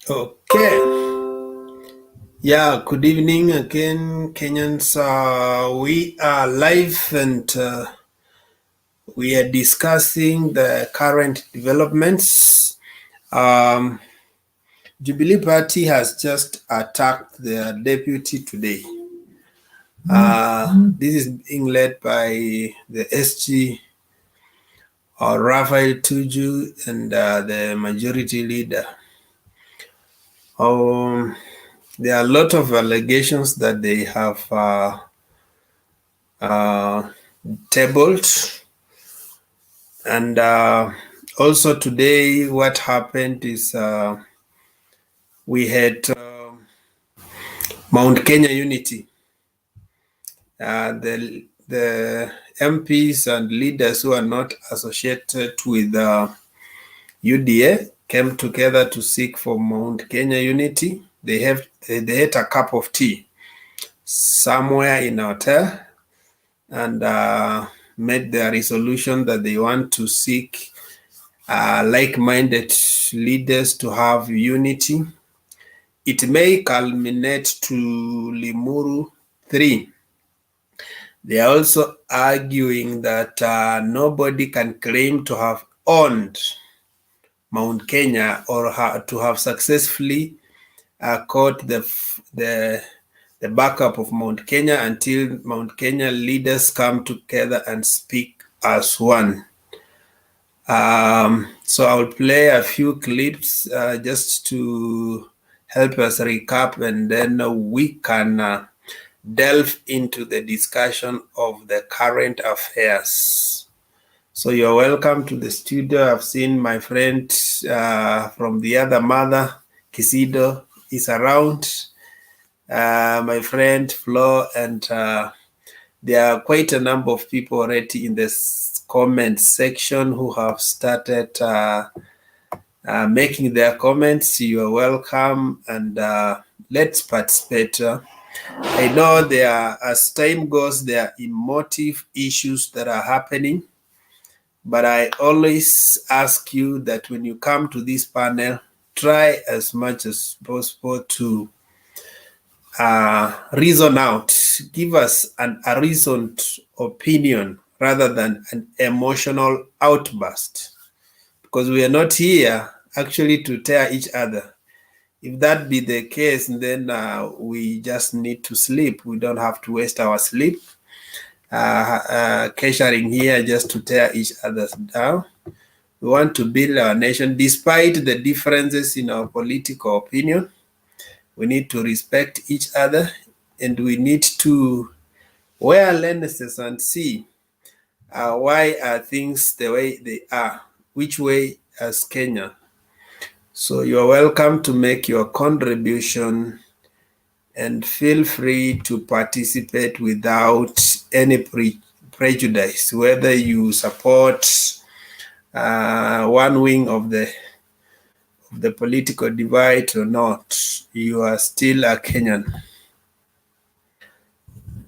Okay. Yeah, good evening again, Kenyans. We are live and we are discussing the current developments. Um, Jubilee Party has just attacked their deputy today. This is being led by the SG or Raphael Tuju and the majority leader. There are a lot of allegations that they have tabled. And also today, what happened is we had Mount Kenya Unity. The MPs and leaders who are not associated with UDA came together to seek for Mount Kenya Unity. They had a cup of tea somewhere in a hotel and made their resolution that they want to seek like-minded leaders to have unity. It may culminate to Limuru 3. They are also arguing that nobody can claim to have owned Mount Kenya or to have successfully caught the backup of Mount Kenya until Mount Kenya leaders come together and speak as one. So I'll play a few clips just to help us recap, and then we can delve into the discussion of the current affairs. So you're welcome to the studio. I've seen my friend from the other mother, Kisido, is around. My friend Flo, and there are quite a number of people already in this comment section who have started making their comments. You are welcome, and let's participate. I know as time goes, there are emotive issues that are happening, but I always ask you that when you come to this panel, try as much as possible to reason out, give us a reasoned opinion rather than an emotional outburst, because we are not here actually to tear each other. If that be the case, then we just need to sleep. We don't have to waste our sleep cashiering here just to tear each other down. We want to build our nation despite the differences in our political opinion. We need to respect each other, and we need to wear lenses and see why are things the way they are, which way as Kenya. So you're welcome to make your contribution and feel free to participate without any prejudice, whether you support one wing of the political divide or not. You are still a Kenyan.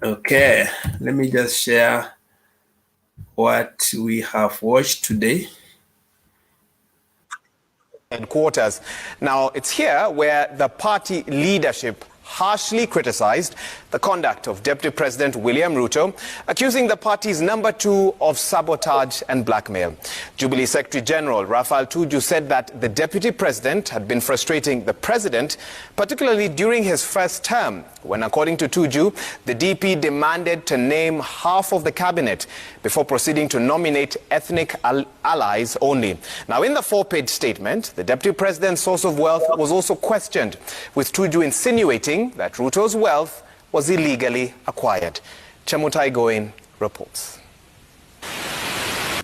Okay, let me just share what we have watched today. Headquarters. Now, it's here where the party leadership harshly criticized the conduct of Deputy President William Ruto, accusing the party's number 2 of sabotage and blackmail. Jubilee Secretary General Raphael Tuju said that the Deputy President had been frustrating the President, particularly during his first term, when, according to Tuju, the DP demanded to name half of the cabinet before proceeding to nominate ethnic allies only. Now, in the 4-page statement, the Deputy President's source of wealth was also questioned, with Tuju insinuating that Ruto's wealth was illegally acquired. Chemutai Goin reports.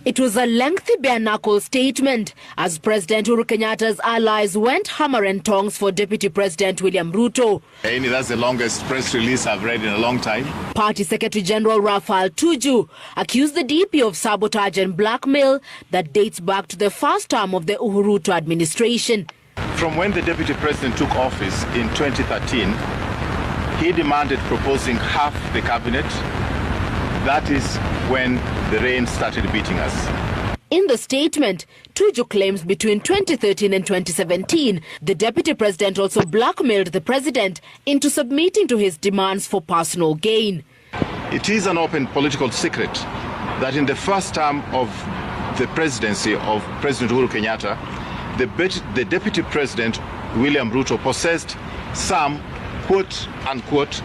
It was a lengthy bare-knuckle statement as President Uhuru Kenyatta's allies went hammer and tongs for Deputy President William Ruto. That's the longest press release I've read in a long time. Party Secretary General Raphael Tuju accused the DP of sabotage and blackmail that dates back to the first term of the Uhuru Ruto administration. From when the Deputy President took office in 2013, he demanded proposing half the cabinet. That is when the rain started beating us. In the statement, Tuju claims between 2013 and 2017, the deputy president also blackmailed the president into submitting to his demands for personal gain. It is an open political secret that in the first term of the presidency of President Uhuru Kenyatta, the deputy president, William Ruto, possessed some quote-unquote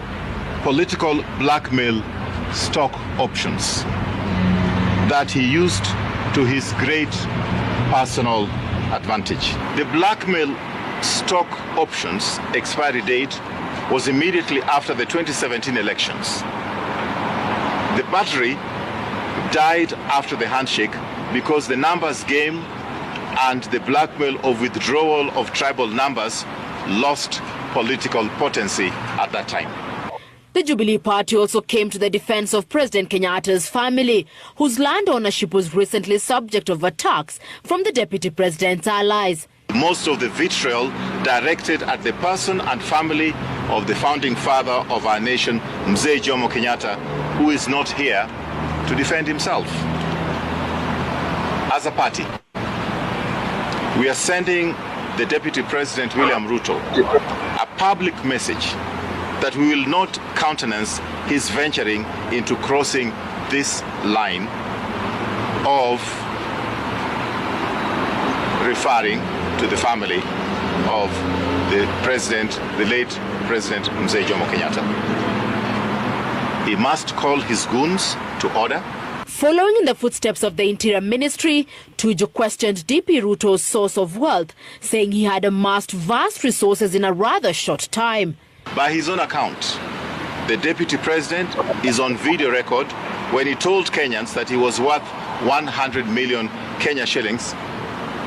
political blackmail stock options that he used to his great personal advantage. The blackmail stock options expiry date was immediately after the 2017 elections. The battery died after the handshake because the numbers game and the blackmail of withdrawal of tribal numbers lost political potency at that time. The Jubilee party also came to the defense of President Kenyatta's family, whose land ownership was recently subject of attacks from the deputy president's allies. Most of the vitriol directed at the person and family of the founding father of our nation, Mzee Jomo Kenyatta, who is not here to defend himself. As a party, we are sending the Deputy President William Ruto a public message that we will not countenance his venturing into crossing this line of referring to the family of the president, the late President Mzee Jomo Kenyatta. He must call his goons to order. Following in the footsteps of the Interior Ministry, Tuju questioned DP Ruto's source of wealth, saying he had amassed vast resources in a rather short time. By his own account, the Deputy President is on video record when he told Kenyans that he was worth 100 million Kenya shillings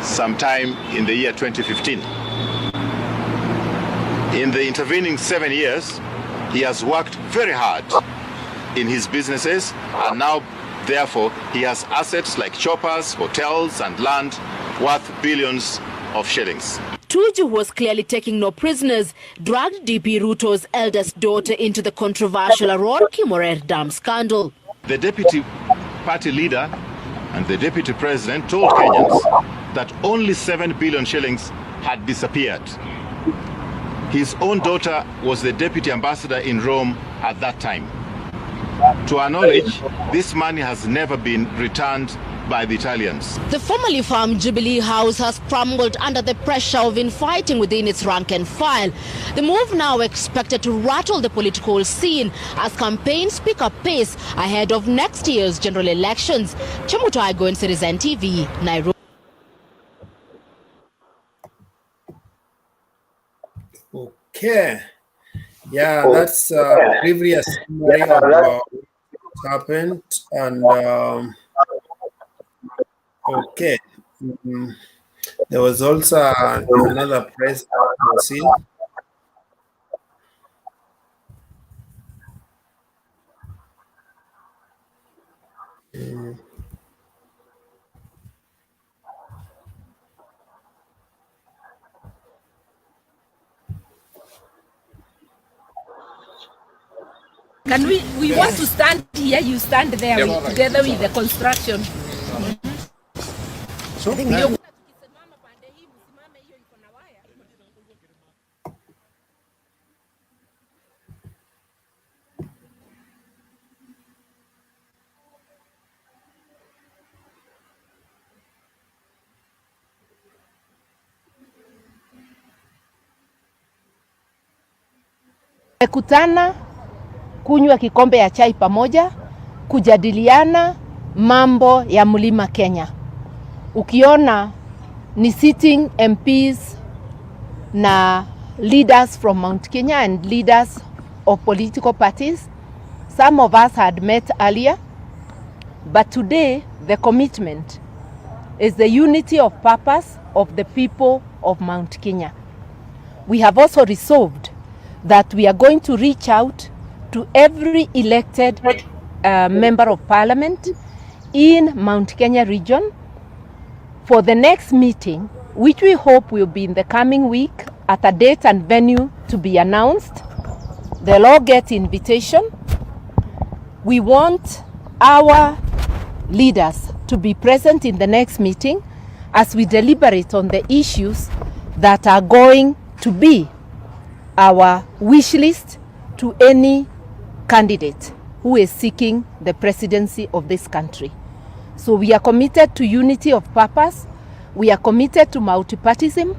sometime in the year 2015. In the intervening 7 years, he has worked very hard in his businesses, and now, therefore, he has assets like choppers, hotels, and land worth billions of shillings. Tuju, who was clearly taking no prisoners, dragged DP Ruto's eldest daughter into the controversial Aurora Kimorer Dam scandal. The deputy party leader and the deputy president told Kenyans that only 7 billion shillings had disappeared. His own daughter was the deputy ambassador in Rome at that time. To our knowledge, this money has never been returned by the Italians. The formerly farmed Jubilee House has crumbled under the pressure of infighting within its rank and file. The move now expected to rattle the political scene as campaigns pick up pace ahead of next year's general elections. Chemutai Goen, Citizen TV, Nairobi. Okay. Yeah, that's a previous summary of what happened. And okay. There was also another press conference. Can we want to stand here, you stand there together with the construction. Kutana kunywa kikombe ya chai pamoja, kujadiliana mambo ya Mlima Kenya. Ukiona ni sitting MPs na leaders from Mount Kenya and leaders of political parties. Some of us had met earlier, but today the commitment is the unity of purpose of the people of Mount Kenya. We have also resolved that we are going to reach out to every elected member of parliament in Mount Kenya region for the next meeting, which we hope will be in the coming week at a date and venue to be announced. They'll all get invitation. We want our leaders to be present in the next meeting as we deliberate on the issues that are going to be our wish list to any candidate who is seeking the presidency of this country. So we are committed to unity of purpose. We are committed to multipartyism.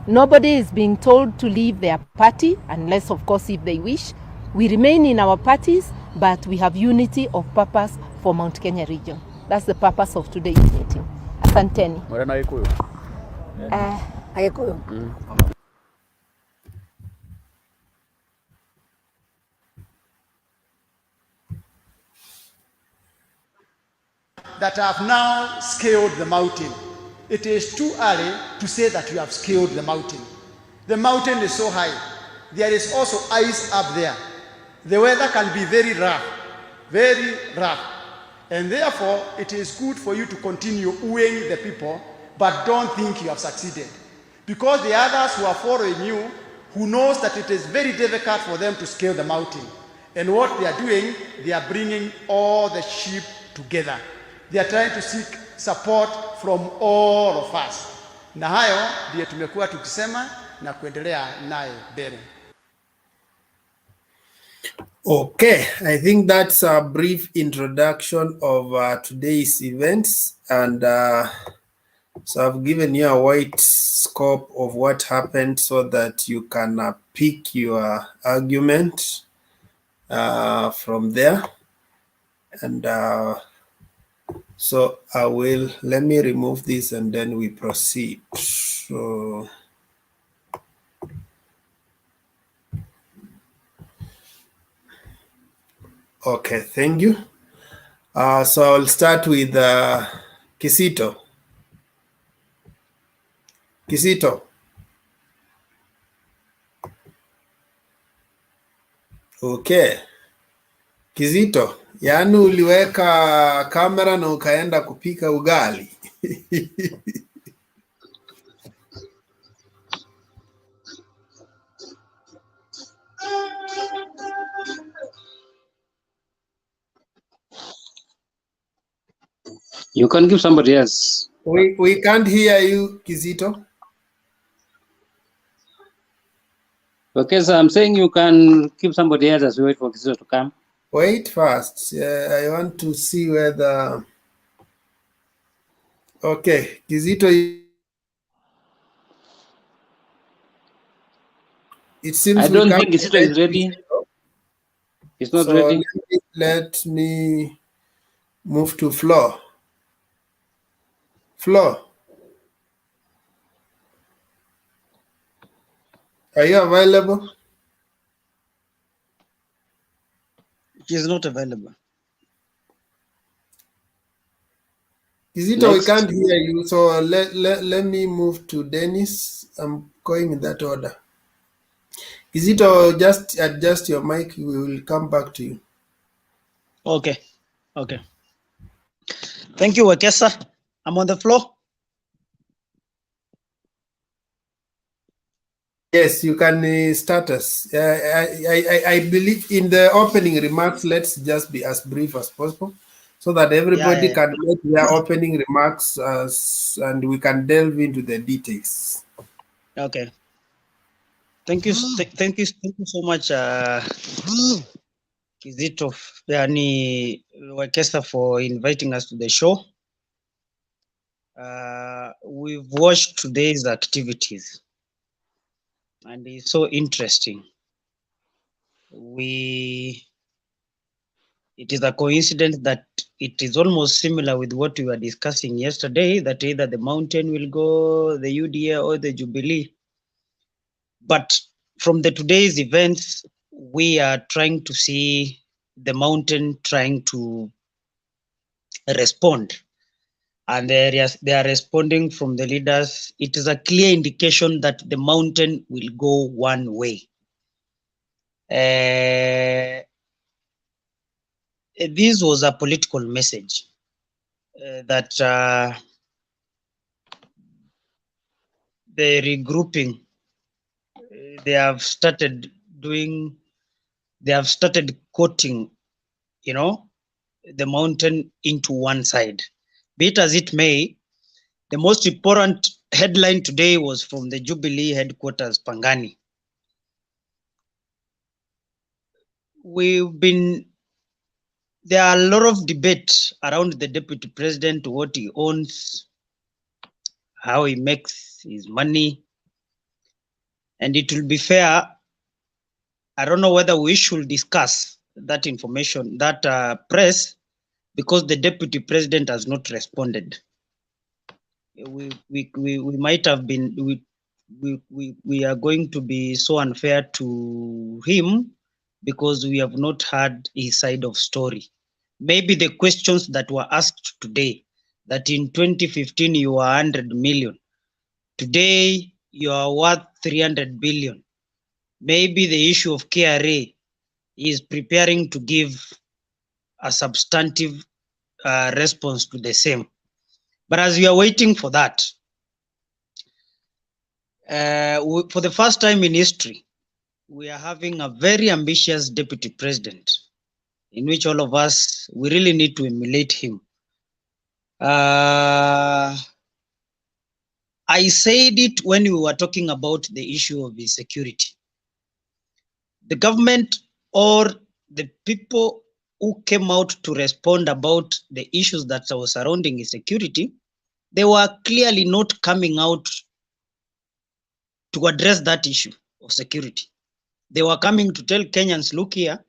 Nobody is being told to leave their party, unless, of course, if they wish. We remain in our parties, but we have unity of purpose for Mount Kenya region. That's the purpose of today's meeting. Asanteni. That have now scaled the mountain. It is too early to say that you have scaled the mountain. The mountain is so high. There is also ice up there. The weather can be very rough, and therefore it is good for you to continue wooing the people, but don't think you have succeeded. Because the others who are following you, who knows that it is very difficult for them to scale the mountain. And what they are doing, they are bringing all the sheep together. They are trying to seek support from all of us. Na hayo ndiyo tumekuwa tukisema na kuendelea naye mbele. Okay, I think that's a brief introduction of today's events, and so I've given you a wide scope of what happened so that you can pick your argument from there. And so let me remove this and then we proceed. So, okay, thank you. So I'll start with Kisito. Kisito. Okay. Kizito, yaani uliweka kamera na ukaenda kupika ugali. You can give somebody else. We can't hear you, Kizito. Okay, so I'm saying you can give somebody else as we wait for Kizito to come. Wait first. I want to see whether... Okay, Kizito... It seems I don't think Kizito is ready. It's not ready. Let me move to Flo. Flo, are you available? She's not available. Kizito, we can't hear you, so let me move to Dennis. I'm going in that order. Kizito, just adjust your mic. We will come back to you. Okay. Okay. Thank you, Wekesa. I'm on the floor. Yes, you can start us. I believe in the opening remarks, let's just be as brief as possible so that everybody can make their opening remarks and we can delve into the details. Okay. Thank you. Thank you so much, Kizito Yani Wekesa, for inviting us to the show. We've watched today's activities and it's so interesting. It is a coincidence that it is almost similar with what we were discussing yesterday, that either the mountain will go, the UDA or the Jubilee. But from the today's events, we are trying to see the mountain trying to respond. And they are responding from the leaders. It is a clear indication that the mountain will go one way. This was a political message that the regrouping, they have started quoting, the mountain into one side. Be it as it may, the most important headline today was from the Jubilee headquarters, Pangani. There are a lot of debate around the deputy president, what he owns, how he makes his money. And it will be fair, I don't know whether we should discuss that information, that press, because the deputy president has not responded. We might have been, we are going to be so unfair to him because we have not heard his side of story. Maybe the questions that were asked today, that in 2015 you were 100 million, today you are worth 300 billion. Maybe the issue of KRA is preparing to give a substantive response to the same. But as we are waiting for that, for the first time in history, we are having a very ambitious deputy president in which all of us, we really need to emulate him. I said it when we were talking about the issue of insecurity. The government or the people who came out to respond about the issues that were surrounding insecurity, they were clearly not coming out to address that issue of security. They were coming to tell Kenyans, look here,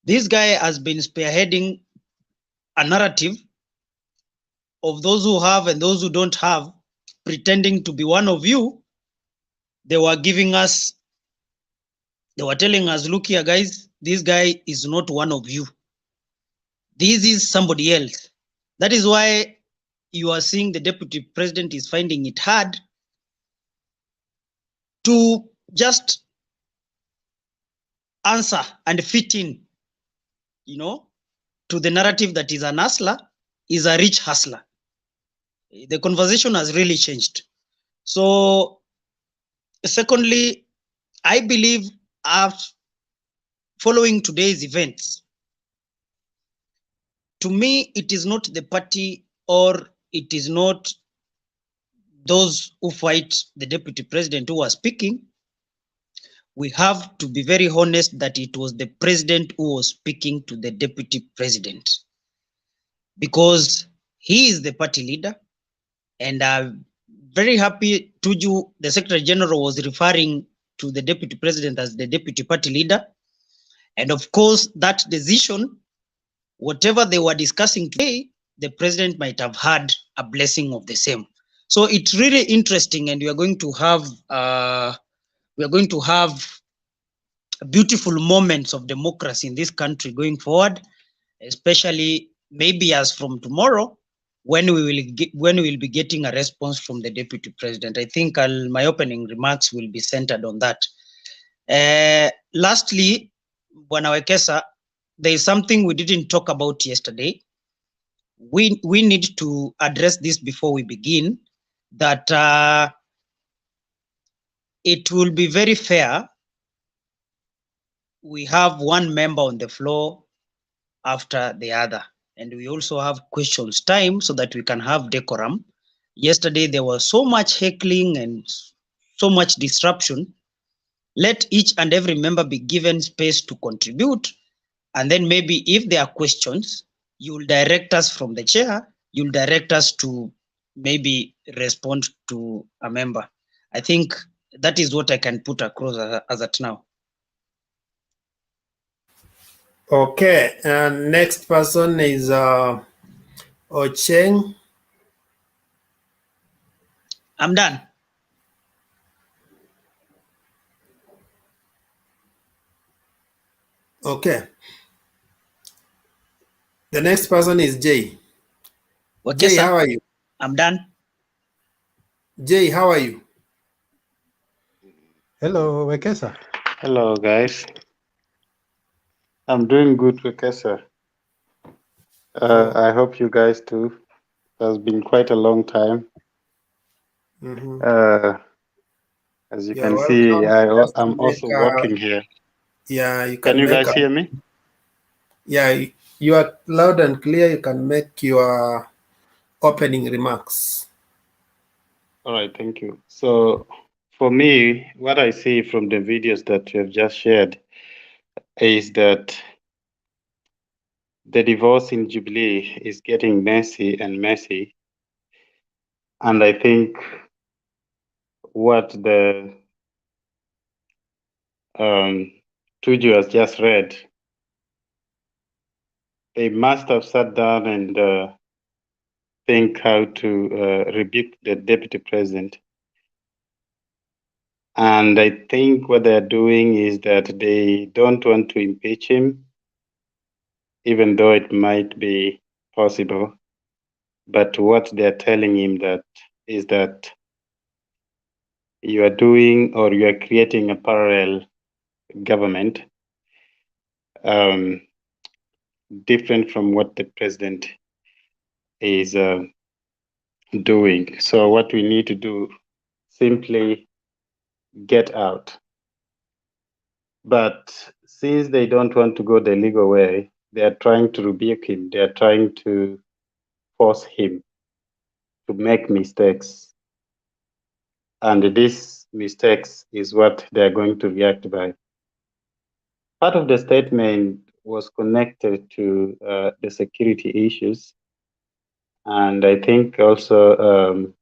this guy has been spearheading a narrative of those who have and those who don't have, pretending to be one of you. They were giving us, they were telling us, look here, guys, this guy is not one of you. This is somebody else. That is why you are seeing the deputy president is finding it hard to just answer and fit in, you know, to the narrative that is an hustler is a rich hustler. The conversation has really changed. So, secondly, I believe following today's events, to me, it is not the party or it is not those who fight the deputy president who are speaking. We have to be very honest that it was the president who was speaking to the deputy president, because he is the party leader. And I'm very happy Tuju, the Secretary General, was referring to the deputy president as the deputy party leader. And of course, that decision, whatever they were discussing today, the president might have had a blessing of the same. So it's really interesting, and we are going to have beautiful moments of democracy in this country going forward, especially maybe as from tomorrow, when we will be getting a response from the deputy president. I think my opening remarks will be centered on that. Lastly, Bwana Wekesa, there is something we didn't talk about yesterday. We need to address this before we begin, that it will be very fair. We have one member on the floor after the other, and we also have questions time so that we can have decorum. Yesterday, there was so much heckling and so much disruption. Let each and every member be given space to contribute. And then maybe if there are questions, you'll direct us from the chair, you'll direct us to maybe respond to a member. I think that is what I can put across as at now. Okay, and next person is Ocheng. I'm done. Okay. The next person is Jay. Okay, Jay, sir. how are you? I'm done. Jay, how are you? Hello, Wekesa. Hello, guys. I'm doing good, Wekesa. I hope you guys too. It has been quite a long time. As you can see, I'm also working here. Yeah, you can you guys hear me? Yeah, you are loud and clear. You can make your opening remarks. All right, thank you. So for me, what I see from the videos that you have just shared is that the divorce in Jubilee is getting messy and messy. And I think what the Tuju has just read, they must have sat down and think how to rebuke the deputy president. And I think what they're doing is that they don't want to impeach him, even though it might be possible. But what they're telling him is that you are doing, or you are creating, a parallel government different from what the president is doing. So what we need to do, simply get out. But since they don't want to go the legal way, they are trying to rebuke him. They are trying to force him to make mistakes. And these mistakes is what they are going to react by. Part of the statement was connected to the security issues. And I think also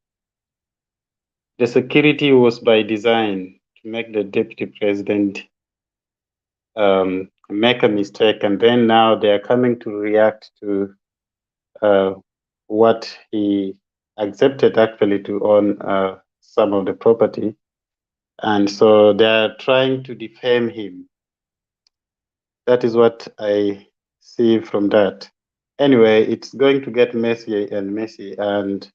the security was by design to make the deputy president make a mistake. And then now they are coming to react to what he accepted actually to own some of the property. And so they are trying to defame him. That is what I see from that. Anyway, it's going to get messy and messy, and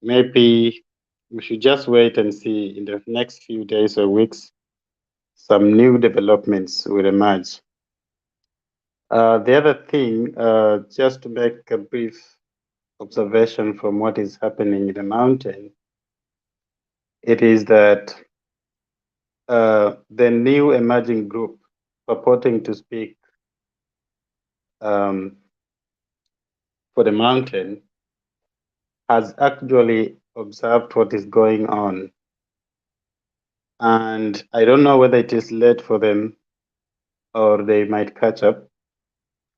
maybe we should just wait and see in the next few days or weeks, some new developments will emerge. The other thing, just to make a brief observation from what is happening in the mountain, it is that the new emerging group purporting to speak for the mountain has actually observed what is going on. And I don't know whether it is late for them or they might catch up,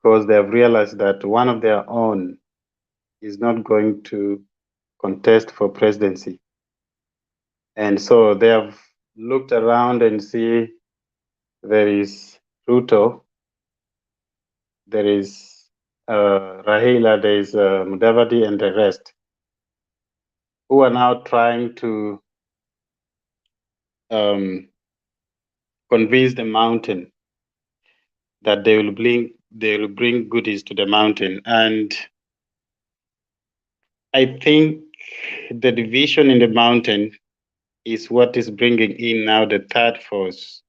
because they have realized that one of their own is not going to contest for presidency. And so they have looked around and see there is Ruto, there is Rahila, there is Mudavadi, and the rest, who are now trying to convince the mountain that they will bring goodies to the mountain. And I think the division in the mountain is what is bringing in now the third force,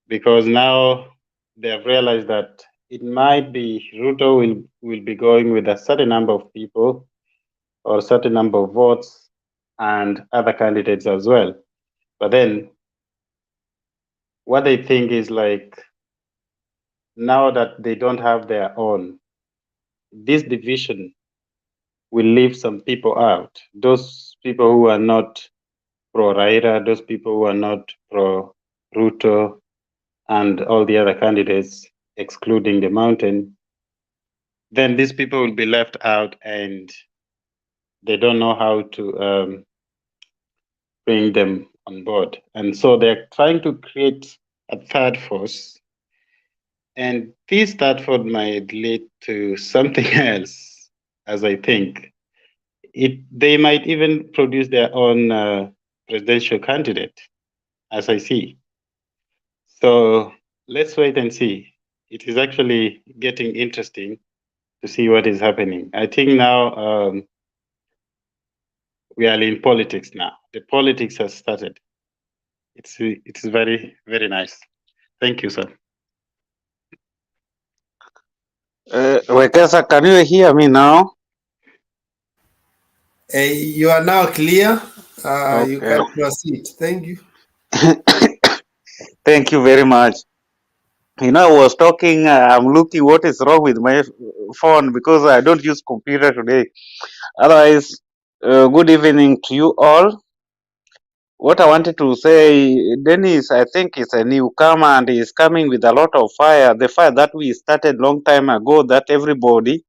because now they have realized that it might be Ruto will be going with a certain number of people or a certain number of votes and other candidates as well. But then what they think is, like, now that they don't have their own, this division will leave some people out. Those people who are not pro Raila, those people who are not pro Ruto, and all the other candidates, excluding the mountain, then these people will be left out, and they don't know how to bring them on board. And so they're trying to create a third force. And this third force might lead to something else, as I think. They might even produce their own presidential candidate, as I see. So let's wait and see. It is actually getting interesting to see what is happening. I think now we are in politics now. The politics has started. It's very, very nice. Thank you, sir. Wekesa, can you hear me now? You are now clear. Okay. You can proceed. Thank you. Thank you very much. You know, I was talking, I'm looking what is wrong with my phone because I don't use computer today. Otherwise, good evening to you all. What I wanted to say, Dennis, I think is a newcomer and he's coming with a lot of fire. The fire that we started long time ago, that everybody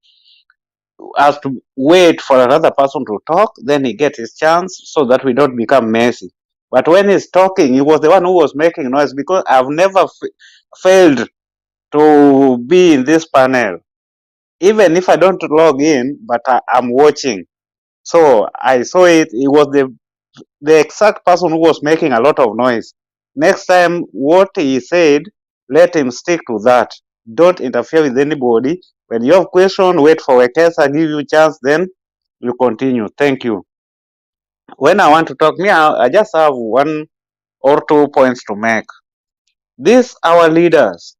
has to wait for another person to talk, then he gets his chance so that we don't become messy. But when he's talking, he was the one who was making noise because I've never failed to be in this panel. Even if I don't log in, but I'm watching. So I saw it. It was the exact person who was making a lot of noise. Next time, what he said, let him stick to that. Don't interfere with anybody. When you have question, wait for a case and give you a chance, then you continue. Thank you. When I want to talk, I just have 1 or 2 points to make. These our leaders,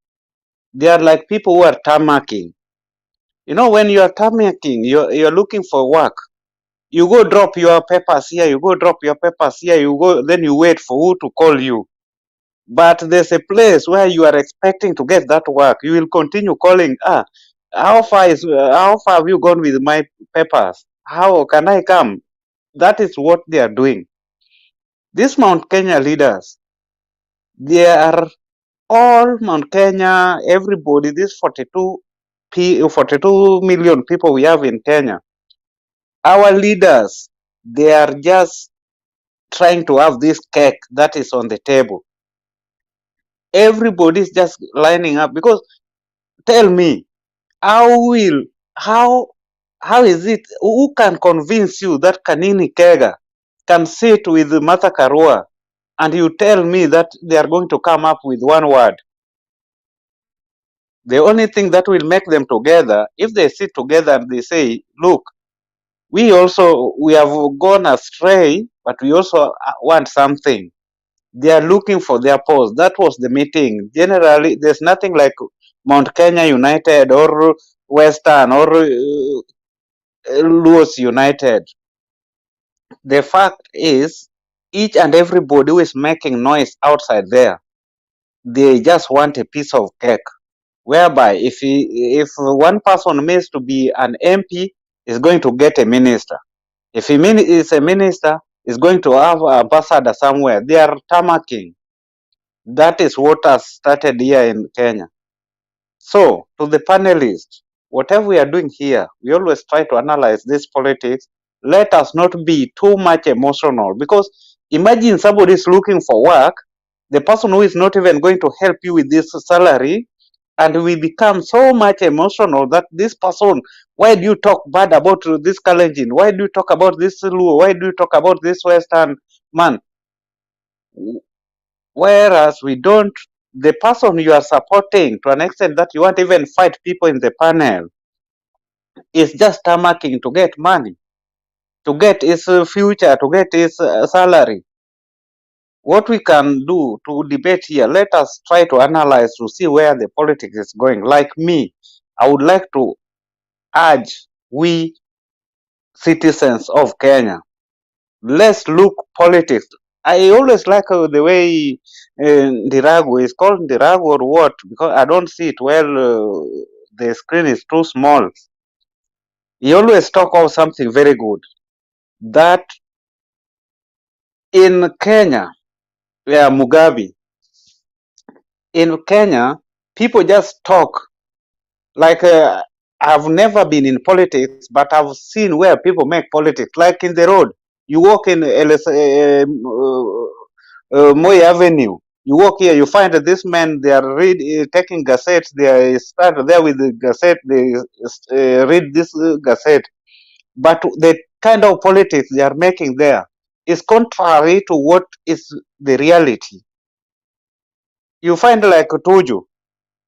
they are like people who are tarmacking. You know, when you are tarmacking, you're looking for work. You go drop your papers here, you go drop your papers here, you go, then you wait for who to call you. But there's a place where you are expecting to get that work. You will continue calling, how far have you gone with my papers? How can I come? That is what they are doing. These Mount Kenya leaders, they are all Mount Kenya, everybody, these 42 million people we have in Kenya. Our leaders, they are just trying to have this cake that is on the table. Everybody is just lining up because tell me, how is it, who can convince you that Kanini Kega can sit with Martha Karua and you tell me that they are going to come up with one word? The only thing that will make them together, if they sit together and they say, look, we have gone astray, but we also want something. They are looking for their post. That was the meeting. Generally, there's nothing like Mount Kenya United or Western or Luos United. The fact is, each and everybody who is making noise outside there, they just want a piece of cake. Whereby, if one person means to be an MP, is going to get a minister. If he is a minister, is going to have an ambassador somewhere. They are tarmacking. That is what has started here in Kenya. So, to the panelists, whatever we are doing here, we always try to analyze this politics. Let us not be too much emotional because imagine somebody is looking for work, the person who is not even going to help you with this salary, and we become so much emotional that this person, why do you talk bad about this Kalenjin? Why do you talk about this Luo? Why do you talk about this Western man? Whereas we don't, the person you are supporting to an extent that you won't even fight people in the panel is just tarmacking to get money, to get his future, to get his salary. What we can do to debate here, let us try to analyze to see where the politics is going. Like me, I would like to urge we citizens of Kenya, let's look politics. I always like the way Ndiragu is called Ndiragu or what, because I don't see it well. The screen is too small. He always talk of something very good, that in Kenya, where Mugabe, in Kenya, people just talk like I've never been in politics, but I've seen where people make politics, like in the road. You walk in Moi Avenue. You walk here, you find that this man, they are taking gazettes. They start there with the gazette. They read this gazette. But the kind of politics they are making there is contrary to what is the reality. You find like Tuju.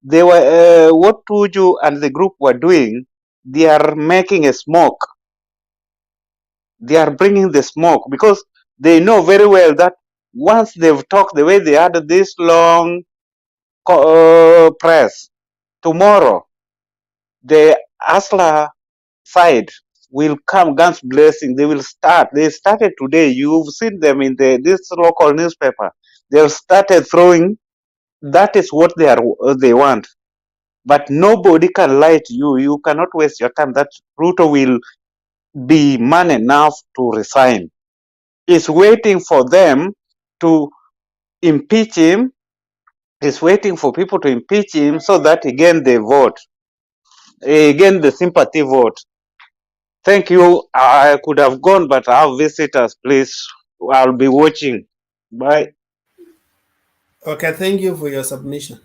They were what Tuju and the group were doing. They are making a smoke. They are bringing the smoke because they know very well that once they've talked the way they had this long press, tomorrow the Asla side will come, guns blazing. They will start. They started today. You've seen them in this local newspaper. They've started throwing That is what they want. But nobody can lie to you. You cannot waste your time. That Ruto will be man enough to resign. He's waiting for them to impeach him. He's waiting for people to impeach him so that again they vote. Again the sympathy vote. Thank you. I could have gone, but I have visitors. Please, I'll be watching. Bye. Okay, thank you for your submission.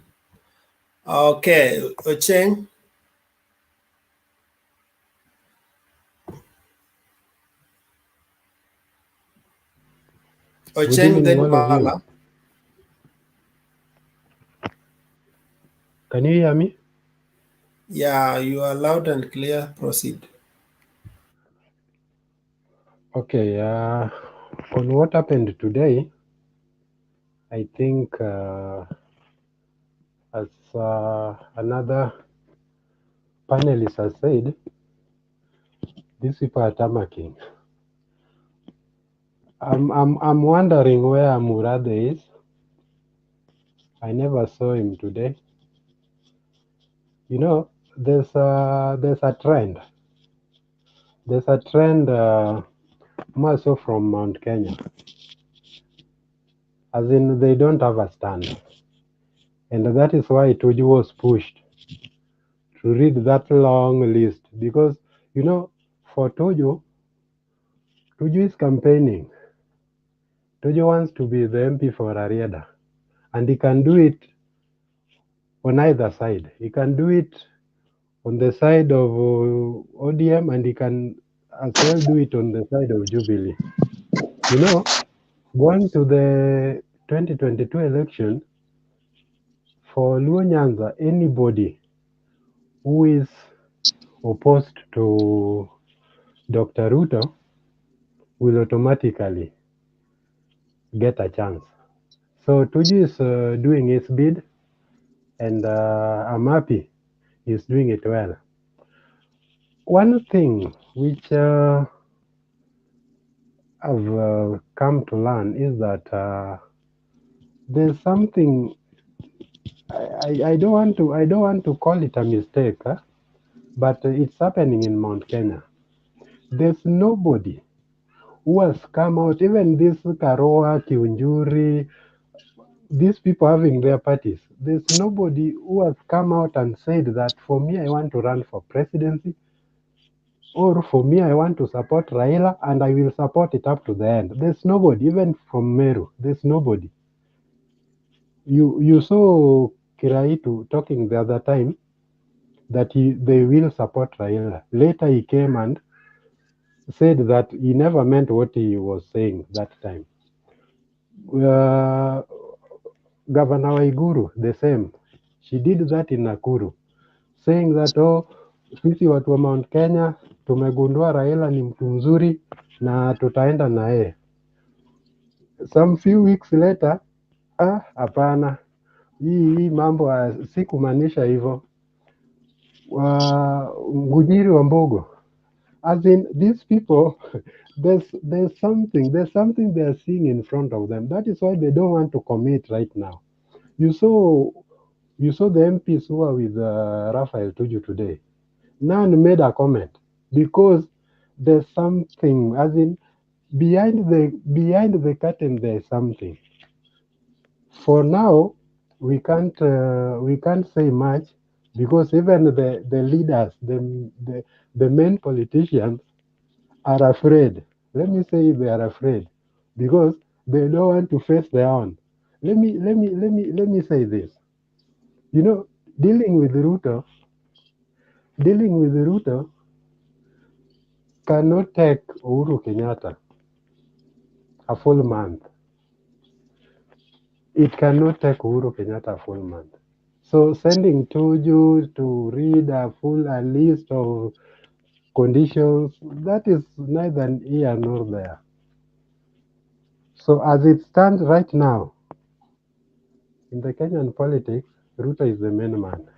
Okay, Ocheng. Good Ocheng, evening, then all of Bala. you. Can you hear me? Yeah, you are loud and clear. Proceed. Okay, on what happened today, I think as another panelist has said, these people are tamacking. I'm wondering where Murathe is. I never saw him today. You know, there's a trend. There's a trend more so from Mount Kenya. As in, they don't have a stand. And that is why Tuju was pushed to read that long list. Because, you know, for Tuju is campaigning. Tuju wants to be the MP for Ariada. And he can do it on either side. He can do it on the side of ODM, and he can as well do it on the side of Jubilee. You know, going to the 2022 election, for Luo Nyanza, anybody who is opposed to Dr. Ruto will automatically get a chance. So Tuju is doing his bid, and I'm happy he's doing it well. One thing which I've come to learn is that there's something I don't want to call it a mistake, but it's happening in Mount Kenya. There's nobody who has come out, even this Karua, Kiunjuri, these people having their parties. There's nobody who has come out and said that for me I want to run for presidency, or for me I want to support Raila and I will support it up to the end. There's nobody, even from Meru. There's nobody. You saw Kiraitu talking the other time that they will support Raila. Later he came and said that he never meant what he was saying that time. Governor Waiguru, the same. She did that in Nakuru, saying that sisi watu wa Mount Kenya tumegundua Raila ni mtu mzuri na tutaenda na yeye. Some few weeks later, hapana, hii mambo si kumaanisha hivyo. Ngujiri wa Mbogo, as in these people, there's something they are seeing in front of them. That is why they don't want to commit right now. You saw the MPs who are with Raphael Tuju today. None made a comment because there's something, as in behind the curtain there's something. For now, we can't say much because even the leaders, the main politicians are afraid. Let me say they are afraid because they don't want to face their own. Let me say this. You know, dealing with Ruto cannot take Uhuru Kenyatta a full month. It cannot take Uhuru Kenyatta a full month. So sending Tuju to read a list of conditions, that is neither here nor there. So as it stands right now, in the Kenyan politics, Ruto is the main man.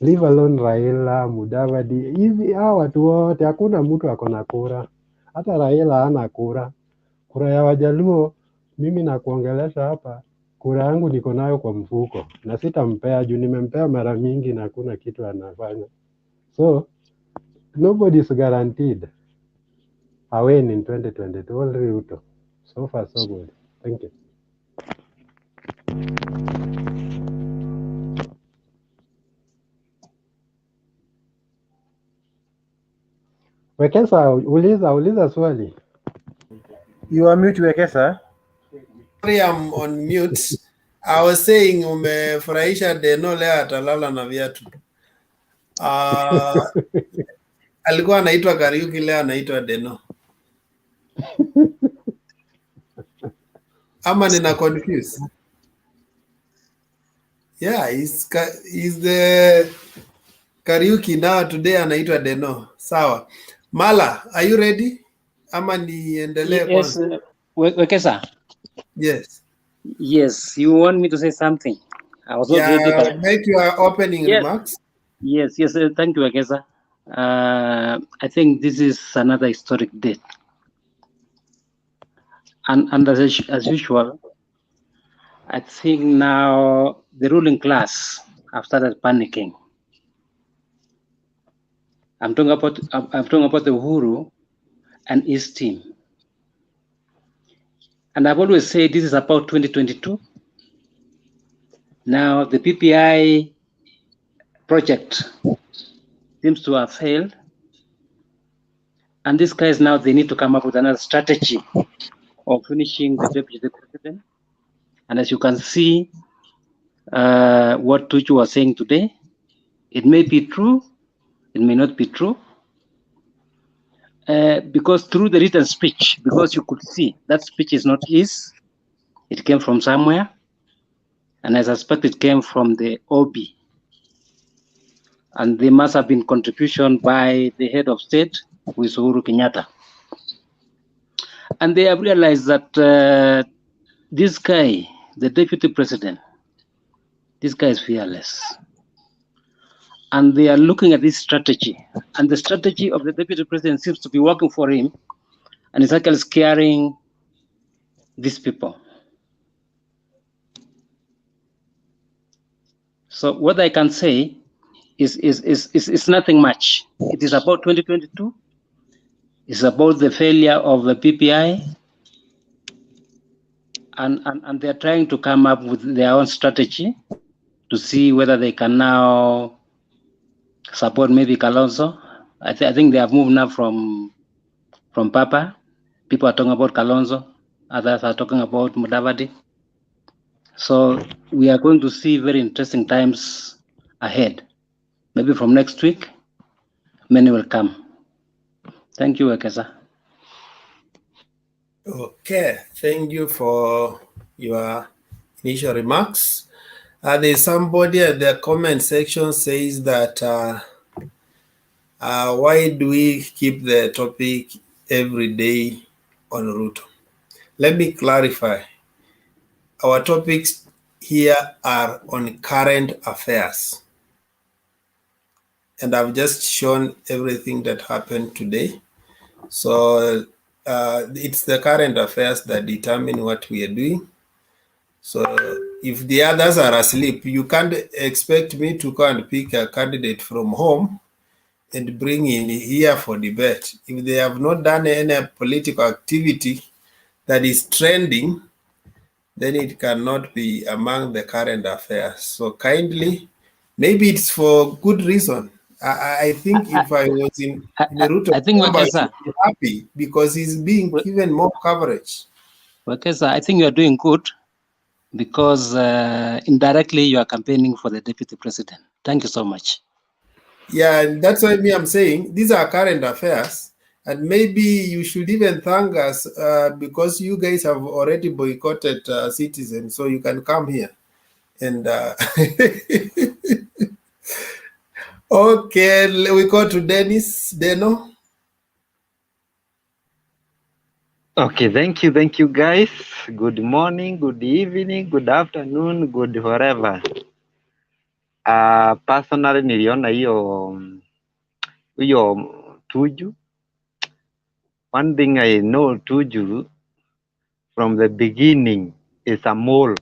Leave alone Raila, Mudavadi, hivi hawa watu wote, hakuna mtu ako na kura. Hata Raila hana kura. Kura ya Wajaluo, mimi nakuongelesha hapa, kura yangu niko nayo kwa mfuko na sitampea juu nimempea mara mingi na hakuna kitu anafanya. So nobody is guaranteed a win in 2022. Only Ruto. So far so good. Thank you. Wekesa, uliza swali. You are mute, Wekesa. Sorry, I'm on mute. I was saying umefurahisha Deno leo atalala na viatu. Alikuwa anaitwa Kariuki, leo anaitwa Deno. Ama nina confused? Yeah, he's the Kariuki now, today anaitwa Deno. Sawa. Mala, are you ready? Ama niendelee Yes, kwanza? Wekesa. Yes. Yes, you want me to say something? I was not ready, but Make your opening remarks. Yes, thank you, Wekesa. I think this is another historic date. And as usual, I think now the ruling class have started panicking. I'm talking about the Uhuru and his team. And I've always said this is about 2022. Now the PPI project seems to have failed. And these guys now, they need to come up with another strategy of finishing the deputy president. And as you can see, what Tuju was saying today, it may be true, it may not be true. Because through the written speech, because you could see that speech is not his, it came from somewhere. And I suspect it came from the OB. And there must have been contribution by the head of state, who is Uhuru Kenyatta. And they have realized that this guy, the deputy president, this guy is fearless. And they are looking at this strategy. And the strategy of the deputy president seems to be working for him. And it's actually scaring these people. So what I can say is nothing much. It is about 2022. It's about the failure of the PPI. And they're trying to come up with their own strategy to see whether they can now support maybe Kalonzo. I think they have moved now from Papa. People are talking about Kalonzo. Others are talking about Mudavadi. So we are going to see very interesting times ahead. Maybe from next week, many will come. Thank you, Wekesa. Okay, thank you for your initial remarks. There's somebody at the comment section says that why do we keep the topic every day on Ruto? Let me clarify. Our topics here are on current affairs. And I've just shown everything that happened today. So it's the current affairs that determine what we are doing. So if the others are asleep, you can't expect me to go and pick a candidate from home and bring in here for debate. If they have not done any political activity that is trending, then it cannot be among the current affairs. So kindly, maybe it's for good reason. I think if I was in Ruto, I think I should be happy because he's being given more coverage. Wekesa, I think you are doing good because indirectly you are campaigning for the deputy president. Thank you so much. Yeah, that's why I'm saying these are current affairs. And maybe you should even thank us because you guys have already boycotted Citizen, so you can come here. And okay, we go to Deno. Okay, thank you guys. Good morning, good evening, good afternoon, good wherever. Personally niliona hiyo Tuju. One thing I know Tuju from the beginning is a mole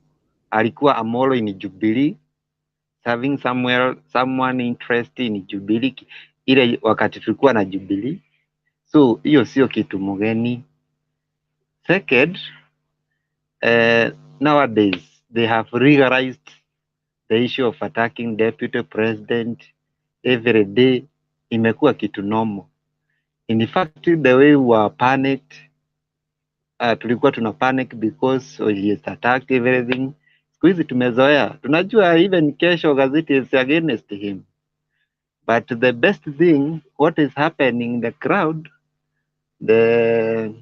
alikuwa Amolo in Jubilee, serving someone interested in Jubilee ile wakati tulikuwa na Jubilee. So hiyo sio kitu mgeni. Second, nowadays they have regularized the issue of attacking deputy president every day. Imekuwa kitu normal. In fact, the way we were panicked, tulikuwa tuna panic because he has attacked everything. Siku hizi tumezoea, tunajua even kesho gazeti is against him. But the best thing, what is happening in the crowd, the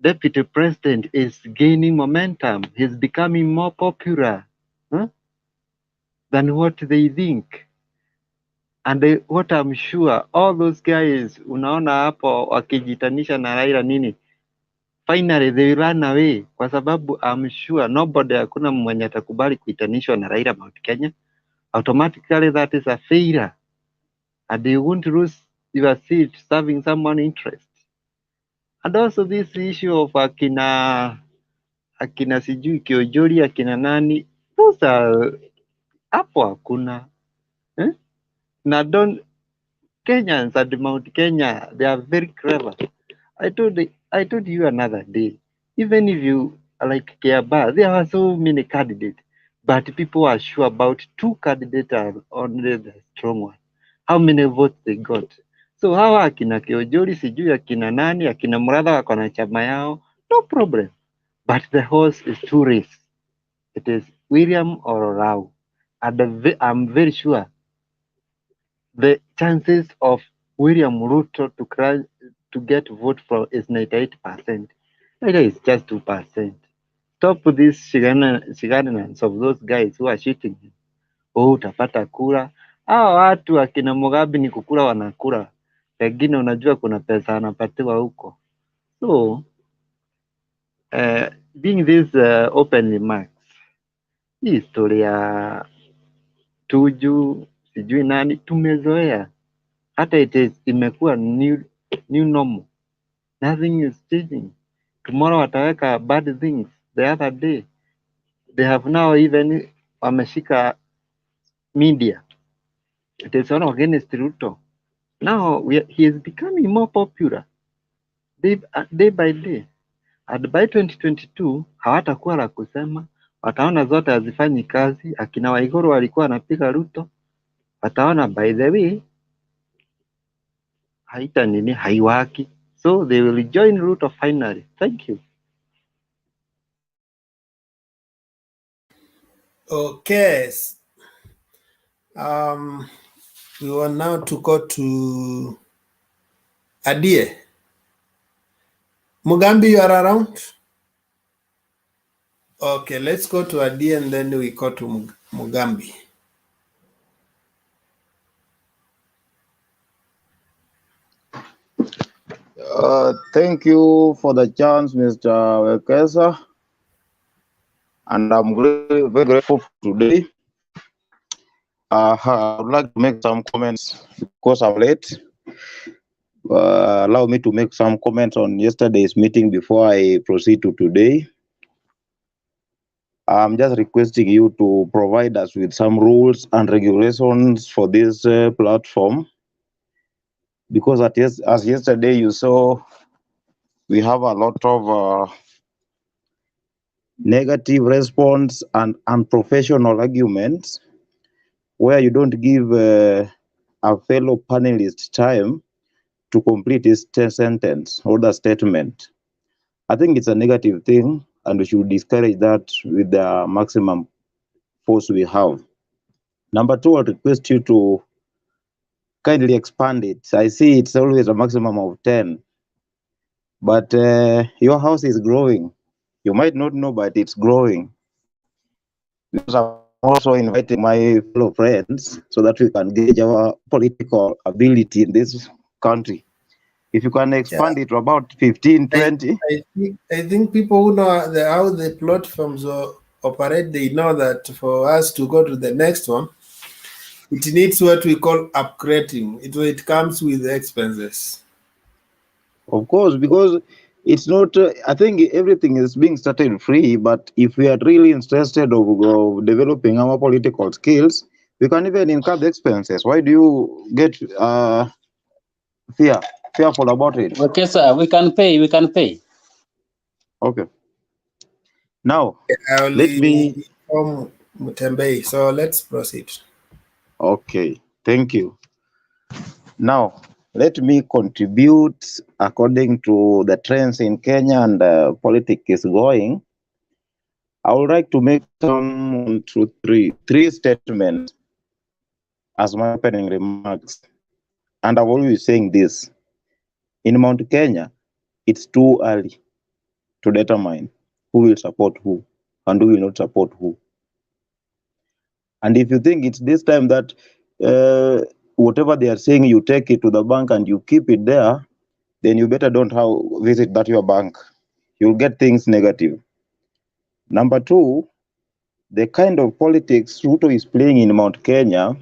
deputy president is gaining momentum. He's becoming more popular than what they think. And what I'm sure, all those guys, unaona hapo wakijitanisha na Raila nini, finally they run away, kwa sababu I'm sure nobody, hakuna mwenye atakubali kuitanishwa na Raila Mount Kenya. Automatically that is a failure, and you won't lose your seat serving someone interest. And also this issue of akina sijui Kiunjuri, akina nani, those are hapo hakuna na don't Kenyans at Mount Kenya, they are very clever. I told you another day, even if you like Kiaba, there are so many candidates, but people are sure about 2 candidates are only the strong one. How many votes they got? So hawa akina Kiunjuri, sijui akina nani, akina Muratha wako na chama yao, no problem. But the horse is 2 races. It is William or Rao. And I'm very sure the chances of William Ruto to get vote from is 98%. It is just 2%. Stop this shenanigans of those guys who are cheating him. Oh, utapata kura. Hao watu akina Mugabe ni kukura wanakura. Pengine unajua kuna pesa anapatiwa huko. So, being this open remarks, hii historia Tuju, sijui nani, tumezoea. Hata imekuwa new normal. Nothing is changing. Tomorrow wataweka bad things. The other day, they have now even wameshika media. It is all against Ruto. Now he is becoming more popular day by day. And by 2022 hawatakuwa la kusema, wataona zote hazifanyi kazi. Akina Waiguru walikuwa wanapiga Ruto, wataona by the way haiwaki. So they will join Ruto finally. Thank you. Okay. We want now to go to Adie. Mugambi, you are around? Okay, let's go to Adie and then we go to Mugambi. Thank you for the chance, Mr. Wekesa. And I'm very grateful for today. I would like to make some comments because I'm late. Allow me to make some comments on yesterday's meeting before I proceed to today. I'm just requesting you to provide us with some rules and regulations for this platform. Because as yesterday you saw, we have a lot of negative response and unprofessional arguments where you don't give a fellow panelist time to complete his sentence or the statement. I think it's a negative thing and we should discourage that with the maximum force we have. Number 2, I request you to kindly expand it. I see it's always a maximum of 10, but your house is growing. You might not know, but it's growing. Because I'm also inviting my fellow friends so that we can gauge our political ability in this country. If you can expand it to about 15, 20. I think people who know how the platforms operate, they know that for us to go to the next one, it needs what we call upgrading. It comes with expenses. Of course, because it's not, I think everything is being started free, but if we are really interested of developing our political skills, we can even incur the expenses. Why do you get fearful about it? Okay, sir, we can pay. Okay. Now, I let me, from Mutembei, so let's proceed. okay, thank you. Now, let me contribute according to the trends in Kenya and politics is going. I would like to make three statements as my opening remarks. And I've always saying this. In Mount Kenya, it's too early to determine who will support who and who will not support who. And if you think it's this time that whatever they are saying, you take it to the bank and you keep it there, then you better don't visit that your bank. You'll get things negative. Number two, the kind of politics Ruto is playing in Mount Kenya,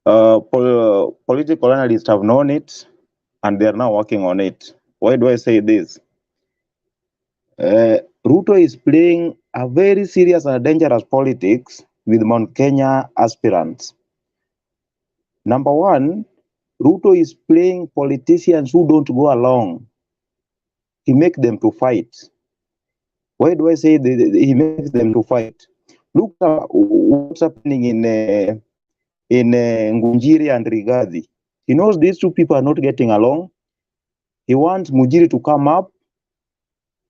political analysts have known it and they are now working on it. Why do I say this? Ruto is playing a very serious and dangerous politics with Mount Kenya aspirants. Number one, Ruto is playing politicians who don't go along. He makes them to fight. Why do I say he makes them to fight? Look at what's happening in Ngunjiri and Rigathi. He knows these two people are not getting along. He wants Mujiri to come up,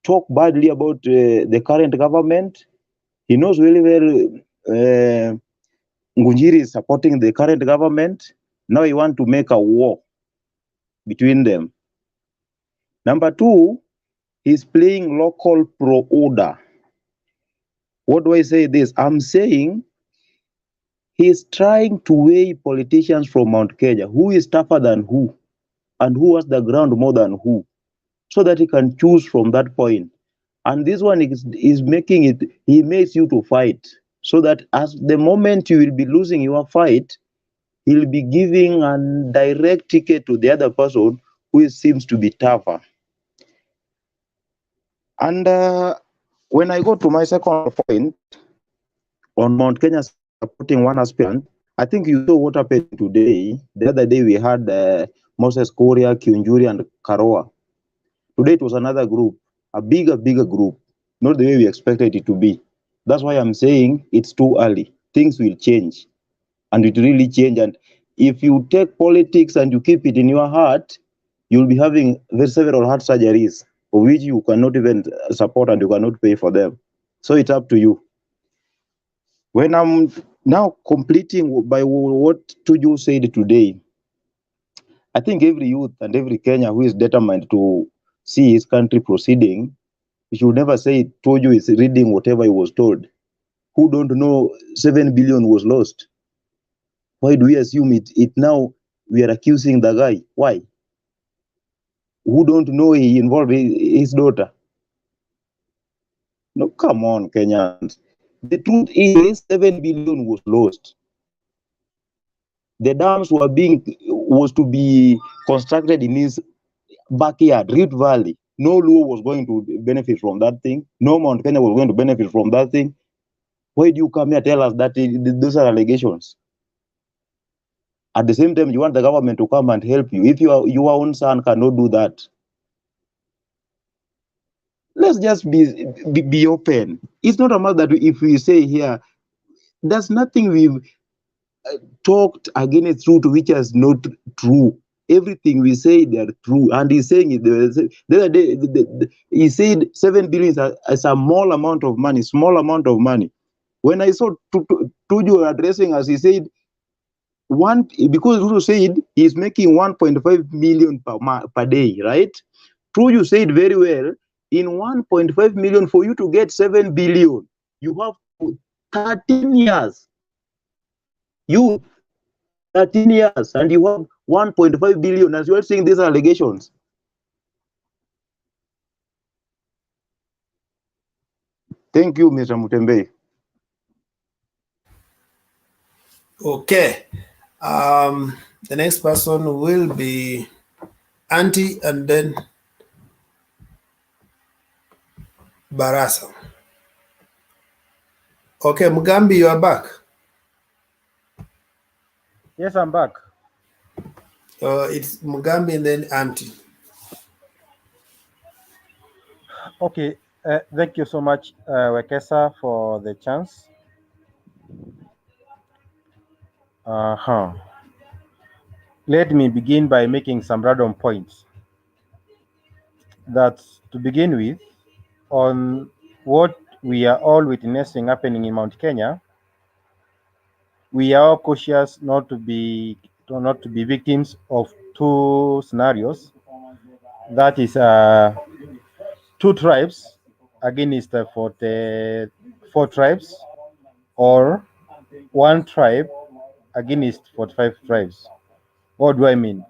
talk badly about the current government. He knows really well Ngunjiri is supporting the current government. Now he wants to make a war between them. Number two, he's playing local pro-order. What do I say this? I'm saying he's trying to weigh politicians from Mount Kenya. Who is tougher than who? And who has the ground more than who? So that he can choose from that point. And this one is making it, he makes you to fight. So that as the moment you will be losing your fight, he'll be giving a direct ticket to the other person who seems to be tougher. And when I go to my second point on Mount Kenya supporting one aspirant, I think you saw what happened today. The other day we had Moses Korea, Kiunjuri, and Karua. Today it was another group, a bigger group, not the way we expected it to be. That's why I'm saying it's too early. Things will change, and it really change. And if you take politics and you keep it in your heart, you'll be having several heart surgeries, for which you cannot even support and you cannot pay for them. So it's up to you. When I'm now completing by what Tuju said today, I think every youth and every Kenyan who is determined to see his country proceeding, he should never say Tuju is reading whatever he was told. Who don't know 7 billion was lost? Why do we assume it now we are accusing the guy? Why? Who don't know he involved his daughter? No, come on, Kenyans. The truth is 7 billion was lost. The dams was to be constructed in his backyard, Rift Valley. No Luo was going to benefit from that thing. No Mount Kenya was going to benefit from that thing. Why do you come here and tell us that those are allegations? At the same time, you want the government to come and help you. If your own son cannot do that, let's just be open. It's not a matter that if we say here, there's nothing we've talked against Ruto which is not true. Everything we say they're true, and he's saying it. The other day, he said 7 billion is a small amount of money. Small amount of money. When I saw Tuju addressing us, he said because Ruto said he's making 1.5 million per day, right? Tuju said very well. In 1.5 million, for you to get 7 billion, you have 13 years. 13 years, and you have 1.5 billion, as you are saying these allegations. Thank you, Mr. Mutembe. Okay. The next person will be Auntie, and then Barasa. Okay, Mugambi, you are back. Yes, I'm back. It's Mugambi and then Auntie. Okay, thank you so much, Wekesa, for the chance. Let me begin by making some random points. That to begin with, on what we are all witnessing happening in Mount Kenya, we are all cautious not to be victims of two scenarios. That is, two tribes against 44 tribes, or one tribe against 45 tribes. What do I mean?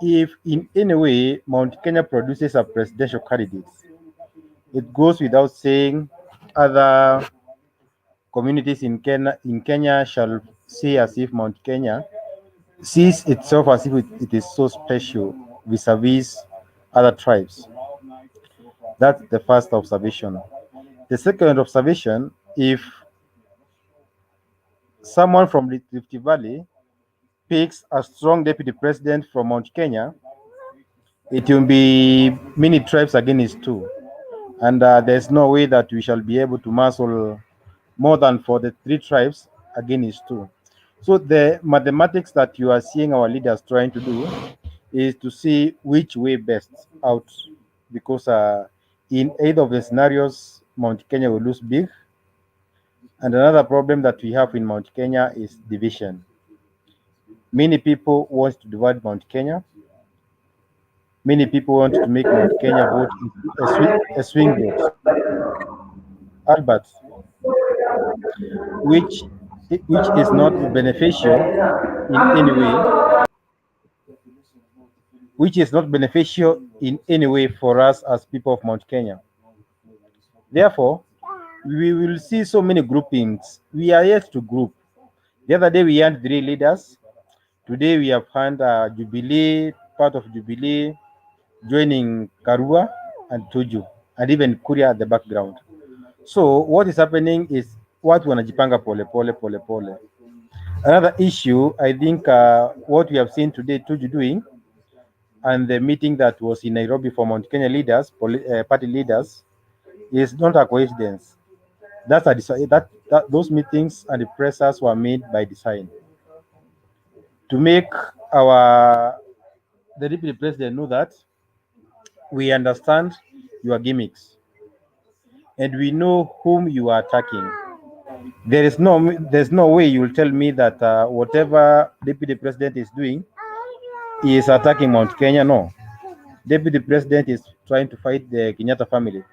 If in any way Mount Kenya produces a presidential candidate, it goes without saying other communities in Kenya shall see as if Mount Kenya sees itself as if it is so special vis-a-vis other tribes. That's the first observation. The second observation, if someone from the Rift Valley picks a strong deputy president from Mount Kenya, it will be many tribes against two. And there's no way that we shall be able to muscle more than for the three tribes against two. So the mathematics that you are seeing our leaders trying to do is to see which way best out, because in either of the scenarios, Mount Kenya will lose big. And another problem that we have in Mount Kenya is division. Many people want to divide Mount Kenya. Many people want to make Mount Kenya vote a swing vote, Albert, which is not beneficial in any way, for us as people of Mount Kenya. Therefore, we will see so many groupings. We are yet to group. The other day we had 3 leaders. Today we have had Jubilee, part of Jubilee, joining Karua and Tuju, and even Kuria at the background. So what is happening is watu wanajipanga pole pole pole pole. Another issue, I think, what we have seen today Tuju doing, and the meeting that was in Nairobi for Mount Kenya leaders, party leaders, is not a coincidence. That's that those meetings and the pressers were made by design to make the deputy president know that we understand your gimmicks and we know whom you are attacking. There's no way you will tell me that whatever deputy president is doing, he is attacking Mount Kenya. No, deputy president is trying to fight the Kenyatta family.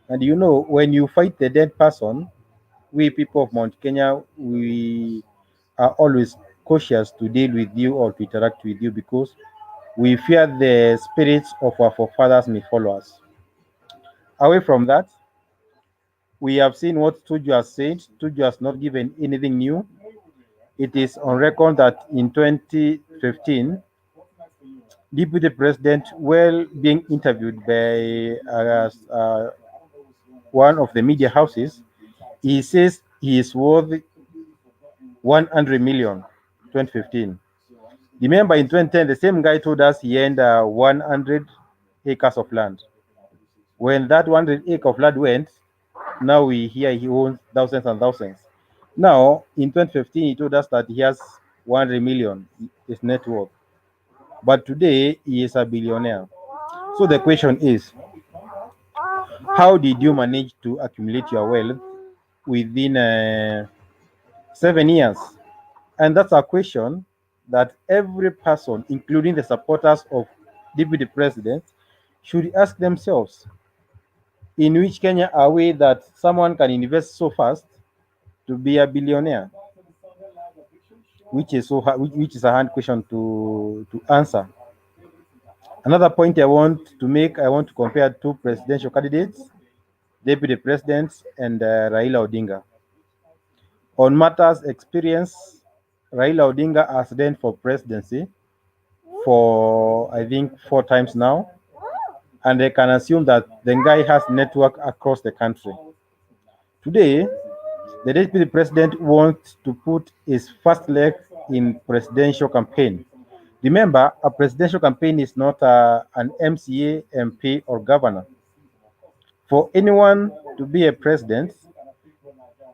And you know, when you fight the dead person, we people of Mount Kenya, we are always cautious to deal with you or to interact with you, because we fear the spirits of our forefathers may follow us. Away from that, we have seen what Tuju has said. Tuju has not given anything new. It is on record that in 2015, Deputy President, while being interviewed by one of the media houses, he says he is worth 100 million. 2015. Remember, in 2010, the same guy told us he owned 100 acres of land. When that 100 acre of land went, now we hear he owns thousands and thousands. Now, in 2015, he told us that he has 100 million, his net worth. But today, he is a billionaire. So the question is, how did you manage to accumulate your wealth within 7 years? And that's a question that every person, including the supporters of Deputy President, should ask themselves. In which Kenya are we that someone can invest so fast to be a billionaire? Which is a hard question to answer. Another point I want to make, I want to compare two presidential candidates, deputy presidents, and Raila Odinga. On matters experience, Raila Odinga has run for presidency for, I think, 4 times now, and they can assume that the guy has network across the country. Today, the deputy president wants to put his first leg in presidential campaign. Remember, a presidential campaign is not an MCA, MP, or governor. For anyone to be a president,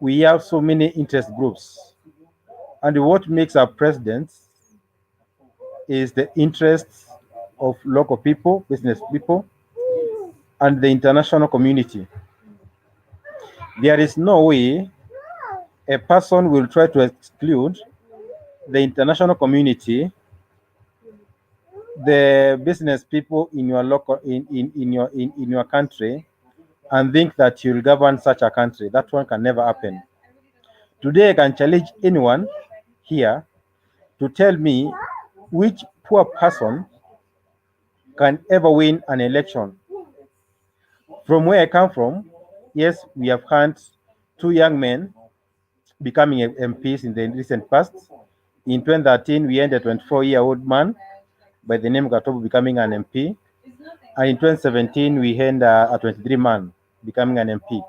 we have so many interest groups. And what makes our presidents is the interests of local people, business people, and the international community. There is no way a person will try to exclude the international community, the business people in your local in your country, and think that you'll govern such a country. That one can never happen. Today I can challenge anyone here to tell me which poor person can ever win an election. From where I come from, yes, we have had two young men becoming MPs in the recent past. In 2013, we had a 24-year-old man by the name Gatobu becoming an MP. And in 2017, we had a 23-man becoming an MP.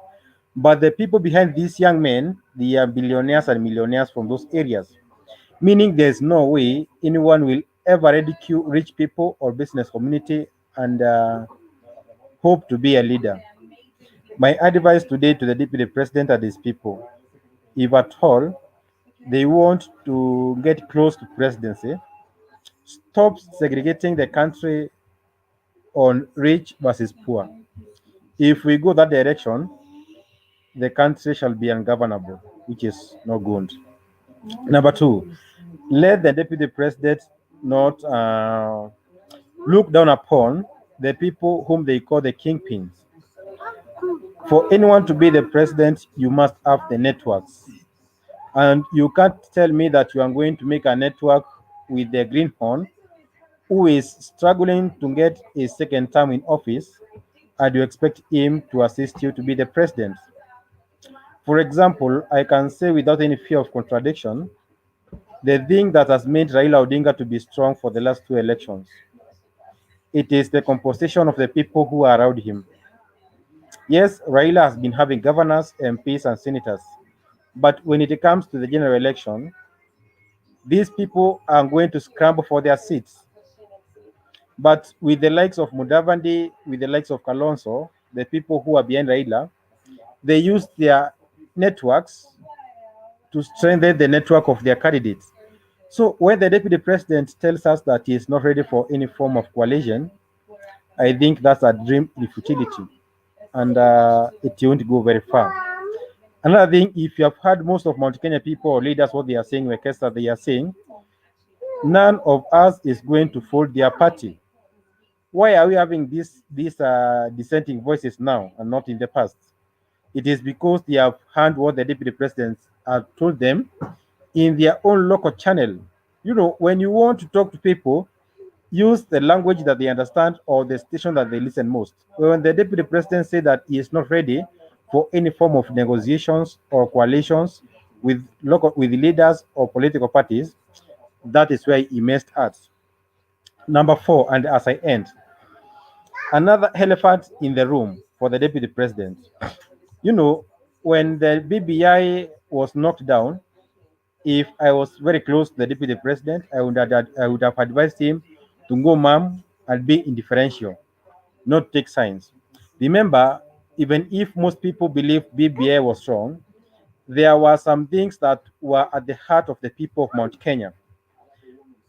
But the people behind these young men, they are billionaires and millionaires from those areas, meaning there's no way anyone will ever ridicule rich people or business community and hope to be a leader. My advice today to the deputy president and his people, if at all they want to get close to presidency, stop segregating the country on rich versus poor. If we go that direction, the country shall be ungovernable, which is not good. Number two, let the deputy president not look down upon the people whom they call the kingpins. For anyone to be the president, you must have the networks. And you can't tell me that you are going to make a network with the greenhorn who is struggling to get a second term in office, and you expect him to assist you to be the president. For example, I can say without any fear of contradiction, the thing that has made Raila Odinga to be strong for the last two elections, it is the composition of the people who are around him. Yes, Raila has been having governors, MPs, and senators, but when it comes to the general election, these people are going to scramble for their seats. But with the likes of Mudavandi, with the likes of Kalonzo, the people who are behind Raila, they use their networks to strengthen the network of their candidates. So when the deputy president tells us that he is not ready for any form of coalition, I think that's a dream in futility, and it won't go very far. Another thing, if you have heard most of Mount Kenya people or leaders, what they are saying, Wekesa, they are saying, none of us is going to fold their party. Why are we having these dissenting voices now and not in the past? It is because they have heard what the deputy presidents have told them in their own local channel. You know, when you want to talk to people, use the language that they understand or the station that they listen most. When the deputy president said that he is not ready for any form of negotiations or coalitions with leaders or political parties, that is where he messed up. Number four, and as I end, another elephant in the room for the deputy president. You know, when the BBI was knocked down, if I was very close to the deputy president, I would have advised him to go mum and be indifferential, not take signs. Remember, even if most people believe BBI was wrong, there were some things that were at the heart of the people of Mount Kenya.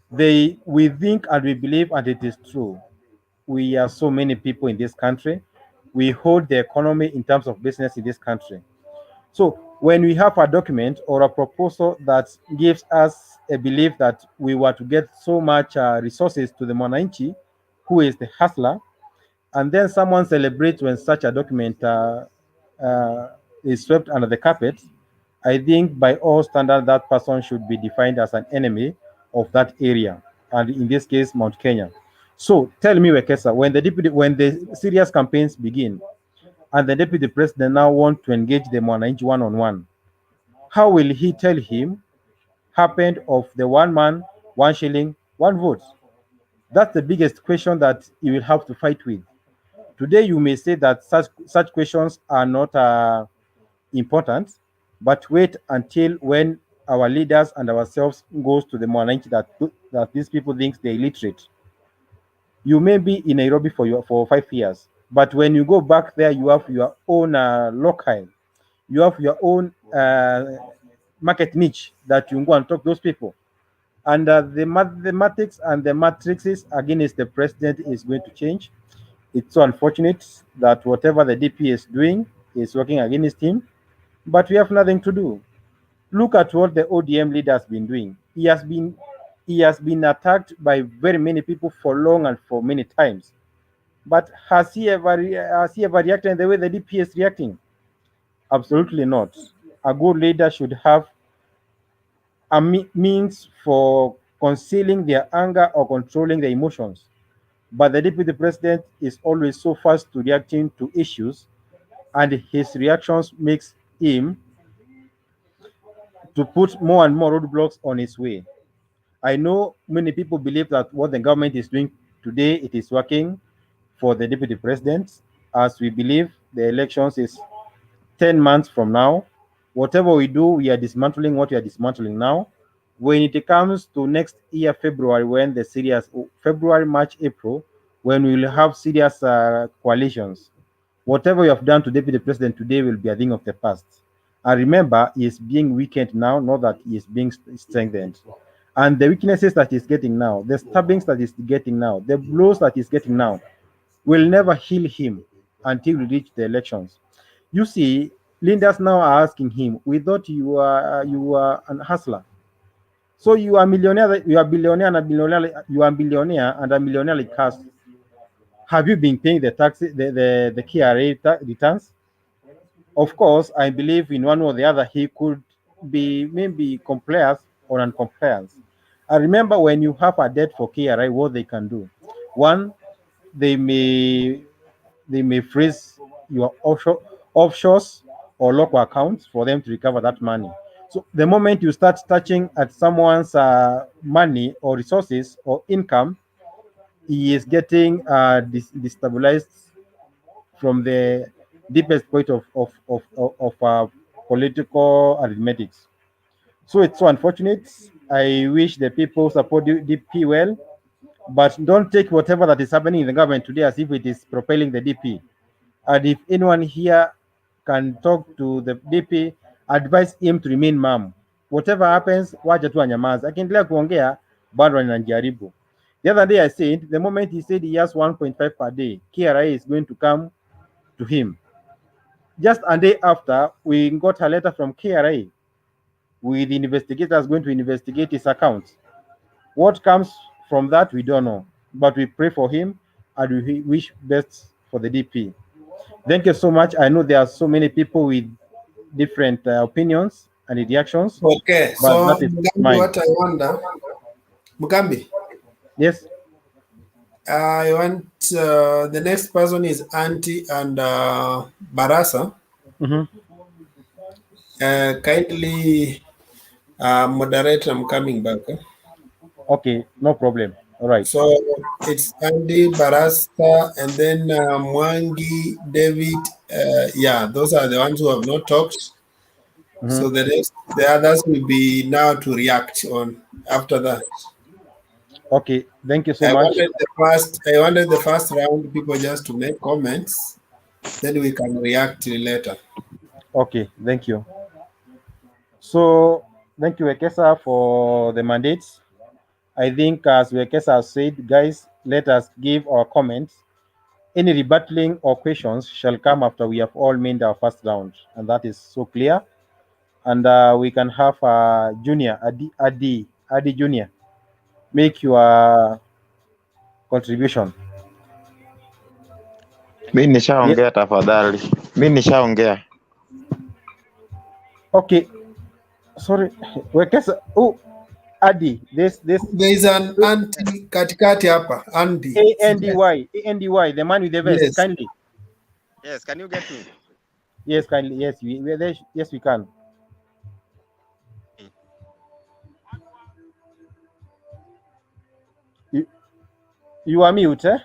We think and we believe, and it is true. We are so many people in this country. We hold the economy in terms of business in this country. So when we have a document or a proposal that gives us a belief that we were to get so much resources to the Mwananchi, who is the hustler, and then someone celebrates when such a document is swept under the carpet, I think by all standards that person should be defined as an enemy of that area, and in this case, Mount Kenya. So tell me, Wekesa, when the serious campaigns begin, and the deputy president now want to engage the Mwananchi one-on-one, how will he tell him happened of the one man, 1 shilling, 1 vote? That's the biggest question that he will have to fight with. Today, you may say that such questions are not important, but wait until when our leaders and ourselves goes to the Mwananchi that these people think they're illiterate. You may be in Nairobi for 5 years, but when you go back there, you have your own local, you have your own market niche that you go and talk to those people. And the mathematics and the matrices against the president is going to change. It's so unfortunate that whatever the DP is doing is working against him, but we have nothing to do. Look at what the ODM leader has been doing. He has been attacked by very many people for long and for many times. But has he ever reacted in the way the DP is reacting? Absolutely not. A good leader should have a means for concealing their anger or controlling their emotions. But the deputy president is always so fast to reacting to issues, and his reactions makes him to put more and more roadblocks on his way. I know many people believe that what the government is doing today, it is working for the deputy president, as we believe the elections is 10 months from now. Whatever we do, we are dismantling what we are dismantling now. When it comes to next year, February, when the serious February, March, April, when we will have serious coalitions, whatever we have done to deputy president today will be a thing of the past. And remember, he is being weakened now, not that he is being strengthened. And the weaknesses that he's getting now, the stabbings that he's getting now, the blows that he's getting now, will never heal him until we reach the elections. You see, leaders now are asking him, "We thought you are an hustler. So you are millionaire, you are billionaire and a billionaire, you are billionaire and a millionaire like us. Have you been paying the taxes, the KRA returns?" Of course, I believe in one or the other he could be maybe compliance or non-compliance. I remember when you have a debt for KRA, what they can do. One, they may freeze your offshores or local accounts for them to recover that money. So the moment you start touching at someone's money or resources or income, he is getting destabilized from the deepest point of political arithmetics. So it's so unfortunate. I wish the people support DP well, but don't take whatever that is happening in the government today as if it is propelling the DP. And if anyone here can talk to the DP, advise him to remain mum. Whatever happens, wacha tu anyamaza. Akiendelea kuongea, bado anajaribu. The other day I said, the moment he said he has 1.5 per day, KRA is going to come to him. Just a day after, we got a letter from KRA with the investigators going to investigate his account. What comes from that, we don't know. But we pray for him and we wish best for the DP. Thank you so much. I know there are so many people with different opinions and reactions. Okay, But so that is Mugambi, mine. what I wonder, Mugambi, Yes. I want the next person is Auntie and Barasa. Kindly moderate. I'm coming back. Okay, no problem. All right. So it's Andy, Barasta, and then Mwangi, David. Yeah, those are the ones who have not talked. So the others will be now to react on after that. Okay, thank you so I much. wanted the first round people just to make comments, then we can react later. Okay, thank you. So thank you, Wekesa, for the mandates. I think as Wekesa said, guys, let us give our comments. Any rebuttaling or questions shall come after we have all made our first round, and that is so clear. And we can have Junior, Adi Junior, make your contribution. Mi nishaongea tafadhali. Mi nishaongea. Okay. Sorry. Wekesa. Oh, Adi. There is an Andy katikati hapa. Andy. A-N-D-Y, the man with the vest. Yes. Kindly. Yes, can you get me? Yes, kindly. Yes, we are there. Yes, we can. You are mute, eh?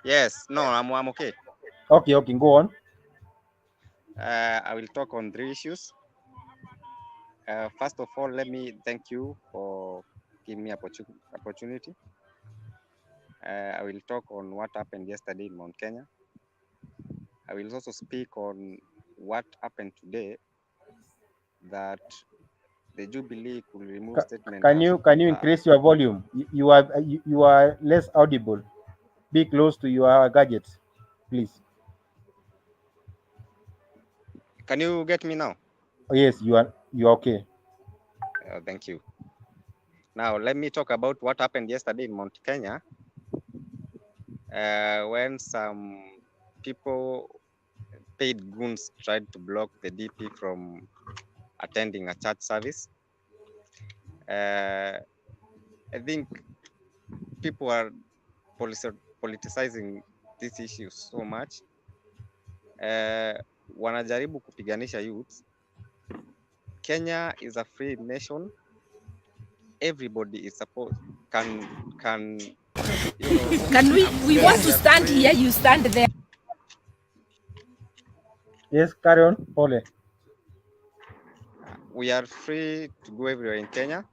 Yes, no, I'm okay. Okay, go on. I will talk on 3 issues. First of all, let me thank you for giving me opportunity. I will talk on what happened yesterday in Mount Kenya. I will also speak on what happened today, that the Jubilee could remove statement. Can you increase your volume? You are less audible. Be close to your gadgets, please. Can you get me now? Oh, yes, you are okay. Thank you. Now let me talk about what happened yesterday in Mount Kenya, when some people, paid goons, tried to block the DP from attending a church service. I think people are politicizing this issue so much. Wanajaribu kupiganisha youth. Kenya is a free nation. Everybody is supposed can you know. Can we want to stand here, you stand there. Yes, carry on, Pole. We are free to go everywhere in Kenya.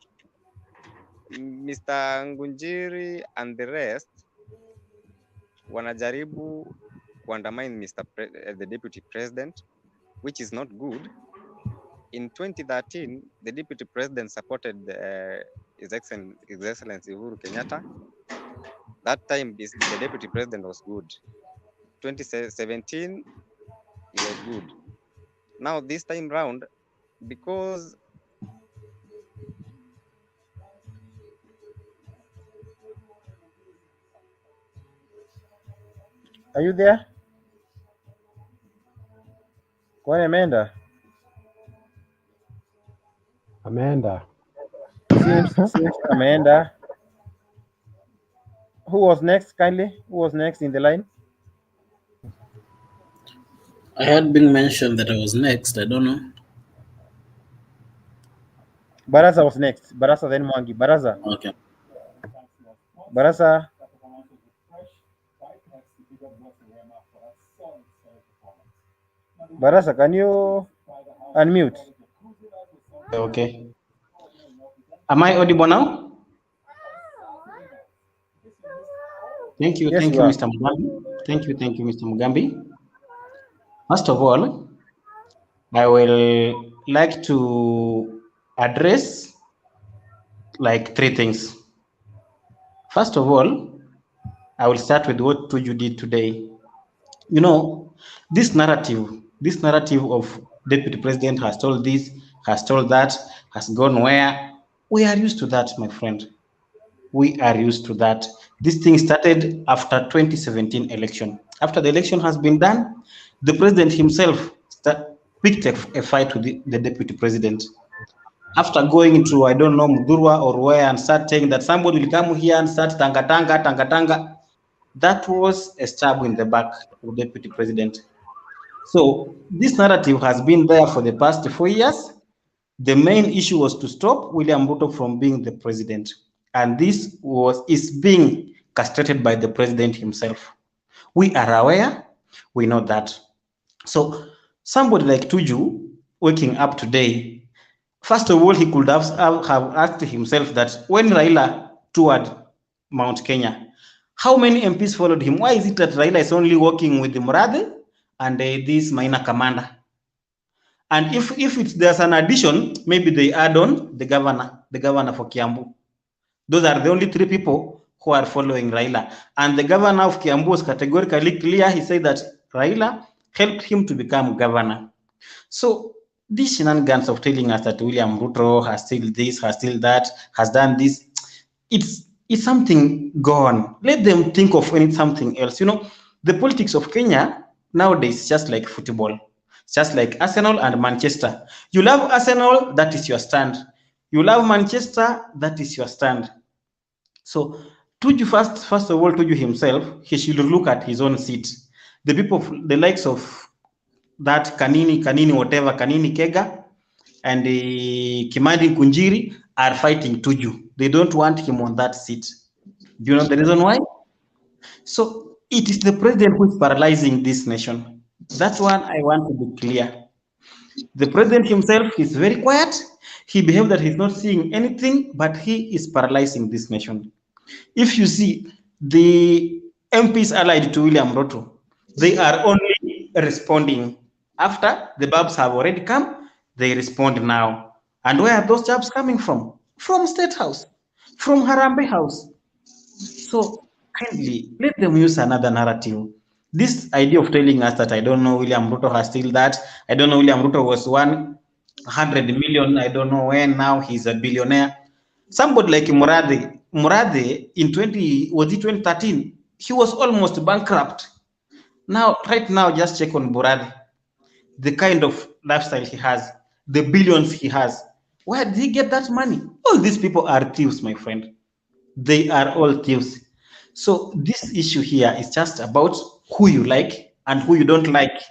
Mr. Ngunjiri and the rest wanajaribu kuandamine the deputy president, which is not good. In 2013, the deputy president supported His Excellency Uhuru Kenyatta. That time, the deputy president was good. 2017, he was good. Now, this time round, because are you there? Kwani Amanda? Seems Amanda. Who was next, kindly? Who was next in the line? I had been mentioned that I was next. I don't know. Barasa was next. Barasa, then Mwangi. Barasa. Okay. Barasa. Barasa, can you unmute? Okay. Am I audible now? Thank you, yes, thank you, Mr. Mugambi. Thank you, Mr. Mugambi. First of all, I will like to address like 3 things. First of all, I will start with what Tuju did today. You know, this narrative of deputy president has told this, has told that, has gone where. We are used to that, my friend. We are used to that. This thing started after 2017 election. After the election has been done, the president himself picked a fight with the deputy president. After going to, I don't know, Mudurwa or where, and start saying that somebody will come here and start tanga. That was a stab in the back of the deputy president. So this narrative has been there for the past 4 years. The main issue was to stop William Ruto from being the president. And this is being castrated by the president himself. We are aware, we know that. So somebody like Tuju waking up today, first of all, he could have asked himself that when Raila toured Mount Kenya, how many MPs followed him? Why is it that Raila is only working with the Murade and this minor commander? And if there's an addition, maybe they add on the governor for Kiambu. Those are the only 3 people who are following Raila. And the governor of Kiambu was categorically clear. He said that Raila helped him to become governor. So these shenanigans of telling us that William Ruto has still this, has still that, has done this, it's something gone. Let them think of something else. You know, the politics of Kenya nowadays is just like football. It's just like Arsenal and Manchester. You love Arsenal, that is your stand. You love Manchester, that is your stand. So Tuju, first of all, Tuju himself, he should look at his own seat. The people, the likes of that Kanini, whatever, Kanini Kega, and the Kimani Kiunjuri are fighting Tuju. They don't want him on that seat. Do you know the reason why? So it is the president who is paralyzing this nation. That's one I want to be clear. The president himself is very quiet. He behaves that he's not seeing anything, but he is paralyzing this nation. If you see the MPs allied to William Ruto, they are only responding after the jobs have already come. They respond now. And where are those jobs coming from? From State House, from Harambe House. So kindly let them use another narrative. This idea of telling us that I don't know William Ruto has still that, I don't know William Ruto was 100 million, I don't know when, now he's a billionaire. Somebody like Murathe in 2013, he was almost bankrupt. Now, right now, just check on Murathe, the kind of lifestyle he has, the billions he has. Where did he get that money? All these people are thieves, my friend. They are all thieves. So this issue here is just about who you like and who you don't like.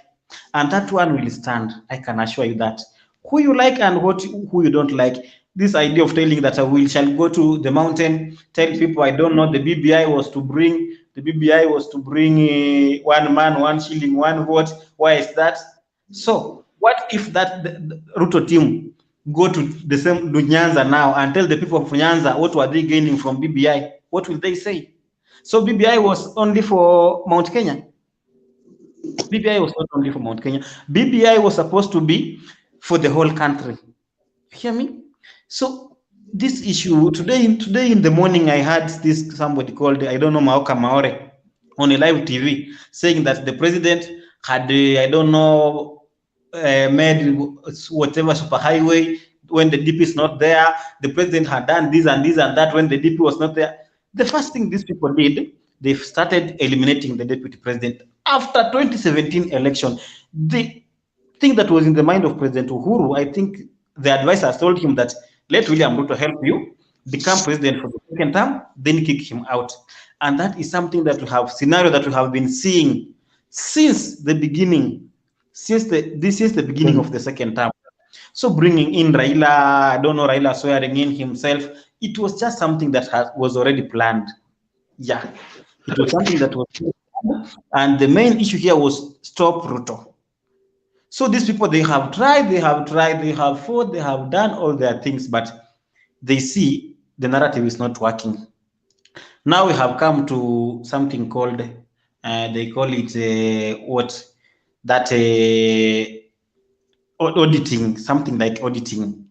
And that one will stand, I can assure you that. Who you like and who you don't like. This idea of telling that we shall go to the mountain, tell people I don't know, the BBI was to bring 1 man, 1 shilling, 1 vote. Why is that? So what if the Ruto team go to the same Nyanza now and tell the people of Nyanza what were they gaining from BBI? What will they say? So BBI was only for Mount Kenya. BBI was not only for Mount Kenya. BBI was supposed to be for the whole country. You hear me? So this issue today in the morning, I heard this somebody called, I don't know, Maoka Maore on a live TV saying that the president had, I don't know, made whatever superhighway when the DP is not there. The president had done this and this and that when the DP was not there. The first thing these people did, they started eliminating the deputy president. After 2017 election, the thing that was in the mind of President Uhuru, I think the advisors told him that let William Ruto help you become president for the second term, then kick him out. And that is something that we have, scenario that we have been seeing since the beginning, since the beginning of the second term. So bringing in Raila, I don't know, Raila swearing in himself, it was just something that was already planned. Yeah, it was something that was planned. And the main issue here was stop Ruto. So these people, they have tried, they have fought, they have done all their things, but they see the narrative is not working. Now we have come to something called, they call it auditing, something like auditing.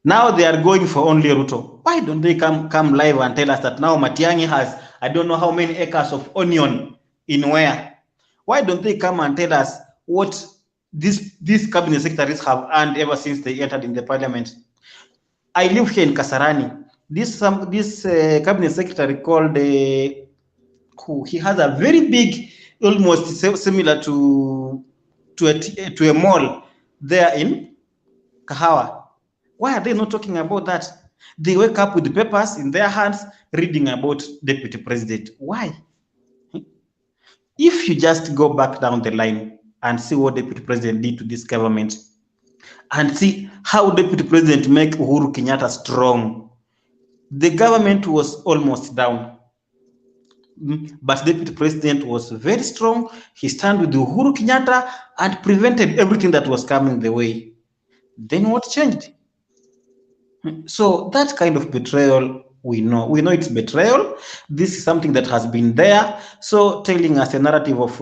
Now they are going for only Ruto. Why don't they come live and tell us that now Matiang'i has, I don't know how many acres of onion in where? Why don't they come and tell us what these cabinet secretaries have earned ever since they entered in the parliament? I live here in Kasarani. This cabinet secretary called, he has a very big, almost similar to a mall there in Kahawa. Why are they not talking about that? They wake up with the papers in their hands, reading about deputy president. Why? If you just go back down the line and see what deputy president did to this government, and see how deputy president make Uhuru Kenyatta strong, the government was almost down. But deputy president was very strong. He stand with Uhuru Kenyatta and prevented everything that was coming the way. Then what changed? So that kind of betrayal, we know it's betrayal. This is something that has been there. So telling us a narrative of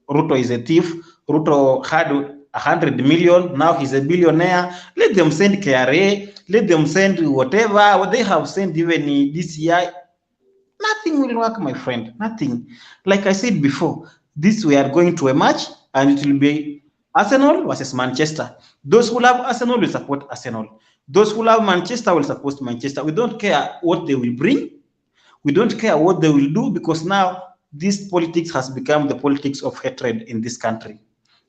Ruto is a thief, Ruto had 100 million, now he's a billionaire. Let them send KRA, let them send whatever they have sent, even DCI. Nothing will work, my friend. Nothing. Like I said before, we are going to a match and it will be Arsenal versus Manchester. Those who love Arsenal will support Arsenal. Those who love Manchester will support Manchester. We don't care what they will bring. We don't care what they will do, because now this politics has become the politics of hatred in this country.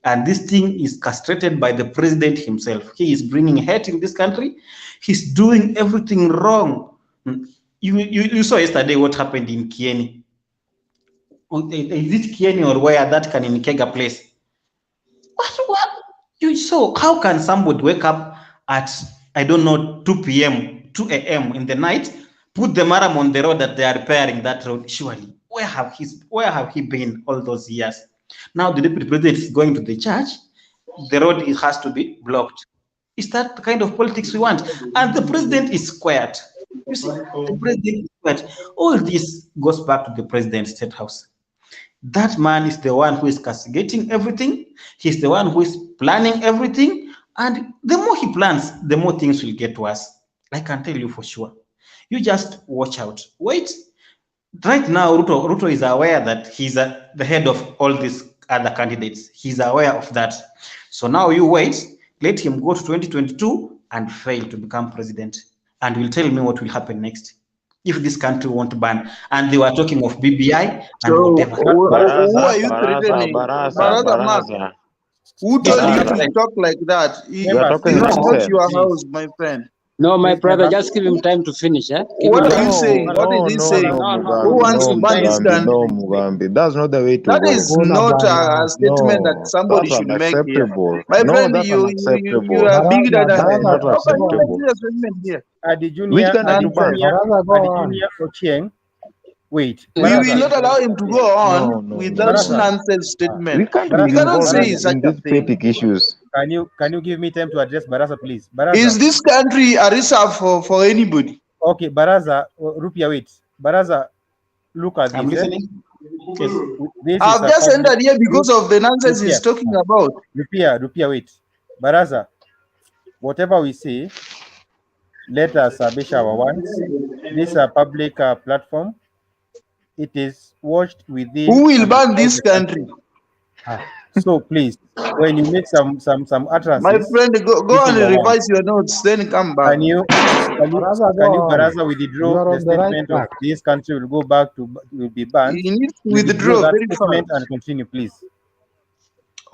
And this thing is castrated by the president himself. He is bringing hate in this country. He's doing everything wrong. You saw yesterday what happened in Kieni. Is it Kieni or where that can in Kega place? What? You saw, how can somebody wake up at, I don't know, 2 a.m. in the night, put the maram on the road that they are repairing that road? Surely, Where have he been all those years? Now the deputy president is going to the church, the road has to be blocked. Is that the kind of politics we want? And the president is quiet. You see, the president is quiet. All this goes back to the president's state house. That man is the one who is castigating everything. He's the one who is planning everything. And the more he plans, the more things will get worse. I can tell you for sure. You just watch out. Wait. Right now, Ruto is aware that he's the head of all these other candidates. He's aware of that. So now you wait, let him go to 2022 and fail to become president. And will tell me what will happen next if this country won't ban. And they were talking of BBI and whatever. Who are you threatening? Baraza. Who told you to talk like that? This is not your house, my friend. No, my brother, just give him time to finish. Eh? What are you saying? What is he saying? Who wants to ban this country? No, Mugambi, that's not the way to That go. is not a statement that somebody should make here. My friend, you are bigger than that. Not acceptable. Wait. We will not allow him to go on with that nonsense statement. We can't We cannot say such a thing. petty issues. Can you give me time to address Baraza, please? Baraza. Is this country a reserve for anybody? Okay, Baraza, Rupia, wait. Baraza, look at I'm this. listening. This I've just entered here because of the nonsense he's talking about. Rupia, wait. Baraza, whatever we say, let us establish our ones. This is a public platform. It is watched within. Who will ban this country? So please, when you make some utterances, my friend, go and revise your notes, then come back. Can you Baraza withdraw the statement of this country will go back to will be banned? You need to withdraw that very statement fast. and continue, please.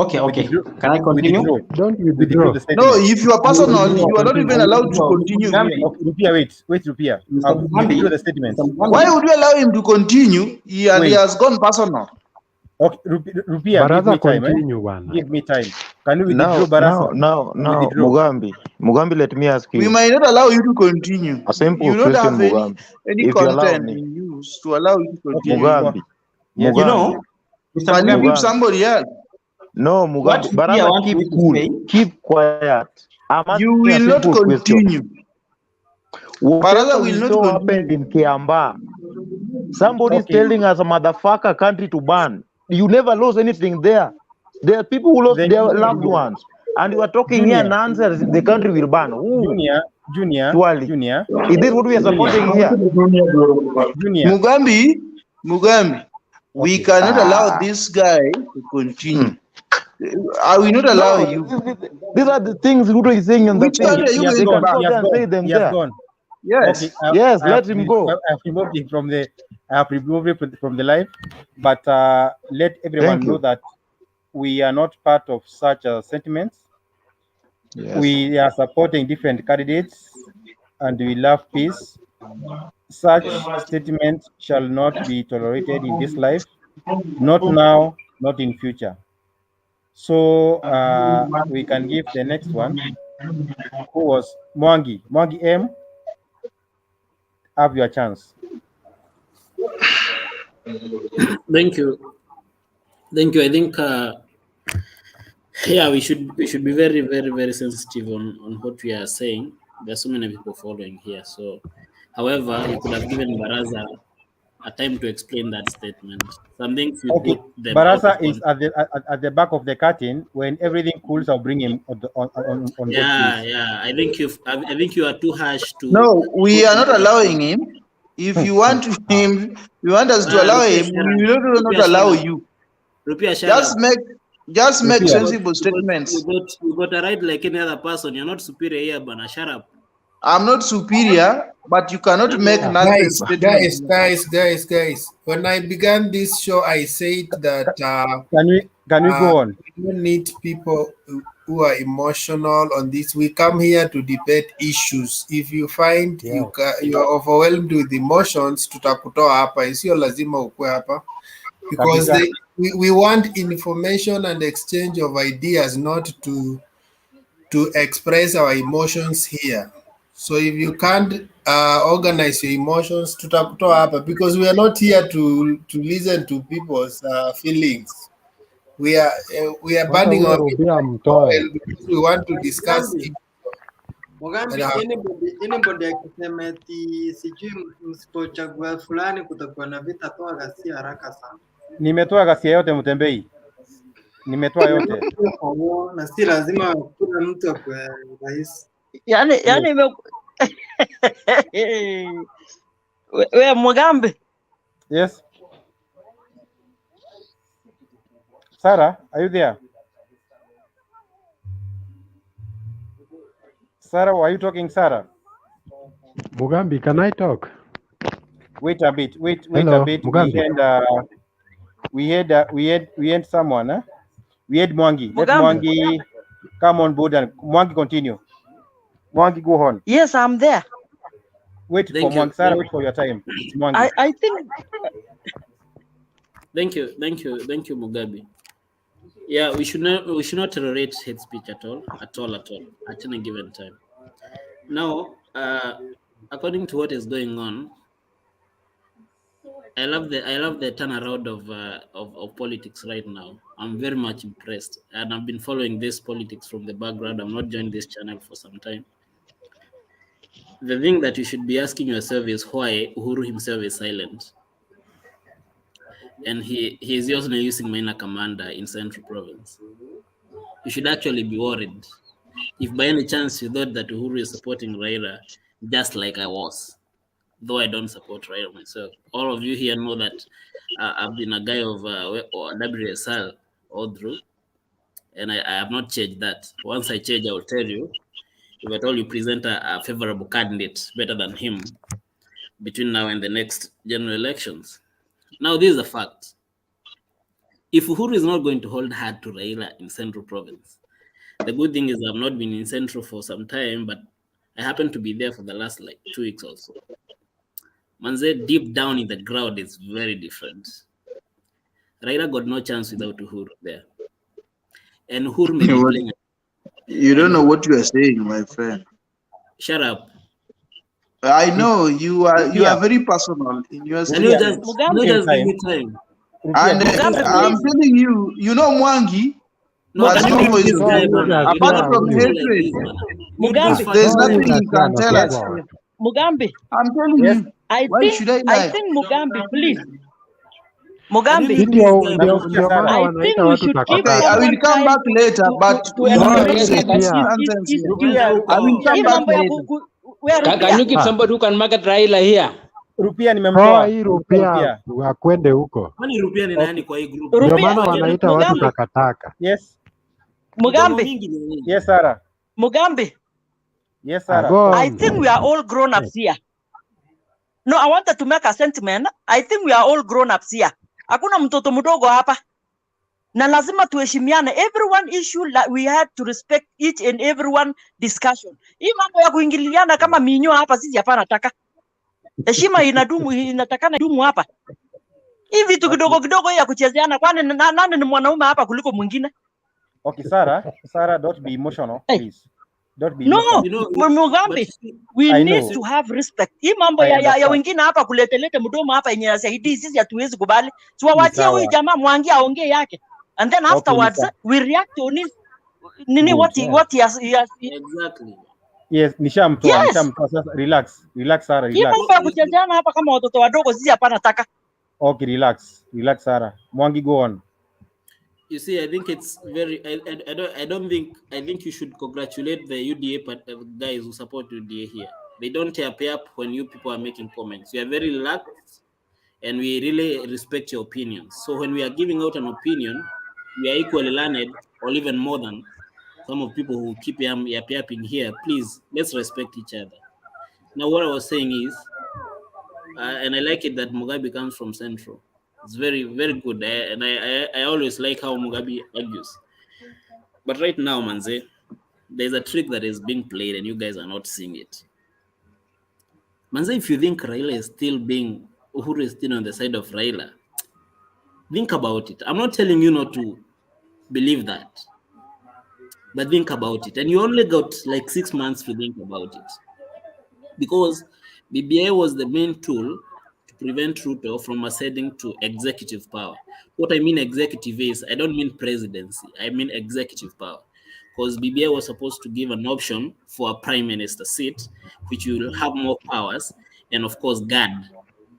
Okay. Can I continue? Don't withdraw the statement. No, if you are personal, you are not even allowed to continue. Rupia, wait, Rupia. Withdraw the statement. Why would you allow him to continue? He has gone personal. Okay, Rupia, give me time. Can you withdraw Baraza? Now, Mugambi, let me ask you. We might not allow you to continue. A simple you don't question, have Mugambi. any content in use to allow you to continue. Mugambi. Yes. You know, can you give somebody else? No, Mugambi. Baraza, keep cool. Keep quiet. You will not continue. Baraza will not happen in Kiamba. Somebody is telling us a motherfucker country to ban. You never lost anything there. There are people who lost their loved ones. And you are talking here nonsense, the country will ban. Junior. Is this what we are supporting here? Mugambi, we cannot allow this guy to continue. I will not allow you. These are the things Ruto is saying on the Which country are you going to ban? Say them there. Yes. Okay, yes, let him go. I have removed it from the live, but let everyone know that we are not part of such sentiments. Yes. We are supporting different candidates, and we love peace. Such statements shall not be tolerated in this life, not now, not in future. So we can give the next one, who was Mwangi. Mwangi M. Have your chance. Thank you. I think we should be very, very, very sensitive on what we are saying. There are so many people following here. So, however, you could have given Baraza a time to explain that statement. Some things we put them. Baraza is at the back of the curtain. When everything cools, I'll bring him on. Yeah. I think you are too harsh to. No, we are not allowing him. If you want him, you want us to allow him. We will not allow you. Just make sensible statements. You got a right like any other person. You're not superior here, Bana. Shut up. I'm not superior, but you cannot make nonsense statements. Guys. When I began this show, I said that can we go on? We don't need people who are emotional on this. We come here to debate issues. If you find you are overwhelmed with emotions, tutakutoa hapa. Isio lazima ukue hapa. Because we want information and exchange of ideas, not to express our emotions here. So if you can't organize your emotions, tutakutoa hapa, because we are not here to listen to people's feelings. We are burning our oil because we want to discuss it. Mugambi, anybody akisema eti sijui msipochagua fulani kutakuwa na vita, toa ghasia haraka sana. Nimetoa ghasia yote Mtembei. Nimetoa yote. Na si lazima kuna mtu akwe rais. Yani we Mugambi. Yes. Sarah, are you there? Sarah, are you talking, Sarah? Mugambi, can I talk? Wait a bit. Wait Hello, a bit. Mugambi. We had someone. Huh? We had Mwangi. Let Mugambi. Mwangi come on board and Mwangi continue. Mwangi, go on. Yes, I'm there. Wait for Mwangi. Sarah, wait for your time. Mwangi. I think. Thank you, Mugabe. Yeah, we should not tolerate hate speech at all at any given time. Now, according to what is going on, I love the turnaround of politics right now. I'm very much impressed, and I've been following this politics from the background. I'm not joined this channel for some time. The thing that you should be asking yourself is why Uhuru himself is silent, and he is also using minor commander in Central Province. You should actually be worried if by any chance you thought that Uhuru is supporting Raila, just like I was, though I don't support Raila myself. All of you here know that I've been a guy of WSL all through, and I have not changed that. Once I change, I will tell you. If at all you present a favorable candidate better than him between now and the next general elections. Now, this is a fact. If Uhuru is not going to hold hard to Raila in Central Province, the good thing is I've not been in Central for some time, but I happen to be there for the last 2 weeks or so. Manze, deep down in the ground is very different. Raila got no chance without Uhuru there. And Uhuru may be playing. You don't know what you are saying, my friend. Shut up. I know you are very personal in your statement. Just give me time. And I'm telling you, you know Mwangi, apart from hatred, there's nothing you can tell us. Mugambi. I'm telling you. Why should I lie? I think Mugambi, please. Mugambi, I think we should keep. Okay, I will come back later, but you have to say this nonsense. I will come back later. Can you give somebody who can market Raila here? Rupia nimemtoa. Hii Rupia wakwende huko. Kwani Rupia ni nani kwa hii group? Ndio maana wanaita watu takataka. Yes. Mugambi. Yes, Sarah. Mugambi. Yes, Sarah. I think we are all grown ups here. No, I wanted to make a sentiment. I think we are all grown ups here. Hakuna mtoto mdogo hapa. Na lazima tuheshimiane. Everyone issue we had to respect each and everyone discussion. Hii mambo ya kuingiliana kama minyo hapa sisi hapana nataka. Heshima inatakana dumu hapa. Hii vitu kidogo ya kuchezeana, kwani nani ni mwanaume hapa kuliko mwingine? Okay, Sarah, don't be emotional, please. Don't be emotional. Mugambi, we need to have respect. Hii mambo ya wengine hapa kuletelete mdomo hapa yenye yasaidii sisi hatuwezi kubali. Tuwachie huyu jamaa Mwangi aongee yake. And then afterwards we react on his what he has exactly. Yes, nishamtoa sasa. Relax Sarah, relax. Hii mambo ya kuchezeana hapa kama watoto wadogo sisi hapana nataka. Okay, relax Sarah. Mwangi, go on. You see, I think it's very. I think you should congratulate the UDA guys who support UDA here. They don't tear up when you people are making comments. You are very relaxed, and we really respect your opinions. So when we are giving out an opinion, we are equally learned, or even more than some of people who keep yapping here. Please, let's respect each other. Now, what I was saying is, and I like it that Mugabe comes from Central. It's very, very good. And I always like how Mugabe argues. But right now, Manze, there's a trick that is being played and you guys are not seeing it. Manze, if you think Raila is still Uhuru is still on the side of Raila, think about it. I'm not telling you not to believe that. But think about it. And you only got 6 months to think about it. because BBI was the main tool to prevent Ruto from ascending to executive power. What I mean executive is, I don't mean presidency, I mean executive power. Because BBI was supposed to give an option for a prime minister seat, which will have more powers, and of course guard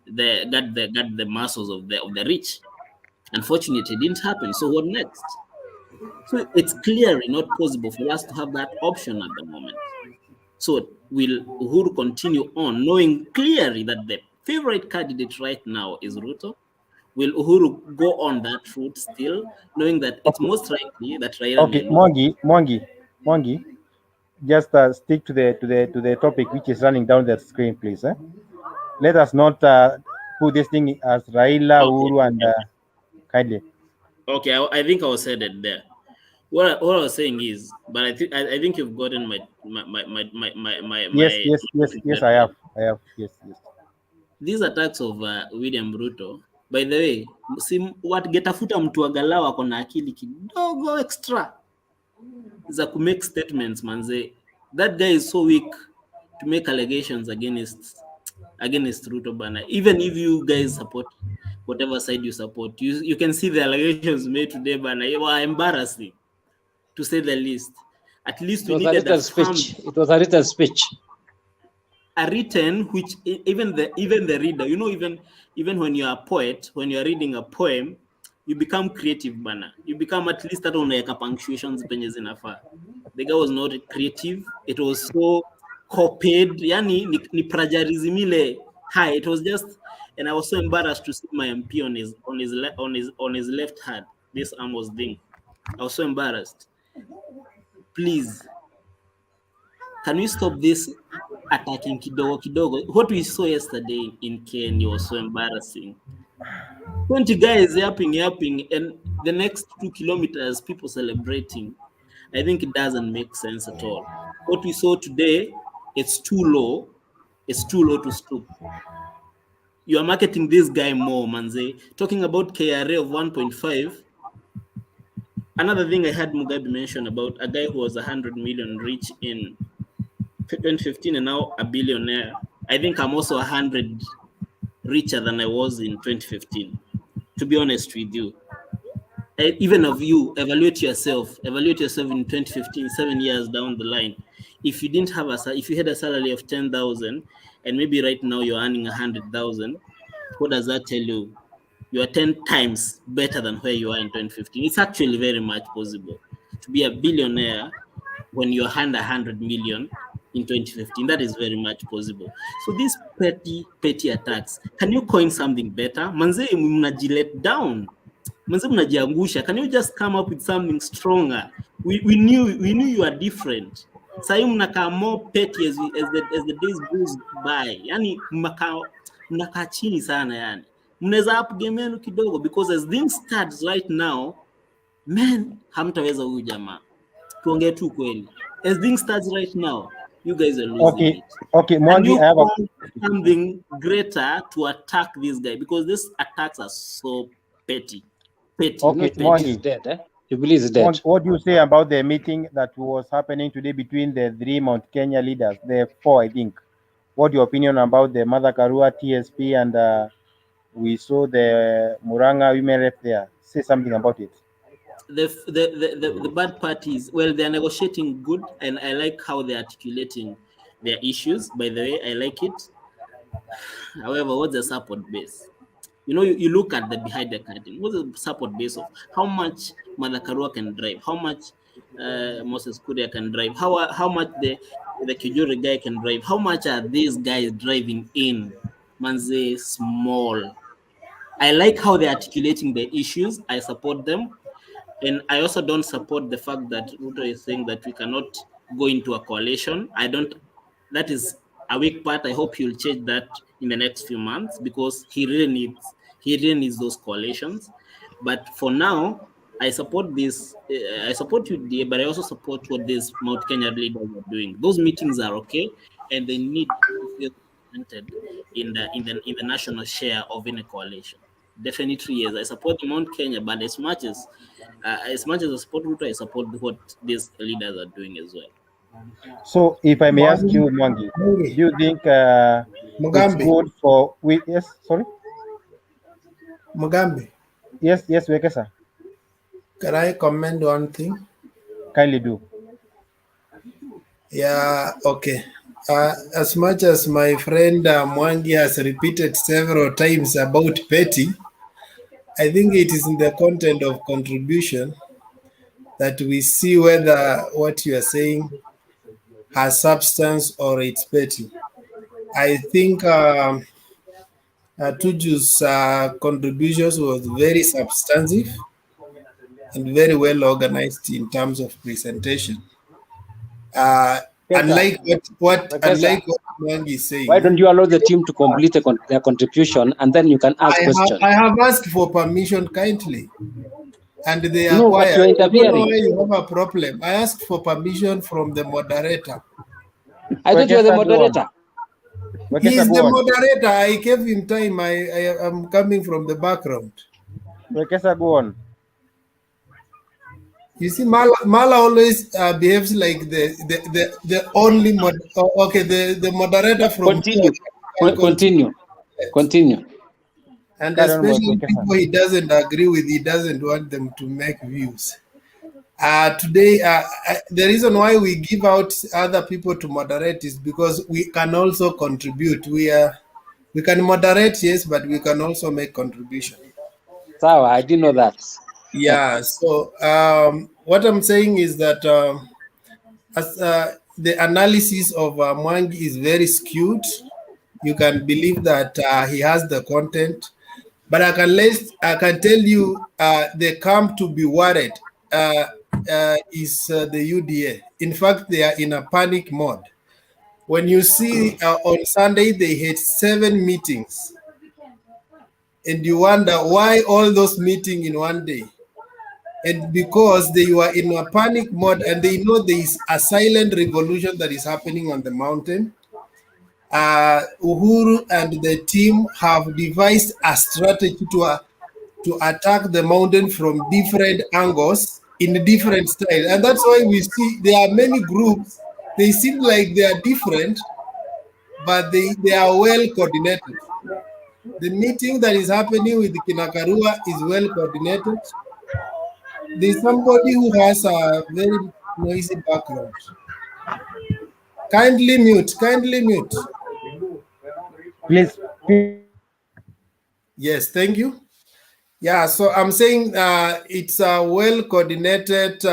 the muscles of the rich. Unfortunately, it didn't happen. So what next? So it's clearly not possible for us to have that option at the moment. So will Uhuru continue on knowing clearly that the favorite candidate right now is Ruto? Will Uhuru go on that route still, knowing that it's most likely that Raila may Okay, lose? Mwangi, just stick to the topic which is running down the screen, please. Let us not put this thing as Raila, Okay. Uhuru, and kindly. Okay, I think I was headed there. What I was saying is, but I think you've gotten my Yes, I have. Yes. These attacks of William Ruto, by the way, getafuta mtu angalau ako na akili kidogo extra za ku make statements, manze. That guy is so weak to make allegations against Ruto bana. Even if you guys support whatever side you support, you can see the allegations made today bana. They were embarrassing, to say the least. At least we needed a speech. It was a written speech. A written, which even the reader, you know, even when you're a poet, when you're reading a poem, you become creative bana. You become at least that on like punctuations penye zinafa. The guy was not creative. It was so copied. Yani ni plagiarism ile high. It was just, and I was so embarrassed to see my MP on his left hand. This arm was thing. I was so embarrassed. Please, can we stop this attacking kidogo? What we saw yesterday in Kenya was so embarrassing. 20 guys yapping, and the next 2 kilometers, people celebrating. I think it doesn't make sense at all. What we saw today, it's too low. It's too low to stoop. You are marketing this guy more, manze. Talking about KRA of 1.5. Another thing I had Mugabe mention about a guy who was 100 million rich in 2015 and now a billionaire. I think I'm also 100 richer than I was in 2015. To be honest with you, even of you, evaluate yourself in 2015, 7 years down the line. If you didn't have if you had a salary of 10,000 and maybe right now you're earning 100,000, what does that tell you? You are 10 times better than where you are in 2015. It's actually very much possible to be a billionaire when you hand 100 million in 2015. That is very much possible. So these petty attacks, can you coin something better? Manze, mnajilet down. Manze, mnajiangusha. Can you just come up with something stronger? We knew you are different. Sahi mnakaa more petty as the days goes by. Yani mnakaa chini sana yani. Mnaweza up game yenu kidogo, because as things start right now, man, hamtaweza huyu jamaa. Tuongee tu kweli. As things start right now, you guys are losing it. Okay, And Mwangi, you I have want something greater to attack this guy, because these attacks are so petty. Okay, Jubilee is dead. Jubilee is dead. What do you say about the meeting that was happening today between the 3 Mount Kenya leaders, the 4, I think? What's your opinion about the Mother Karua, TSP, and we saw the Muranga women rep there? Say something about it. The bad parties, well, they're negotiating good, and I like how they're articulating their issues. By the way, I like it. However, what's the support base? You know, you look at the behind the curtain. What's the support base of? How much Mother Karua can drive? How much Moses Kuria can drive? How much the Kiunjuri guy can drive? How much are these guys driving in? Manze, small. I like how they're articulating the issues. I support them. And I also don't support the fact that Ruto is saying that we cannot go into a coalition. That is a weak part. I hope he'll change that in the next few months, because he really needs those coalitions. But for now, I support this. I support UDA, but I also support what these Mount Kenya leaders are doing. Those meetings are okay, and they need to feel represented in the national share of any coalition. Definitely, yes, I support Mount Kenya, but as much as I support Ruto, I support what these leaders are doing as well. So, if I may ask Mwangi, you, Mwangi, Mwangi, do you think it's Mugambi, good for we? Yes, sorry. Mugambi, Yes, Wekesa. can I comment one thing? Kindly do. Yeah, okay. As much as my friend Mwangi has repeated several times about petty, I think it is in the content of contribution that we see whether what you are saying has substance or it's petty. I think Tuju's contributions was very substantive and very well organized in terms of presentation. Unlike what Mwangi is Why saying, don't you allow the team to complete their contribution and then you can ask questions? I have asked for permission kindly, and they are No, but quiet. you're I don't know interfering. why you have a problem. I asked for permission from the moderator. I thought you were the moderator. He is the moderator. I gave him time. I am coming from the background. Wekesa, go on. You see, Mala always behaves like the only the moderator from Continue. And especially people he doesn't agree with, he doesn't want them to make views. Today, the reason why we give out other people to moderate is because we can also contribute. We can moderate, yes, but we can also make contribution. So I didn't know that. Yeah. So what I'm saying is that as the analysis of Mwangi is very skewed, you can believe that he has the content. But I can tell you they come to be worried is the UDA. In fact, they are in a panic mode. When you see on Sunday they had 7 meetings, and you wonder why all those meetings in one day. And because they were in a panic mode and they know there is a silent revolution that is happening on the mountain, Uhuru and the team have devised a strategy to attack the mountain from different angles in different style. And that's why we see there are many groups. They seem like they are different, but they are well coordinated. The meeting that is happening with Karua is well coordinated. There's somebody who has a very noisy background. Kindly mute. Please. Yes, thank you. Yeah, so I'm saying it's a well-coordinated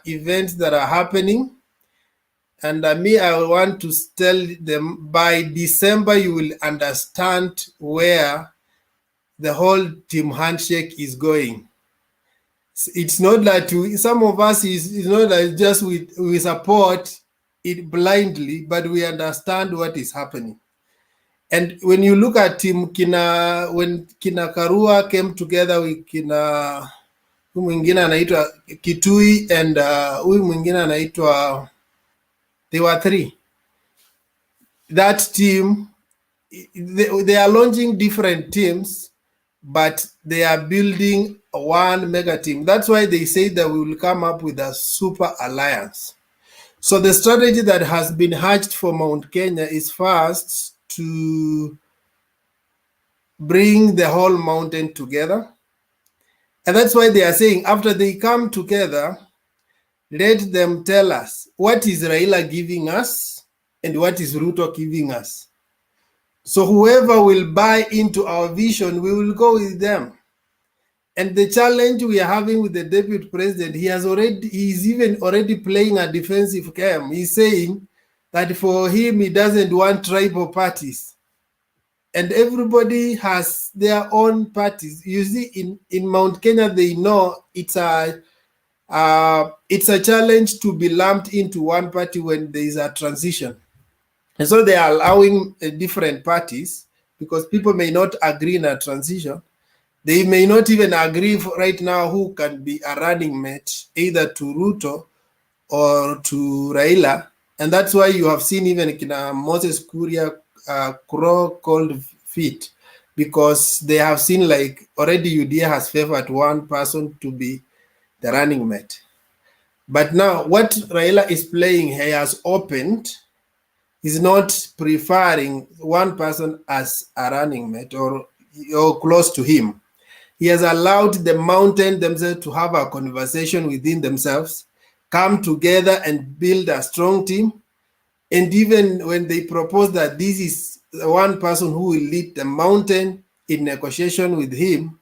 events that are happening. And I want to tell them by December, you will understand where the whole team handshake is going. It's not that some of us is not that just we support it blindly, but we understand what is happening. And when you look at team when Karua came together with huyu mwingine anaitwa Kitui and huyu mwingine anaitwa, they were 3. That team, they are launching different teams, but they are building one mega team. That's why they say that we will come up with a super alliance. So the strategy that has been hatched for Mount Kenya is first to bring the whole mountain together. And that's why they are saying after they come together, let them tell us what is Raila giving us and what is Ruto giving us. So whoever will buy into our vision, we will go with them. And the challenge we are having with the deputy president, he's even already playing a defensive game. He's saying that for him, he doesn't want tribal parties. And everybody has their own parties. You see, in Mount Kenya, they know it's a challenge to be lumped into one party when there is a transition. And so they are allowing different parties because people may not agree in a transition. They may not even agree right now who can be a running mate, either to Ruto or to Raila. And that's why you have seen even Moses Kuria crow cold feet, because they have seen like already UDA has favored one person to be the running mate. But now what Raila is playing, he has opened, is not preferring one person as a running mate or close to him. He has allowed the mountain themselves to have a conversation within themselves, come together and build a strong team. And even when they propose that this is the one person who will lead the mountain in negotiation with him,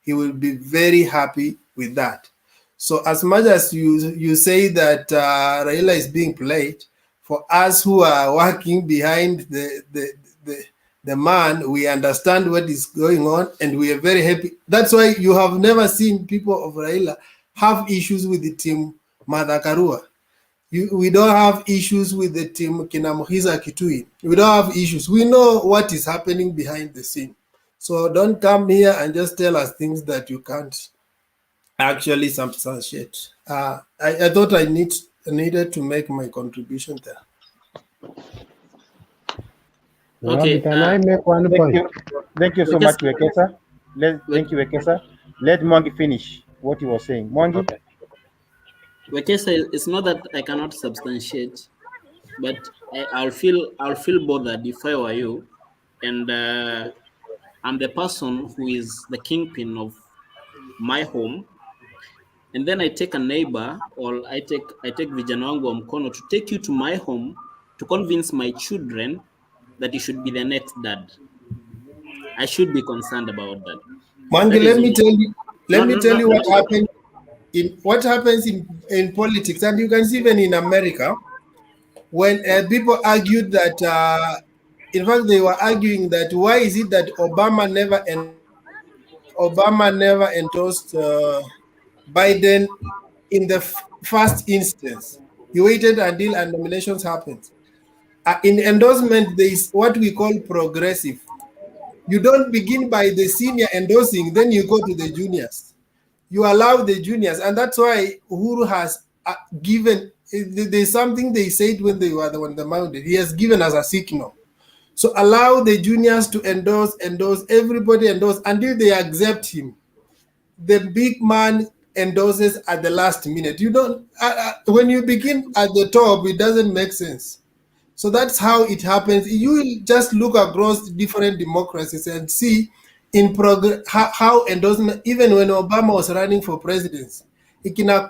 he will be very happy with that. So as much as you say that Raila is being played, for us who are working behind the man, we understand what is going on and we are very happy. That's why you have never seen people of Raila have issues with the team Mother Karua. We don't have issues with the team Kinamuhiza Kitui. We don't have issues. We know what is happening behind the scene. So don't come here and just tell us things that you can't actually substantiate. I thought I needed to make my contribution there. Okay, can I make one point? Thank you so much, Wekesa. Thank you, Wekesa. Let Mwangi finish what he was saying. Mwangi? Okay. Wekesa, it's not that I cannot substantiate, but I'll feel bothered if I were you, and I'm the person who is the kingpin of my home, and then I take a neighbor or I take vijana wangu wa mkono to take you to my home to convince my children that you should be the next dad. I should be concerned about that. Mwangi, let me tell you what happened. What happens in politics, and you can see even in America, when people argued that, in fact, they were arguing that why is it that Obama never endorsed Biden in the first instance. He waited until nominations happened. In endorsement, there is what we call progressive. You don't begin by the senior endorsing, then you go to the juniors. You allow the juniors, and that's why Uhuru has given, there's something they said when they were on the mountain, he has given us a signal. So allow the juniors to endorse, everybody endorse until they accept him. The big man endorses at the last minute. You don't, when you begin at the top, it doesn't make sense. So that's how it happens. You just look across different democracies and see in progress how endorsement, even when Obama was running for presidency,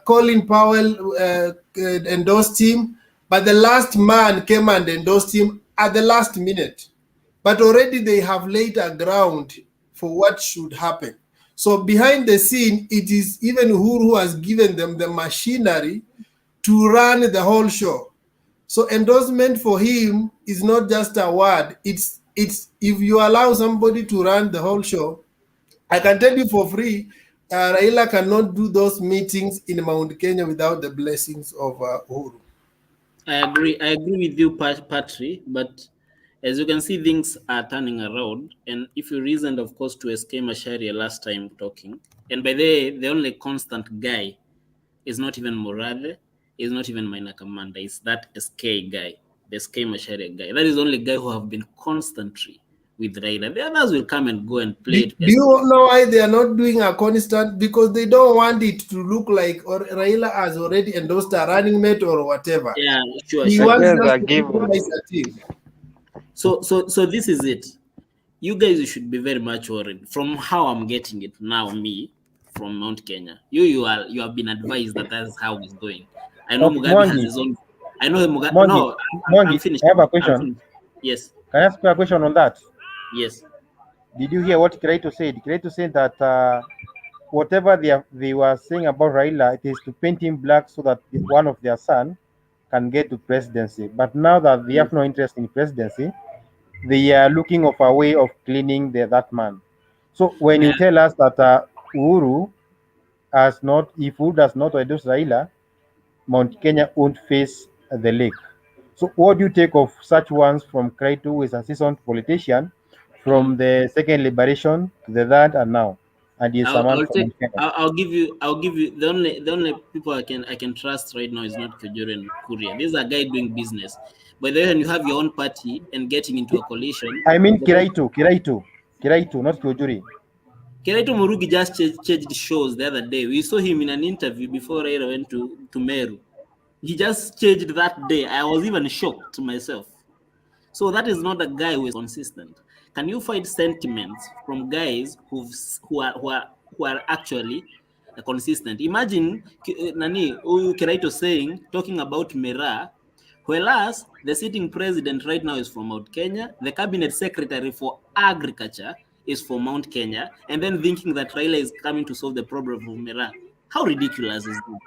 Colin Powell endorsed him, but the last man came and endorsed him at the last minute. But already they have laid a ground for what should happen. So behind the scene, it is even who has given them the machinery to run the whole show. So endorsement for him is not just a word. It's if you allow somebody to run the whole show, I can tell you for free, Raila cannot do those meetings in Mount Kenya without the blessings of Uhuru. I agree with you, Patri, but as you can see, things are turning around. And if you reasoned, of course, to SK Macharia last time talking, and by the only constant guy is not even Morale, is not even Minor Commander, it's that SK guy, the SK Macharia guy. That is the only guy who have been constantly with Raila. The others will come and go and play it. Do you know why they are not doing a constant? Because they don't want it to look like Raila has already endorsed a running mate or whatever. Yeah, sure. He wants us to organize a team. So this is it. You guys should be very much worried. From how I'm getting it now, me from Mount Kenya, you have been advised that that's how it's going. I know Mugabe has his own. I know Mugabe. No, I'm finished. I have a question. Yes. Can I ask you a question on that? Yes. Did you hear what Kreito said? Kreito said that whatever they were saying about Raila, it is to paint him black so that one of their son can get to presidency. But now that they have no interest in presidency, they are looking of a way of cleaning that man. So when you tell us that Uhuru has not, if Uhuru does not endorse Raila, Mount Kenya won't face the lake. So what do you take of such ones from Kreito, who is a seasoned politician, from the second liberation to the third and now? And he's I'll give you the only people I can trust right now is not Kiunjuri and Kuria. These are guys doing business. But then you have your own party and getting into a coalition. I mean Kiraito, not Kiunjuri. Kiraito Murugi just changed shows the other day. We saw him in an interview before Raila went to Meru. He just changed that day. I was even shocked myself. So that is not a guy who is consistent. Can you find sentiments from guys who are actually consistent? Imagine Nani Kiraito talking about Mera, whereas the sitting president right now is from Mount Kenya, the cabinet secretary for agriculture is from Mount Kenya, and then thinking that Raila is coming to solve the problem of Mera. How ridiculous is this?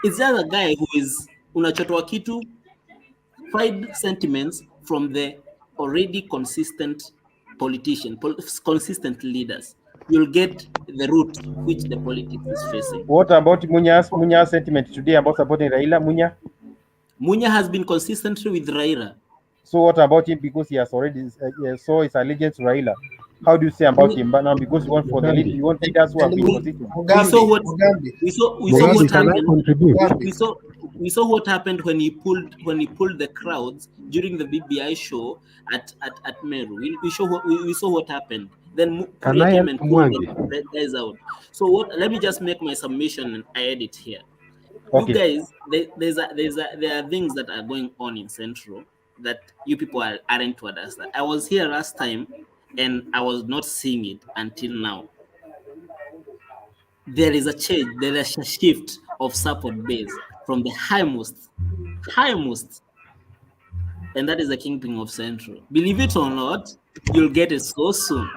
It's just a guy who is unachotwa kitu, find sentiments from the already consistent politician, consistent leaders. You'll get the route which the politics is facing. What about Munya's sentiment today about supporting Raila? Munya has been consistently with Raila. So what about him, because he has already saw his allegiance to Raila? How do you say about him? But now because you want for the lead, you want leaders who have been consistent. We saw what happened when he pulled the crowds during the BBI show at Meru. We saw what happened. Then Kuria came and pulled the guys out. So let me just make my submission and I edit here. Okay. You guys, there are things that are going on in Central that you people aren't to understand. I was here last time and I was not seeing it until now. There is a change, there is a shift of support base from the highmost, and that is the kingpin of Central. Believe it or not, you'll get it so soon.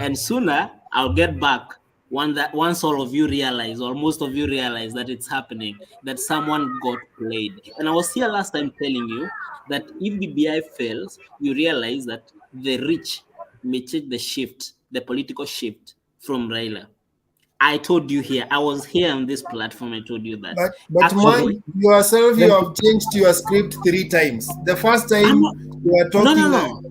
And sooner, I'll get back once all of you realize, or most of you realize that it's happening, that someone got played. And I was here last time telling you that if BBI fails, you realize that the rich may change the political shift from Raila. I told you here, I was here on this platform, I told you that. But Mwangi, yourself, you have changed your script 3 times. The first time you were talking... No.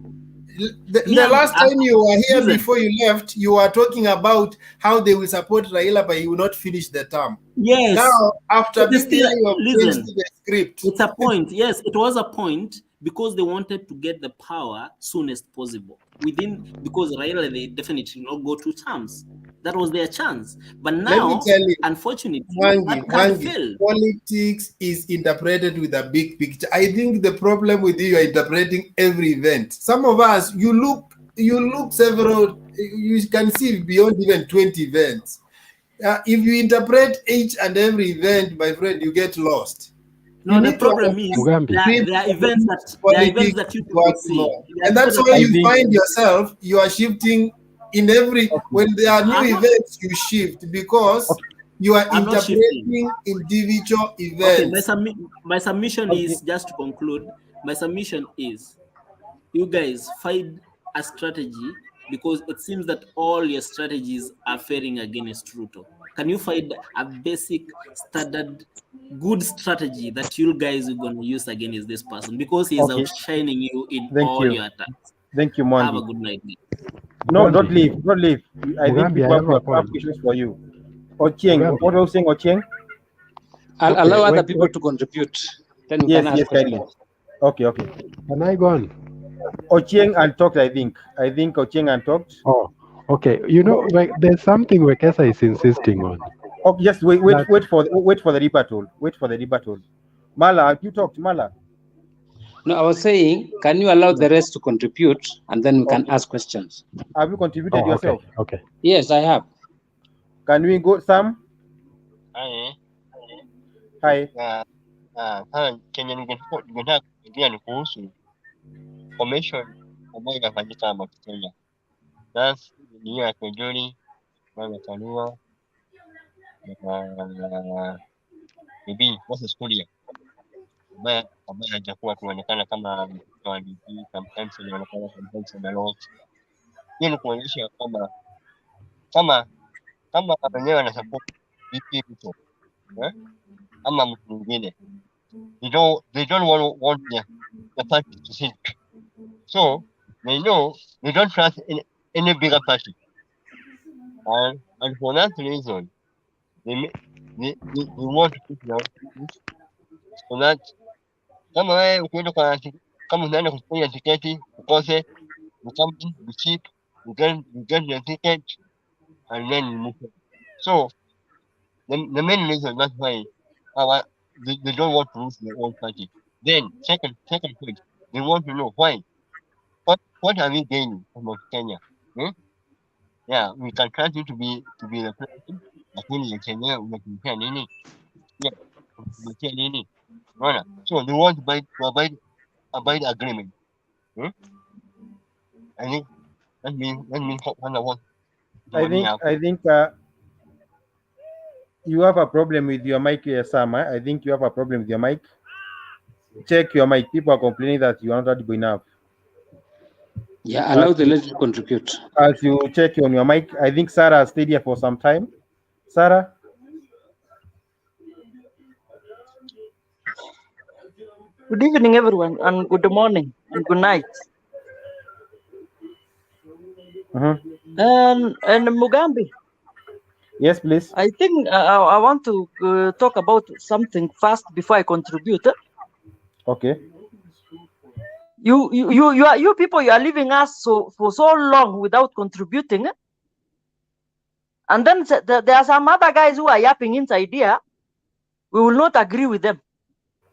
The last time you were here before you left, you were talking about how they will support Raila, but you will not finish the term. Yes. Now, after BBI, you have changed the script. It's a point. Yes, it was a point because they wanted to get the power soonest possible. Because Raila, they definitely not go 2 terms. That was their chance. But now, let me tell you, unfortunately, Mwangi, politics is interpreted with a big picture. I think the problem with you are interpreting every event. Some of us, you look several, you can see beyond even 20 events. If you interpret each and every event, my friend, you get lost. No, the problem is there are events that you don't see. And that's why you find yourself, you are shifting in every, when there are new events, you shift because you are interpreting individual events. Okay, my submission is, just to conclude, my submission is, you guys find a strategy because it seems that all your strategies are failing against Ruto. Can you find a basic, standard, good strategy that you guys are going to use against this person? Because he is outshining you in all your attacks. Thank you, Mwangi. Have a good night. No, don't leave. I think people have questions for you. Ochieng, what are you saying, Ochieng? I'll allow other people to contribute. Then we can ask questions. Okay. Can I go on? Ochieng untalked, I think. I think Ochieng untalked. Oh, okay. You know, there's something Wekesa is insisting on. Oh, yes, wait for the rebuttal. Wait for the rebuttal. Mala, have you talked, Mala? No, I was saying, can you allow the rest to contribute and then we can ask questions? Have you contributed yourself? Okay. Yes, I have. Can we go, Sam? Hi. Kenya ningetaka ni kuhusu formation ambayo inafanyika hapa Kenya. That's ni hiyo ya Kiunjuri, ambayo Karua, maybe what's Kuria, ambaye hajakuwa kuonekana kama DP, sometimes inaonekana sometimes analog. Hiyo ni kuonyesha kwamba kama wenyewe wana support DP Ruto, ama mtu mwingine, they don't want the party to sink. So they know they don't trust in any bigger party, and for that reason they want to put down so that kama wewe ukienda kama unaenda kuchukua tiketi ukose, you come in, you cheap, you get your ticket, and then we move on. So the main reason that's why they don't want to lose their own country. Then second point, they want to know why. What are we gaining from Kenya? Hmm? Yeah, we can continue to be the president, lakini ya Kenya unatuletea nini? Yeah, unatuletea nini? Unaona? So they want to abide agreement. Hmm? I think that means what I think you have a problem with your mic here, Sam. I think you have a problem with your mic. Check your mic. People are complaining that you are not audible enough. Yeah, allow the lady to contribute. As you check on your mic, I think Sarah stayed here for some time. Sarah? Good evening, everyone, and good morning and good night. And Mugambi. Yes, please. I think I want to talk about something fast before I contribute. Okay. You people, you are leaving us for so long without contributing, and then there are some other guys who are yapping inside here. We will not agree with them.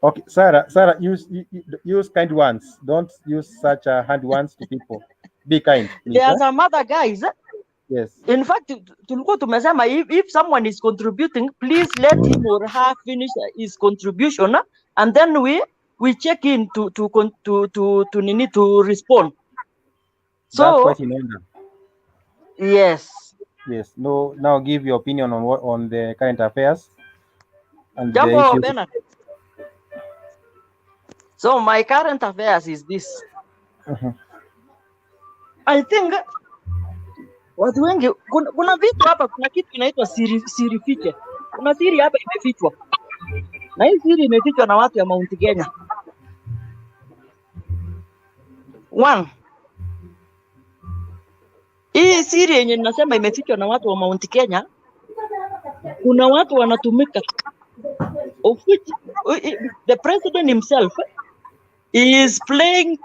Okay, Sarah, use kind words. Don't use such hand words to people. Be kind, please. There are some other guys. Yes. In fact, if someone is contributing, please let him or her finish his contribution, and then we check in to respond. So that's quite in order. Yes. Yes. No. Now give your opinion on the current affairs and the Jambo, issue. Bernard. So my current affairs is this. I think watu wengi kuna vitu hapa, kuna kitu inaitwa siri fiche. Kuna siri hapa imefichwa, na hii siri imefichwa na watu ya Mount Kenya. One, hii siri yenye ninasema imefichwa na watu wa Mount Kenya, kuna watu wanatumika, of which the president himself is playing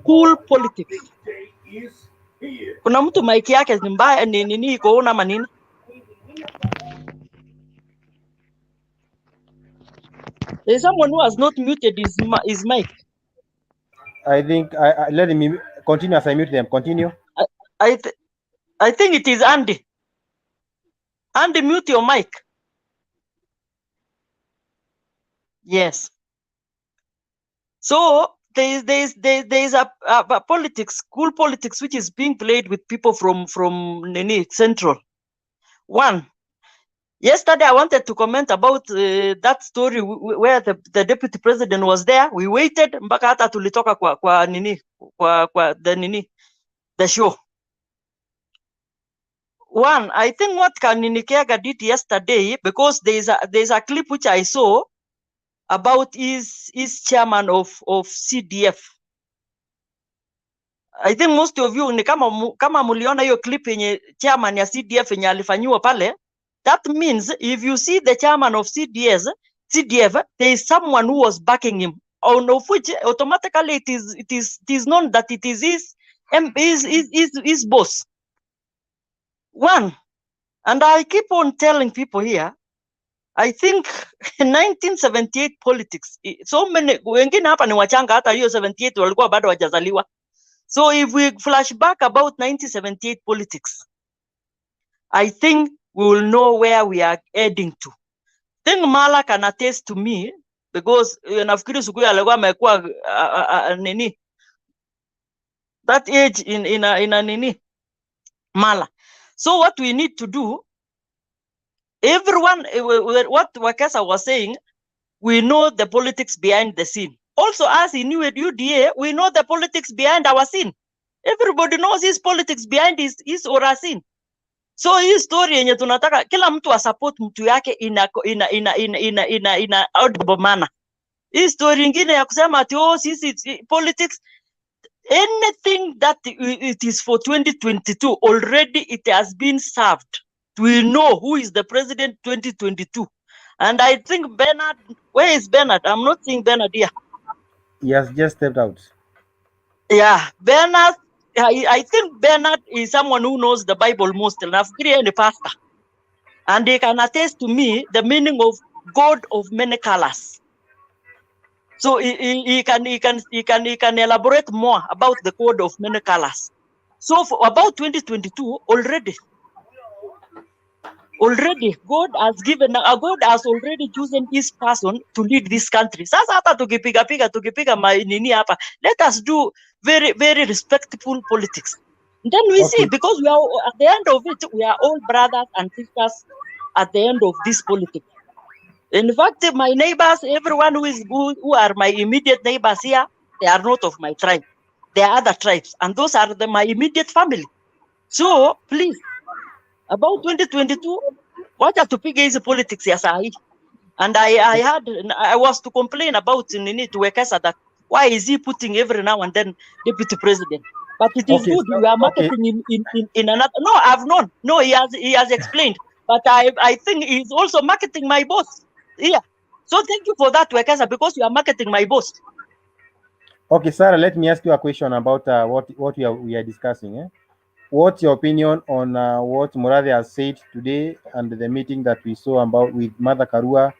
cool politics. Kuna mtu mic yake ni mbaya, nini iko ona manini? There's someone who has not muted his mic. I think let me continue as I mute them. Continue. I think it is Andy. Andy, mute your mic. Yes. So there is a politics, cool politics, which is being played with people from Nini Central. One, yesterday I wanted to comment about that story where the deputy president was there. We waited mpaka hata tulitoka kwa the show. One, I think what Nini Kiaga did yesterday, because there's a clip which I saw about is chairman of CDF. I think most of you ni kama muliona hiyo clip yenye chairman ya CDF yenye alifanyiwa pale. That means if you see the chairman of CDF, there is someone who was backing him, on of which automatically it is known that it is his boss. One, and I keep on telling people here, I think 1978 politics, so many wengine hapa ni wachanga, hata hiyo 78 walikuwa bado wajazaliwa. So if we flash back about 1978 politics, I think we will know where we are heading to. I think Mala can attest to me, because nafikiri siku ya alikuwa amekuwa nini that age in a nini Mala. So what we need to do, everyone, what Wakesa was saying, we know the politics behind the scene. Also, as in UDA, we know the politics behind our scene. Everybody knows his politics behind his or her scene. So hii story yenye tunataka kila mtu wa support mtu yake ina audible manner. Hii story nyingine ya kusema ati sisi politics, anything that it is for 2022 already it has been served. We know who is the president 2022. And I think Bernard, where is Bernard? I'm not seeing Bernard here. He has just stepped out. Yeah, Bernard I think Bernard is someone who knows the Bible most, and the pastor, and they can attest to me the meaning of God of many colors. So he can elaborate more about the God of many colors. So for about 2022 already God has already chosen his person to lead this country. Sasa hata tukipiga nini hapa, let us do very very respectful politics. Then we see, because we are at the end of it, we are all brothers and sisters at the end of this politics. In fact, my neighbors, everyone who are my immediate neighbors here, they are not of my tribe. They are other tribes, and those are my immediate family. So please, about 2022, what are to pick is politics, yes, and I was to complain about Nini to Wekesa that why is he putting every now and then deputy president? But it is good. We are marketing in another. No, I've known. No, he has explained. But I think he's also marketing my boss. Yeah. So thank you for that, Wekesa, because you are marketing my boss. Okay, Sarah, let me ask you a question about what we are discussing. What's your opinion on what Murathe has said today and the meeting that we saw about with Mother Karua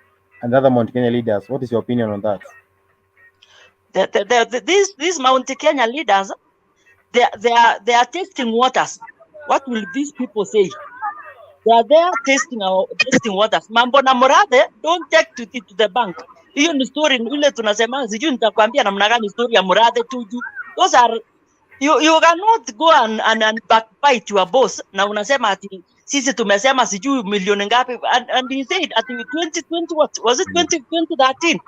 and other Mount Kenya leaders? What is your opinion on that? These Mount Kenya leaders, they are testing waters. What will these people say? They are there testing waters. Mambo na Murathe, don't take it to the bank. Hiyo ni story ile tunasema, sijui nitakwambia namna gani story ya Murathe Tuju. Those are you cannot go and backbite your boss na unasema ati sisi tumesema sijui milioni ngapi, and he said ati 2020 what was it 2013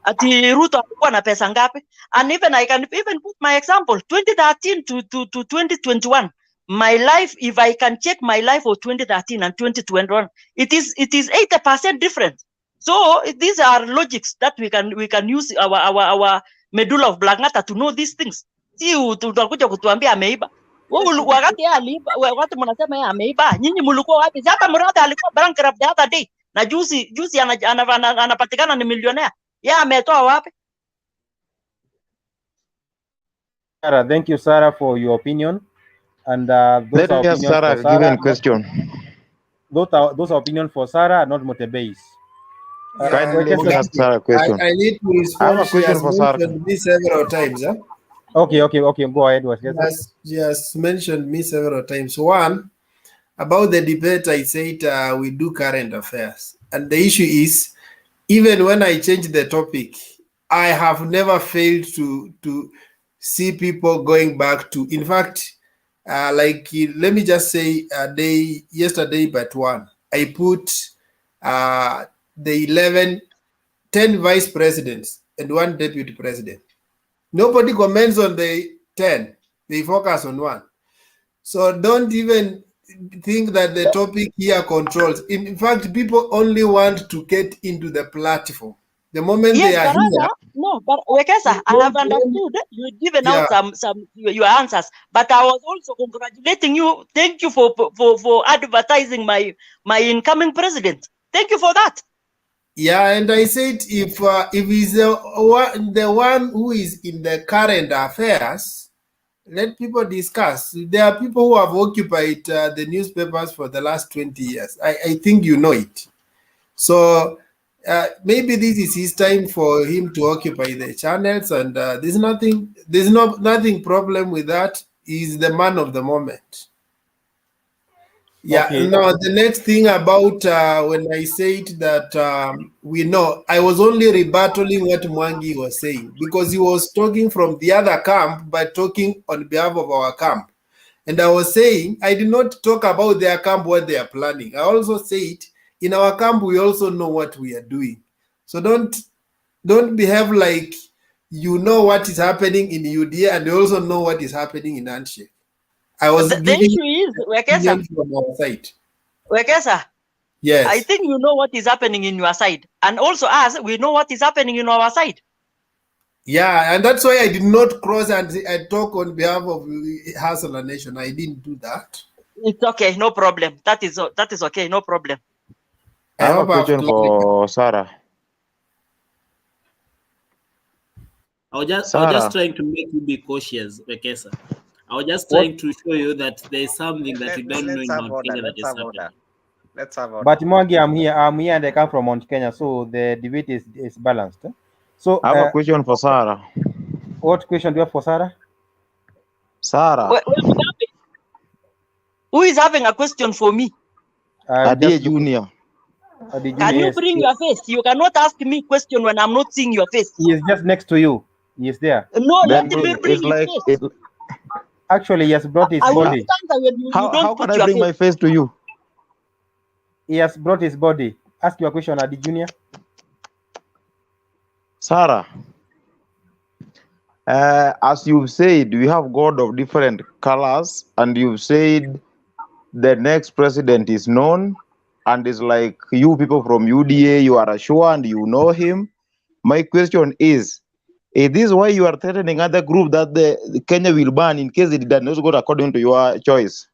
ati Ruto alikuwa na pesa ngapi. And even I can even put my example 2013 to 2021, my life, if I can check my life of 2013 and 2021, it is 80% different. So these are logics that we can use our medulla of oblongata to know these things. Si tutakuja kutuambia ameiba. Wakati yeye aliiba, wakati mnasema yeye ameiba, nyinyi mlikuwa wapi? Hata Murathe alikuwa bankrupt the other day. Na juzi anapatikana ni millionaire. Yeye ametoa wapi? Sarah, thank you, Sarah, for your opinion. And those are opinions Sarah for Sarah. given question. Those are opinions for Sarah, not Motebase. Kindly let me ask Sarah a question. I need to respond. I have a question for Sarah. She has mentioned me several times. Huh? Okay. Go ahead. She has mentioned me several times. One, about the debate, I said we do current affairs. And the issue is, even when I change the topic, I have never failed to see people going back to, in fact, let me just say yesterday, but one, I put the 10 vice presidents and 1 deputy president. Nobody comments on the 10. They focus on 1. So don't even think that the topic here controls. In fact, people only want to get into the platform. The moment they are here. No, but Wekesa, I have understood you've given out some your answers, but I was also congratulating you. Thank you for advertising my incoming president. Thank you for that. Yeah, and I said if he's the one who is in the current affairs, let people discuss. There are people who have occupied the newspapers for the last 20 years. I think you know it. So maybe this is his time for him to occupy the channels, and there's nothing problem with that. He's the man of the moment. Yeah. Okay. Now the next thing about when I said that we know, I was only rebattling what Mwangi was saying, because he was talking from the other camp but talking on behalf of our camp. And I was saying I did not talk about their camp, what they are planning. I also said in our camp we also know what we are doing. So don't behave like you know what is happening in UDA and you also know what is happening in Handshake. I was the issue is, Wekesa, from our side. Wekesa, yes, I think you know what is happening in your side, and also us, we know what is happening in our side. Yeah, and that's why I did not cross and I talk on behalf of Hustler Nation. I didn't do that. It's okay, no problem. That is okay, no problem. I have a question for Sarah. I was just trying to make you be cautious, Wekesa. I was just What? trying to show you that there is something that you don't know Let's in have Mount order. Kenya that Let's is have happening. order. Let's have order. But Mwangi, I'm here and I come from Mount Kenya, so the debate is balanced. So I have a question for Sarah. What question do you have for Sarah? Sarah. Mugabe, who is having a question for me? Adie Junior. Can you bring your face? You cannot ask me question when I'm not seeing your face. He is just next to you. He is there. No, Then let me bring it's his like face. Actually, he has brought his I will body. not answer when you How don't can put I your bring face. my face to you? He has brought his body. Ask your question, Adi Junior. Sarah, as you've said, we have God of different colors, and you've said the next president is known, and it's like you people from UDA, you are sure and you know him. My question is this why you are threatening other group that the Kenya will ban in case it does not go according to your choice?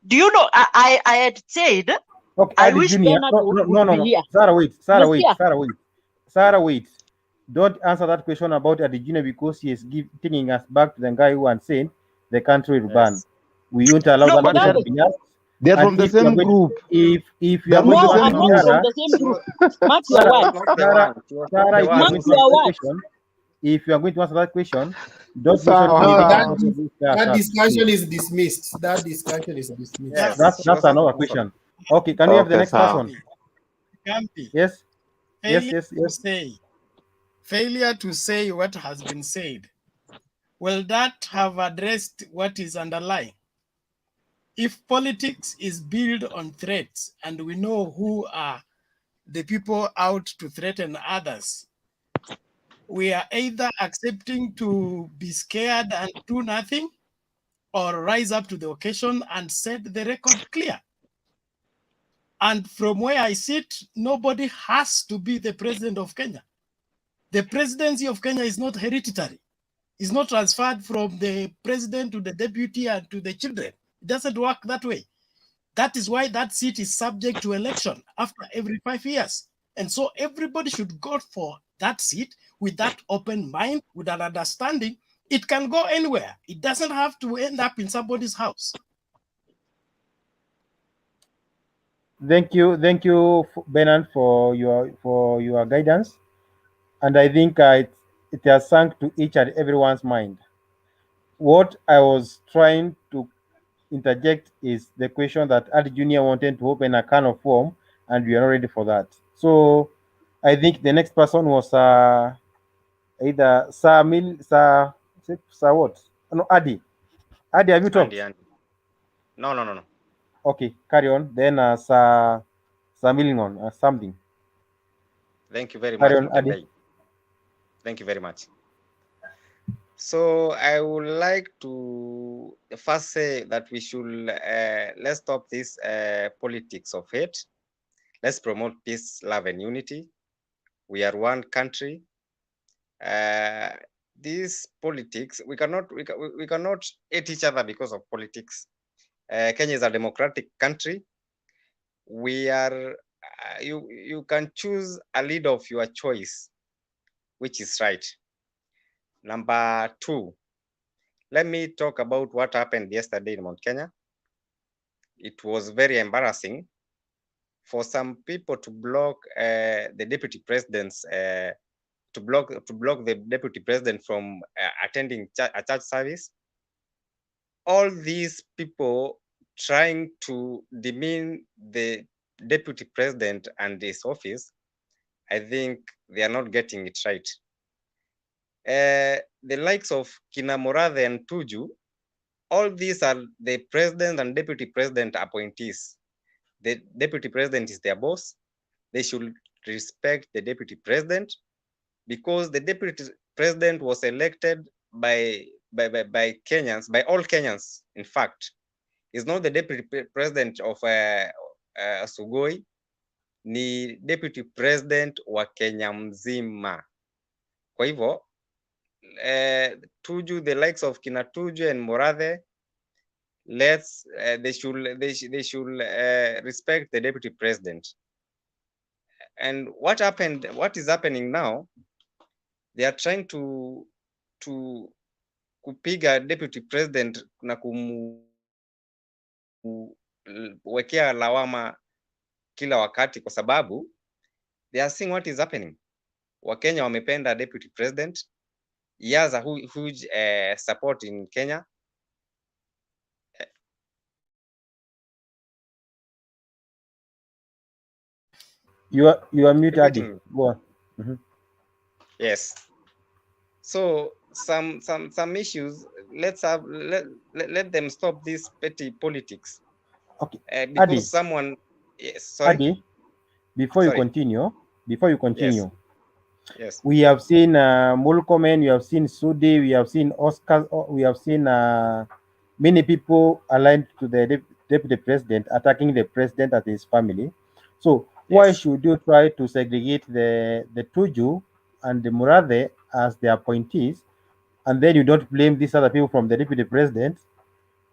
Do you know, I had said, Okay, I Adi wish Junior. Bernard No. would be here. Sarah, wait. Monsieur. Sarah, wait. Don't answer that question about Adi Junior because he is taking us back to the guy who once said the country will ban. We won't allow No, that question Mugabe. to be asked. They're And from the if you are same going group. if you are They're going from to the ask same No, I'm not group. from Sarah, the same group. Mark She your was words. not the one. She was not Sarah, the if you one. are Mark going to your answer that words. question, if you are going to answer that question, don't Sarah, mention No, anything that about this guy that has discussion please. is dismissed. That discussion is dismissed. Yes, That's she was not another the one. question. Okay, can we have the Okay, next Sarah. person? Gambi, Yes. failure to say what has been said. Will that have addressed what is underlying? If politics is built on threats and we know who are the people out to threaten others, we are either accepting to be scared and do nothing or rise up to the occasion and set the record clear. And from where I sit, nobody has to be the president of Kenya. The presidency of Kenya is not hereditary. It's not transferred from the president to the deputy and to the children. It doesn't work that way. That is why that seat is subject to election after every 5 years. And so everybody should go for that seat with that open mind, with an understanding. It can go anywhere. It doesn't have to end up in somebody's house. Thank you, Bernard, for your guidance, and I think it has sunk to each and everyone's mind. What I was trying to interject is the question that Adi Junior wanted to open a can of worm, and we are not ready for that. So I think the next person was either Sir what? No, Adi. Adi, have you talked? Andy. No. Okay, carry on. Then Sir Millingon or something. Thank you very Carry much, on, Adi. Mutembei. Thank you very much. So I would like to first say that we should let's stop this politics of hate. Let's promote peace, love, and unity. We are one country. This politics, we cannot hate each other because of politics. Kenya is a democratic country. We are you can choose a leader of your choice, which is right. Number two, let me talk about what happened yesterday in Mount Kenya. It was very embarrassing for some people to block the deputy president's to block the deputy president from attending a church service. All these people trying to demean the deputy president and his office, I think they are not getting it right. The likes of Kina Morathe and Tuju, all these are the president and deputy president appointees. The deputy president is their boss. They should respect the deputy president because the deputy president was elected by Kenyans, by all Kenyans. In fact, is not the deputy president of Sugoi, ni deputy president wa Kenya mzima. Kwa hivyo Tuju, the likes of Kina Tuju and Morathe, they should respect the deputy president. And what is happening now, they are trying to kupiga deputy president na kumwekea lawama kila wakati, kwa sababu they are seeing what is happening. Wakenya wamependa deputy president. He has a huge support in Kenya. You are muted. Go on. Yes. So some issues, let them stop this petty politics. Okay. Because Adi, someone, yes, sorry. Adi, before you continue, yes. We have seen Mulkomen, we have seen Sudi, we have seen Oscar, we have seen many people aligned to the deputy president attacking the president and his family. So why should you try to segregate the Tuju and the Murathe as the appointees, and then you don't blame these other people from the deputy president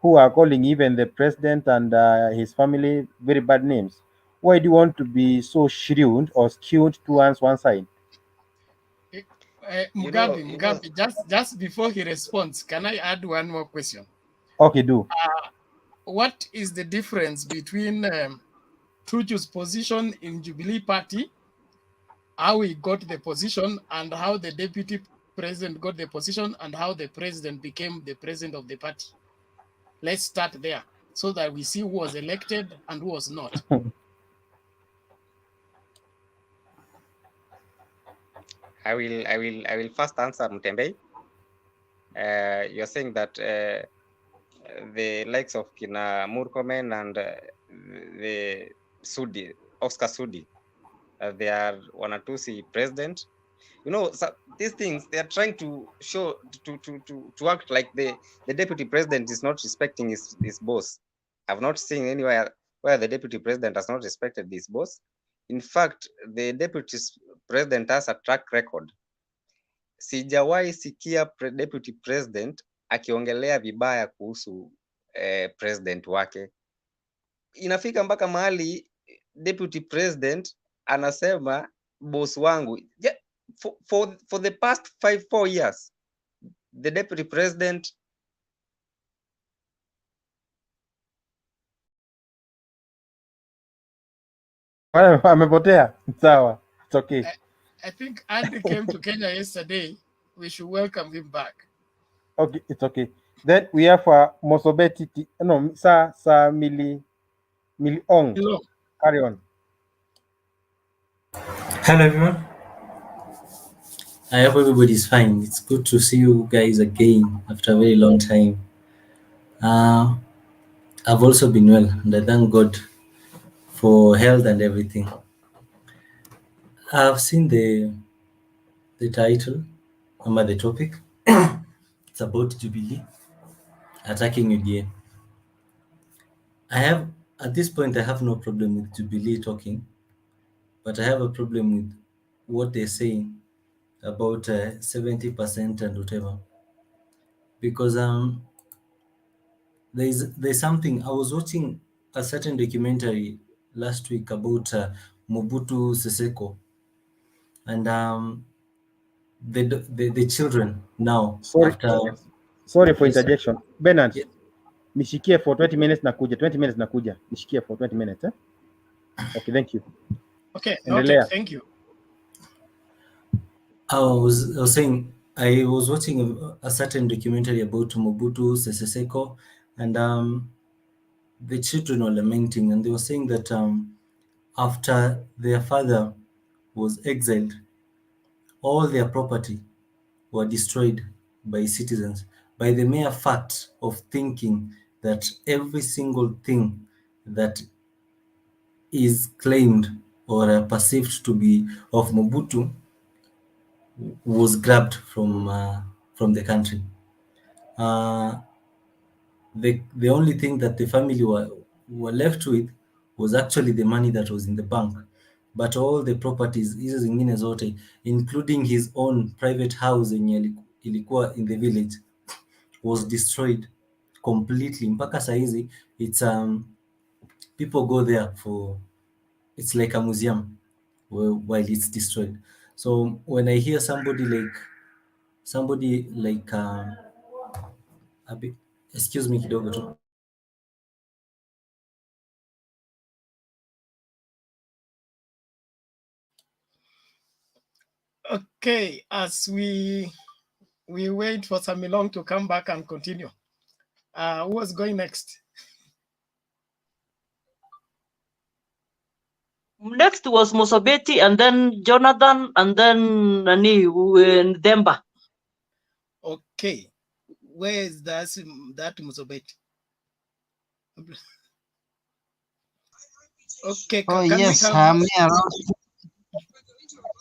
who are calling even the president and his family very bad names? Why do you want to be so shrewd or skewed towards one side? Mugabe, just before he responds, can I add one more question? Okay, do. What is the difference between Tuju's position in Jubilee Party, how he got the position, and how the deputy president got the position, and how the president became the president of the party? Let's start there so that we see who was elected and who was not. I will first answer Mutembei. You're saying that the likes of Kina Murkomen and the Sudi, Oscar Sudi, they are Wanatusi president. You know, so these things, they are trying to show, to act like the deputy president is not respecting his boss. I've not seen anywhere where the deputy president has not respected his boss. In fact, the deputy president has a track record. Sijawahi sikia deputy president akiongelea vibaya kuhusu president wake. Inafika mpaka mahali deputy president anasema boss wangu. Yeah, for the past 4 years, the deputy president amepotea. Sawa, it's okay. I think Andy came to Kenya yesterday. We should welcome him back. Okay, it's okay. Then we have Mosobeti, no, Sa Mili Ong. Hello. Carry on. Hello everyone. I hope everybody's fine. It's good to see you guys again after a very long time. I've also been well, and I thank God for health and everything. I've seen the title, under the topic. It's about Jubilee attacking UDA. At this point, I have no problem with Jubilee talking, but I have a problem with what they're saying about 70% and whatever. Because there's something. I was watching a certain documentary last week about Mobutu Sese and the children now. Sorry for interjection. Bernard, nishikie for 20 minutes nakuja. 20 minutes nakuja. Nishikie for 20 minutes. Okay, thank you. Okay, noted. Thank you. I was saying, I was watching a certain documentary about Mobutu Sese Seko, and the children were lamenting, and they were saying that after their father was exiled, all their property were destroyed by citizens by the mere fact of thinking that every single thing that is claimed or perceived to be of Mobutu was grabbed from the country. The only thing that the family were left with was actually the money that was in the bank, but all the properties hizo zingine zote, including his own private house yenye ilikuwa in the village, was destroyed completely. Mpaka saizi it's people go there for, it's like a museum while it's destroyed. So when I hear somebody like Excuse me kidogo tu. Okay, as we wait for Samilong to come back and continue. Who was going next? Next was Musobeti, and then Jonathan, and then Demba. Okay, where is that Musobeti? Okay, Oh can yes, we have... I'm here.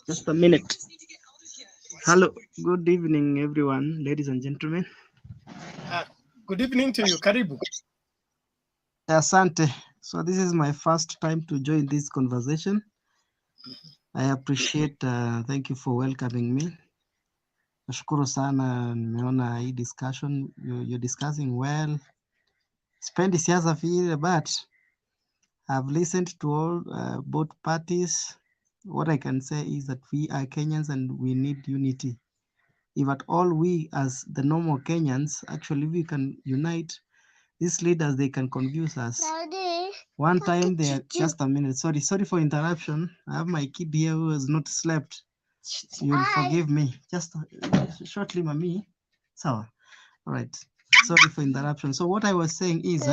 Just a minute. Hello, good evening, everyone, ladies and gentlemen. Good evening to you, Karibu. Asante. So this is my first time to join this conversation. I appreciate, thank you for welcoming me. Nashukuru sana, nimeona hii discussion, you're discussing well. Spendi siasa vile, but I've listened to all both parties. What I can say is that we are Kenyans and we need unity. If at all we as the normal Kenyans, actually we can unite, these leaders, they can confuse us. Daddy, one time they are, just a minute, sorry for interruption. I have my kid here who has not slept. You'll forgive me. Just shortly, mommy. So, all right. Sorry for interruption. So what I was saying is,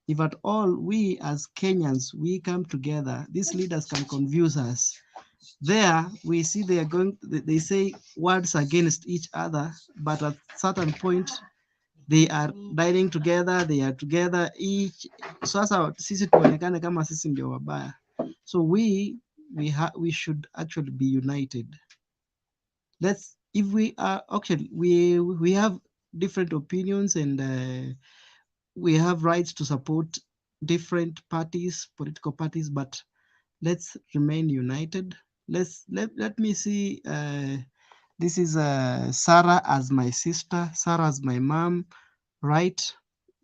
if at all we as Kenyans, we come together, these leaders can confuse us. There we see they say words against each other, but at certain point they are dining together, they are together each. Sasa sisi tuonekane kama sisi ndio wabaya. So we should actually be united. If we are actually, we have different opinions, and we have rights to support different parties, political parties, but let's remain united. Let me see. This is Sarah as my sister, Sarah as my mom, right?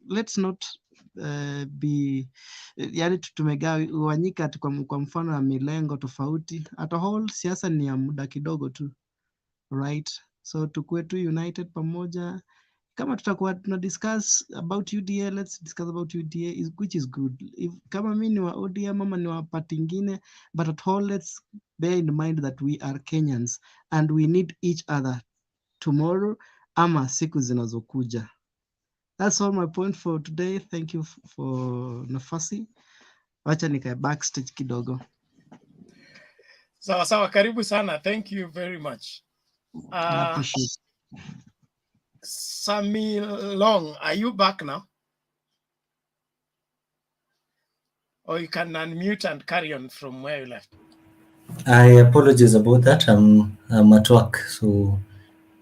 Let's not be yani tumegawanyika kwa mfano ya milengo tofauti. At all, siasa ni ya muda kidogo tu, right? So tukue tu united pamoja. Kama tutakuwa tuna discuss about UDA, let's discuss about UDA, which is good. If kama mimi ni wa ODM ama ni wa party ingine, but at all, let's bear in mind that we are Kenyans and we need each other tomorrow ama siku zinazokuja. That's all my point for today. Thank you for nafasi. Wacha nikae backstage kidogo. Sawa, karibu sana. Thank you very much. I appreciate. Samilong, are you back now? Or you can unmute and carry on from where you left. I apologize about that. I'm at work, so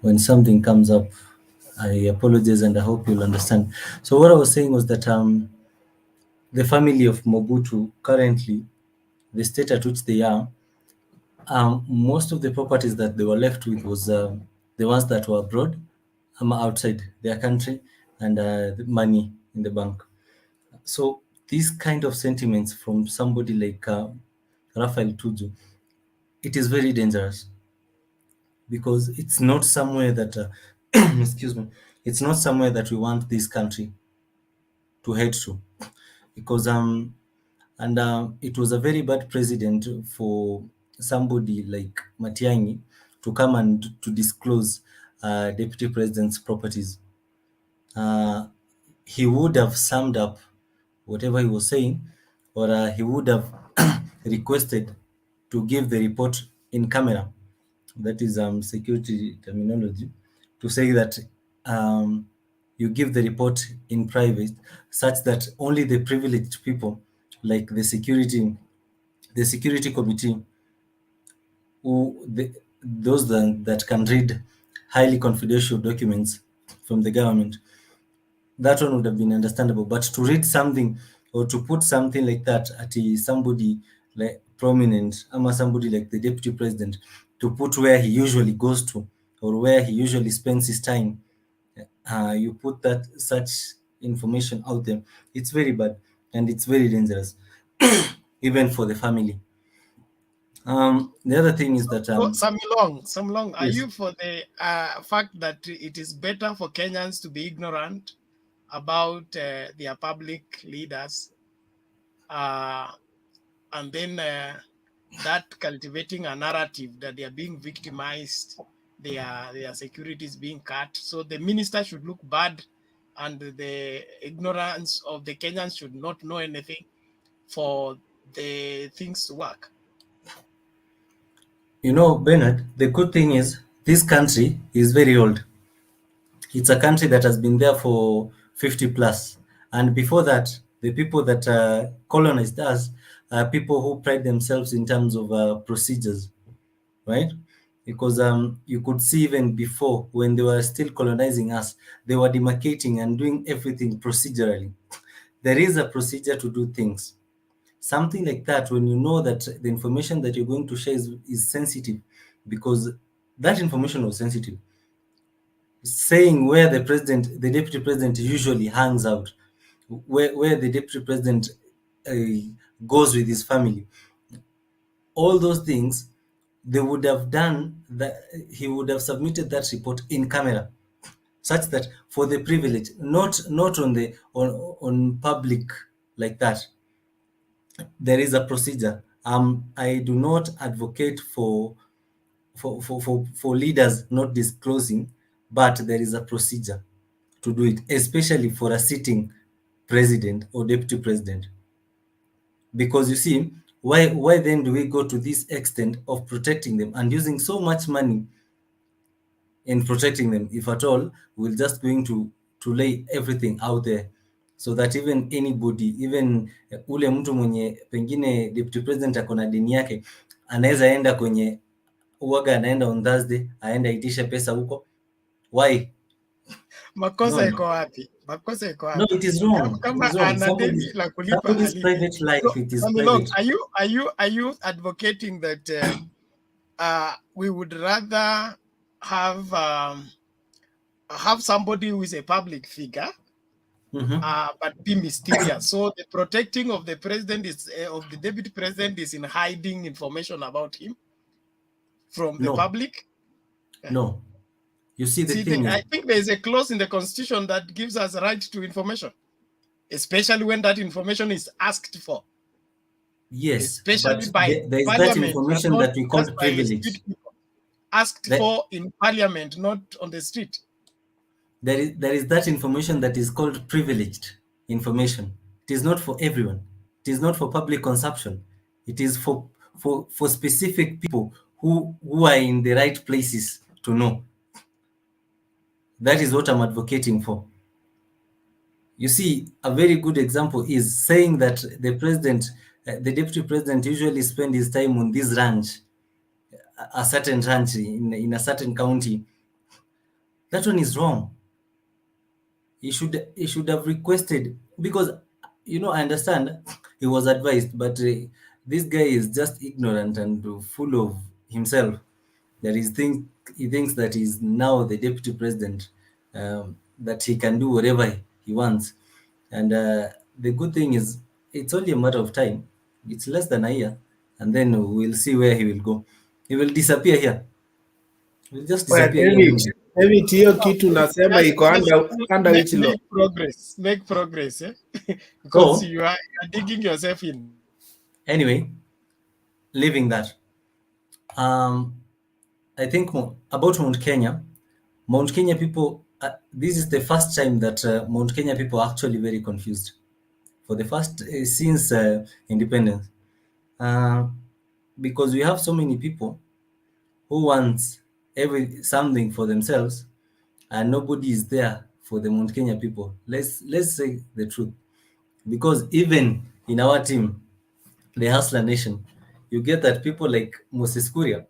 when something comes up, I apologize and I hope you'll understand. So what I was saying was that the family of Mobutu currently, the state at which they are, most of the properties that they were left with was the ones that were abroad, outside their country, and the money in the bank. So these kind of sentiments from somebody like Raphael Tuju, it is very dangerous, because it's not somewhere that excuse me, it's not somewhere that we want this country to head to, because it was a very bad precedent for somebody like Matiang'i to come and to disclose deputy president's properties. He would have summed up whatever he was saying, or he would have requested to give the report in camera. That is security terminology, to say that you give the report in private, such that only the privileged people, like the security committee, those that can read highly confidential documents from the government, that one would have been understandable. But to read something or to put something like that at somebody like prominent, or somebody like the deputy president, to put where he usually goes to or where he usually spends his time, you put that such information out there, it's very bad and it's very dangerous, even for the family. The other thing is that So, Samlong, are yes. you for the fact that it is better for Kenyans to be ignorant about their public leaders, and then that cultivating a narrative that they are being victimized, their security is being cut, so the minister should look bad, and the ignorance of the Kenyans should not know anything for the things to work? You know, Bernard, the good thing is this country is very old. It's a country that has been there for 50 plus. And before that, the people that colonized us are people who pride themselves in terms of procedures, right? Because you could see even before, when they were still colonizing us, they were demarcating and doing everything procedurally. There is a procedure to do things. Something like that, when you know that the information that you're going to share is sensitive, because that information was sensitive. Saying where the deputy president usually hangs out, where the deputy president goes with his family, all those things, they would have done that. He would have submitted that report in camera, such that for the privilege, not on public like that. There is a procedure. I do not advocate for leaders not disclosing, but there is a procedure to do it, especially for a sitting president or deputy president. Because you see, why then do we go to this extent of protecting them and using so much money in protecting them, if at all we're just going to lay everything out there, so that even anybody, even ule mtu mwenye pengine deputy president akona dini yake, anaweza enda kwenye uwaga, anaenda on Thursday, aenda itishe pesa huko. Why? Makosa iko wapi? Makosa iko wapi? No, it is wrong. Kama It is wrong. ana deni la kulipa Somebody's alipe. private life, So, it is Samilong, private. are you advocating that we would rather have somebody who is a public figure, but be mysterious? So the protecting of the president is of the deputy president is in hiding information about him from the public. No. You see, the thing is, I think there is a clause in the constitution that gives us a right to information, especially when that information is asked for. yes, Especially but by there is that parliament, information not that we call just by privilege. street people. Asked for in parliament, not on the street. There is that information that is called privileged information. It is not for everyone. It is not for public consumption. It is for specific people who are in the right places to know. That is what I'm advocating for. You see, a very good example is saying that the president, the deputy president, usually spend his time on this ranch, a certain ranch in a certain county. That one is wrong. He should have requested, because I understand he was advised, but this guy is just ignorant and full of himself. That he thinks that he's now the deputy president, that he can do whatever he wants. And the good thing is, it's only a matter of time. It's less than a year, and then we'll see where he will go. He will disappear here. He'll just disappear here. David, hiyo kitu nasema iko under which law? Make progress, eh? Because you are digging yourself in. Anyway, leaving that, I think about Mount Kenya. Mount Kenya people, this is the first time that Mount Kenya people are actually very confused. For the first since independence, because we have so many people who want something for themselves, and nobody is there for the Mount Kenya people. Let's say the truth, because even in our team, the Hustler Nation, you get that people like Moses Kuria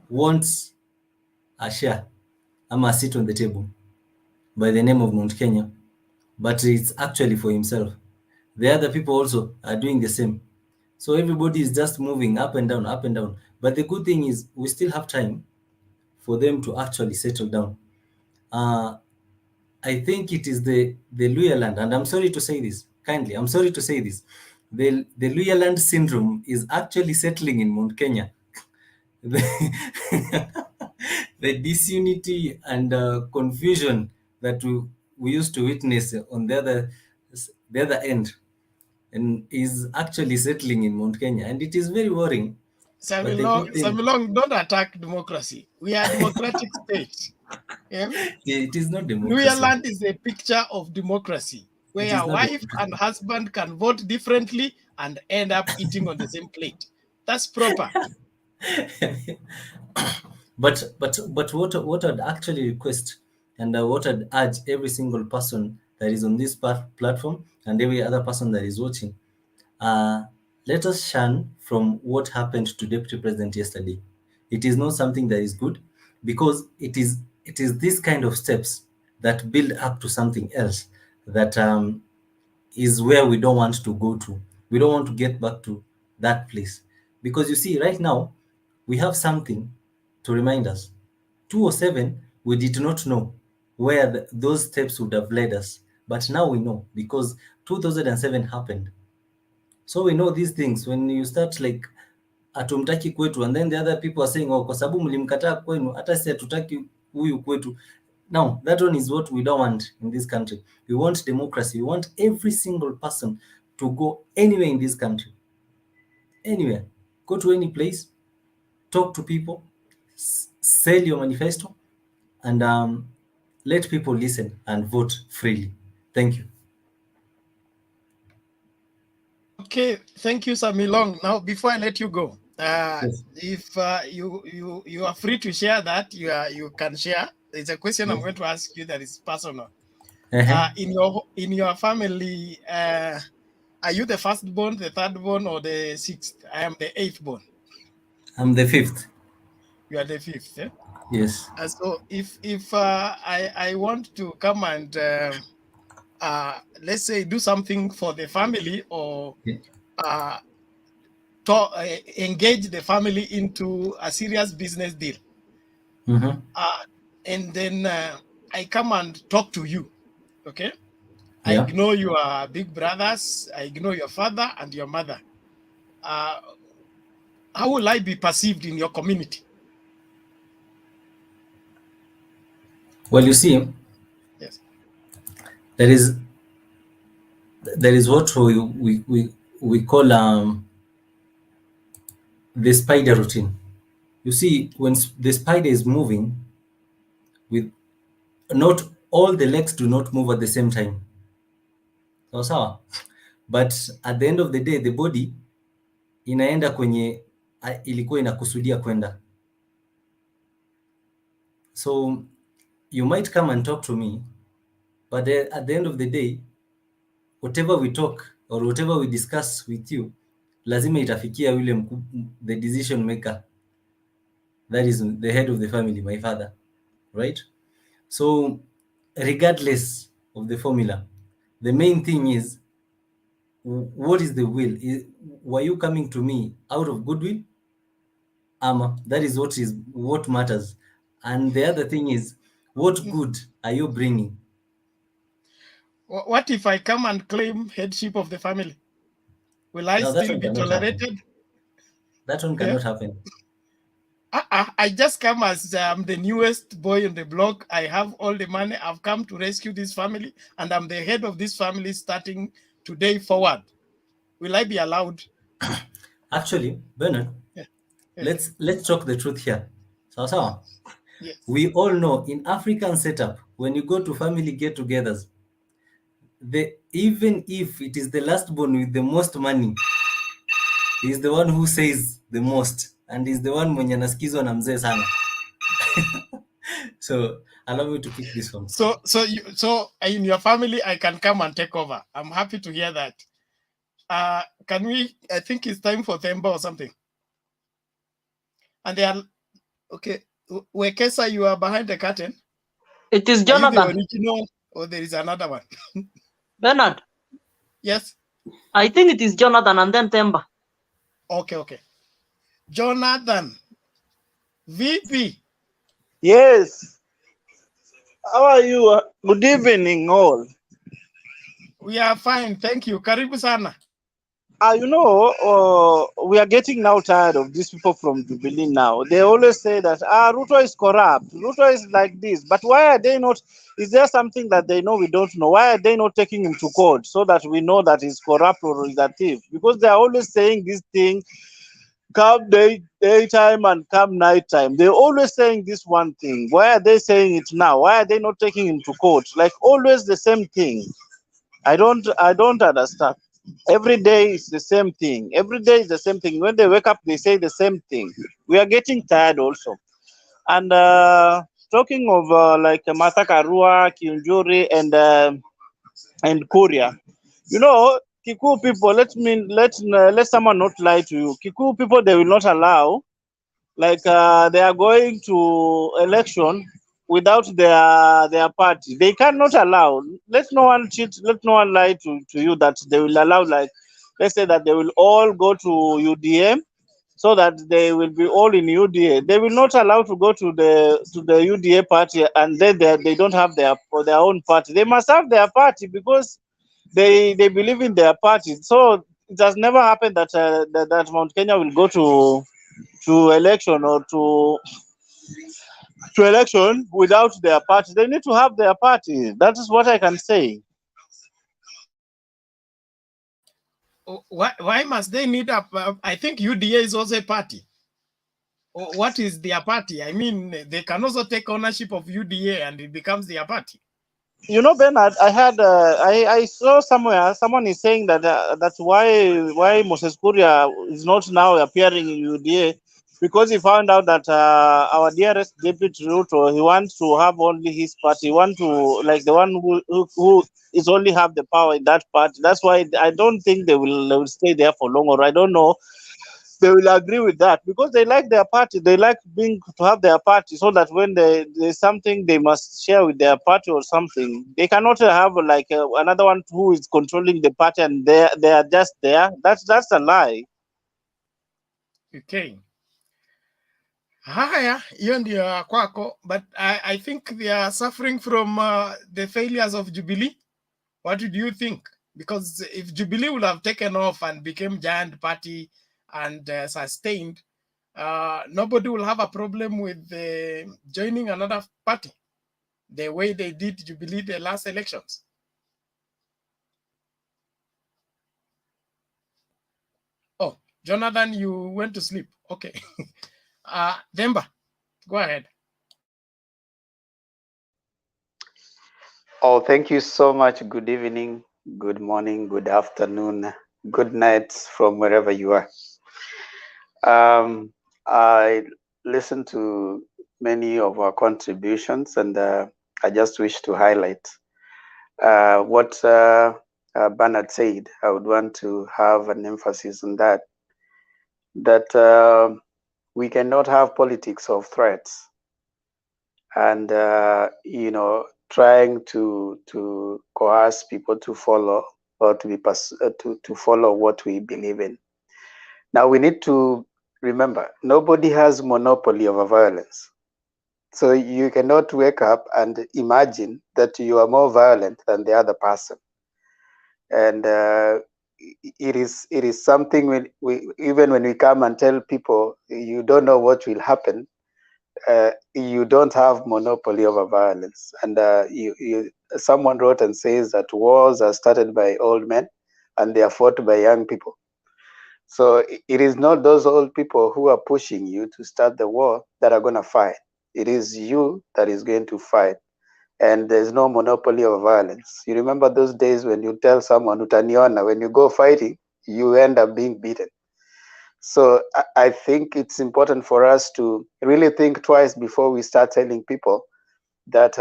wants a share, a seat on the table by the name of Mount Kenya, but it's actually for himself. The other people also are doing the same. So everybody is just moving up and down, up and down. But the good thing is we still have time for them to actually settle down. I think it is the Luya land, and I'm sorry to say this, kindly, I'm sorry to say this, the Luyaland syndrome is actually settling in Mount Kenya. The disunity and confusion that we used to witness on the other end, and is actually settling in Mount Kenya, and it is very worrying. But the good thing, Samilong, don't attack democracy. We are a democratic state. Yeah? it is not democracy. Luyaland is a picture of democracy, where a wife and husband can vote differently and end up eating on the same plate. That's proper. But what I'd actually request, and what I'd urge every single person that is on this platform and every other person that is watching, let us shun from what happened to Deputy President yesterday. It is not something that is good, because it is this kind of steps that build up to something else that is where we don't want to go to. We don't want to get back to that place, because you see, right now we have something to remind us. 2007, we did not know where those steps would have led us, but now we know, because 2007 happened. So we know these things. When you start like atumtaki kwetu, and then the other people are saying, oh, kwa sababu mlimkataa kwenu, hata si hatutaki huyu kwetu. Now, that one is what we don't want in this country. We want democracy. We want every single person to go anywhere in this country. Anywhere. Go to any place, talk to people, sell your manifesto, and let people listen and vote freely. Thank you. Okay, thank you, Samilong. Now, before I let you go, Yes. if you are free to share that, you can share. There's a question I'm going to ask you that is personal. In your family, are you the firstborn, the thirdborn, or the sixth? I am the eighth-born. I'm the fifth. You are the fifth. Eh? Yes. So if I want to come and let's say do something for the family, or engage the family into a serious business deal, and then I come and talk to you, okay? I ignore your big brothers, I ignore your father and your mother. How will I be perceived in your community? Well, you see, yes, there is what we call the spider routine. You see, when the spider is moving, with not all the legs do not move at the same time. Sawa. But at the end of the day, the body inaenda kwenye ilikuwa inakusudia kwenda. So you might come and talk to me, but at the end of the day, whatever we talk or whatever we discuss with you, lazima itafikia yule the decision maker. That is the head of the family, my father, right? So regardless of the formula, the main thing is, what is the will? Were you coming to me out of goodwill? That is what matters. And the other thing is, what good are you bringing? What if I come and claim headship of the family? Will I still be tolerated? That one cannot happen. I just come as I'm the newest boy on the block. I have all the money. I've come to rescue this family, and I'm the head of this family starting today forward. Will I be allowed? Actually, Bernard, let's talk the truth here. So, yes. We all know in African setup, when you go to family get-togethers, even if it is the last born with the most money, is the one who says the most, and is the one mwenye anasikizwa na mzee sana. So allow me to pick this one. So in your family, I can come and take over. I'm happy to hear that. Can we? I think it's time for Themba or something. And they are okay. Wekesa, you are behind the curtain. It is Jonathan. Are you the original, or there is another one? Bernard. Yes. I think it is Jonathan and then Themba. Okay. Jonathan. VP. Yes. How are you? Good evening, all. We are fine, thank you. Karibu sana. You know, we are getting now tired of these people from Jubilee now. They always say that Ruto is corrupt, Ruto is like this. But why are they not? Is there something that they know we don't know? Why are they not taking him to court so that we know that he's corrupt or he's a thief? Because they are always saying this thing, come daytime and come nighttime. They're always saying this one thing. Why are they saying it now? Why are they not taking him to court? Like always the same thing. I don't understand. Every day is the same thing. Every day is the same thing. When they wake up, they say the same thing. We are getting tired also. And talking of like Martha Karua, Kiunjuri, and Korea, you know, Kiku people. Let someone not lie to you. Kiku people, they will not allow. Like they are going to election without their party. They cannot allow. Let no one cheat. Let no one lie to you that they will allow. Like let's say that they will all go to UDM, so that they will be all in UDA. They will not allow to go to the UDA party, and then they don't have their own party. They must have their party because they believe in their party. So it has never happened that that Mount Kenya will go to election or to election without their party. They need to have their party. That is what I can say. Why must they need I think UDA is also a party. What is their party? I mean, they can also take ownership of UDA and it becomes their party. You know, Bernard, I had I saw somewhere someone is saying that that's why Moses Kuria is not now appearing in UDA, because he found out that our dearest deputy Ruto, he wants to have only his party. He wants to, like, the one who is only have the power in that party. That's why I don't think they will stay there for long, or I don't know. They will agree with that because they like their party. They like to have their party, so that when there's something they must share with their party or something, they cannot have like another one who is controlling the party and they are just there. That's a lie. Okay. Haya, hiyo ndio kwako, but I think they are suffering from the failures of Jubilee. What do you think? Because if Jubilee would have taken off and became giant party and sustained, nobody will have a problem with joining another party the way they did Jubilee the last elections. Oh, Jonathan, you went to sleep. Okay. Demba, go ahead. Oh, thank you so much. Good evening, good morning, good afternoon, good night from wherever you are. I listened to many of our contributions, and I just wish to highlight what Bernard said. I would want to have an emphasis on that we cannot have politics of threats and you know, trying to coerce people to follow or to follow what we believe in. Now we need to remember, nobody has monopoly over violence. So you cannot wake up and imagine that you are more violent than the other person. And it is something even when we come and tell people you don't know what will happen, you don't have monopoly over violence. And someone wrote and says that wars are started by old men and they are fought by young people. So it is not those old people who are pushing you to start the war that are going to fight. It is you that is going to fight. And there's no monopoly of violence. You remember those days when you tell someone, utaniona, when you go fighting, you end up being beaten. So I think it's important for us to really think twice before we start telling people that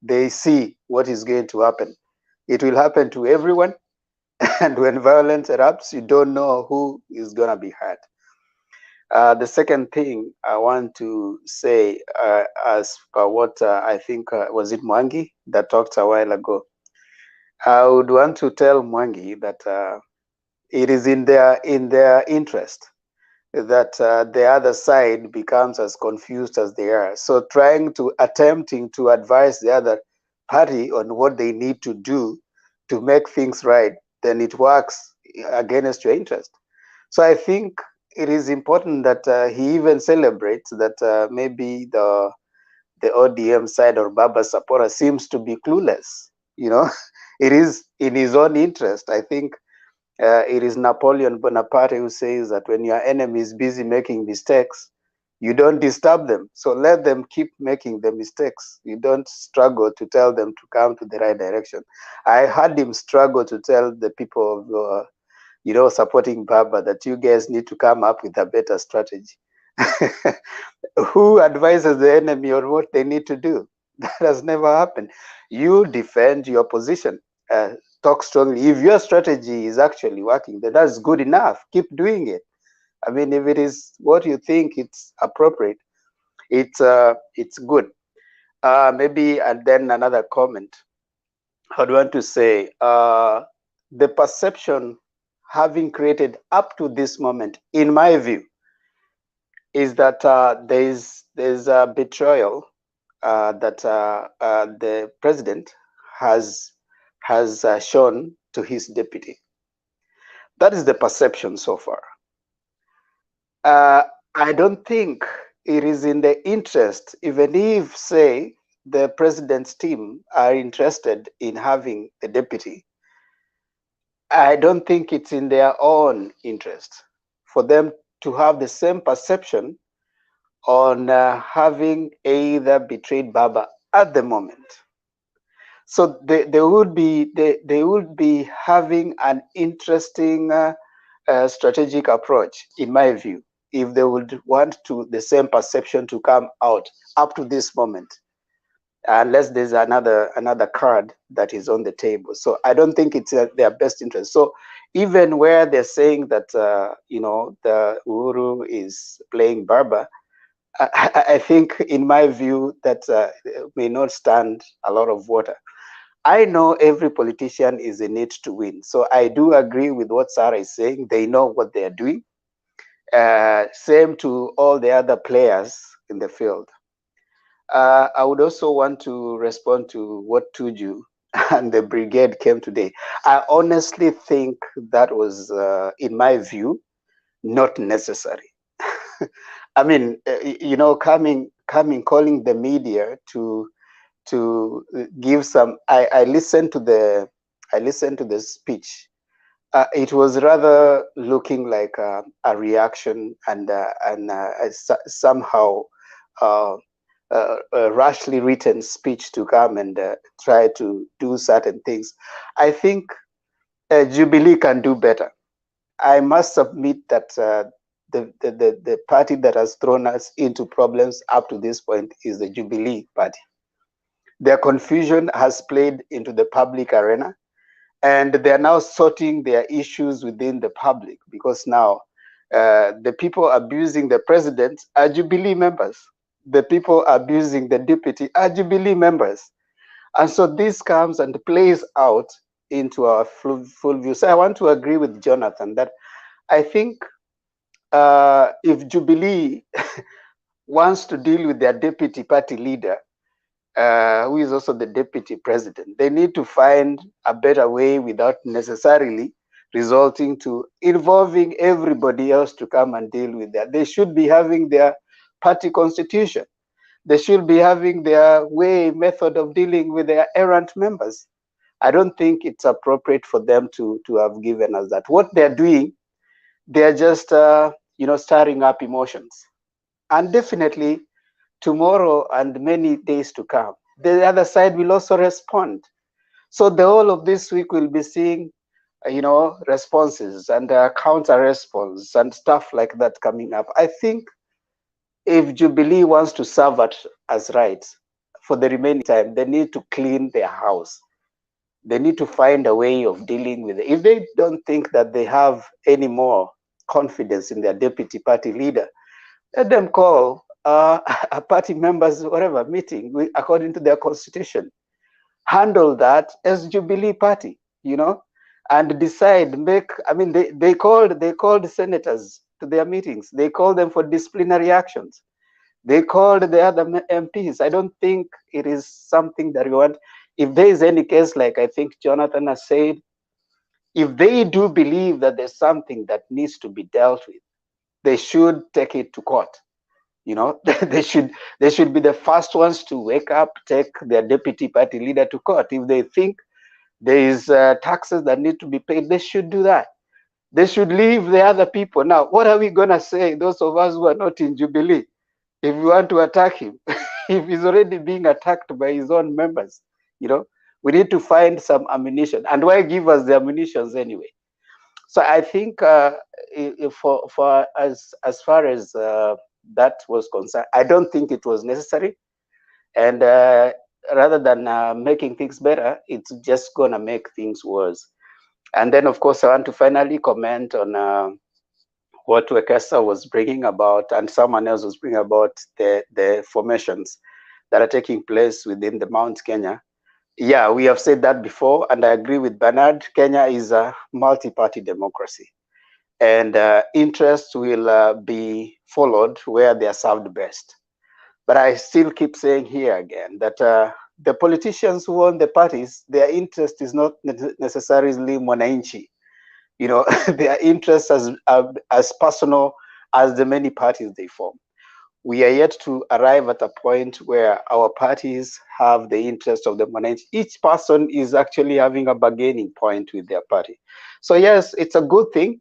they see what is going to happen. It will happen to everyone. And when violence erupts, you don't know who is going to be hurt. The second thing I want to say, as per what I think was it Mwangi that talked a while ago, I would want to tell Mwangi that it is in their interest that the other side becomes as confused as they are. So attempting to advise the other party on what they need to do to make things right, then it works against your interest. So I think it is important that he even celebrates that maybe the ODM side or Baba Sapora seems to be clueless. You know, it is in his own interest. I think it is Napoleon Bonaparte who says that when your enemy is busy making mistakes, you don't disturb them. So let them keep making the mistakes. You don't struggle to tell them to come to the right direction. I had him struggle to tell the people of, you know, supporting Baba that you guys need to come up with a better strategy. Who advises the enemy on what they need to do? That has never happened. You defend your position. Talk strongly. If your strategy is actually working, then that's good enough. Keep doing it. I mean, if it is what you think it's appropriate, it's good. Maybe, and then another comment. I'd want to say the perception having created up to this moment, in my view, is that there's a betrayal that the president has shown to his deputy. That is the perception so far. I don't think it is in the interest, even if, say, the president's team are interested in having a deputy, I don't think it's in their own interest for them to have the same perception on having either betrayed Baba at the moment. So they would be having an interesting strategic approach, in my view, if they would want to the same perception to come out up to this moment, unless there's another card that is on the table. So I don't think it's their best interest. So even where they're saying that you know, the Uhuru is playing Baba, I think, in my view, that may not stand a lot of water. I know every politician is in it to win. So I do agree with what Sarah is saying. They know what they are doing. Same to all the other players in the field. I would also want to respond to what Tuju and the brigade came today. I honestly think that was, in my view, not necessary. I mean, you know, calling the media to give some. I listened to the speech. It was rather looking like a reaction and somehow a rashly written speech to come and try to do certain things. I think Jubilee can do better. I must submit that the party that has thrown us into problems up to this point is the Jubilee party. Their confusion has played into the public arena, and they are now sorting their issues within the public, because now the people abusing the president are Jubilee members. The people abusing the deputy are Jubilee members. And so this comes and plays out into our full view. So I want to agree with Jonathan that I think if Jubilee wants to deal with their deputy party leader, who is also the deputy president, they need to find a better way without necessarily resulting to involving everybody else to come and deal with that. They should be having their party constitution. They should be having their method of dealing with their errant members. I don't think it's appropriate for them to have given us that. What they're doing, they're just you know, stirring up emotions. And definitely tomorrow and many days to come, the other side will also respond. So the whole of this week we'll be seeing, you know, responses and counter response and stuff like that coming up. I think if Jubilee wants to serve as right for the remaining time, they need to clean their house. They need to find a way of dealing with it. If they don't think that they have any more confidence in their deputy party leader, let them call a party members, whatever, meeting according to their constitution. Handle that as Jubilee party, you know, and decide, I mean, they called senators to their meetings. They called them for disciplinary actions. They called the other MPs. I don't think it is something that we want. If there is any case, like I think Jonathan has said, if they do believe that there's something that needs to be dealt with, they should take it to court. You know, they should be the first ones to wake up, take their deputy party leader to court. If they think there is taxes that need to be paid, they should do that. They should leave the other people. Now, what are we gonna say, those of us who are not in Jubilee, if we want to attack him, if he's already being attacked by his own members? You know, we need to find some ammunition. And why give us the ammunitions anyway? So I think for as far as that was concerned, I don't think it was necessary. And rather than making things better, it's just gonna make things worse. And then, of course, I want to finally comment on what Wekesa was bringing about, and someone else was bringing about the formations that are taking place within the Mount Kenya. Yeah, we have said that before, and I agree with Bernard. Kenya is a multi-party democracy, and interests will be followed where they are served best. But I still keep saying here again that the politicians who own the parties, their interest is not necessarily mwananchi. You know, their interests as personal as the many parties they form. We are yet to arrive at a point where our parties have the interest of the mwananchi. Each person is actually having a bargaining point with their party. So yes, it's a good thing.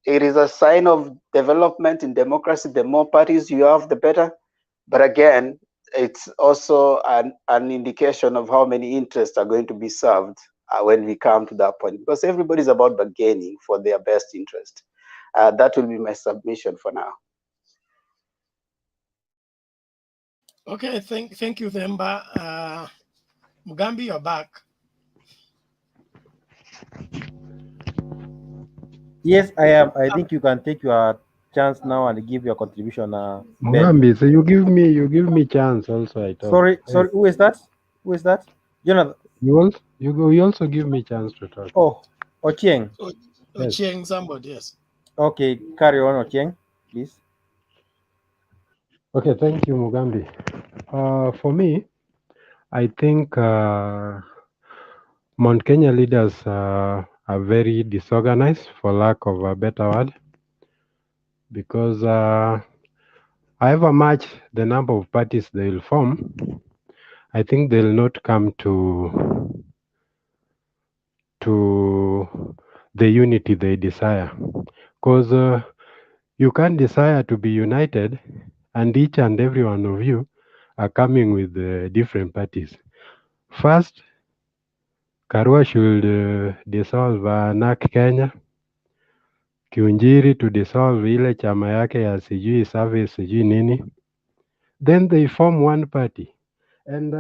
It is a sign of development in democracy. The more parties you have, the better. But again, it's also an indication of how many interests are going to be served when we come to that point, because everybody's about bargaining for their best interest. That will be my submission for now. Okay, thank you, Themba. Mugambi, you're back. Yes, I am. I think you can take your chance now and give your contribution. Ben. Mugambi, so you give me chance also. I talk. Sorry, who is that? Who is that? Jonathan. You also give me chance to talk. Oh, Ochieng. Ochieng, somebody, yes. Okay, carry on, Ochieng, please. Okay, thank you, Mugambi. For me, I think Mount Kenya leaders are very disorganized, for lack of a better word, because however much the number of parties they will form, I think they'll not come to the unity they desire. Because you can't desire to be united, and each and every one of you are coming with different parties. First, Karua should dissolve NAK Kenya, Kiunjuri to dissolve ile chama yake ya sijui service sijui nini. Then they form one party. And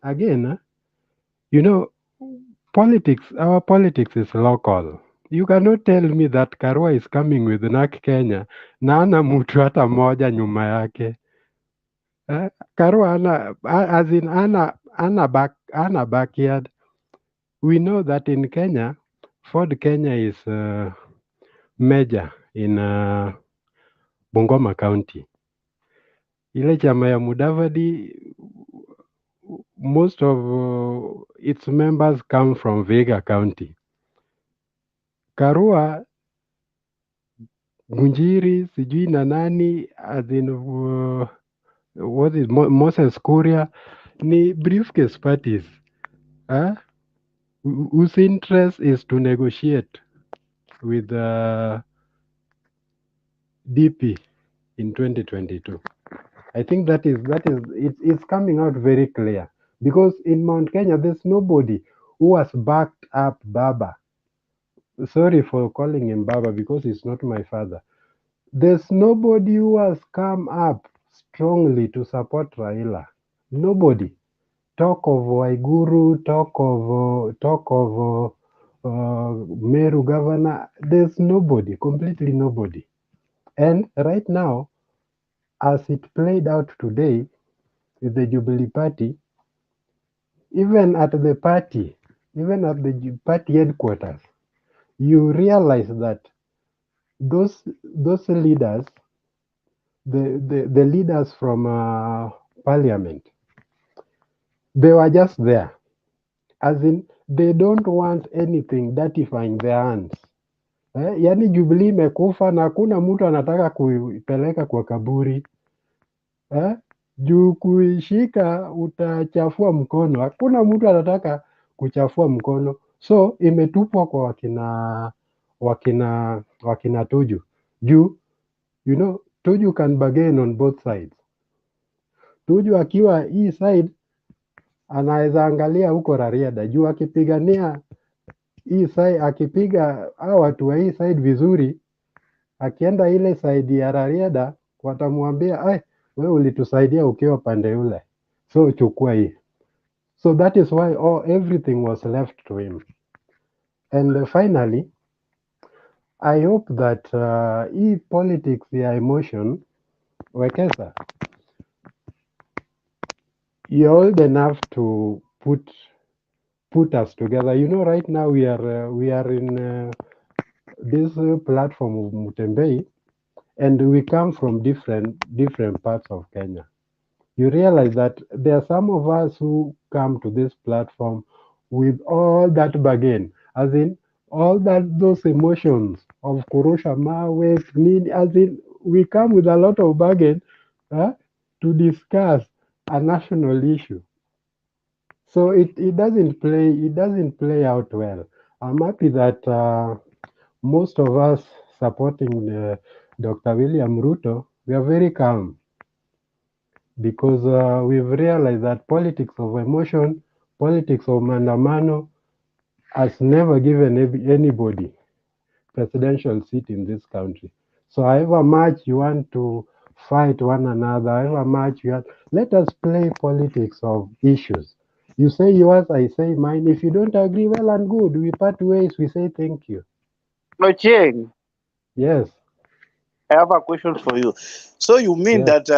again, you know, our politics is local. You cannot tell me that Karua is coming with NAK Kenya na ana mtu hata moja nyuma yake. Karua ana backyard. We know that in Kenya, Ford Kenya is major in Bungoma County. Ile chama ya Mudavadi, most of its members come from Vihiga County. Karua, Ngunjiri, sijui na nani, as in what is Moses Kuria, ni briefcase parties. Whose interest is to negotiate with DP in 2022. I think it's coming out very clear, because in Mount Kenya there's nobody who has backed up Baba. Sorry for calling him Baba because he's not my father. There's nobody who has come up strongly to support Raila. Nobody. Talk of Waiguru, talk of Meru governor. There's nobody, completely nobody. And right now, as it played out today with the Jubilee party, even at the party headquarters, you realize that those leaders, the leaders from parliament, they were just there. as in they don't want anything dirtifying their hands. Yaani Jubilee imekufa na hakuna mtu anataka kuipeleka kwa kaburi. Juu kuishika utachafua mkono, hakuna mtu anataka kuchafua mkono, so imetupwa kwa wakina Tuju. Juu you know Tuju can bargain on both sides. Tuju akiwa hii side anaweza angalia huko Rarieda, juu akipigania hii side, akipiga hao watu wa hii side vizuri, akienda ile side ya Rarieda watamwambia wewe ulitusaidia ukiwa pande ule, so chukua hii. So that is why everything was left to him. And finally, I hope that hii politics ya emotion, Wekesa, you're old enough to put us together. You know, right now we are in this platform of Mutembei, and we come from different parts of Kenya. You realize that there are some of us who come to this platform with all that bargain, as in all those emotions of kurusha mawe, as in we come with a lot of bargain to discuss a national issue. So it doesn't play out well. I'm happy that most of us supporting Dr. William Ruto, we are very calm, because we've realized that politics of emotion, politics of maandamano has never given anybody presidential seat in this country. So however much you want to fight one another, however much let us play politics of issues. You say yours, I say mine. If you don't agree, well and good. We part ways, we say thank you. Ocheng, Yes. I have a question for you. So you mean that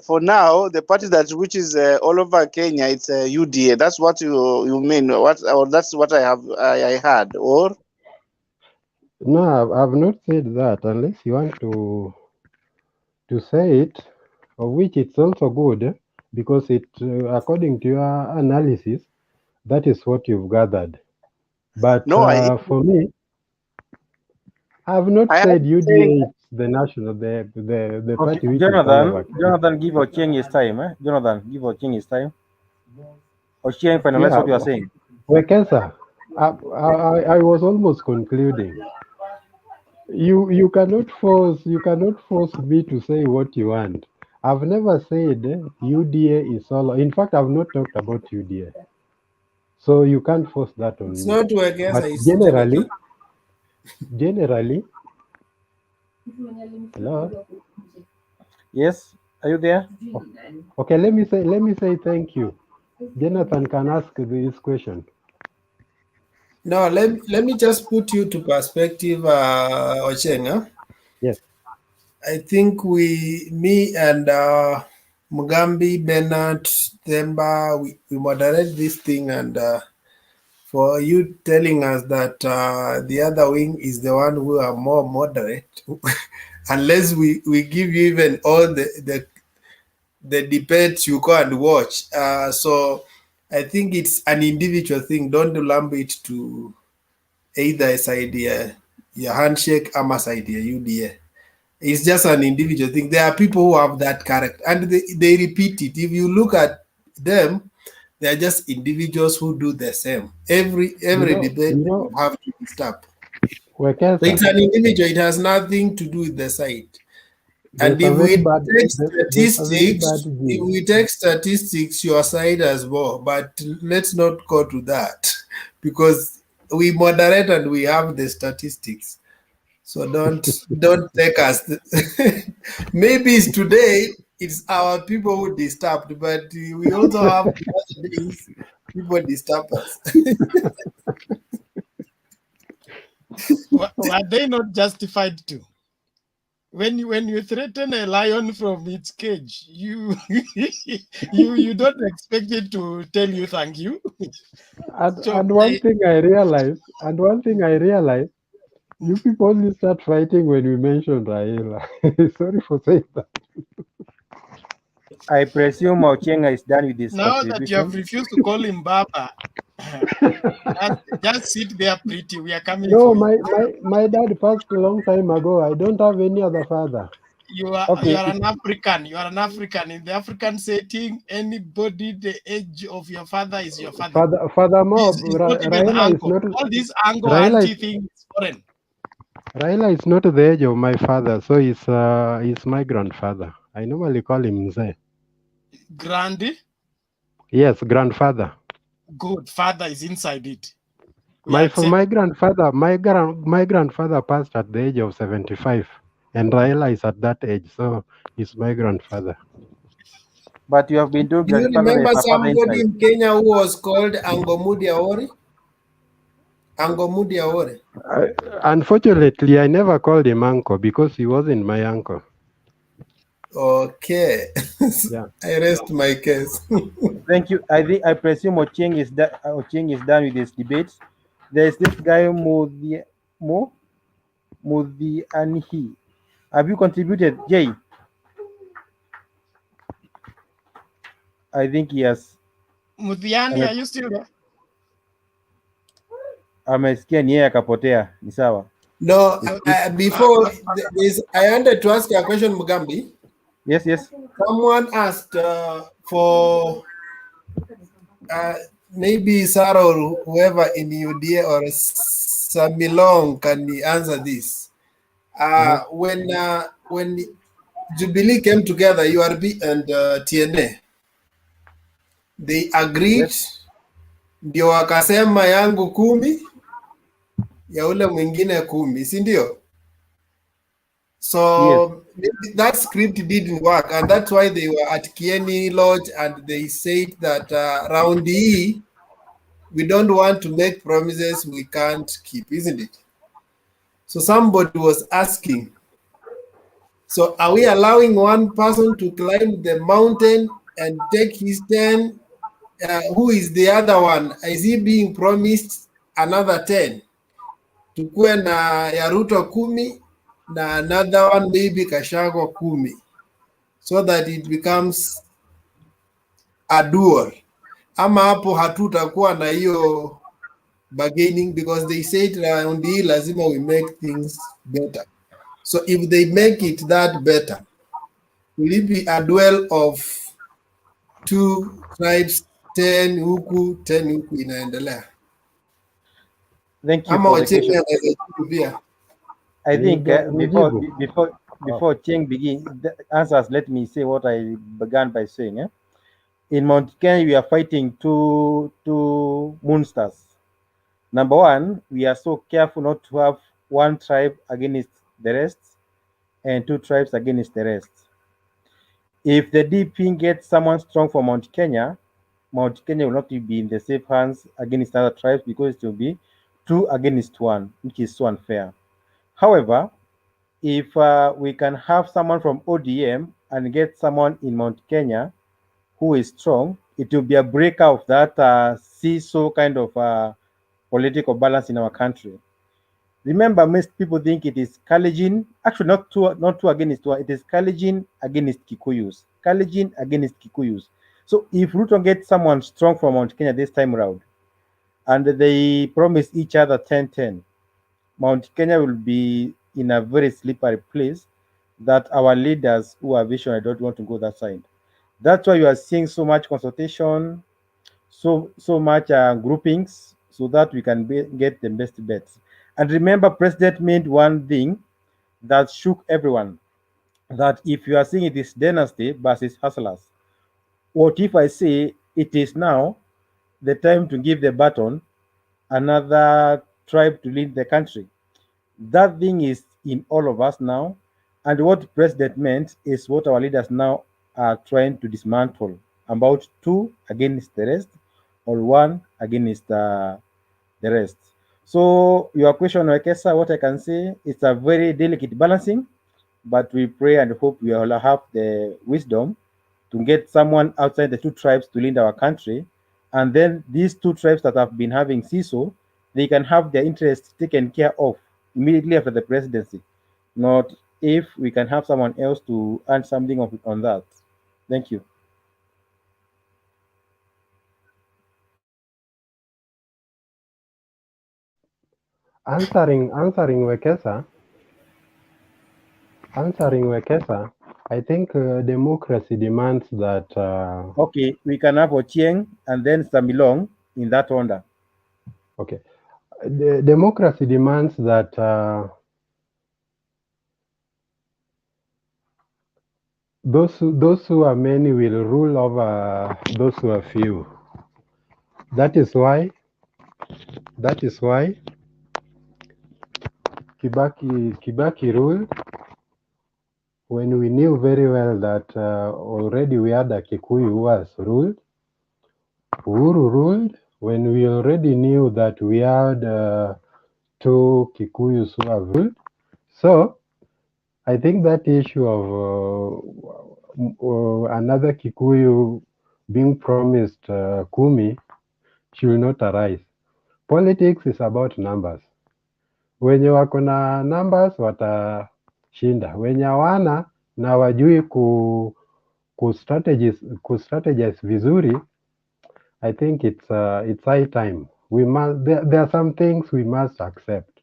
for now, the party which is all over Kenya, it's UDA. That's what you mean. Or that's what I heard. Or No, I've not said that, unless you want to say it, of which it's also good, because it, according to your analysis, that is what you've gathered. But no, for me, I've not said UDA is the national, the party which is all over. Jonathan, give Ochieng his time. Jonathan, give Ochieng his time. Ochieng, finalize what you are saying. Wekesa, I was almost concluding. You cannot force me to say what you want. I've never said UDA is all. In fact, I've not talked about UDA. So you can't force that on It's me. not Wekesa, But it's generally, hello. Yes, are you there? Okay, let me say thank you. Jonathan can ask this question. No, let me just put you to perspective, Ochenga. Yes. I think me and Mugambi, Bernard, Themba, we moderate this thing, and for you telling us that the other wing is the one who are more moderate, unless we give you even all the debates you go and watch. So I think it's an individual thing. Don't lump it to either side your handshake or side your UDA. It's just an individual thing. There are people who have that character and they repeat it. If you look at them, they are just individuals who do the same. Every debate you have to stop. So it's an individual. It has nothing to do with the side. And if we take statistics, your side has more. But let's not go to that because we moderate and we have the statistics. So don't take us. Maybe it's today it's our people who disturbed, but we also have other days people disturb us. Were they not justified to? When you threaten a lion from its cage, you don't expect it to tell you thank you. And one thing I realized, you people only start fighting when we mention Raila. Sorry for saying that. I presume Ochenga is done with this Now contribution. that you have refused to call him Baba, Just sit there, pretty. We are coming No, for you. my dad passed a long time ago. I don't have any other father. You are an African. You are an African. In the African setting, anybody the age of your father is your father. Furthermore, It's not even Raila is uncle. not All this uncle Raila auntie is, thing is foreign. Raila is not the age of my father, so he's my grandfather. I normally call him Mzee. Grandy, Yes, grandfather. good. Father is inside it. We My accept. my grandfather passed at the age of 75, and Raila is at that age, so he's my grandfather. But you have been doing Do you grandfather remember as a father somebody inside. in Kenya who was called Angomudi Aori? Angomudi Aori. Unfortunately, I never called him uncle because he wasn't my uncle. Okay. Yeah. I rest my case. Thank you. I presume Ochieng is done with his debates. There's this guy Mudhi Anhi. Have you contributed, Jay? I think he has. Muthiani, are you still there? Amesikia ni yeye akapotea. Ni sawa. No, before this, I wanted to ask you a question, Mugambi. Yes. Someone asked for maybe Sarah or whoever in UDA or Samilong can answer this. When Jubilee came together, URB and TNA, they agreed, ndio wakasema yangu 10 ya ule mwingine 10, si ndio? So that script didn't work, and that's why they were at Kieni Lodge and they said that round E, we don't want to make promises we can't keep, isn't it? So somebody was asking, so are we allowing one person to climb the mountain and take his turn? Who is the other one? Is he being promised another 10? Tukue na ya Ruto 10 na another one maybe Kashago 10, so that it becomes a duel. Ama hapo hatutakuwa na hiyo bargaining, because they said round hii lazima we make things better. So if they make it that better, will it be a duel of 2 tribes, 10 huku 10 huku inaendelea? Thank you Ama for the question. pia. I think before Cheng answers, let me say what I began by saying. In Mount Kenya, we are fighting two monsters. Number one, we are so careful not to have one tribe against the rest and 2 tribes against the rest. If the DP gets someone strong for Mount Kenya will not be in the safe hands against other tribes, because it will be 2 against 1, which is so unfair. However, if we can have someone from ODM and get someone in Mount Kenya who is strong, it will be a break of that seesaw kind of political balance in our country. Remember, most people think it is Kalenjin, actually not two against one, it is Kalenjin against Kikuyus. Kalenjin against Kikuyus. So if Ruto gets someone strong from Mount Kenya this time around, and they promise each other 10-10, Mount Kenya will be in a very slippery place that our leaders who are visionary don't want to go that side. That's why you are seeing so much consultation, so much groupings, so that we can get the best bets. And remember, President made one thing that shook everyone, that if you are seeing it is dynasty versus hustlers, what if I say it is now the time to give the baton another tribe to lead the country? That thing is in all of us now, and what President meant is what our leaders now are trying to dismantle, about 2 against the rest or 1 against the rest. So your question, Wekesa, what I can say, it's a very delicate balancing, but we pray and hope we all have the wisdom to get someone outside the 2 tribes to lead our country, and then these 2 tribes that have been having CISO, they can have their interests taken care of immediately after the presidency, not if we can have someone else to earn something on that. Thank you. answering Wekesa, I think democracy demands that. Okay, we can have Ochieng and then Samilong in that order. Okay, the democracy demands that those who are many will rule over those who are few. That is why Kibaki ruled when we knew very well that already we had a Kikuyu who has ruled. Uhuru ruled when we already knew that we had two Kikuyus who have ruled. So I think that issue of another Kikuyu being promised Kumi should not arise. Politics is about numbers. Wenye wako na numbers watashinda, wenye hawana na wajui ku strategize vizuri. I think it's high time we must. There are some things we must accept.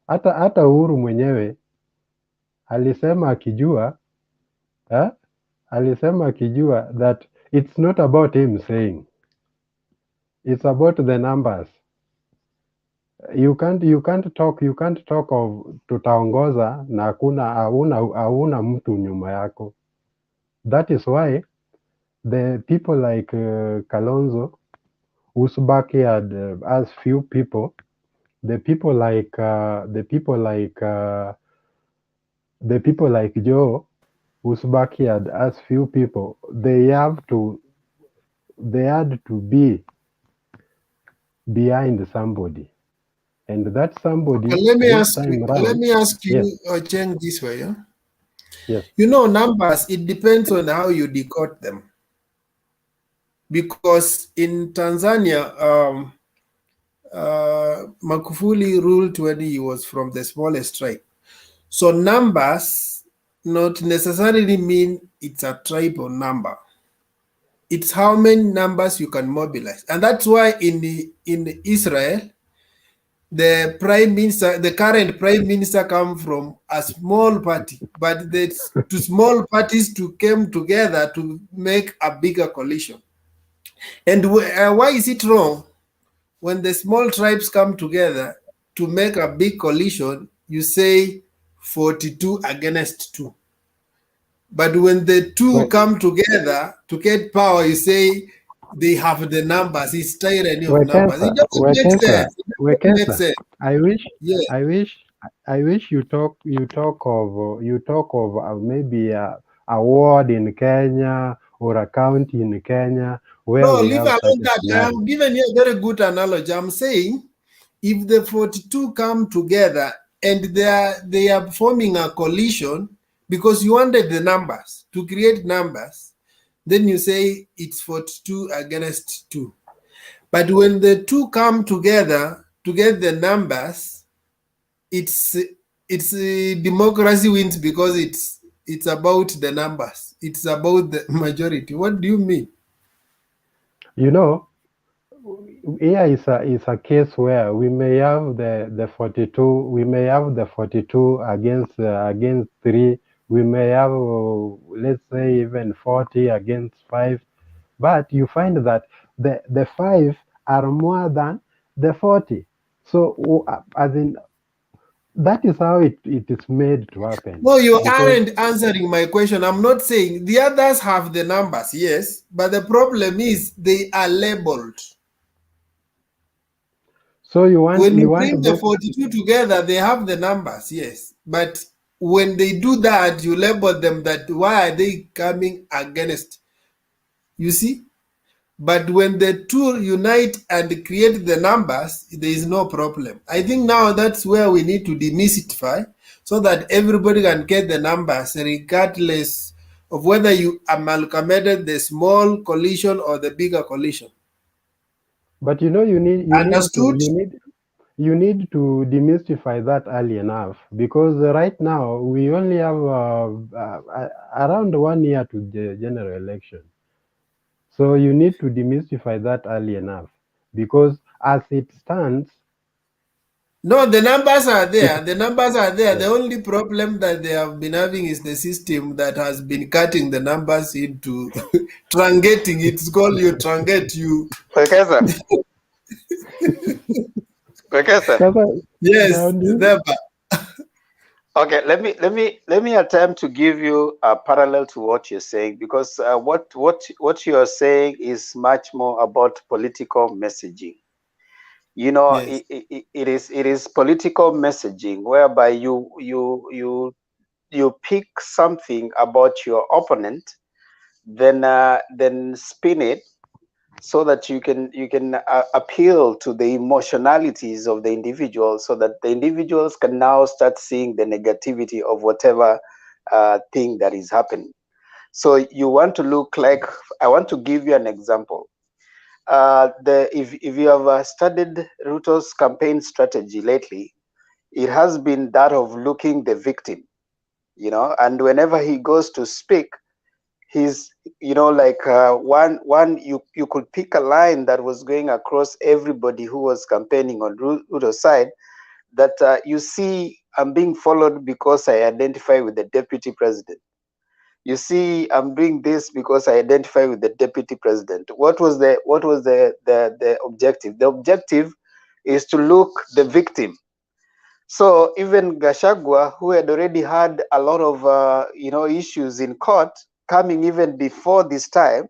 Hata Uhuru mwenyewe alisema akijua that it's not about him saying, it's about the numbers. You can't talk of tutaongoza na hauna mtu nyuma yako. That is why the people like Kalonzo, whose backyard has few people, the people like Joe, whose backyard has few people, they had to be behind somebody, and that somebody. Okay, let me this ask time you. round, Let me ask you, yes. Change this way. Yeah? Yes. You know, numbers. It depends on how you decode them. Because in Tanzania, Magufuli ruled when he was from the smallest tribe. So numbers not necessarily mean it's a tribal number. It's how many numbers you can mobilize. And that's why in Israel, the prime minister, the current prime minister come from a small party, but the two small parties came together to make a bigger coalition. And why is it wrong? When the small tribes come together to make a big coalition, you say 42 against 2. But when the two come together to get power, you say they have the numbers. It's tyranny of numbers. It doesn't make sense. It doesn't make sense. I wish you talk of maybe a ward in Kenya or a county in Kenya where No, we leave have alone such a that. scenario. I'm giving you a very good analogy. I'm saying if the 42 come together and they are forming a coalition because you wanted the numbers to create numbers, then you say it's 42 against 2. But when the two come together to get the numbers, it's democracy wins because it's about the numbers. It's about the majority. What do you mean? You know, here is a case where we may have the 42. We may have the 42 against 3. We may have let's say even 40 against 5. But you find that the 5 are more than the 40. So as in, that is how it is made to happen. No, you aren't answering my question. I'm not saying the others have the numbers, yes, but the problem is they are labeled. So when you bring the 42 together, they have the numbers, yes, but when they do that, you label them that why are they coming against? You see? But when the two unite and create the numbers, there is no problem. I think now that's where we need to demystify so that everybody can get the numbers regardless of whether you amalgamated the small coalition or the bigger coalition. But you know, you need to demystify that early enough, because right now we only have around 1 year to the general election. So you need to demystify that early enough, because as it stands, No, the numbers are there. The numbers are there. The only problem that they have been having is the system that has been cutting the numbers into truncating. It's called you truncate you. Professor. Professor. Yes, never. Okay, let me attempt to give you a parallel to what you're saying, because what you are saying is much more about political messaging. You know, Yes. it is political messaging whereby you pick something about your opponent, then spin it so that you can appeal to the emotionalities of the individual, so that the individuals can now start seeing the negativity of whatever thing that is happening. So you want to look like, I want to give you an example. If you have studied Ruto's campaign strategy lately, it has been that of looking the victim, you know, and whenever he goes to speak, he's, you know, like you could pick a line that was going across everybody who was campaigning on Ruto's side, that you see, I'm being followed because I identify with the deputy president. You see, I'm doing this because I identify with the deputy president. What was the objective? The objective is to look the victim. So even Gashagwa, who had already had a lot of issues in court coming even before this time,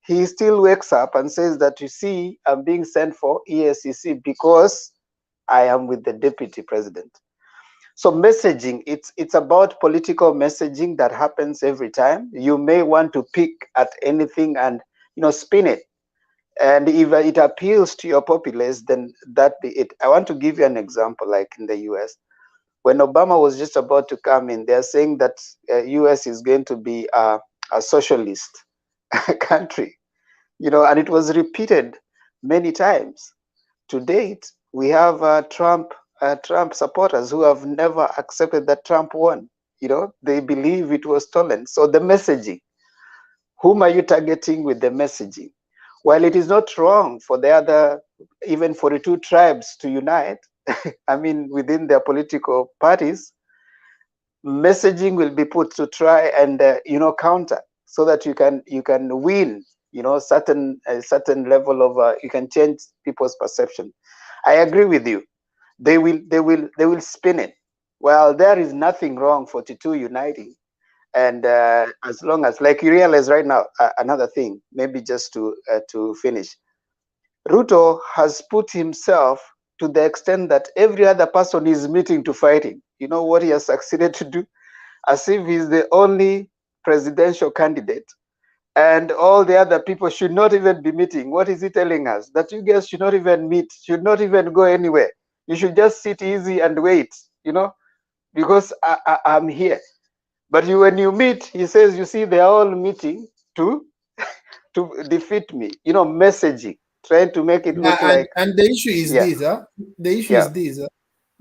he still wakes up and says that, you see, I'm being sent for ESCC because I am with the deputy president. So messaging, it's about political messaging that happens every time. You may want to pick at anything and, you know, spin it. And if it appeals to your populace, then that be it. I want to give you an example, like in the US. When Obama was just about to come in, they're saying that US is going to be a socialist country, you know, and it was repeated many times. To date, we have Trump supporters who have never accepted that Trump won. You know, they believe it was stolen. So the messaging, whom are you targeting with the messaging? While it is not wrong for the other, even 42 tribes to unite, I mean, within their political parties, messaging will be put to try and counter, so that you can win, you know, certain level of you can change people's perception. I agree with you. They will spin it. Well, there is nothing wrong 42 uniting, and as long as, like, you realize right now, another thing, maybe just to finish, Ruto has put himself to the extent that every other person is meeting to fight him. You know what he has succeeded to do? As if he's the only presidential candidate, and all the other people should not even be meeting. What is he telling us? That you guys should not even meet, should not even go anywhere. You should just sit easy and wait, you know, because I'm here. But when you meet, he says, you see, they're all meeting to defeat me. You know, messaging, trying to make it look like. And the issue is this, the issue is this,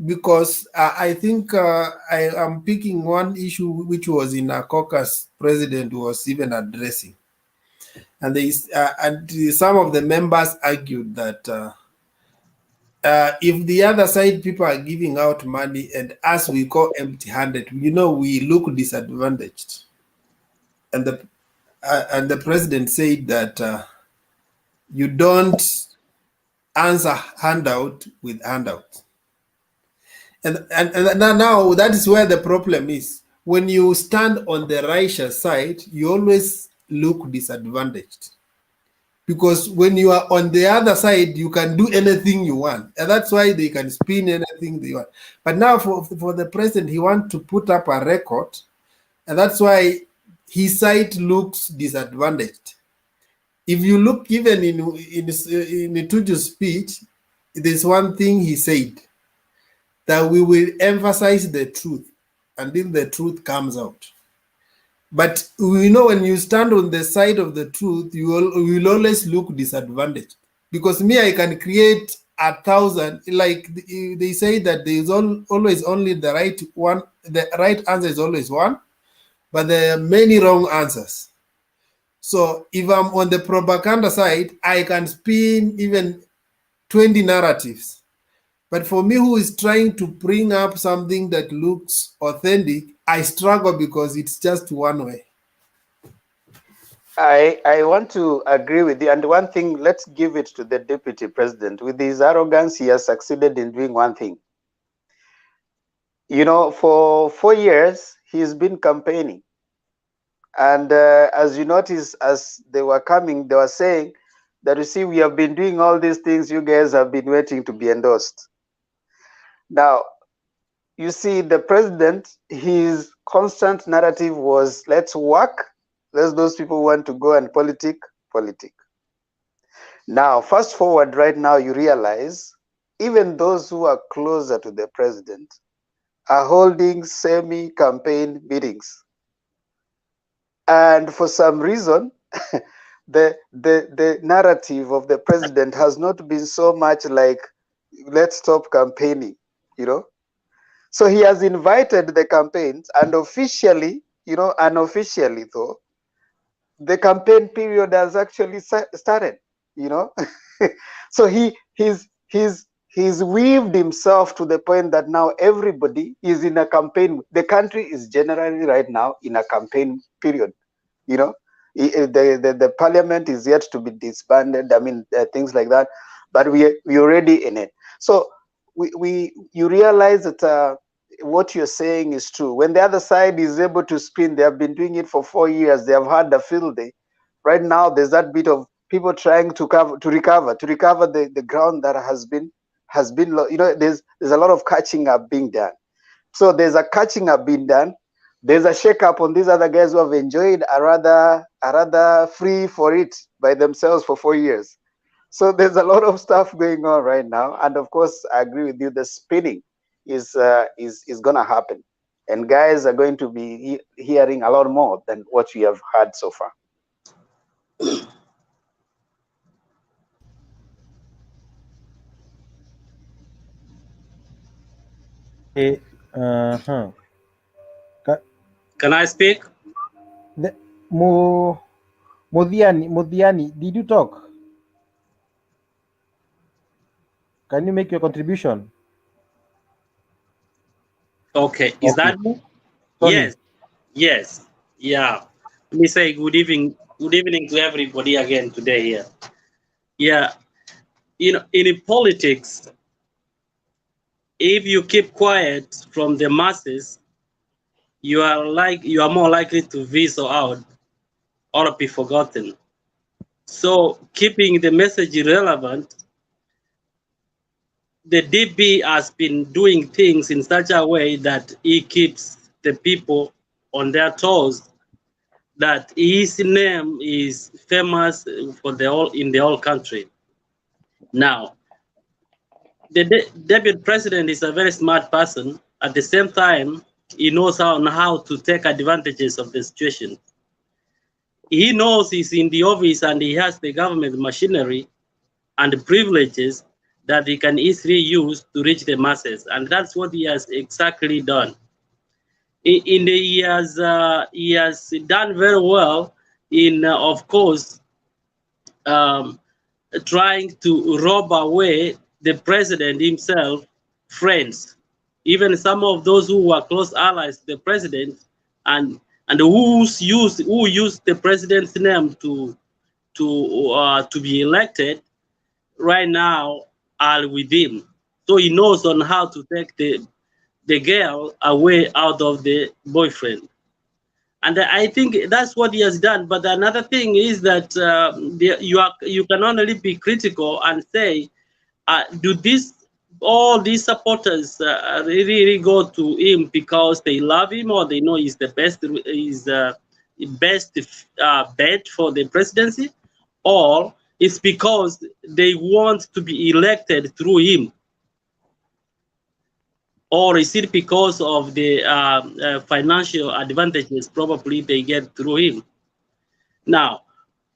because I think I am picking one issue which was in a caucus president was even addressing. And some of the members argued that if the other side people are giving out money and us we go empty-handed, you know, we look disadvantaged. And the president said that you don't answer handout with handout. And now that is where the problem is. When you stand on the righteous side, you always look disadvantaged. Because when you are on the other side, you can do anything you want. And that's why they can spin anything they want. But now for the president, he wants to put up a record. And that's why his side looks disadvantaged. If you look even in Tuju's speech, there's one thing he said, that we will emphasize the truth until the truth comes out. But we know when you stand on the side of the truth, you will always look disadvantaged. Because me, I can create 1,000, like they say that there is always only the right one, the right answer is always one, but there are many wrong answers. So if I'm on the propaganda side, I can spin even 20 narratives. But for me, who is trying to bring up something that looks authentic, I struggle because it's just one way. I want to agree with you. And one thing, let's give it to the deputy president. With his arrogance, he has succeeded in doing one thing. You know, for 4 years, he's been campaigning. And as you notice, as they were coming, they were saying that, you see, we have been doing all these things. You guys have been waiting to be endorsed. Now, you see, the president, his constant narrative was, let's work. Let those people who want to go and politic. Now, fast forward right now, you realize even those who are closer to the president are holding semi-campaign meetings. And for some reason, the narrative of the president has not been so much like, let's stop campaigning, you know. So he has invited the campaigns, and officially, you know, unofficially though, the campaign period has actually started, you know. So he's weaved himself to the point that now everybody is in a campaign. The country is generally right now in a campaign period, you know. The parliament is yet to be disbanded. I mean, things like that, but we're already in it. So you realize that what you're saying is true. When the other side is able to spin, they have been doing it for 4 years. They have had a field day. Right now, there's that bit of people trying to recover the ground that has been you know, there's a lot of catching up being done. So there's a catching up being done. There's a shake up on these other guys who have enjoyed a rather free for it by themselves for 4 years. So there's a lot of stuff going on right now, and of course, I agree with you. The spinning is gonna happen, and guys are going to be hearing a lot more than what we have heard so far. Can I speak? Modiani, did you talk? Can you make your contribution? Okay, is that me? Tony. Yes, yeah. Let me say good evening to everybody again today here. Yeah, you know, in politics, if you keep quiet from the masses, you are more likely to veto out or be forgotten. So keeping the message relevant, the DP has been doing things in such a way that he keeps the people on their toes, that his name is famous for in the whole country. Now, the deputy president is a very smart person. At the same time, he knows how to take advantages of the situation. He knows he's in the office and he has the government machinery and privileges that he can easily use to reach the masses, and that's what he has exactly done. He has done very well in, of course, trying to rob away the president himself, friends, even some of those who were close allies to the president, and who used the president's name to be elected, right now are with him. So he knows on how to take the girl away out of the boyfriend. And I think that's what he has done. But another thing is that you can only be critical and say, do all these supporters really go to him because they love him or they know he's the best bet for the presidency, or it's because they want to be elected through him? Or is it because of the financial advantages probably they get through him? Now,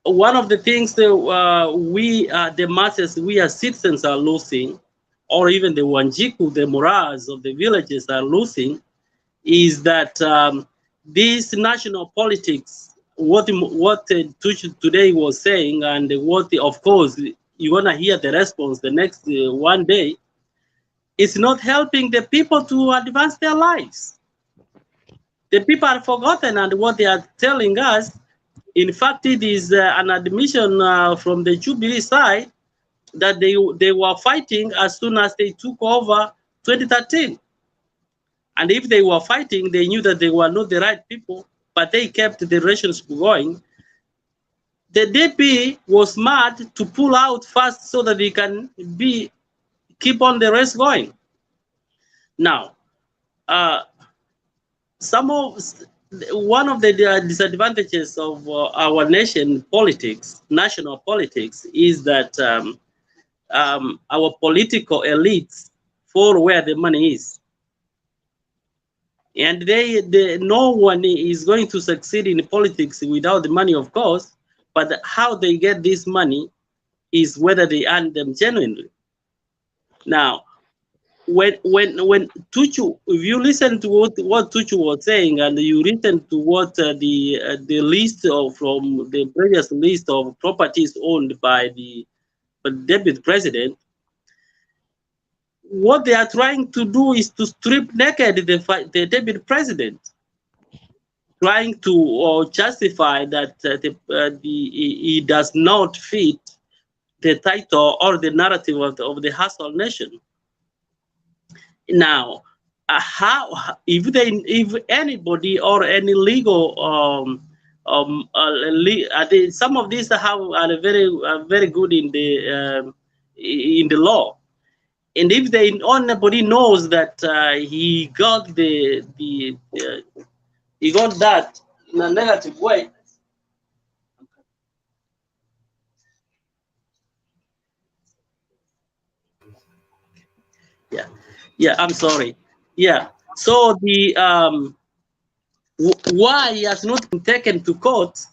one of the things that the masses, we as citizens are losing, or even the Wanjiku, the Moras of the villages are losing, is that this national politics, what Tuju today was saying, and what, of course, you're gonna hear the response the next one day, It's not helping the people to advance their lives. The people are forgotten, and what they are telling us, in fact, it is an admission from the Jubilee side that they were fighting as soon as they took over 2013. And if they were fighting, they knew that they were not the right people, but they kept the relations going. The DP was smart to pull out fast so that they can keep on the race going. Now, one of the disadvantages of our national politics is that our political elites follow where the money is. And no one is going to succeed in politics without the money, of course, but how they get this money is whether they earn them genuinely. Now, when Tuju, if you listen to what Tuju was saying, and you listen to what the list from the previous list of properties owned by the deputy president, what they are trying to do is to strip naked the deputy president, trying to justify that he does not fit the title or the narrative of the hustle nation. Now, if anybody or any legal some of these are very good in the law, and if anybody knows that he got he got that in a negative way, yeah, I'm sorry. Yeah, so the why he has not been taken to court,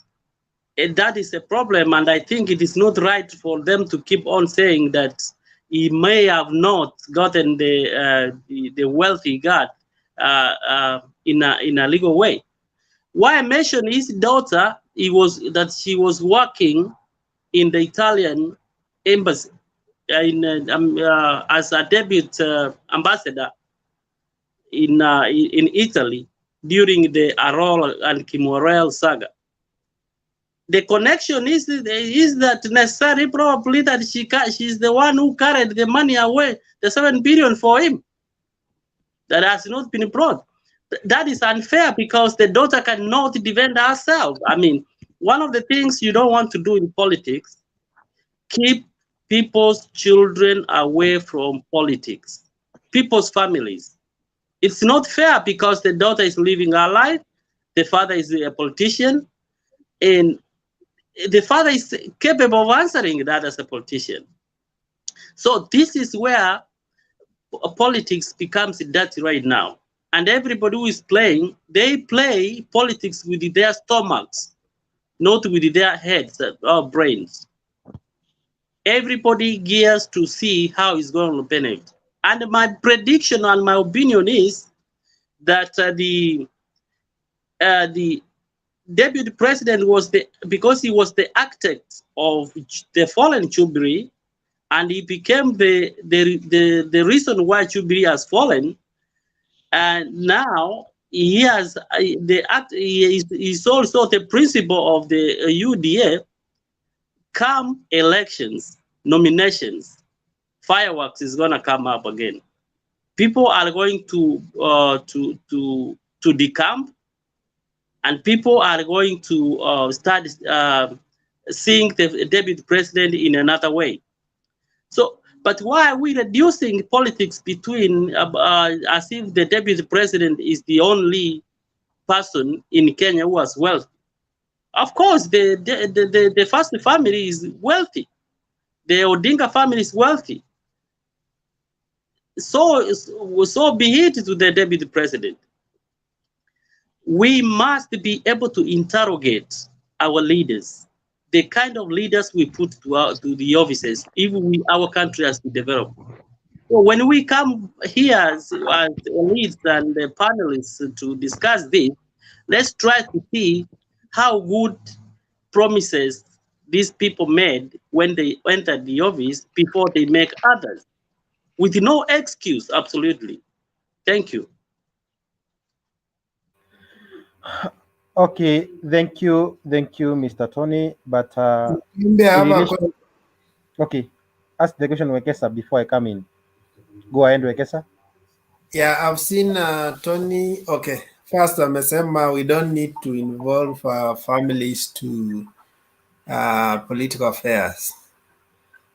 that is a problem, and I think it is not right for them to keep on saying that he may have not gotten the wealth he got in a legal way. Why I mentioned his daughter, she was working in the Italian embassy as a deputy ambassador in Italy during the Arol and Kimorel saga. The connection is that necessary, probably that she's the one who carried the money away, the 7 billion for him, that has not been brought. That is unfair because the daughter cannot defend herself. I mean, one of the things you don't want to do in politics, keep people's children away from politics, people's families. It's not fair because the daughter is living her life, the father is a politician, and the father is capable of answering that as a politician. So this is where politics becomes dirty right now. And everybody who is playing, they play politics with their stomachs, not with their heads or brains. Everybody gears to see how it's going to benefit. And my prediction and my opinion is that the deputy president because he was the architect of the fallen Jubilee, and he became the reason why Jubilee has fallen. And now he has he's also the principal of the UDA. Come elections, nominations, fireworks is gonna come up again. People are going to decamp, and people are going to start seeing the deputy president in another way. So, but why are we reducing politics between as if the deputy president is the only person in Kenya who has wealth? Of course, the first family is wealthy. The Odinga family is wealthy. So be it to the deputy president. We must be able to interrogate our leaders, the kind of leaders we put to the offices, even our country has to develop. So when we come here as elites and the panelists to discuss this, let's try to see how good promises these people made when they entered the office before they make others. with no excuse. Absolutely. Thank you. Okay, thank you, Mr. Tony. But okay, ask the question, Wekesa, before I come in. Go ahead, Wekesa. Yeah, I've seen Tony. Okay, first amesema we don't need to involve families to political affairs.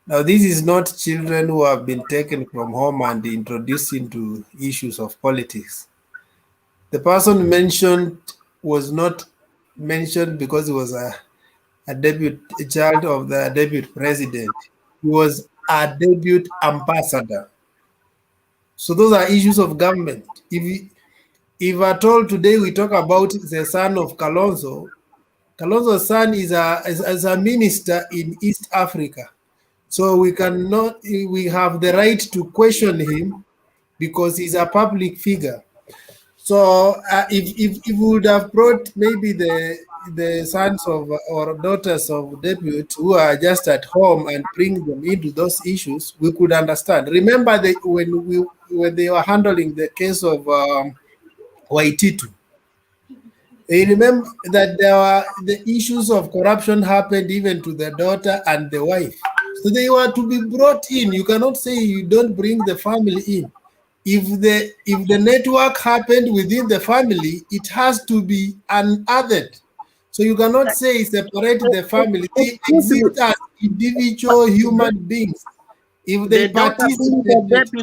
Now, this is not children who have been taken from home and introduced into issues of politics. The person mentioned was not mentioned because he was a child of the deputy president. He was a deputy ambassador. So those are issues of government. If at all today we talk about the son of Kalonzo, Kalonzo's son is a minister in East Africa. So we have the right to question him because he's a public figure. So if we would have brought maybe the sons of or daughters of deputy who are just at home and bring them into those issues, we could understand. Remember when they were handling the case of Waititu, you remember that the issues of corruption happened even to the daughter and the wife. So they were to be brought in. You cannot say you don't bring the family in. If the network happened within the family, it has to be unearthed. So you cannot say separate the family. They exist as individual human beings. If they participated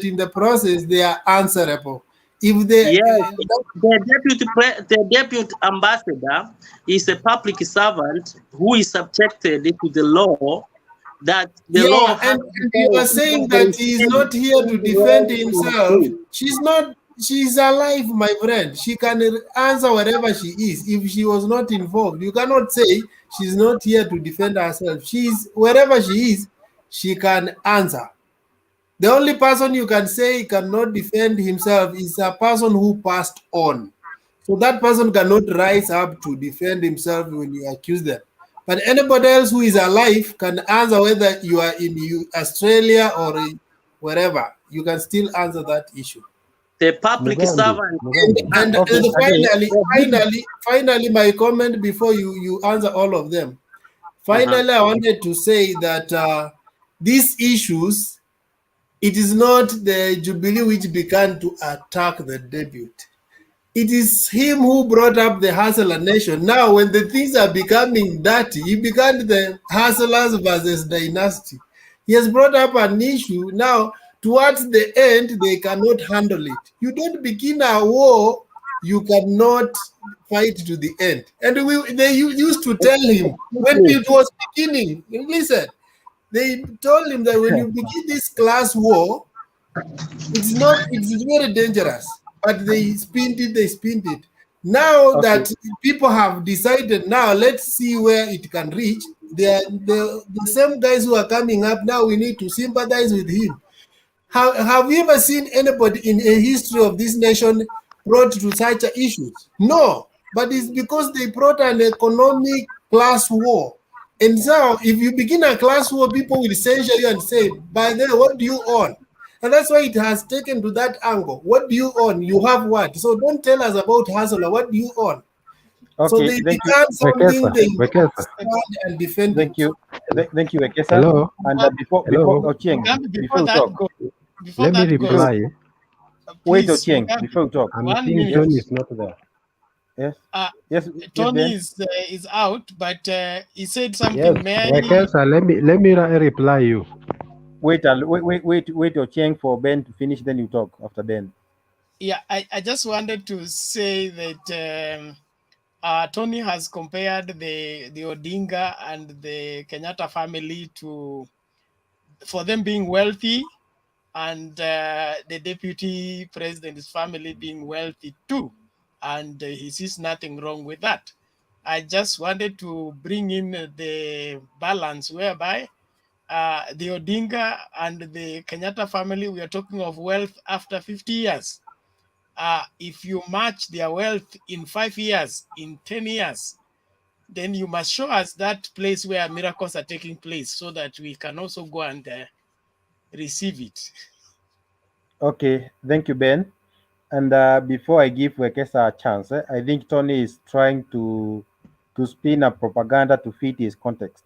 in the process, they are answerable. If they the deputy ambassador is a public servant who is subjected to the law. That the law and you are saying that he is not here to defend himself. She's alive, my friend. She can answer wherever she is. If she was not involved, you cannot say she's not here to defend herself. She's wherever she is, she can answer. The only person you can say cannot defend himself is a person who passed on. So that person cannot rise up to defend himself when you accuse them. But anybody else who is alive can answer whether you are in Australia or wherever. You can still answer that issue. The public servant. And finally, my comment before you answer all of them. Finally, I wanted to say that these issues, it is not the Jubilee which began to attack the debut. It is him who brought up the hustler nation. Now, when the things are becoming dirty, he began the hustlers versus dynasty. He has brought up an issue. Now, towards the end, they cannot handle it. You don't begin a war, you cannot fight to the end. And they used to tell him when it was beginning, listen, they told him that when you begin this class war, it's very dangerous. But they spinned it. Now that people have decided, now let's see where it can reach. The same guys who are coming up now, we need to sympathize with him. Have you ever seen anybody in a history of this nation brought to such issues? No, but it's because they brought an economic class war. And so if you begin a class war, people will censure you and say, by the way, what do you own? And that's why it has taken to that angle. What do you own? You have what? So don't tell us about hustler. What do you own? Okay, so they become something they and defend. Thank you, Wekesa. Hello. And before Ochieng, before you talk, let me reply. Wait, Ochieng, before you talk. I'm seeing Tony is not there. Yes. Yes. Tony is out, but he said something. Yes. Wekesa, let me reply you. Wait, Ochieng for Ben to finish, then you talk after Ben. Yeah, I just wanted to say that Tony has compared the Odinga and the Kenyatta family for them being wealthy and the deputy president's family being wealthy too. And he sees nothing wrong with that. I just wanted to bring in the balance whereby the Odinga and the Kenyatta family, we are talking of wealth after 50 years. If you match their wealth in 5 years, in 10 years, then you must show us that place where miracles are taking place so that we can also go and receive it. Okay, thank you, Ben. And before I give Wekesa a chance, I think Tony is trying to spin a propaganda to fit his context.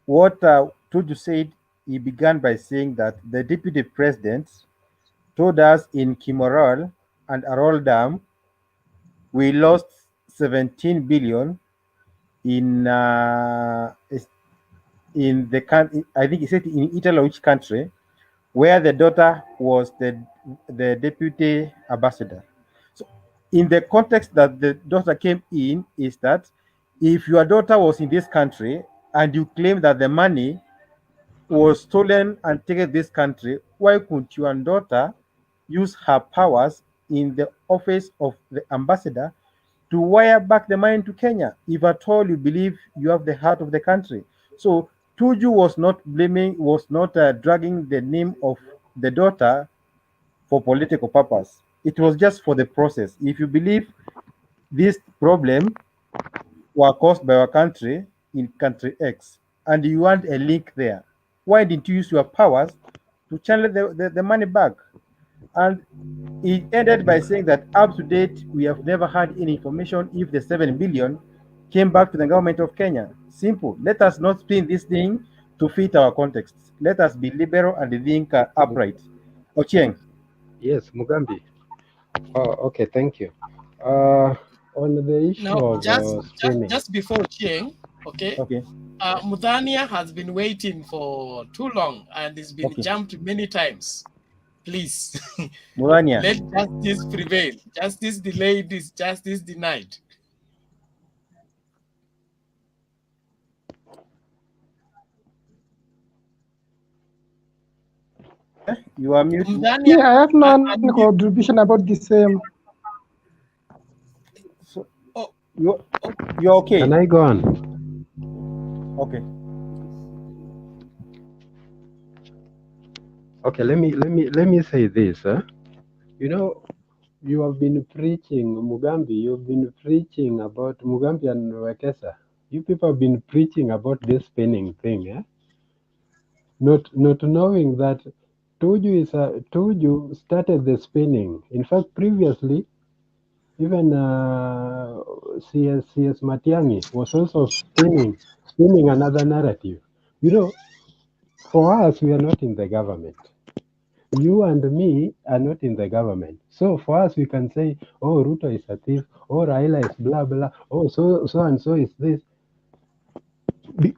What Tuju said, he began by saying that the deputy president told us in Kimoral and Arol Dam, we lost 17 billion in the country. I think he said in Italy, which country, where the daughter was the deputy ambassador. So, in the context that the daughter came in, is that if your daughter was in this country and you claim that the money was stolen and taken this country, why couldn't your daughter use her powers in the office of the ambassador to wire back the money to Kenya, if at all you believe you have the heart of the country? So Tuju was not dragging the name of the daughter for political purpose. It was just for the process. If you believe this problem were caused by our country in country X and you want a link there, why didn't you use your powers to channel the money back? And he ended by saying that up to date, we have never had any information if the 7 billion came back to the government of Kenya. Simple. Let us not spin this thing to fit our context. Let us be liberal and think upright. Ochieng. Yes, Mugambi. Oh, okay, thank you. On the issue No, of spinning. just before Chieng, okay? Okay. Mudania has been waiting for too long and it's been jumped many times. Please, Mudania. let justice prevail. Justice delayed is justice denied. You are muted. Yeah, I have no contribution about the same. So, you're okay. Can I go on? Okay. Okay, let me say this. You know, you have been preaching, Mugambi. You've been preaching about Mugambi and Wekesa. You people have been preaching about this spinning thing, not knowing that Tuju started the spinning. In fact, previously, even CS Matiangi was also spinning another narrative. You know, for us, we are not in the government. You and me are not in the government. So for us, we can say, oh, Ruto is a thief, oh, Raila is blah, blah, oh, so and so is this.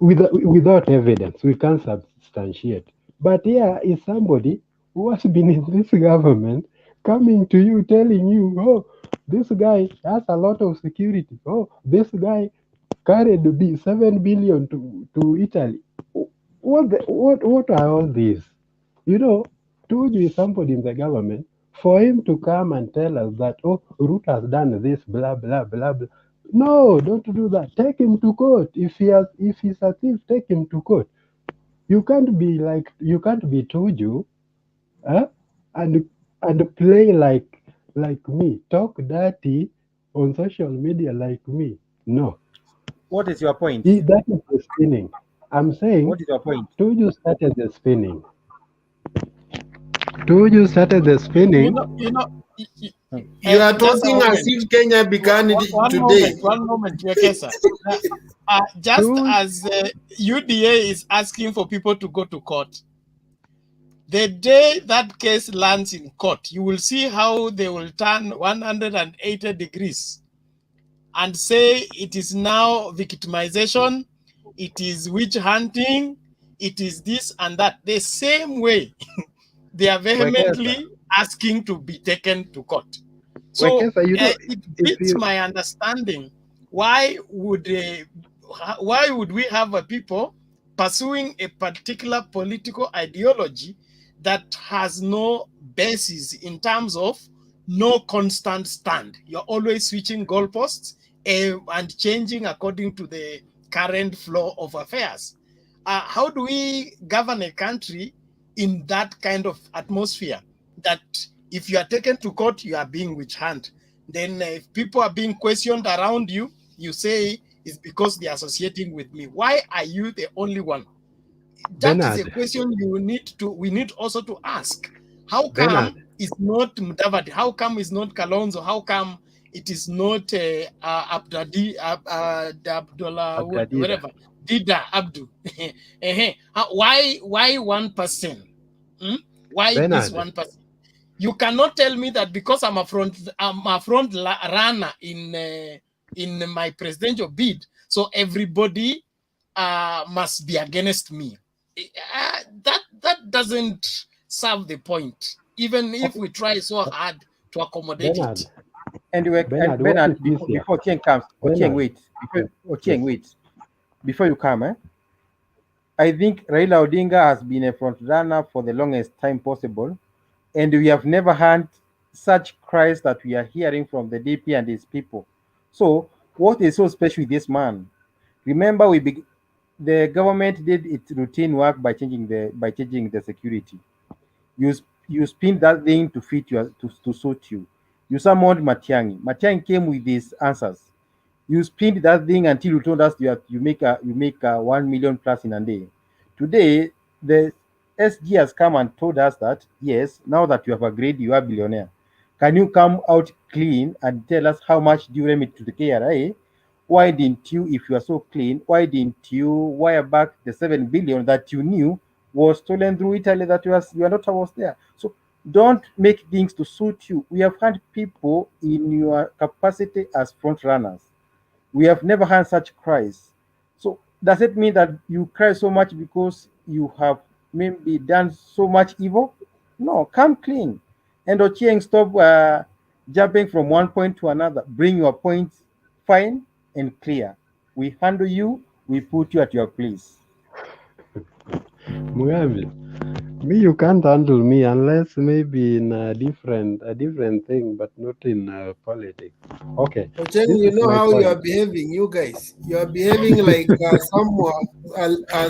Without evidence, we can't substantiate. But here is somebody who has been in this government coming to you, telling you, oh, this guy has a lot of security. Oh, this guy carried 7 billion to Italy. What are all these? You know, Tuju is somebody in the government. For him to come and tell us that, oh, Ruto has done this, blah, blah, blah, blah. No, don't do that. Take him to court. If he's a thief, take him to court. You can't be Tuju, and play like me, talk dirty on social media like me. No. What is your point? That is the spinning. I'm saying. What is your point? Tuju started the spinning. Tuju started the spinning. You are talking as if Kenya began today. One moment, Wekesa. Just as UDA is asking for people to go to court, the day that case lands in court, you will see how they will turn 180 degrees and say it is now victimization, it is witch hunting, it is this and that. The same way they are vehemently asking to be taken to court. So it beats my understanding. Why would we have a people pursuing a particular political ideology that has no basis in terms of no constant stand? You're always switching goalposts and changing according to the current flow of affairs. How do we govern a country in that kind of atmosphere that if you are taken to court, you are being witch hunt? Then if people are being questioned around you, you say is because they're associating with me. Why are you the only one? That is a question we need also to ask. How come it's not Mudavadi? How come it's not Kalonzo? How come it is not Abdullah, whatever, Dida Abdu? Why one person? Why this one person? You cannot tell me that because I'm a front runner in my presidential bid, so everybody must be against me. That doesn't serve the point, even if we try so hard to accommodate it. And Bernard, before King comes, wait. Before you come, I think Raila Odinga has been a front runner for the longest time possible, and we have never had such cries that we are hearing from the DP and his people. So, what is so special with this man? Remember, the government did its routine work by changing the security. You spin that thing to fit to suit you. You summoned Matiang'i. Matiang'i came with his answers. You spinned that thing until you told us you make 1 million plus in a day. Today, the SG has come and told us that yes, now that you have agreed, you are a billionaire. Can you come out clean and tell us how much do you remit to the KRA? Why didn't you, if you are so clean, why didn't you wire back the 7 billion that you knew was stolen through Italy that your daughter was there? So don't make things to suit you. We have had people in your capacity as front runners. We have never had such cries. So does it mean that you cry so much because you have maybe done so much evil? No, come clean. And Ochieng, stop jumping from one point to another. Bring your points fine and clear. We handle you, we put you at your place. Mugabe, me you can't handle me unless maybe in a different thing, but not in politics. Okay. Ocheng, you know how you are behaving, you guys. You are behaving like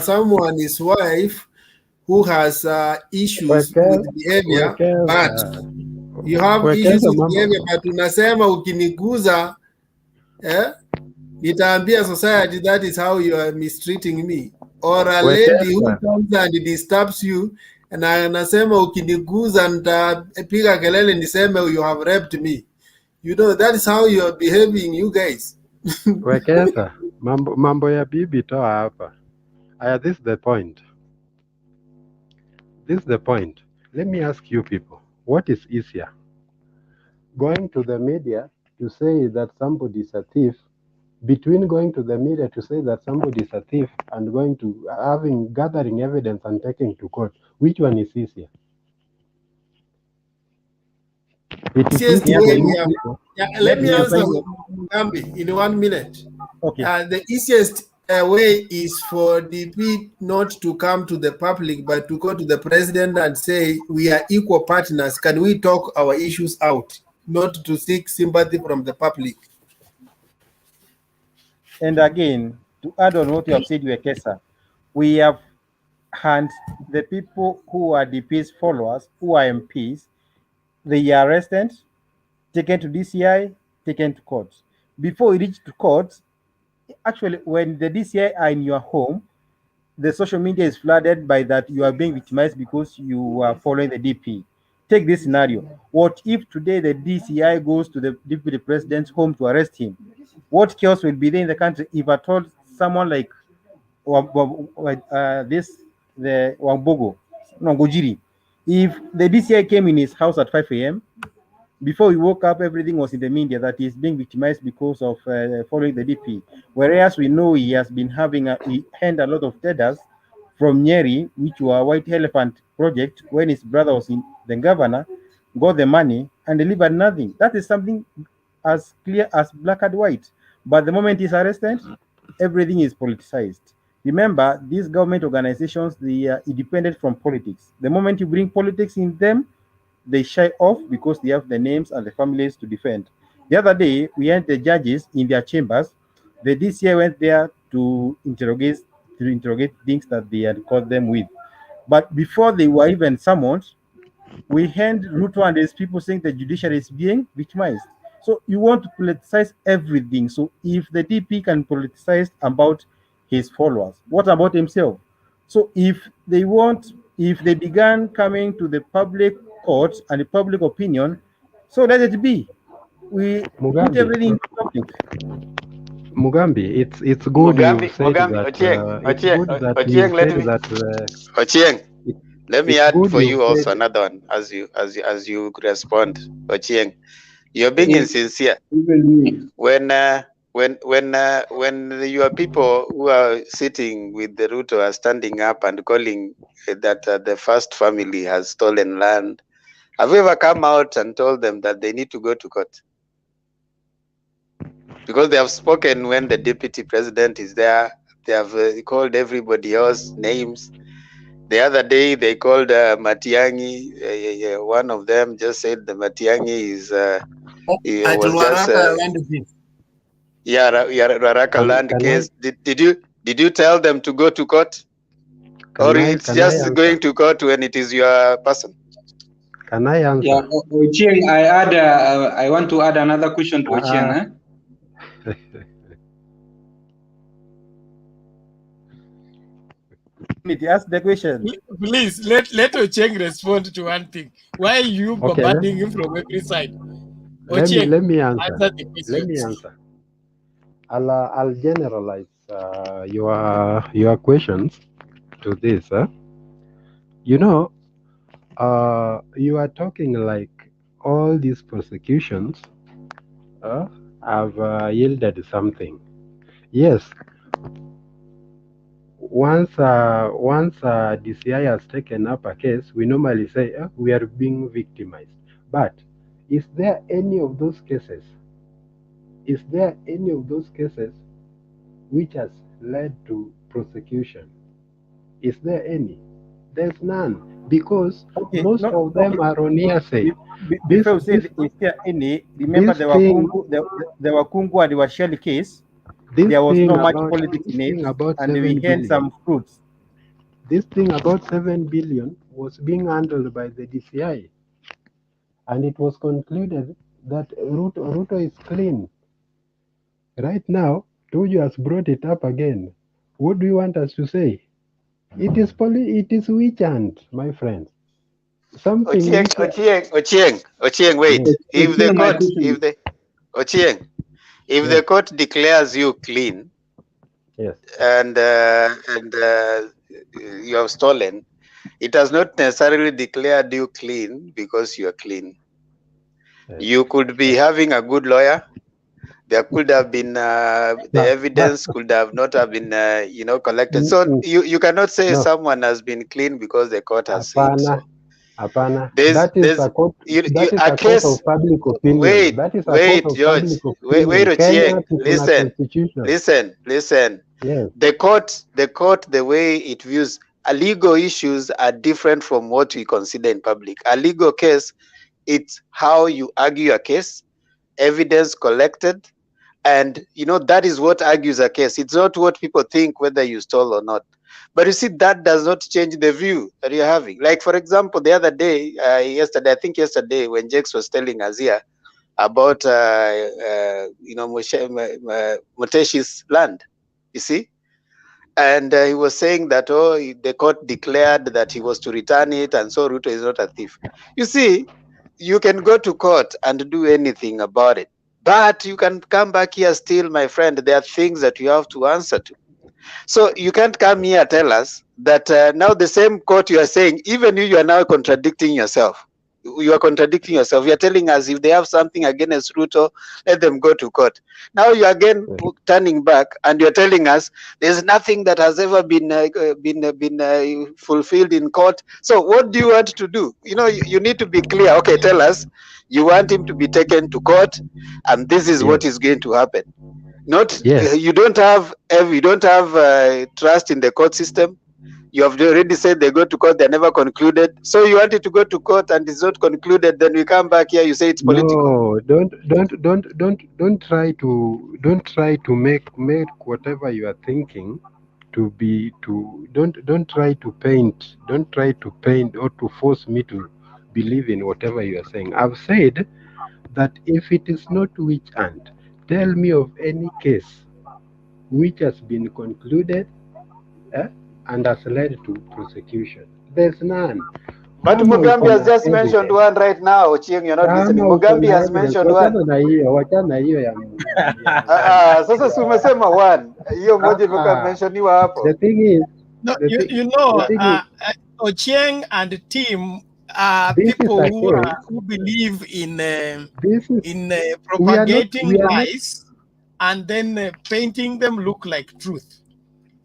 someone, his wife, who has issues with behavior, but you have issues with behavior, but unasema ukiniguza, nitaambia society that is how you are mistreating me. Or a lady who comes and disturbs you, na anasema ukiniguza nitapiga kelele niseme you have raped me. You know, that is how you are behaving, you guys. Wekesa, mambo ya bibi toa hapa. This is the point. This is the point. Let me ask you people, what is easier? Going to the media to say that somebody is a thief, between going to the media to say that somebody is a thief and going to gathering evidence and taking to court, which one is easier? Let me answer Gambi in 1 minute. Okay. The easiest way is for DP not to come to the public, but to go to the president and say, we are equal partners. Can we talk our issues out? Not to seek sympathy from the public. And again, to add on what you have said, Wekesa, we have had the people who are DP's followers, who are MPs, they are arrested, taken to DCI, taken to court. Before we reach to court, actually, when the DCI are in your home, the social media is flooded by that you are being victimized because you are following the DP. Take this scenario. What if today the DCI goes to the deputy president's home to arrest him? What chaos will be there in the country if I told someone like the Wambogo, Ngojiri, if the DCI came in his house at 5 a.m., before he woke up, everything was in the media that he's being victimized because of following the DP. Whereas we know he has been he had a lot of tenders from Nyeri, which were White Elephant project, when his brother was in the governor, got the money and delivered nothing. That is something as clear as black and white. But the moment he's arrested, everything is politicized. Remember, these government organizations, they are independent from politics. The moment you bring politics in them, they shy off because they have the names and the families to defend. The other day, we had the judges in their chambers. The DCI went there to interrogate things that they had caught them with. But before they were even summoned, we heard Ruto and his people saying the judiciary is being victimized. So you want to politicize everything. So if the DP can politicize about his followers, what about himself? So if they began coming to the public court and the public opinion, so let it be. We put everything in public. Mugambi, it's good you said that. It's good that you said that. Ochieng, let me add good for you you also said. another one as you respond. Ochieng, you're being insincere. When your people who are sitting with the Ruto are standing up and calling that the first family has stolen land, have you ever come out and told them that they need to go to court? Because they have spoken when the deputy president is there. They have called everybody else names. The other day they called Matiangi. One of them just said the Matiangi is was just Raraka land case. Did you tell them to go to court, or it's just going to court when it is your person? Can I answer? Yeah, Ochieng, I want to add another question to Ochieng. Ask the question. Please let Ochieng respond to one thing. Why are you bombarding him from every side? Ochieng, Let me answer. Answer the question. Let me answer. I'll generalize your questions to this. You know, you are talking like all these prosecutions have yielded something. Yes. Once DCI has taken up a case, we normally say we are being victimized. But is there any of those cases? Is there any of those cases which has led to prosecution? Is there any? There's none, because most of them are on hearsay. Before you say is there any, remember the Wakungu and the Washeli case, there was no much politics in it, and we had some fruits. This thing about 7 billion was being handled by the DCI, and it was concluded that Ruto is clean. Right now, Tuju has brought it up again. What do you want us to say? It is witch hunt, my friend. Something. Ochieng, wait. If the court declares you clean, yes, and you have stolen, it has not necessarily declared you clean because you are clean. Yes. You could be having a good lawyer. There could have been the evidence could have not have been collected. So you cannot say someone has been clean because the court has said so. That is a court of public opinion. Wait, George. Listen. Yes. The court, the way it views legal issues are different from what we consider in public. A legal case, it's how you argue a case, evidence collected, and that is what argues a case. It's not what people think whether you stole or not. But you see, that does not change the view that you're having. Like, for example, the other day, yesterday, when Jakes was telling us here about, Muteshi's land, you see? And he was saying that, the court declared that he was to return it, and so Ruto is not a thief. You see, you can go to court and do anything about it. But you can come back here still, my friend. There are things that you have to answer to. So you can't come here and tell us that now the same court you are saying, even you are now contradicting yourself. You are contradicting yourself. You are telling us if they have something against Ruto, let them go to court. Now you are again turning back and you are telling us there's nothing that has ever been fulfilled in court. So what do you want to do? You need to be clear. Okay, tell us you want him to be taken to court, and this is what is going to happen. Not you don't have trust in the court system. You have already said they go to court, they never concluded. So you wanted to go to court and it's not concluded. Then we come back here, you say it's political. No, don't try to make whatever you are thinking to be don't try to paint or to force me to believe in whatever you are saying. I've said that if it is not witch hunt, tell me of any case which has been concluded and has led to prosecution. There's none. But Kama Mugambi uko has na just mentioned evidence, one right now. Ochieng, you're not listening. kama uko Mugambi na has evidence, mentioned one. wachana na hiyo ya Sasa si umesema one. Hiyo moja imekuwa mentioniwa hapo. The thing is, No, the thing is, Ochieng and team are this people is a case. who believe in This is propagating we are not, lies and then painting them look like truth.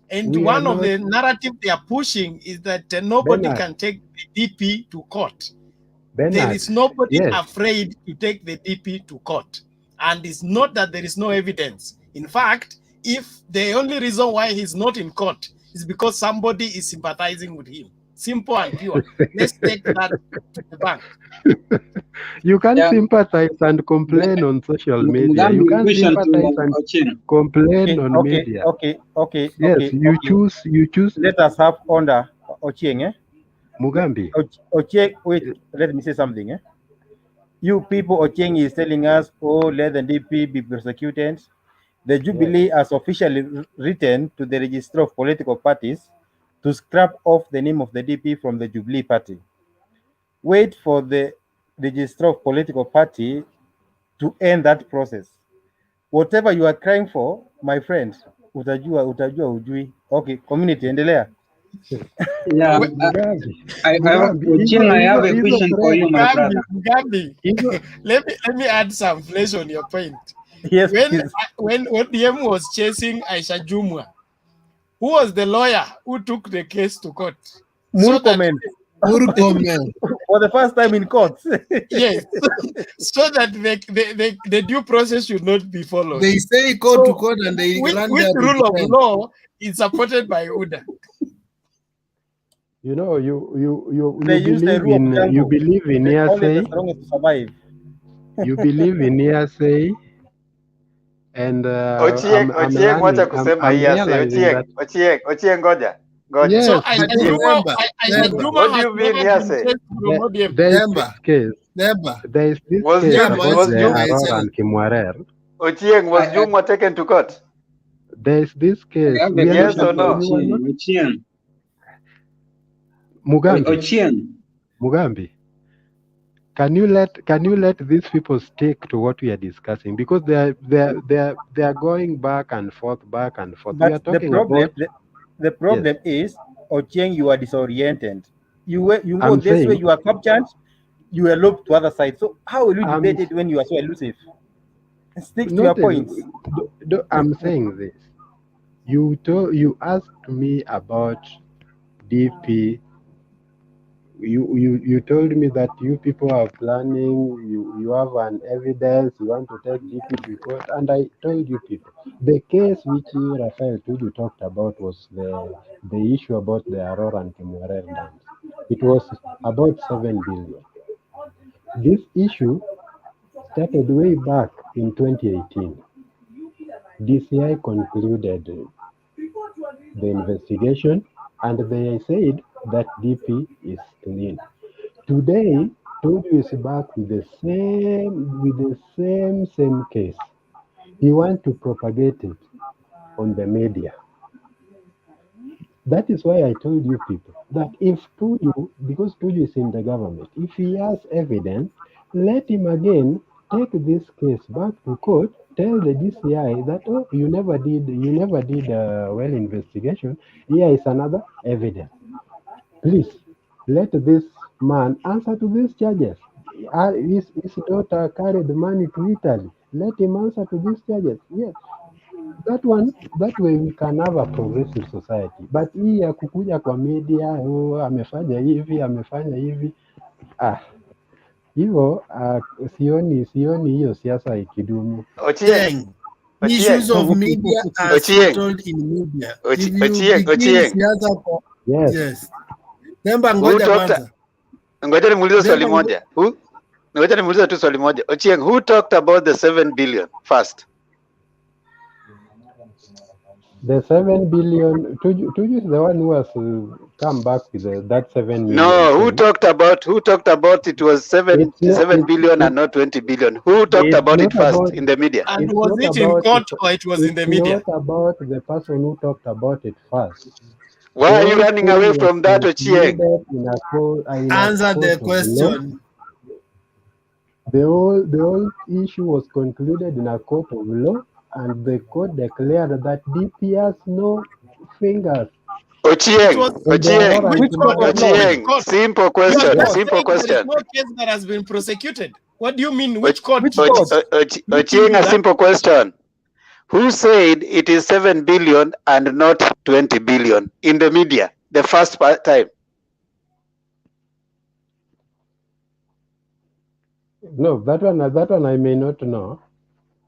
And we are one of not, the narrative they are pushing is that nobody Bernard, can take the DP to court. There Bernard, is nobody yes. afraid to take the DP to court. And it's not that there is no evidence. In fact, if the only reason why he's not in court is because somebody is sympathizing with him. Simple and pure. Let's take that to the bank. You can sympathize and complain on social media. You can sympathize and complain on media. Yes, you choose. Let us have order, Ochieng. Mugambi. Ochieng, wait, let me say something. You people, Ochieng is telling us, oh, let the DP be persecuted. The Jubilee has officially written to the Register of Political Parties to scrap off the name of the DP from the Jubilee Party. Wait for the Register of Political Party to end that process. Whatever you are crying for, my friend, utajua ujui. Okay, community, endelea. Yeah, I have a question for you, my brother. Mugambi, let me add some flesh on your point. Yes, when ODM was chasing Aisha Jumwa, who was the lawyer who took the case to court? Murkomen. For the first time in court. Yes, so that the due process should not be followed. They say court to court and they which land rule of law is supported by UDA? You know, you believe in hearsay. You believe in hearsay. And Ochieng, wacha kusema hearsay. Ochieng, ngoja. Yes, so what do you mean hearsay? There is this case. There is this case about the Aurora and Kimwarer. Ochieng, was Jumwa taken to court? There is this case. Yes or no? Mugambi, can you let these people stick to what we are discussing, because they are going back and forth. But we are talking about the problem is, Ochieng, you are disoriented. You go this saying, way, you are captured, you are looped to other side. So how will you debate it when you are so elusive? Stick to your points. I'm saying this. You asked me about DP. You told me that you people are planning, you have an evidence, you want to take DP to court, and I told you people. The case which Raphael Tuju talked about was the issue about the Aurora and Kimwarer dams. It was about 7 billion. This issue started way back in 2018. DCI concluded the investigation, and they said that DP is clean. Today, Tuju is back with the same case. He wants to propagate it on the media. That is why I told you people that if Tuju, because Tuju is in the government, if he has evidence, let him again take this case back to court. Tell the DCI that, oh, you never did a well investigation. Here is another evidence. Please let this man answer to these charges. His daughter carried money to Italy. Let him answer to these charges. Yes, that way we can have a progressive society. But hii ya kukuja kwa media, oh, amefanya hivi, hivyo sioni hiyo siasa ikidumu. Ochieng. Issues of media are settled in media. Ochieng. Yes. Nemba ngoja kwanza. Ngoja nimuulize swali moja. Ngoja nimuulize tu swali moja. Ochieng, who talked about the 7 billion first? The 7 billion, Tuju is the one who has come back with that 7 million. No, who thing. talked about it was 7 billion and not 20 billion? Who talked about it first in the media? And It's was not it in about court or it was in the It's media? not about the person who talked about it first. Why The are you whole running thing away was from that, Ochieng? concluded in a court Answer the of law. question. The whole issue was concluded in a court of law, and the court declared that DP has no fingers. Ochieng, simple question, simple There is question. no case that has been prosecuted. What do you mean? Which court? Ochieng, a simple question. Who said it is 7 billion and not 20 billion in the media the first time? No, that one I may not know.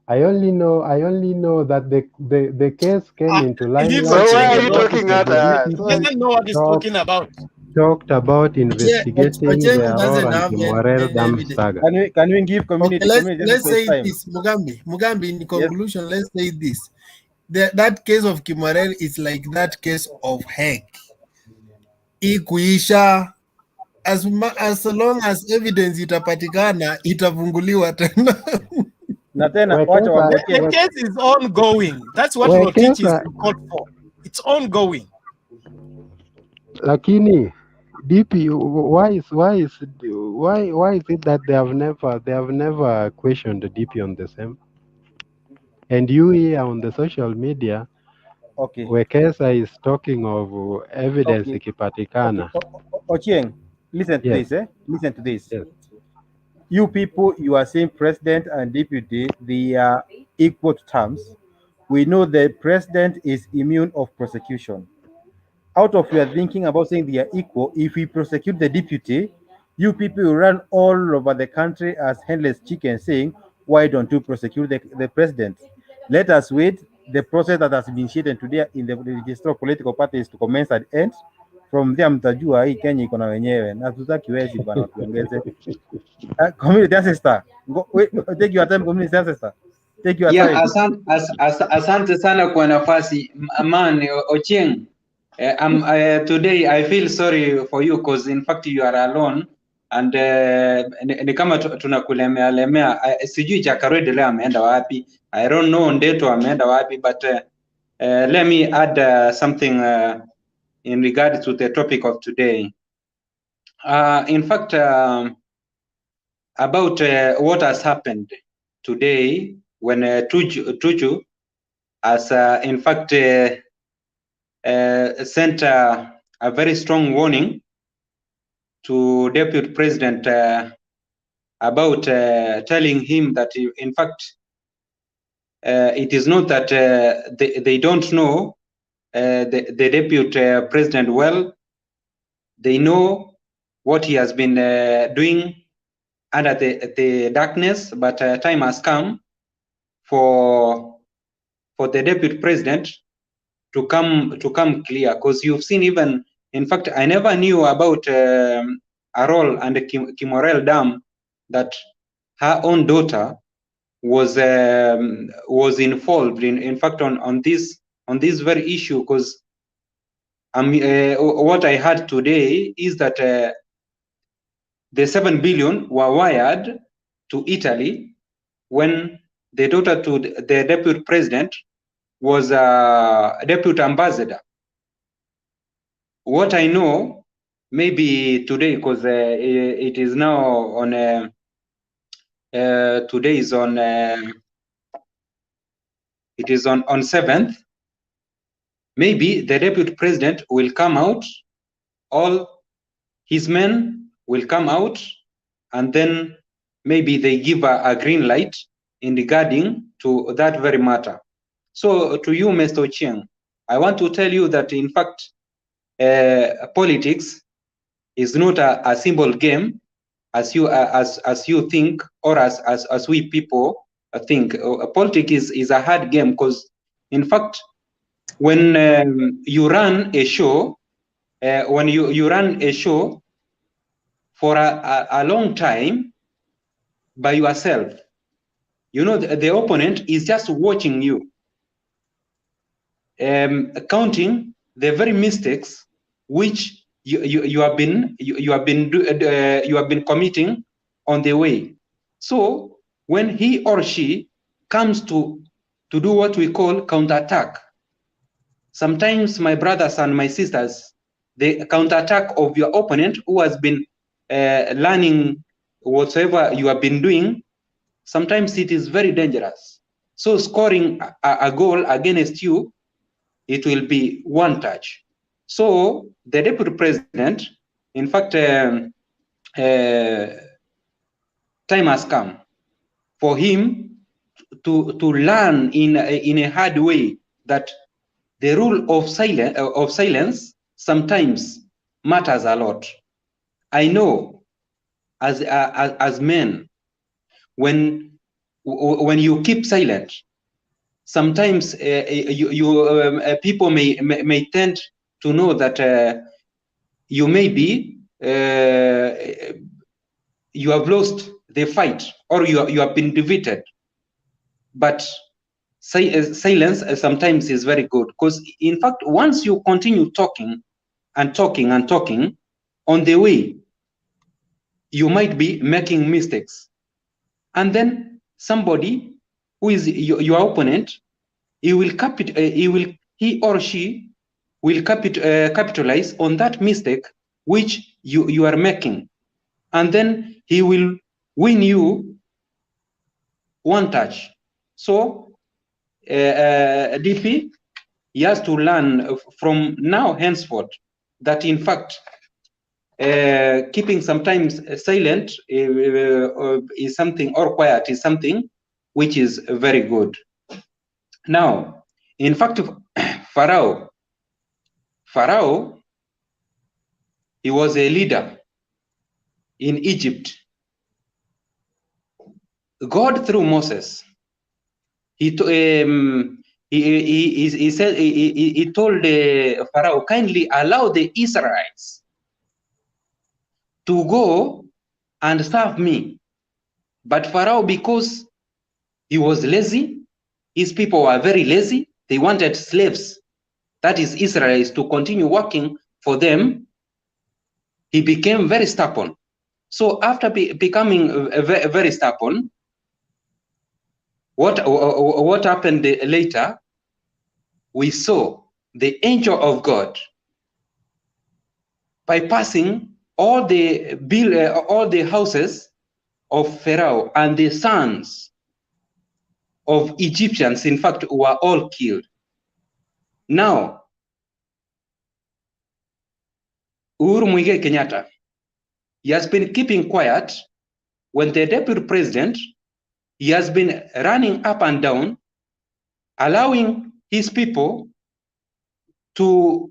I only know that the case came into limelight. So why are you talking at us? He doesn't know what he's talking about. Talked about investigating Ochieng the doesn't Aurora have and Kimorel dam evidence. saga. Can we give community? Okay, let's just say time. this, Mugambi. In conclusion, let's say this: that case of Kimorel is like that case of Heck. Ikuisha, as long as evidence itapatikana, itafunguliwa tena. Na tena The case is ongoing. That's what Rotich is in court for. It's ongoing. Lakini DP, why is it that they have never questioned the DP on the same? And you here on the social media, okay, Wekesa is talking of evidence ikipatikana. Ochieng, listen to Yes. this, Listen to this. Yes. You people, you are saying president and deputy, they are equal terms. We know the president is immune of prosecution. Out of your thinking about saying they are equal, if we prosecute the deputy, you people will run all over the country as headless chickens saying, why don't you prosecute the president? Let us wait. The process that has been initiated today in the register of political parties to commence and end. From there mtajua hii Kenya iko na wenyewe na tutaki wezi bana tuongeze. Community ancestor, take your time, community ancestor. Take your time. Asante sana kwa nafasi. Man, Ochieng, today I feel sorry for you because in fact you are alone and ni kama tunakulemea sijui Jakarede leo ameenda wapi. I don't know Ndeto ameenda wapi, but let me add something in regard to the topic of today. In fact, about what has happened today when Tuju has in fact sent a very strong warning to Deputy President about telling him that in fact it is not that they don't know the Deputy President well. They know what he has been doing under the darkness, but time has come for the Deputy President to come clear, because you've seen, even in fact I never knew about Arol and the Kimorel Dam, that her own daughter was involved in fact on this very issue, because what I heard today is that the 7 billion were wired to Italy when the daughter to the Deputy President was a deputy ambassador. What I know, maybe today, because it is now on today is on it is on 7th. Maybe the Deputy President will come out, all his men will come out, and then maybe they give a green light in regarding to that very matter. So to you, Mr. Ochieng, I want to tell you that in fact, politics is not a simple game as you think, or as we people think. Politics is a hard game, because in fact, when you run a show, when you run a show for a long time by yourself, you know the opponent is just watching you. counting the very mistakes which you have been committing on the way. So when he or she comes to do what we call counterattack, sometimes, my brothers and my sisters, the counterattack of your opponent who has been learning whatsoever you have been doing, sometimes it is very dangerous. So scoring a goal against you, it will be one touch. So the deputy president, in fact, time has come for him to learn in a hard way that the rule of silence sometimes matters a lot. I know as men, when you keep silent, sometimes people may tend to know that you may be you have lost the fight or you have been defeated. But silence sometimes is very good, because in fact, once you continue talking and talking and talking, on the way you might be making mistakes, and then somebody who is your opponent, he or she will capitalize on that mistake which you are making, and then he will win you one touch. So DP, he has to learn from now henceforth that in fact keeping sometimes silent is something, or quiet is something which is very good. Now, in fact, Pharaoh, he was a leader in Egypt. God, through Moses, he said, he told Pharaoh, kindly allow the Israelites to go and serve me. But Pharaoh, because he was lazy, his people were very lazy, they wanted slaves, that is Israelites, to continue working for them. He became very stubborn. So after becoming very stubborn, what happened later? We saw the angel of God bypassing all the houses of Pharaoh, and the sons of Egyptians, in fact, were all killed. Now, Uhuru Muigai Kenyatta, he has been keeping quiet when the deputy president, he has been running up and down, allowing his people to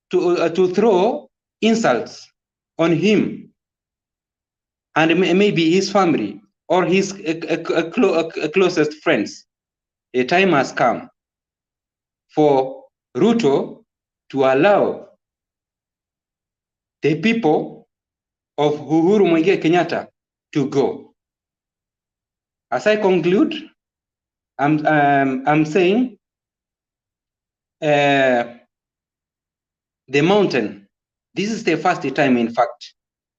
throw insults on him and maybe his family or his closest friends. A time has come for Ruto to allow the people of Uhuru Muigai Kenyatta to go. As I conclude, I'm saying the mountain. This is the first time, in fact,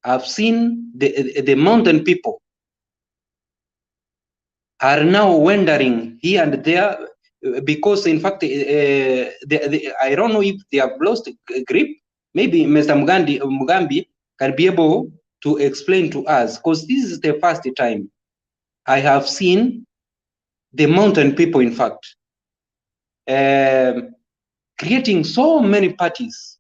I've seen the mountain people are now wandering here and there, because in fact, I don't know if they have lost grip. Maybe Mr. Mugambi can be able to explain to us, because this is the first time I have seen the mountain people, in fact, creating so many parties,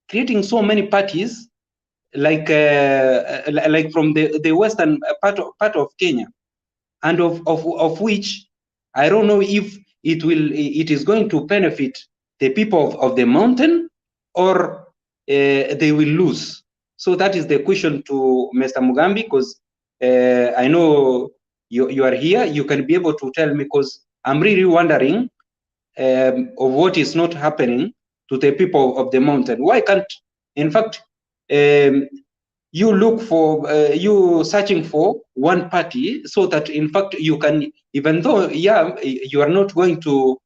like from the western part of Kenya, and of which I don't know if it is going to benefit the people of the mountain, or they will lose. So that is the question to Mr. Mugambi, because I know you are here. You can be able to tell me, because I'm really wondering of what is not happening to the people of the mountain. Why can't, in fact, you look for, you searching for one party, so that in fact you can, even though, yeah, you are not going to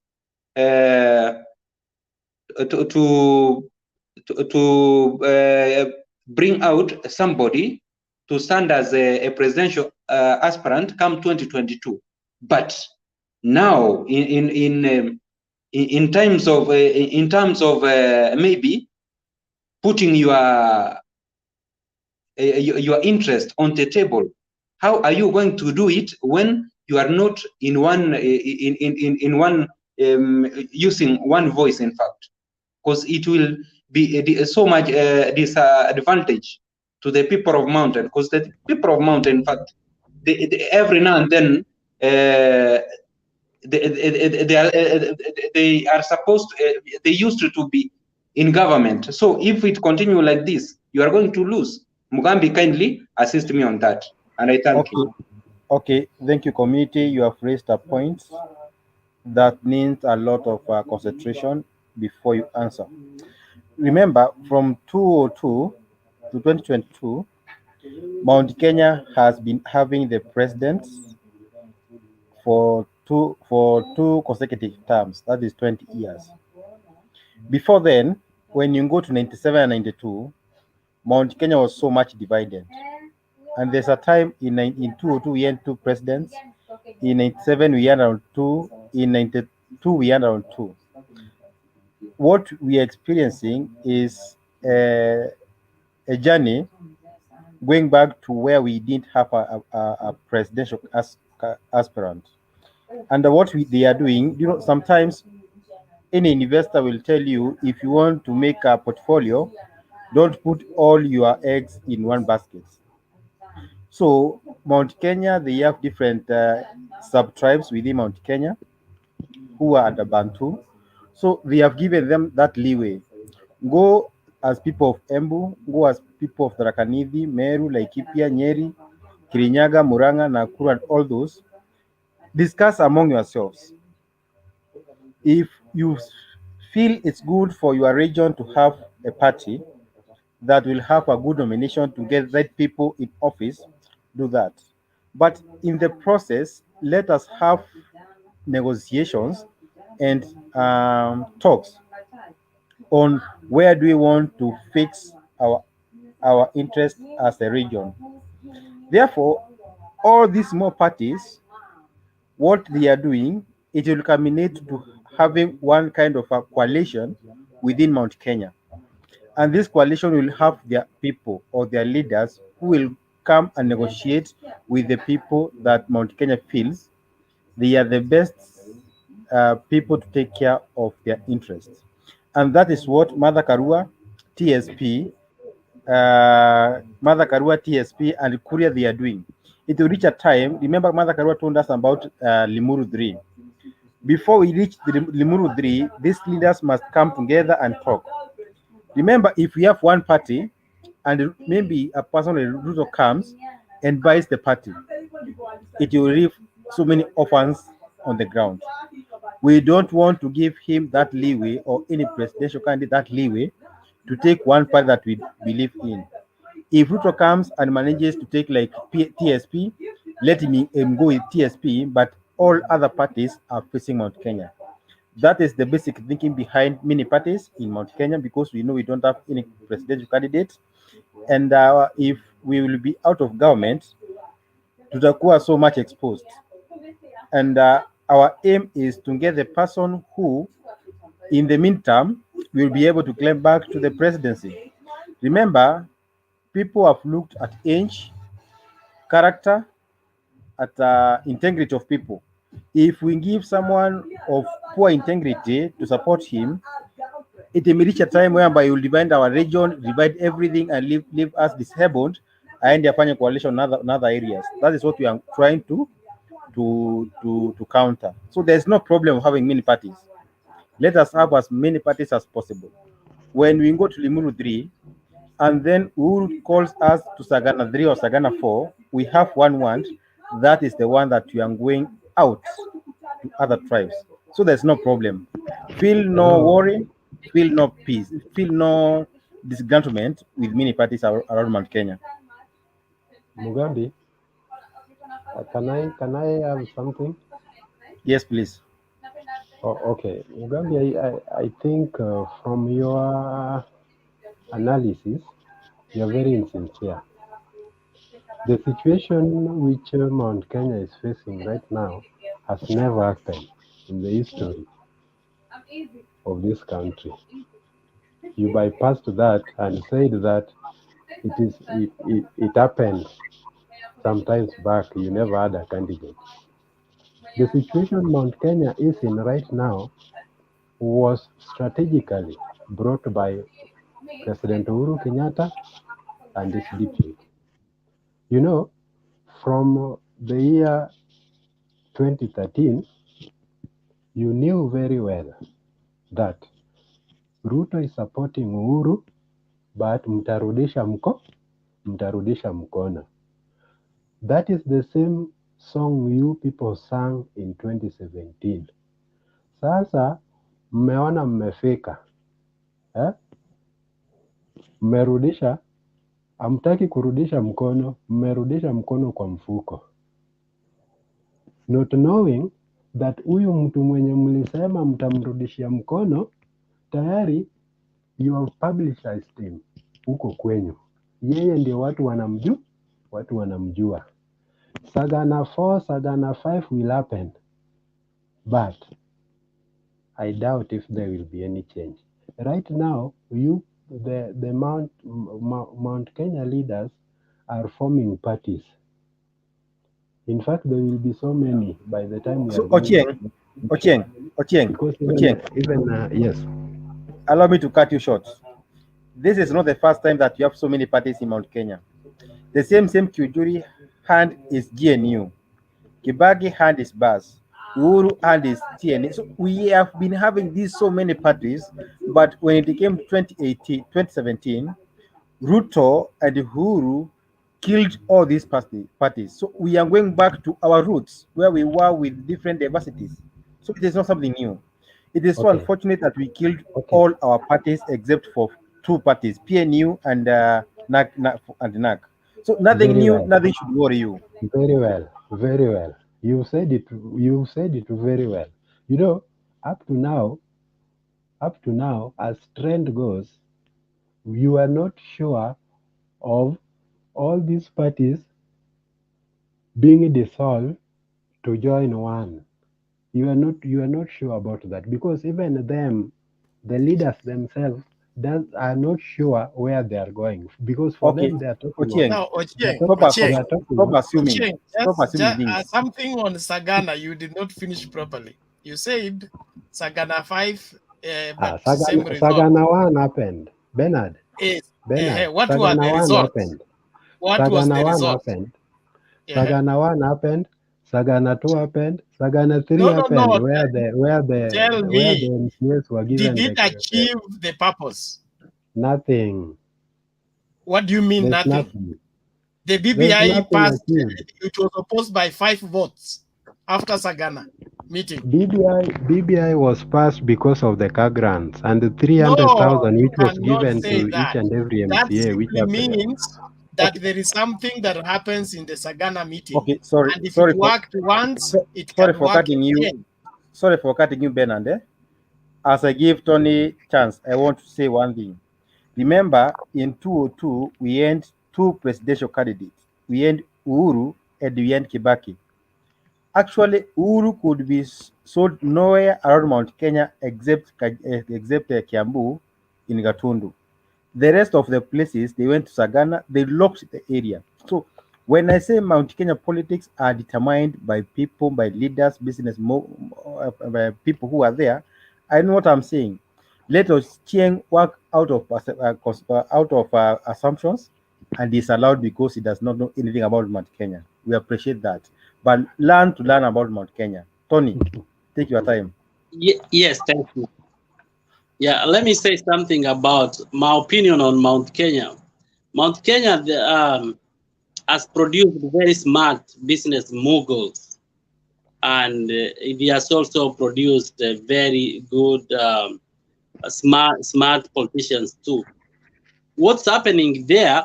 bring out somebody to stand as a presidential aspirant come 2022. But now, in terms of maybe putting your interest on the table, how are you going to do it when you are not in one using one voice? In fact, because it will be so much disadvantage to the people of mountain, because the people of mountain, in fact, every now and then they are supposed they used to be in government. So if it continue like this, you are going to lose. Mugambi, kindly assist me on that, and I thank you. Okay, thank you, community. You have raised a point that needs a lot of concentration before you answer. Remember, from 2002 to 2022, Mount Kenya has been having the president for two consecutive terms. That is 20 years. Before then, when you go to 97 and 92, Mount Kenya was so much divided. And there's a time in 2002 we had two presidents. In 97 we had around two. In 92 we had around two. What we are experiencing is a journey going back to where we didn't have a presidential aspirant. And what they are doing, sometimes any investor will tell you, if you want to make a portfolio, don't put all your eggs in one basket. So Mount Kenya, they have different sub-tribes within Mount Kenya who are the Bantu. So they have given them that leeway. Go as people of Embu, go as people of Tharaka Nithi, Meru, Laikipia, Nyeri, Kirinyaga, Muranga, Nakuru, and all those. Discuss among yourselves. If you feel it's good for your region to have a party that will have a good nomination to get right people in office, do that. But in the process, let us have negotiations and talks on where do we want to fix our interest as a region. Therefore, all these small parties, what they are doing, it will culminate to having one kind of a coalition within Mount Kenya. And this coalition will have their people or their leaders who will come and negotiate with the people that Mount Kenya feels they are the best people to take care of their interests. And that is what Mother Karua, TSP, and Kuria, they are doing. It will reach a time, remember Mother Karua told us about Limuru 3. Before we reach the Limuru 3, these leaders must come together and talk. Remember, if we have one party and maybe a person like Ruto comes and buys the party, it will leave so many orphans on the ground. We don't want to give him that leeway, or any presidential candidate that leeway, to take one party that we believe in. If Ruto comes and manages to take like TSP, let him go with TSP, but all other parties are facing Mount Kenya. That is the basic thinking behind many parties in Mount Kenya, because we know we don't have any presidential candidate. And if we will be out of government, tutakuwa so much exposed. And our aim is to get the person who, in the meantime, will be able to claim back to the presidency. Remember, people have looked at age, character, at integrity of people. If we give someone of poor integrity to support him, it may reach a time whereby he will divide our region, divide everything, and leave us disabled, and afanye coalition in other areas. That is what we are trying to counter. So there's no problem of having many parties. Let us have as many parties as possible. When we go to Limuru 3, and then Uhuru calls us to Sagana 3 or Sagana 4, we have one. That is the one that we are going out to other tribes. So there's no problem. Feel no worry, feel no peace, feel no disgruntlement with many parties around Mount Kenya. Mugambi, can I have something? Yes, please. Oh, okay, Mugambi, I think from your analysis, you're very insincere. The situation which Mount Kenya is facing right now has never happened in the history of this country. You bypassed that and said that it happened sometimes back. You never had a candidate. The situation Mount Kenya is in right now was strategically brought by President Uhuru Kenyatta and his deputy. You know, from the year 2013, you knew very well that Ruto is supporting Uhuru, but mtarudisha mkono. That is the same song you people sang in 2017. Sasa mmeona mmefika, mmerudisha, hamtaki kurudisha mkono, mmerudisha mkono kwa mfuko, not knowing that huyu mtu mwenye mlisema mtamrudishia mkono tayari you have publicized him huko kwenyu. Yeye ndio watu wanamjua. Sagana 4, Sagana 5 will happen, but I doubt if there will be any change. Right now, the Mount Kenya leaders are forming parties. In fact, there will be so many by the time we are Ochieng. Yes. Allow me to cut you short. This is not the first time that you have so many parties in Mount Kenya. The same Kiunjuri hand is GNU. Kibaki hand is BAS. Uhuru hand is TNA. So we have been having these so many parties, but when it came 2017, Ruto and Uhuru killed all these parties. So we are going back to our roots where we were with different diversities. So it is not something new. It is so unfortunate that we killed all our parties except for 2 parties, PNU and NAC. So nothing new, nothing should worry you. Very well. You said it very well. You know, up to now, as trend goes, you are not sure of all these parties being dissolved to join one. You are not sure about that, because even them, the leaders themselves, are not sure where they are going, because for them they are talking something on Sagana you did not finish properly. You said Sagana 5, but same result. Sagana 1 happened, Bernard. What Sagana were the results? Happened. What was the result? Sagana 1 happened. Sagana 2 happened. Sagana 3 happened. Where the MCAs were given. Did it achieve the purpose? Nothing. What do you mean nothing? The BBI passed. It was opposed by 5 votes after Sagana meeting. BBI was passed because of the car grants and the 300,000 which was given to each and every MCA. That simply means that there is something that happens in the Sagana meeting. Okay, sorry. And if it worked once, it can work again. Sorry for cutting you, Bernard. As I give Tony chance, I want to say one thing. Remember, in 2002, we had 2 presidential candidates. We had Uhuru and we had Kibaki. Actually, Uhuru could be sold nowhere around Mount Kenya except Kiambu in Gatundu. The rest of the places, they went to Sagana, they locked the area. So when I say Mount Kenya politics are determined by people, by leaders, business, by people who are there, I know what I'm saying. Let us work out of assumptions, and it's allowed because he does not know anything about Mount Kenya. We appreciate that. But learn about Mount Kenya. Tony, take your time. Yes, thank you. Yeah, let me say something about my opinion on Mount Kenya. Mount Kenya has produced very smart business moguls, and it has also produced very good, smart politicians too. What's happening there,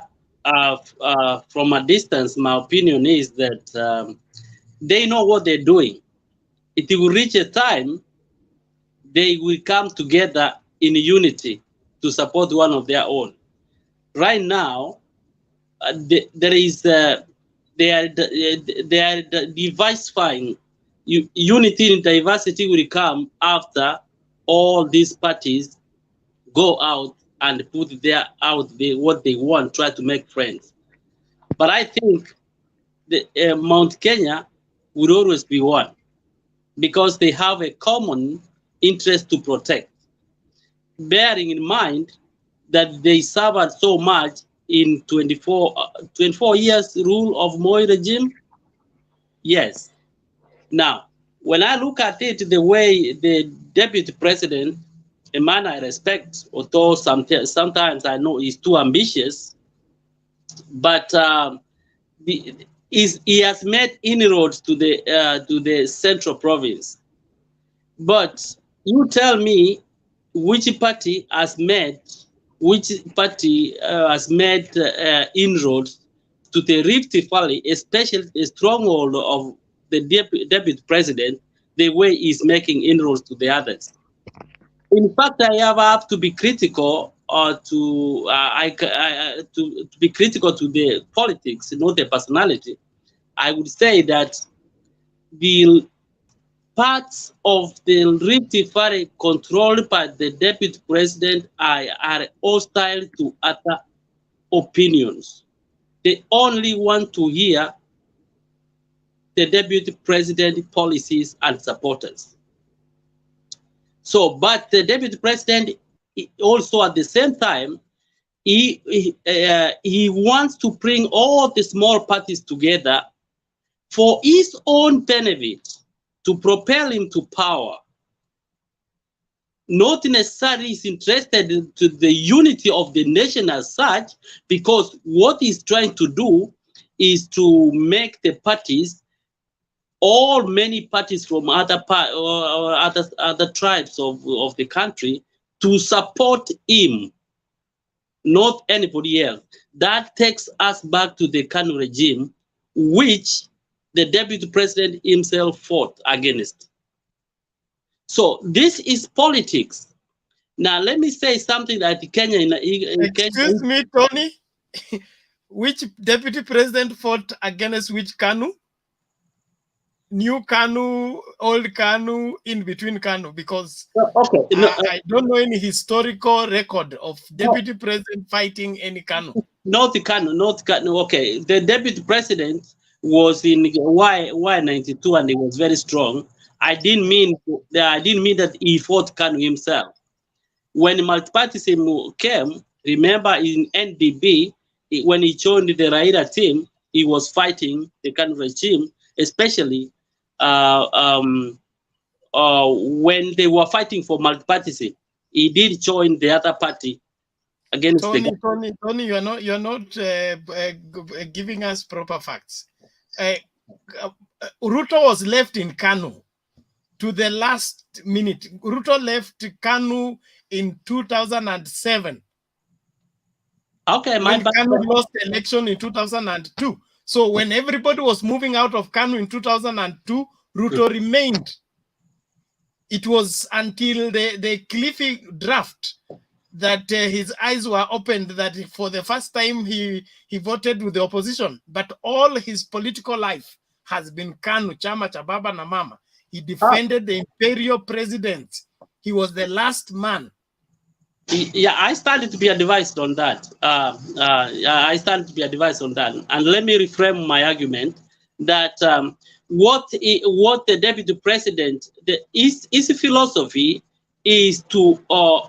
from a distance, my opinion is that they know what they're doing. It will reach a time they will come together in unity to support one of their own. Right now, they are diversifying. Unity and diversity will come after all these parties go out and put what they want, try to make friends. But I think Mount Kenya will always be one because they have a common interest to protect. Bearing in mind that they suffered so much in 24 years rule of Moi regime. Yes. Now, when I look at it, the way the deputy president, a man I respect, although sometimes I know he's too ambitious, but he has made inroads to the central province. But you tell me which party has made inroads to the Rift Valley, especially the stronghold of the deputy president, the way he's making inroads to the others. In fact, I have to be critical to be critical to the politics, not the personality. I would say that the parts of the Rift Valley controlled by the deputy president are hostile to other opinions. They only want to hear the deputy president policies and supporters. So, but the deputy president also at the same time, he wants to bring all the small parties together for his own benefit, to propel him to power. Not necessarily is interested to the unity of the nation as such, because what he's trying to do is to make the parties, many parties from other tribes of the country, to support him, not anybody else. That takes us back to the Kanu regime, which the deputy president himself fought against. So this is politics. Now let me say something that Kenya. Excuse me, Tony. Which deputy president fought against which Kanu? New Kanu, old Kanu, in between Kanu? Because I don't know any historical record of deputy president fighting any Kanu. Not Kanu. Okay, the deputy president was in Y92 and he was very strong. I didn't mean that he fought Kanu himself. When multipartyism came, remember in NDB, when he joined the Raila team, he was fighting the Kanu regime, especially when they were fighting for multipartyism. He did join the other party against Tony, you're not giving us proper facts. Ruto was left in Kanu to the last minute. Ruto left Kanu in 2007. Okay, when Kanu lost the election in 2002. So when everybody was moving out of Kanu in 2002, Ruto remained. It was until the Cliffy draft that his eyes were opened, that for the first time he voted with the opposition. But all his political life has been Kanu, Chama cha Baba na Mama. He defended the imperial president. He was the last man. Yeah, I started to be advised on that. And let me reframe my argument that what the deputy president, his philosophy is to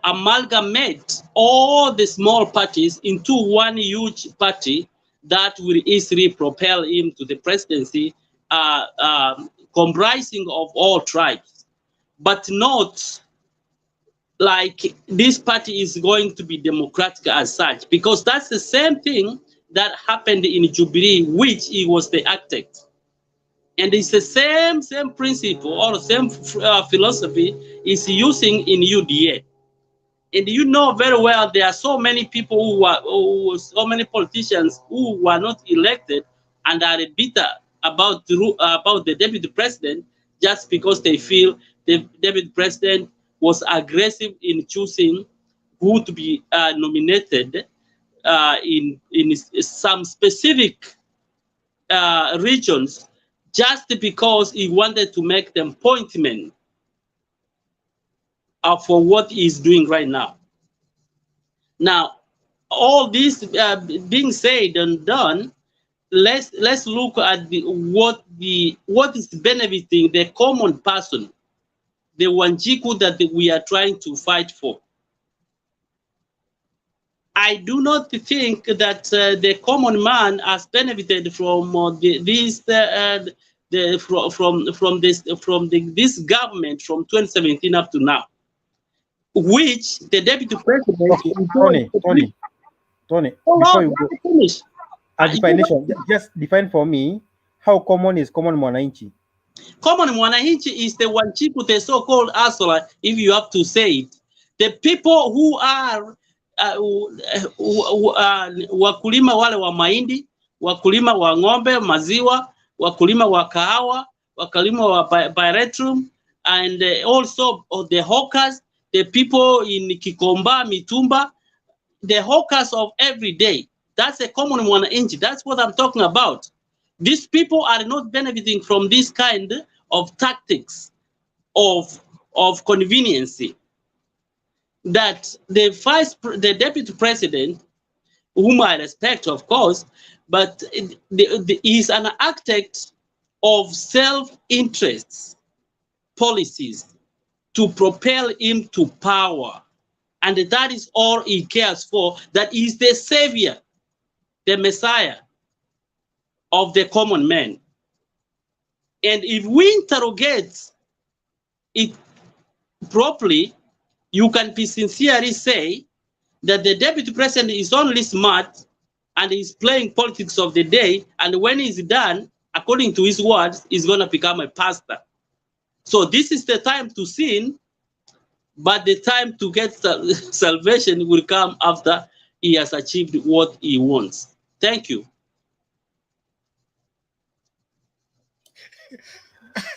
amalgamate all the small parties into one huge party that will easily propel him to the presidency, comprising of all tribes, but not like this party is going to be democratic as such, because that's the same thing that happened in Jubilee, which he was the architect. And it's the same principle or same philosophy is using in UDA. And you know very well there are so many people so many politicians who were not elected and are bitter about the deputy president just because they feel the deputy president was aggressive in choosing who to be nominated in some specific regions, just because he wanted to make them appointment for what he's doing right now. Now, all this being said and done, let's look at what is benefiting the common person, the Wanjiku that we are trying to fight for. I do not think that the common man has benefited from this government from 2017 up to now, which the deputy president. Okay, Tony, before you go, finish. Definition, just define for me how common is common mwananchi. Common mwananchi is the Wanjiku, the so-called Asola, if you have to say it. The people who are wakulima wale wa mahindi, wakulima wa ng'ombe, maziwa, wakulima wa kahawa, wakulima wa pyrethrum, and also the hawkers, the people in Kikomba, Mitumba, the hawkers of every day. That's a common mwananchi. That's what I'm talking about. These people are not benefiting from this kind of tactics of conveniency. That the deputy president, whom I respect, of course, but is an architect of self-interest policies to propel him to power. And that is all he cares for. That is the savior, the Messiah of the common man. And if we interrogate it properly, you can be sincerely say that the deputy president is only smart and is playing politics of the day, and when he's done, according to his words, he's going to become a pastor. So this is the time to sin, but the time to get salvation will come after he has achieved what he wants. Thank you.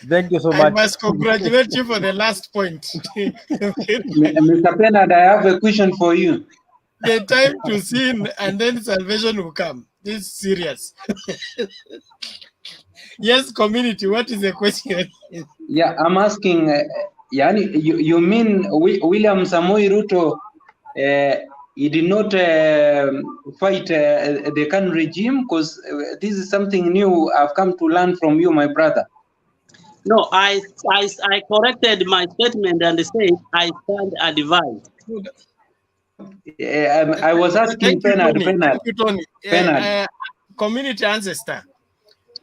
Thank you so much. I must congratulate you for the last point. Mr. Bernard, I have a question for you. The time to sin and then salvation will come. This is serious. Yes, community, what is the question? Yeah, I'm asking, you mean William Samoei Ruto, he did not fight the current regime? Because this is something new I've come to learn from you, my brother. No, I corrected my statement and said I stand advised. I was asking Bernard. Thank you, Tony. Community ancestor.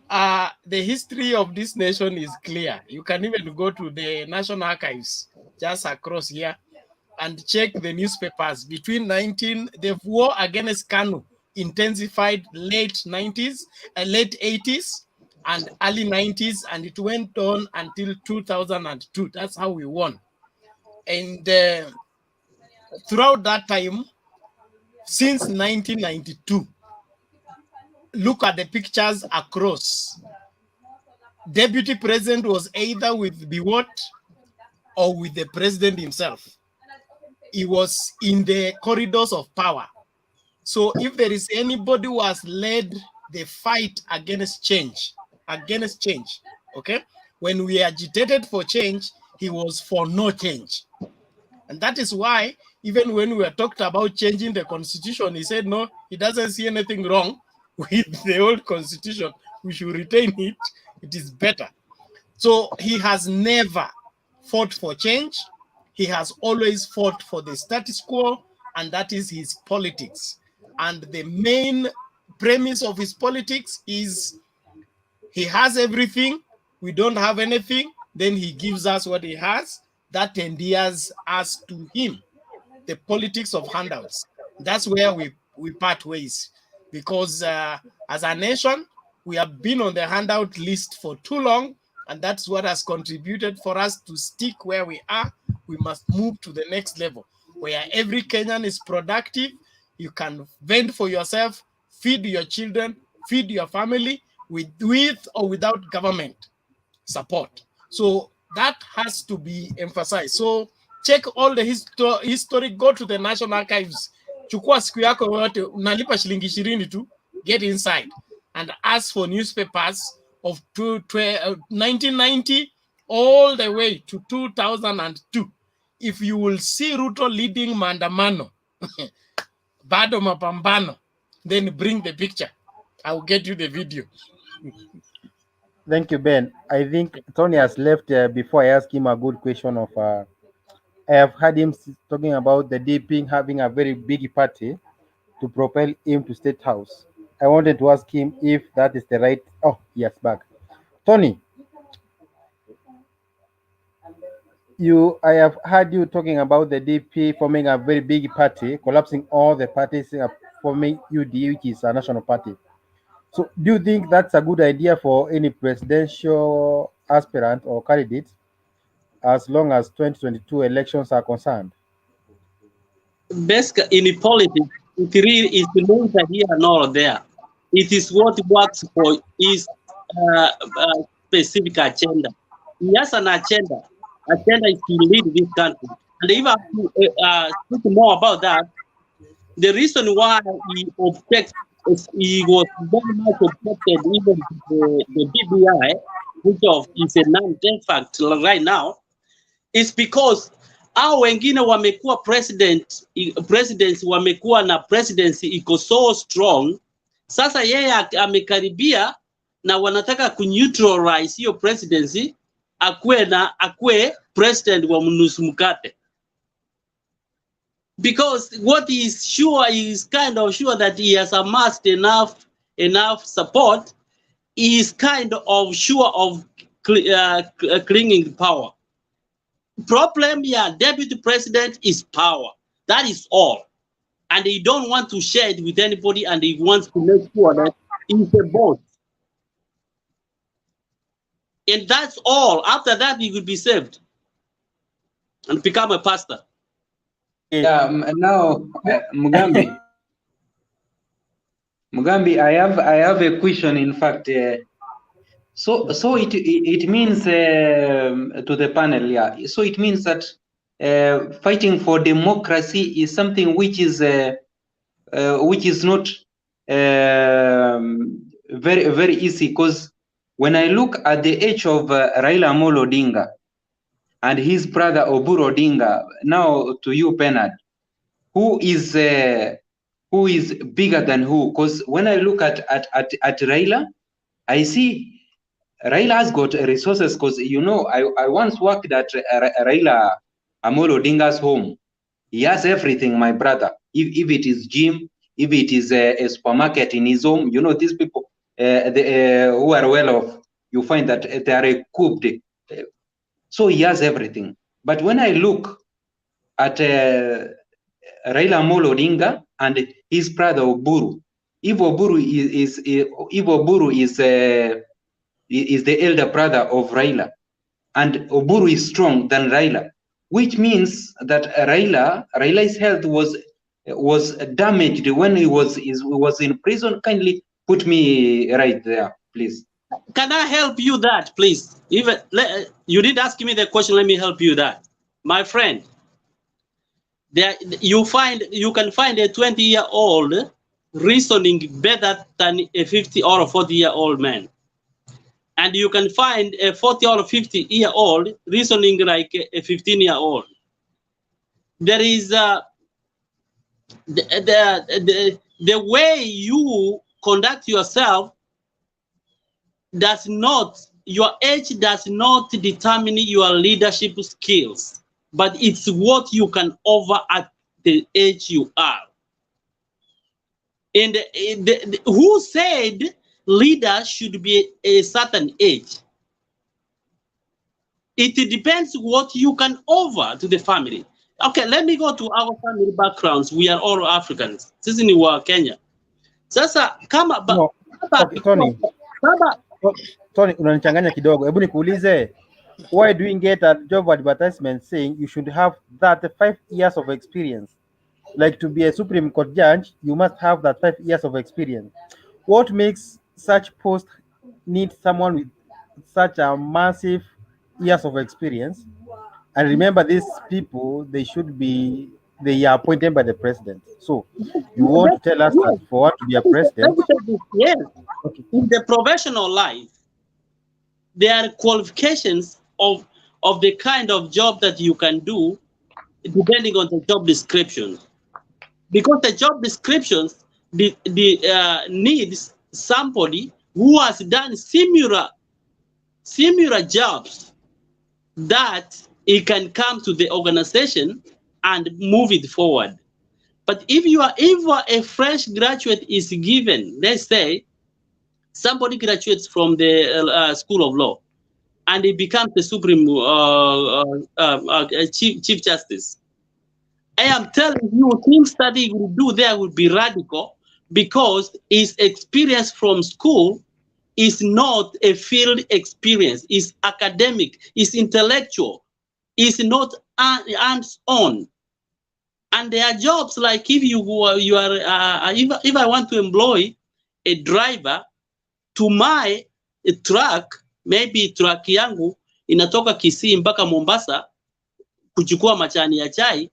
The history of this nation is clear. You can even go to the National Archives just across here and check the newspapers. Between the war against Kanu intensified late 90s, late 80s, and early 90s, and it went on until 2002. That's how we won. And throughout that time, since 1992, look at the pictures across. Deputy president was either with Biwott or with the president himself. He was in the corridors of power. So if there is anybody who has led the fight against change, okay? When we agitated for change, he was for no change. And that is why, even when we were talked about changing the constitution, he said, no, he doesn't see anything wrong with the old constitution. We should retain it. It is better. So he has never fought for change. He has always fought for the status quo, and that is his politics. And the main premise of his politics is he has everything, we don't have anything, then he gives us what he has. That endears us to him. The politics of handouts. That's where we part ways. Because as a nation, we have been on the handout list for too long, and that's what has contributed for us to stick where we are. We must move to the next level, where every Kenyan is productive. You can vent for yourself, feed your children, feed your family with or without government support. So that has to be emphasized. So check all the history, go to the National Archives, chukua siku yako yote, unalipa shilingi 20 tu, get inside and ask for newspapers of 1990 all the way to 2002. If you will see Ruto leading maandamano, bado mapambano, then bring the picture. I'll get you the video. Thank you, Ben. I think Tony has left before I ask him a good question of I have heard him talking about the DP having a very big party to propel him to State House. I wanted to ask him if that is the right. Oh, yes, back. Tony, I have heard you talking about the DP forming a very big party, collapsing all the parties, forming UD, which is a national party. So, do you think that's a good idea for any presidential aspirant or candidate, as long as 2022 elections are concerned? Basically, in politics, it really is neither here nor there. It is what works for his specific agenda. He has an agenda. Agenda is to lead this country. And if I speak more about that, the reason why he objects, he was very much objected even to the BBI, which is a non fact right now, is because hao wengine wamekuwa presidents wamekuwa na presidency iko so strong. Sasa yeye amekaribia na wanataka kuneutralize hiyo presidency, akue president wa mnusu mkate. Because what is sure is kind of sure that he has amassed enough support. He is kind of sure of clinging power. Problem here, deputy president is power. That is all. And he don't want to share it with anybody, and he wants to make sure that he's a boss. And that's all. After that, he will be saved and become a pastor. Yeah, now Mugambi, I have a question. In fact, so it means to the panel, yeah. So it means that fighting for democracy is something which is not very easy, because when I look at the age of Raila Amolo Odinga and his brother Oburu Odinga, now to you, Bernard, who is bigger than who? Because when I look at Raila, I see Raila has got resources, because I once worked at Raila Amolo Odinga's home. He has everything, my brother. If it is gym, if it is a supermarket in his home, these people who are well off, you find that they are equipped. So he has everything. But when I look at Raila Amolo Odinga and his brother Oburu, if Oburu is the elder brother of Raila, and Oburu is strong than Raila, which means that Raila's health was damaged when he was in prison. Kindly put me right there, please. Can I help you that, please? Even you did ask me the question. Let me help you that, my friend. There you can find a 20-year-old reasoning better than a 50 or a 40-year-old man. And you can find a 40 or 50-year-old reasoning like a 15-year-old. There is the way you conduct yourself your age does not determine your leadership skills, but it's what you can offer at the age you are. And who said leaders should be a certain age? It depends what you can offer to the family. Okay, let me go to our family backgrounds. We are all Africans. Sisi ni wa Kenya. Sasa kama Tony, unanichanganya kidogo. Hebu nikuulize, why do you get a job advertisement saying you should have that 5 years of experience? Like, to be a Supreme Court judge, you must have that 5 years of experience. What makes such post need someone with such a massive years of experience? And remember, these people, they are appointed by the president. So you want to tell us that for one to be a president? Yes. In the professional life, there are qualifications of the kind of job that you can do depending on the job description. Because the job descriptions needs somebody who has done similar jobs that it can come to the organization and move it forward. But if a fresh graduate is given, let's say somebody graduates from the School of Law and he becomes the Supreme Chief Justice, I am telling you, things that he will do there will be radical because his experience from school is not a field experience, it's academic, it's intellectual, it's not hands-on. And there are jobs like if if I want to employ a driver to my truck, maybe truck yangu inatoka Kisii mpaka Mombasa kuchukua majani ya chai,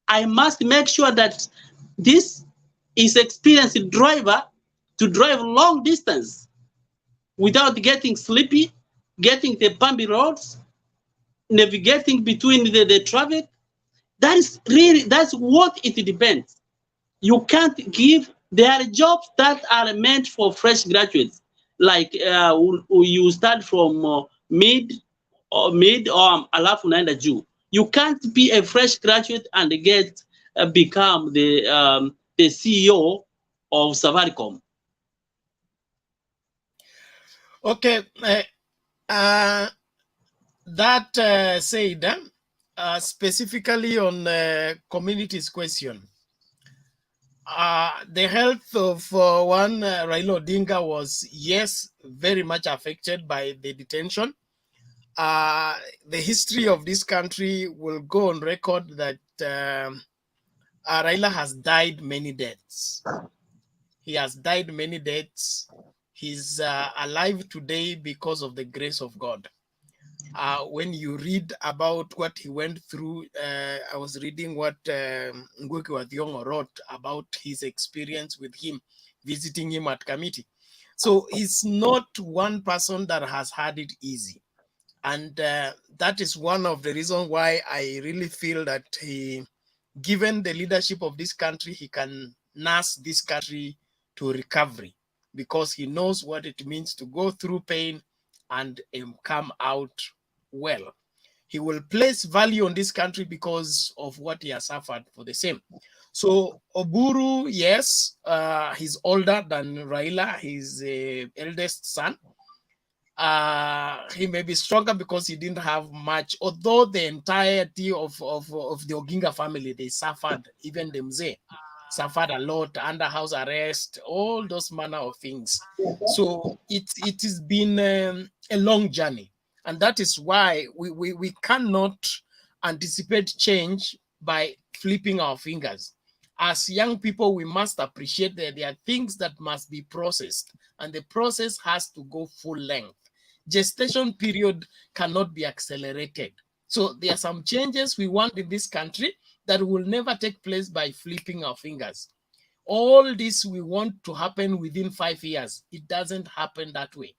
I must make sure that this is experienced driver to drive long distance without getting sleepy, getting the bumpy roads, navigating between the traffic. That's what it depends. You can't give, there are jobs that are meant for fresh graduates. Like you start from mid or alafu naenda juu. You can't be a fresh graduate and become the CEO of Safaricom. Okay, that said, specifically on community's question, the health of one Raila Odinga was, yes, very much affected by the detention. The history of this country will go on record that Raila has died many deaths. He has died many deaths. He's alive today because of the grace of God. When you read about what he went through, I was reading what Ngugi wa Thiong'o wrote about his experience with him, visiting him at committee. So he's not one person that has had it easy. And that is one of the reasons why I really feel that given the leadership of this country, he can nurse this country to recovery because he knows what it means to go through pain and come out well. He will place value on this country because of what he has suffered for the same. So Oburu, yes, he's older than Raila. He's the eldest son. He may be stronger because he didn't have much, although the entirety of the Oginga family, they suffered, even the Mzee suffered a lot under house arrest, all those manner of things. So it has been a long journey. And that is why we cannot anticipate change by flipping our fingers. As young people, we must appreciate that there are things that must be processed, and the process has to go full length. Gestation period cannot be accelerated. So there are some changes we want in this country that will never take place by flipping our fingers. All this we want to happen within 5 years. It doesn't happen that way.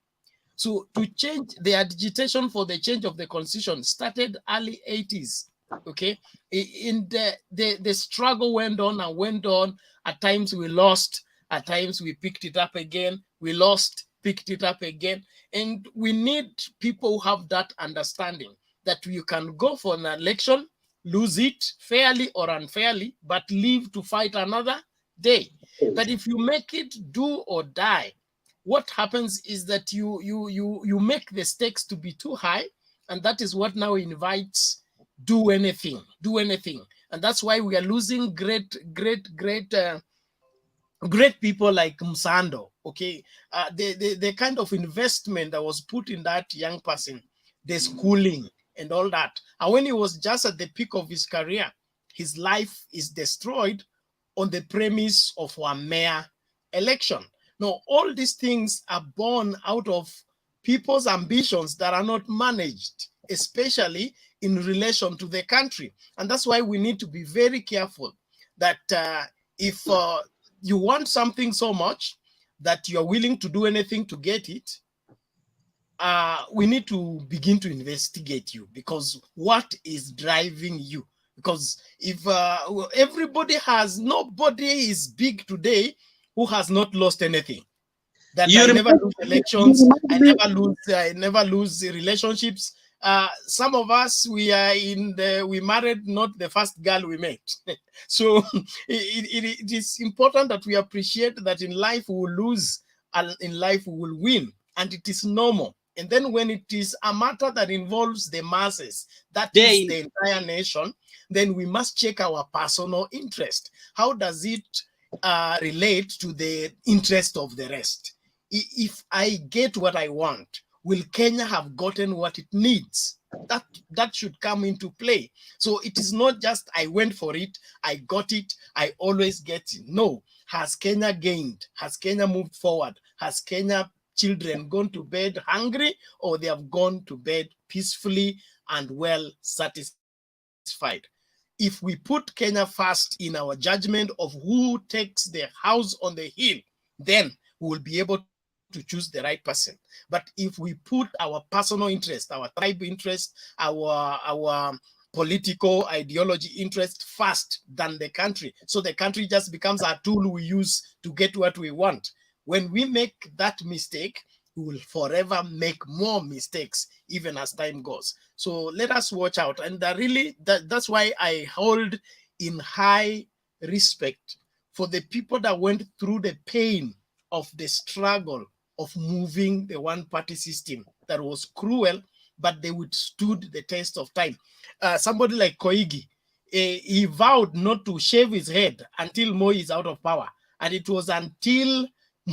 So to change, the agitation for the change of the constitution started early 80s. Okay, in the struggle went on and went on. At times we lost, at times we picked it up again. We lost, picked it up again. And we need people who have that understanding that you can go for an election, lose it fairly or unfairly, but live to fight another day. But if you make it do or die, what happens is that you make the stakes to be too high, and that is what now invites do anything. And that's why we are losing great people like Msando. Okay, the kind of investment that was put in that young person, the schooling and all that, and when he was just at the peak of his career, his life is destroyed on the premise of a mere election. Now, all these things are born out of people's ambitions that are not managed. especially in relation to the country. And that's why we need to be very careful that if you want something so much that you're willing to do anything to get it, we need to begin to investigate you, because what is driving you? Because if nobody is big today who has not lost anything. That I never lose elections, I never lose relationships. Some of us, we married not the first girl we met. So it is important that we appreciate that in life we will lose and in life we will win, and it is normal. And then when it is a matter that involves the masses, that is the entire nation, then we must check our personal interest. How does it relate to the interest of the rest? If I get what I want, will Kenya have gotten what it needs? That should come into play. So it is not just I went for it, I got it, I always get it. No. Has Kenya gained? Has Kenya moved forward? Has Kenya children gone to bed hungry, or they have gone to bed peacefully and well satisfied? If we put Kenya first in our judgment of who takes the house on the hill, then we will be able to choose the right person. But if we put our personal interest, our tribe interest, our political ideology interest first than the country, so the country just becomes a tool we use to get what we want. When we make that mistake, we will forever make more mistakes, even as time goes. So let us watch out. And that's why I hold in high respect for the people that went through the pain of the struggle of moving the one-party system that was cruel, but they withstood the test of time. Somebody like Koigi, he vowed not to shave his head until Moi is out of power. And it was until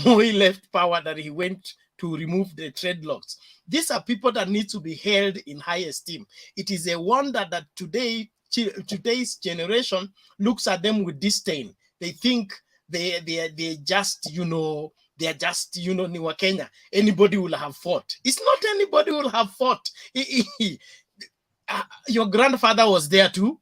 Moi left power that he went to remove the dreadlocks. These are people that need to be held in high esteem. It is a wonder that today's generation looks at them with disdain. They think they're just, they are just, Niwa Kenya. Anybody will have fought. It's not anybody will have fought. Your grandfather was there too.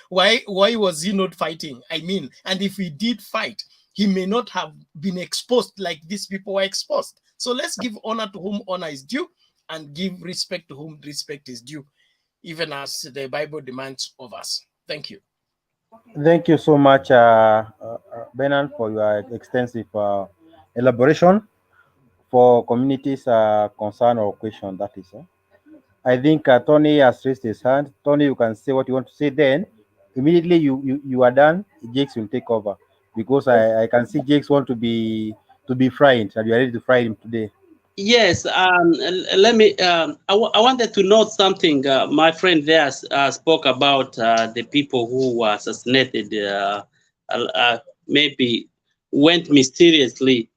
Why was he not fighting? I mean, and if he did fight, he may not have been exposed like these people were exposed. So let's give honor to whom honor is due and give respect to whom respect is due, even as the Bible demands of us. Thank you. Thank you so much, Benan, for your extensive elaboration for communities' concern or question. That is. I think Tony has raised his hand. Tony, you can say what you want to say. Then immediately you are done. Jakes will take over, because I can see Jakes want to be fried, and you are ready to fry him today. Yes, let me. I wanted to note something. My friend there spoke about the people who were assassinated. Maybe went mysteriously.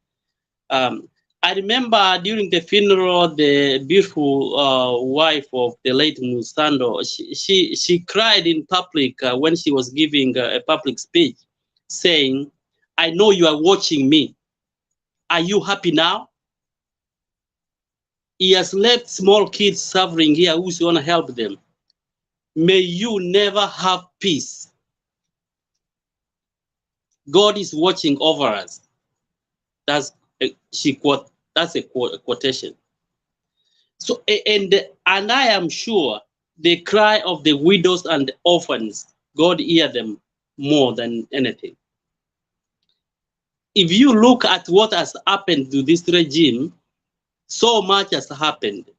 I remember during the funeral, the beautiful wife of the late Musando, she cried in public when she was giving a public speech, saying, "I know you are watching me. Are you happy now? He has left small kids suffering here. Who's going to help them? May you never have peace. God is watching over us." That's a quotation. So, and I am sure the cry of the widows and the orphans, God hear them more than anything. If you look at what has happened to this regime, so much has happened.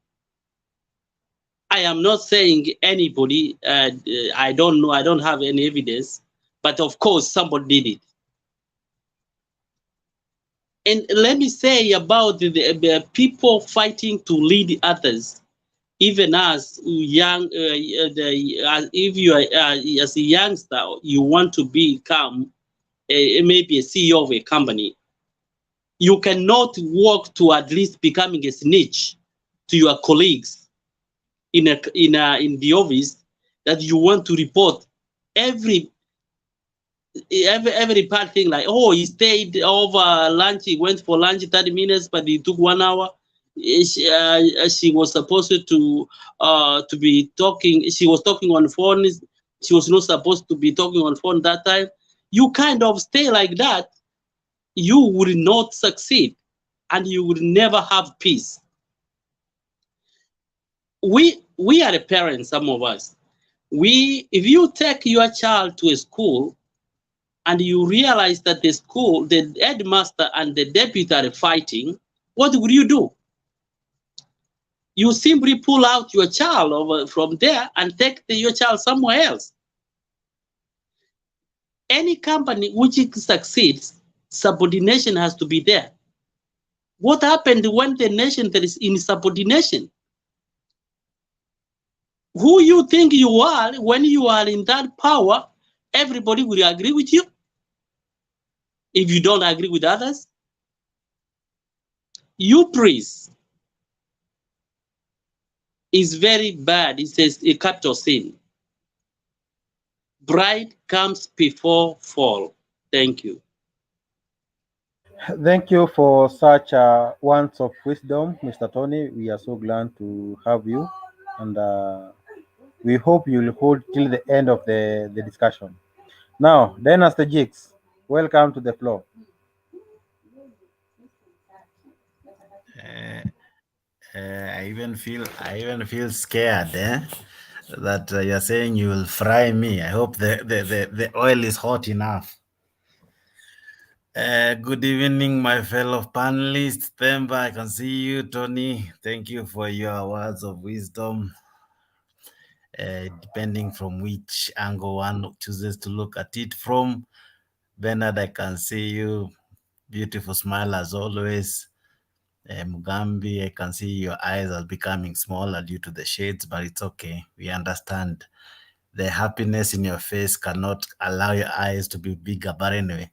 I am not saying anybody, I don't know, I don't have any evidence, but of course somebody did it. And let me say about the people fighting to lead others, even as young, if you are as a youngster, you want to become maybe a CEO of a company, you cannot work to at least becoming a snitch to your colleagues in the office that you want to report every bad thing, like, oh, he stayed over lunch, he went for lunch 30 minutes, but he took 1 hour. She was supposed to be talking. She was talking on phone. She was not supposed to be talking on phone that time. You kind of stay like that, you will not succeed, and you will never have peace. We are the parents, some of us. If you take your child to a school and you realize that the school, the headmaster and the deputy are fighting, what would you do? You simply pull out your child from there and take your child somewhere else. Any company which succeeds, subordination has to be there. What happened when the nation that is in subordination? Who you think you are, when you are in that power, everybody will agree with you. If you don't agree with others, you praise is very bad. It says a capital sin. Bride comes before fall. Thank you. Thank you for such words of wisdom, Mr. Tony. We are so glad to have you, and we hope you'll hold till the end of the discussion. Now, Dynasty Jigs, welcome to the floor. I even feel scared that you're saying you will fry me. I hope the oil is hot enough. Good evening, my fellow panelists. Themba, I can see you. Tony, thank you for your words of wisdom. Depending from which angle one chooses to look at it from. Bernard, I can see you. Beautiful smile as always. Mugambi, I can see your eyes are becoming smaller due to the shades, but it's okay. We understand. The happiness in your face cannot allow your eyes to be bigger, but anyway.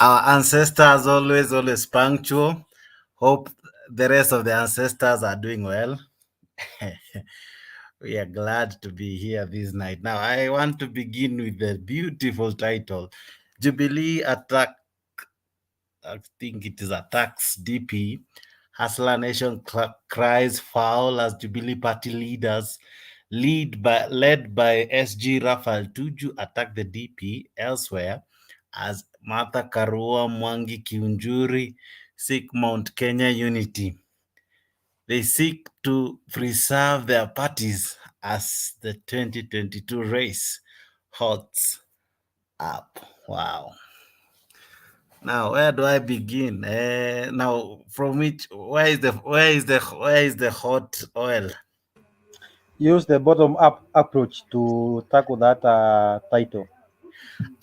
Our ancestors always punctual. Hope the rest of the ancestors are doing well. We are glad to be here this night. Now, I want to begin with the beautiful title, Jubilee Attack. I think it is attacks DP. Hustler Nation cries foul as Jubilee party leaders led by SG Raphael Tuju attack the DP elsewhere as Martha Karua, Mwangi, Kiunjuri seek Mount Kenya unity. They seek to preserve their parties as the 2022 race hots up. Wow. Now, where do I begin? Now, from which? Where is the hot oil? Use the bottom-up approach to tackle that title.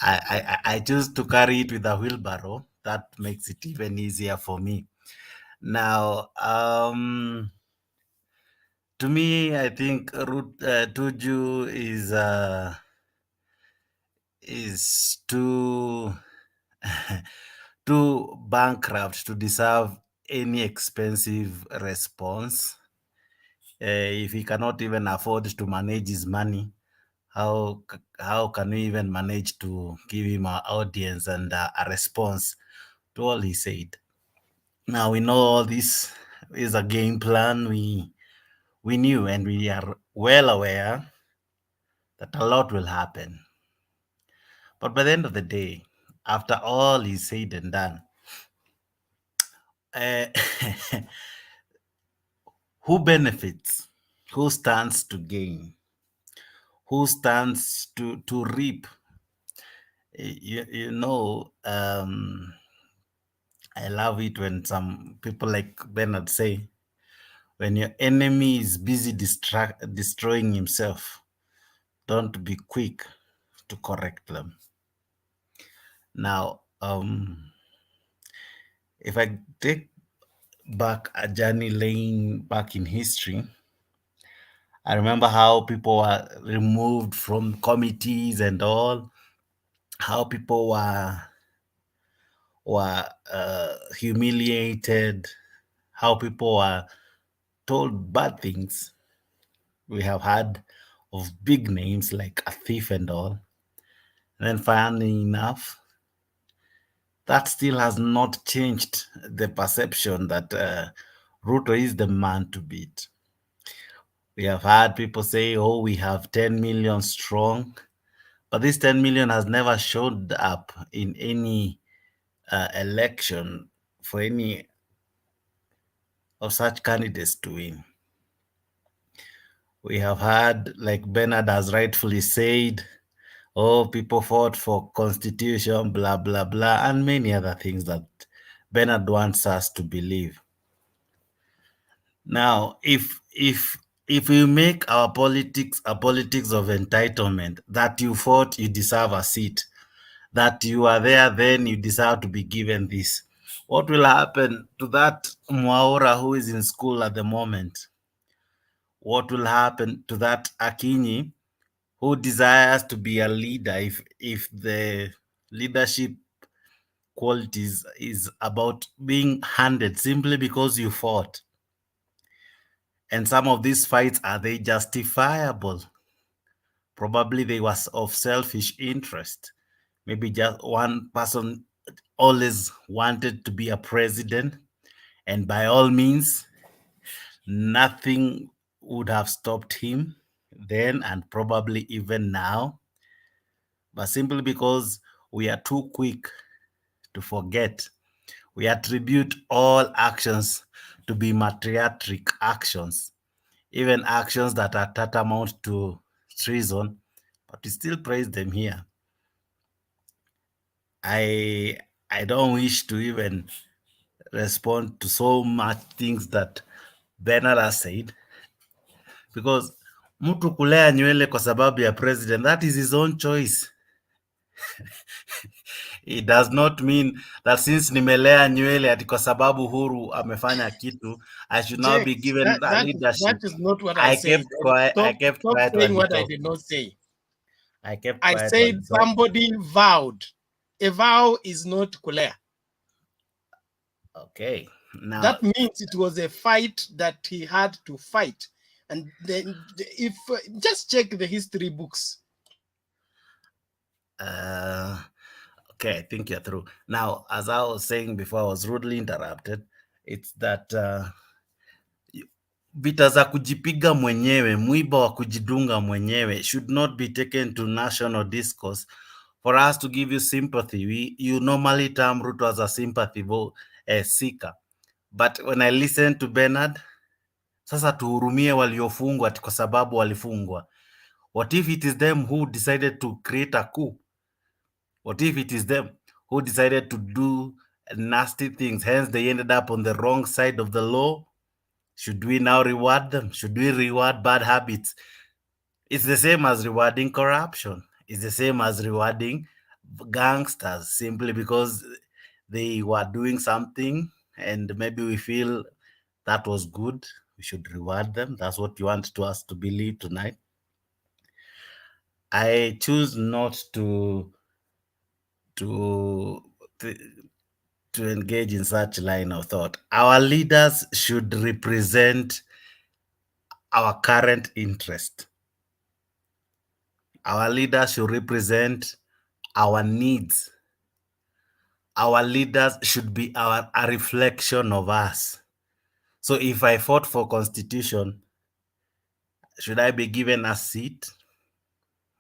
I choose to carry it with a wheelbarrow. That makes it even easier for me. Now, to me, I think Tuju is too too bankrupt to deserve any expensive response. If he cannot even afford to manage his money, how can we even manage to give him an audience and a response to all he said? Now we know all this is a game plan. We knew and we are well aware that a lot will happen. But by the end of the day, after all is said and done, who benefits? Who stands to gain? Who stands to reap? You know, I love it when some people like Bernard say, when your enemy is busy destroying himself, don't be quick to correct them. Now, if I take back a journey lane back in history, I remember how people were removed from committees and all, how people were humiliated, how people were told bad things. We have heard of big names like a thief and all. And then finally enough, that still has not changed the perception that Ruto is the man to beat. We have had people say, oh, we have 10 million strong, but this 10 million has never showed up in any election for any of such candidates to win. We have had, like Bernard has rightfully said, oh, people fought for constitution, blah, blah, blah, and many other things that Bernard wants us to believe. Now, if we make our politics a politics of entitlement, that you fought, you deserve a seat, that you are there, then you deserve to be given this, what will happen to that Mwaura who is in school at the moment? What will happen to that Akinyi who desires to be a leader if the leadership qualities is about being handed simply because you fought? And some of these fights, are they justifiable? Probably they was of selfish interest. Maybe just one person always wanted to be a president, and by all means, nothing would have stopped him then and probably even now. But simply because we are too quick to forget, we attribute all actions to be matriarchic actions, even actions that are tantamount to treason, but we still praise them here. I don't wish to even respond to so much things that Bernard has said, because mtu kulea nywele kwa sababu ya president, that is his own choice. It does not mean that since nimelea nywele ati kwa sababu Huru amefanya kitu, I should now be James, given that leadership. that is not what I said. Kept quiet. Stop, I kept stop quiet saying when he what I talked. did not say. I kept I quiet said when he talked. somebody vowed. A vow is not kulea. Okay. Now that means it was a fight that he had to fight. And then if just check the history books. Okay, I think you're through. Now, as I was saying before, I was rudely interrupted. It's that vita za kujipiga mwenyewe, mwiba wa kujidunga mwenyewe should not be taken to national discourse for us to give you sympathy. You normally term Ruto as a sympathy seeker. But when I listen to Bernard, sasa tuhurumie waliofungwa ati kwa sababu walifungwa. What if it is them who decided to create a coup? What if it is them who decided to do nasty things, hence they ended up on the wrong side of the law? Should we now reward them? Should we reward bad habits? It's the same as rewarding corruption. It's the same as rewarding gangsters simply because they were doing something and maybe we feel that was good. We should reward them. That's what you want us to believe tonight. I choose not to engage in such line of thought. Our leaders should represent our current interest. Our leaders should represent our needs. Our leaders should be a reflection of us. So if I fought for constitution, should I be given a seat?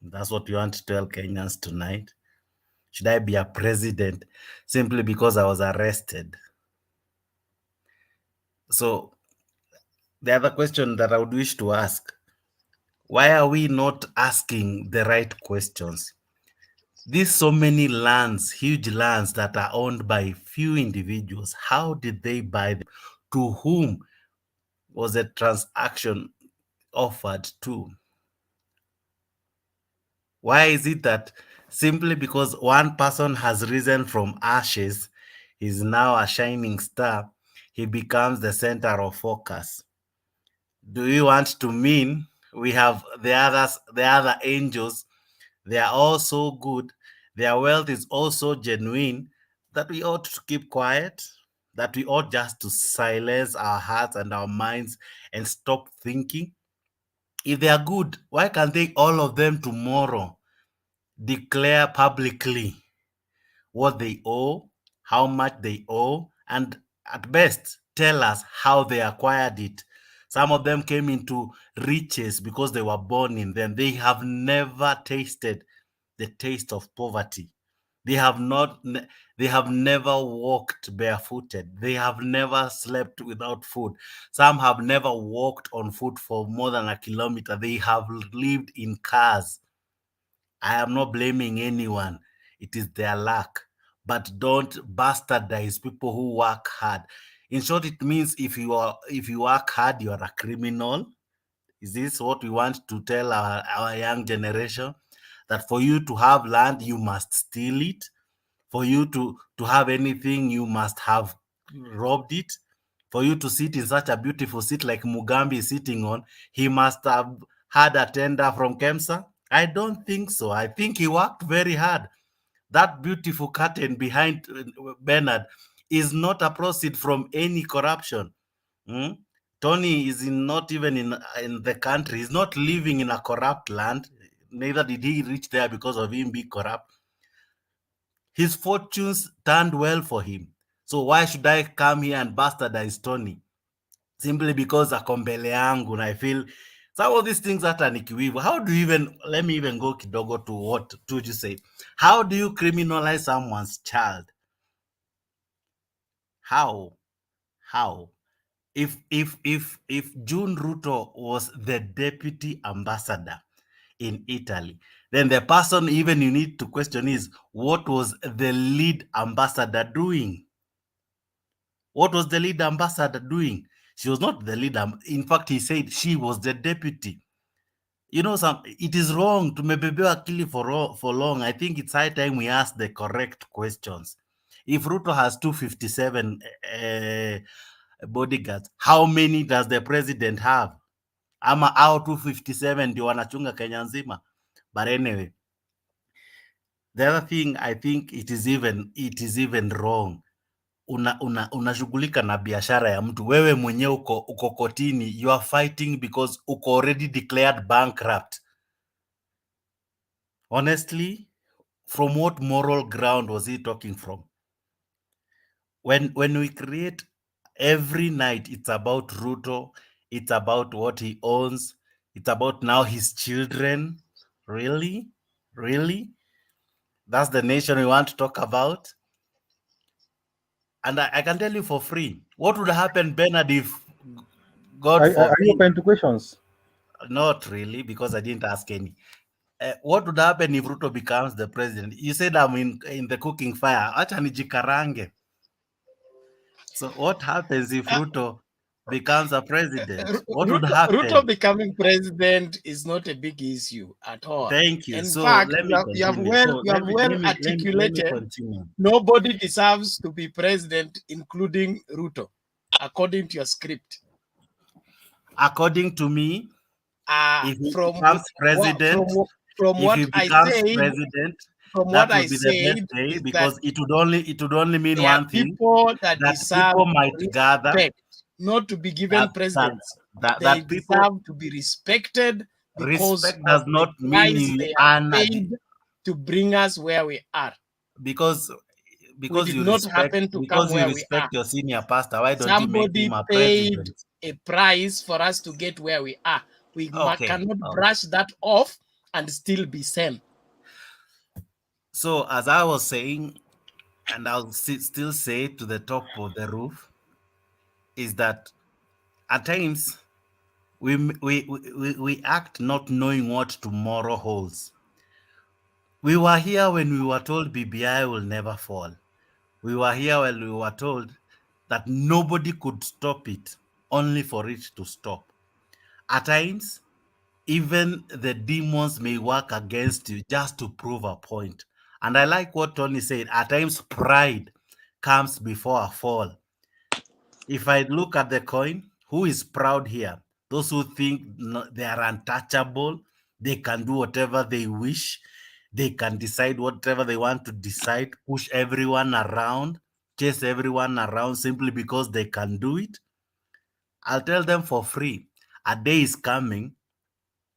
That's what you want to tell Kenyans tonight. Should I be a president simply because I was arrested? So the other question that I would wish to ask, why are we not asking the right questions? These so many lands, huge lands that are owned by few individuals, how did they buy them? To whom was the transaction offered to? Why is it that simply because one person has risen from ashes, he's now a shining star, he becomes the center of focus? Do you want to mean we have the other angels, they are all so good, their wealth is also genuine, that we ought to keep quiet, that we ought just to silence our hearts and our minds and stop thinking? If they are good, why can't they, all of them tomorrow, declare publicly what they owe, how much they owe, and at best tell us how they acquired it. Some of them came into riches because they were born in them. They have never tasted the taste of poverty. They have never walked barefooted. They have never slept without food. Some have never walked on foot for more than a kilometer. They have lived in cars. I am not blaming anyone. It is their luck. But don't bastardize people who work hard. In short, it means if you work hard, you are a criminal. Is this what we want to tell our young generation? That for you to have land, you must steal it. For you to have anything, you must have robbed it. For you to sit in such a beautiful seat like Mugambi is sitting on, he must have had a tender from Kemsa. I don't think so. I think he worked very hard. That beautiful curtain behind Bernard is not a proceed from any corruption. Tony is not even in the country. He's not living in a corrupt land. Neither did he reach there because of him being corrupt. His fortunes turned well for him. So why should I come here and bastardize Tony? Simply because ako mbele yangu, and I feel some of these things hata nikiwivu. How do you even, let me even go kidogo to what Tuju say. How do you criminalize someone's child? How? If June Ruto was the deputy ambassador in Italy, then the person even you need to question is, what was the lead ambassador doing? What was the lead ambassador doing? She was not the lead. In fact, he said she was the deputy. You know, it is wrong to mebebewa akili for long. I think it's high time we ask the correct questions. If Ruto has 257 bodyguards, how many does the president have? Ama au 257 ndio wanachunga Kenya nzima. But anyway, the other thing, I think it is even wrong. Unashughulika na biashara ya mtu, wewe mwenyewe uko kotini, you are fighting because uko already declared bankrupt. Honestly, from what moral ground was he talking from? When we create every night, it's about Ruto, it's about what he owns, it's about now his children. Really? That's the nation we want to talk about? And I can tell you for free, what would happen, Bernard, if God forbid... Are you open to questions? Not really, because I didn't ask any. What would happen if Ruto becomes the president? You said I'm in the cooking fire. Acha nijikarange. So what happens if Ruto becomes a president? What would happen? Ruto becoming president is not a big issue at all. Thank you. In so fact, let me you have continue. well articulated. Nobody deserves to be president, including Ruto, according to your script. According to me, if he from becomes president, from what I said, that would be the best day, because it would only mean one thing: people that people might gather, not to be given presidents. They people deserve to be respected because respect does not mean you are paid to bring us where we are. Because you respect your senior pastor, why don't you make him a paid president? A price for us to get where we are. We cannot brush that off and still be same. So as I was saying, and I'll still say to the top of the roof, is that at times we act not knowing what tomorrow holds. We were here when we were told BBI will never fall. We were here when we were told that nobody could stop it, only for it to stop. At times, even the demons may work against you just to prove a point. And I like what Tony said. At times, pride comes before a fall. If I look at the coin, who is proud here? Those who think they are untouchable, they can do whatever they wish, they can decide whatever they want to decide, push everyone around, chase everyone around simply because they can do it. I'll tell them for free, a day is coming,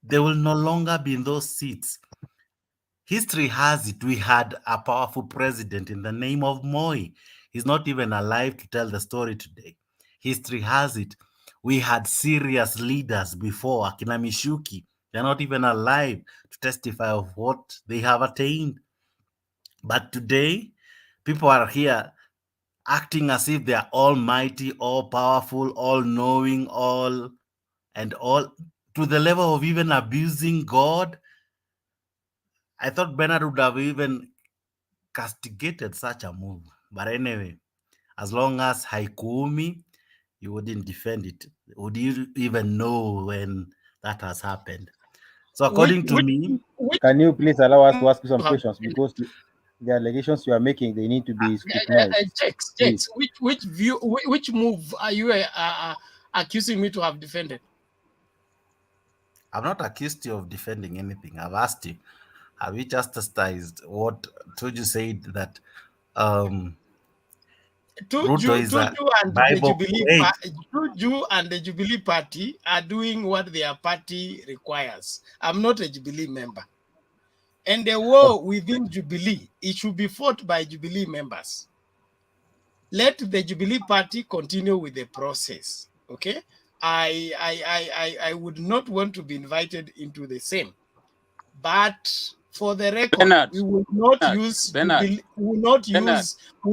they will no longer be in those seats. History has it, we had a powerful president in the name of Moi. He's not even alive to tell the story today. History has it. We had serious leaders before, Akina Mishuki. They're not even alive to testify of what they have attained. But today, people are here acting as if they are almighty, all powerful, all knowing, all to the level of even abusing God. I thought Bernard would have even castigated such a move. But anyway, as long as haikuumi, you wouldn't defend it. Would you even know when that has happened? So according to me, can you please allow us to ask you some questions, because the allegations you are making, they need to be scrutinized. Checks. Which move are you accusing me to have defended? I've not accused you of defending anything. I've asked you, have you chastised what Tuju said that Ruto is a Bible? Tuju and the Jubilee Party are doing what their party requires. I'm not a Jubilee member. And the war within Jubilee, it should be fought by Jubilee members. Let the Jubilee Party continue with the process. Okay? I would not want to be invited into the same. But for the record, we will not use Jubilee, will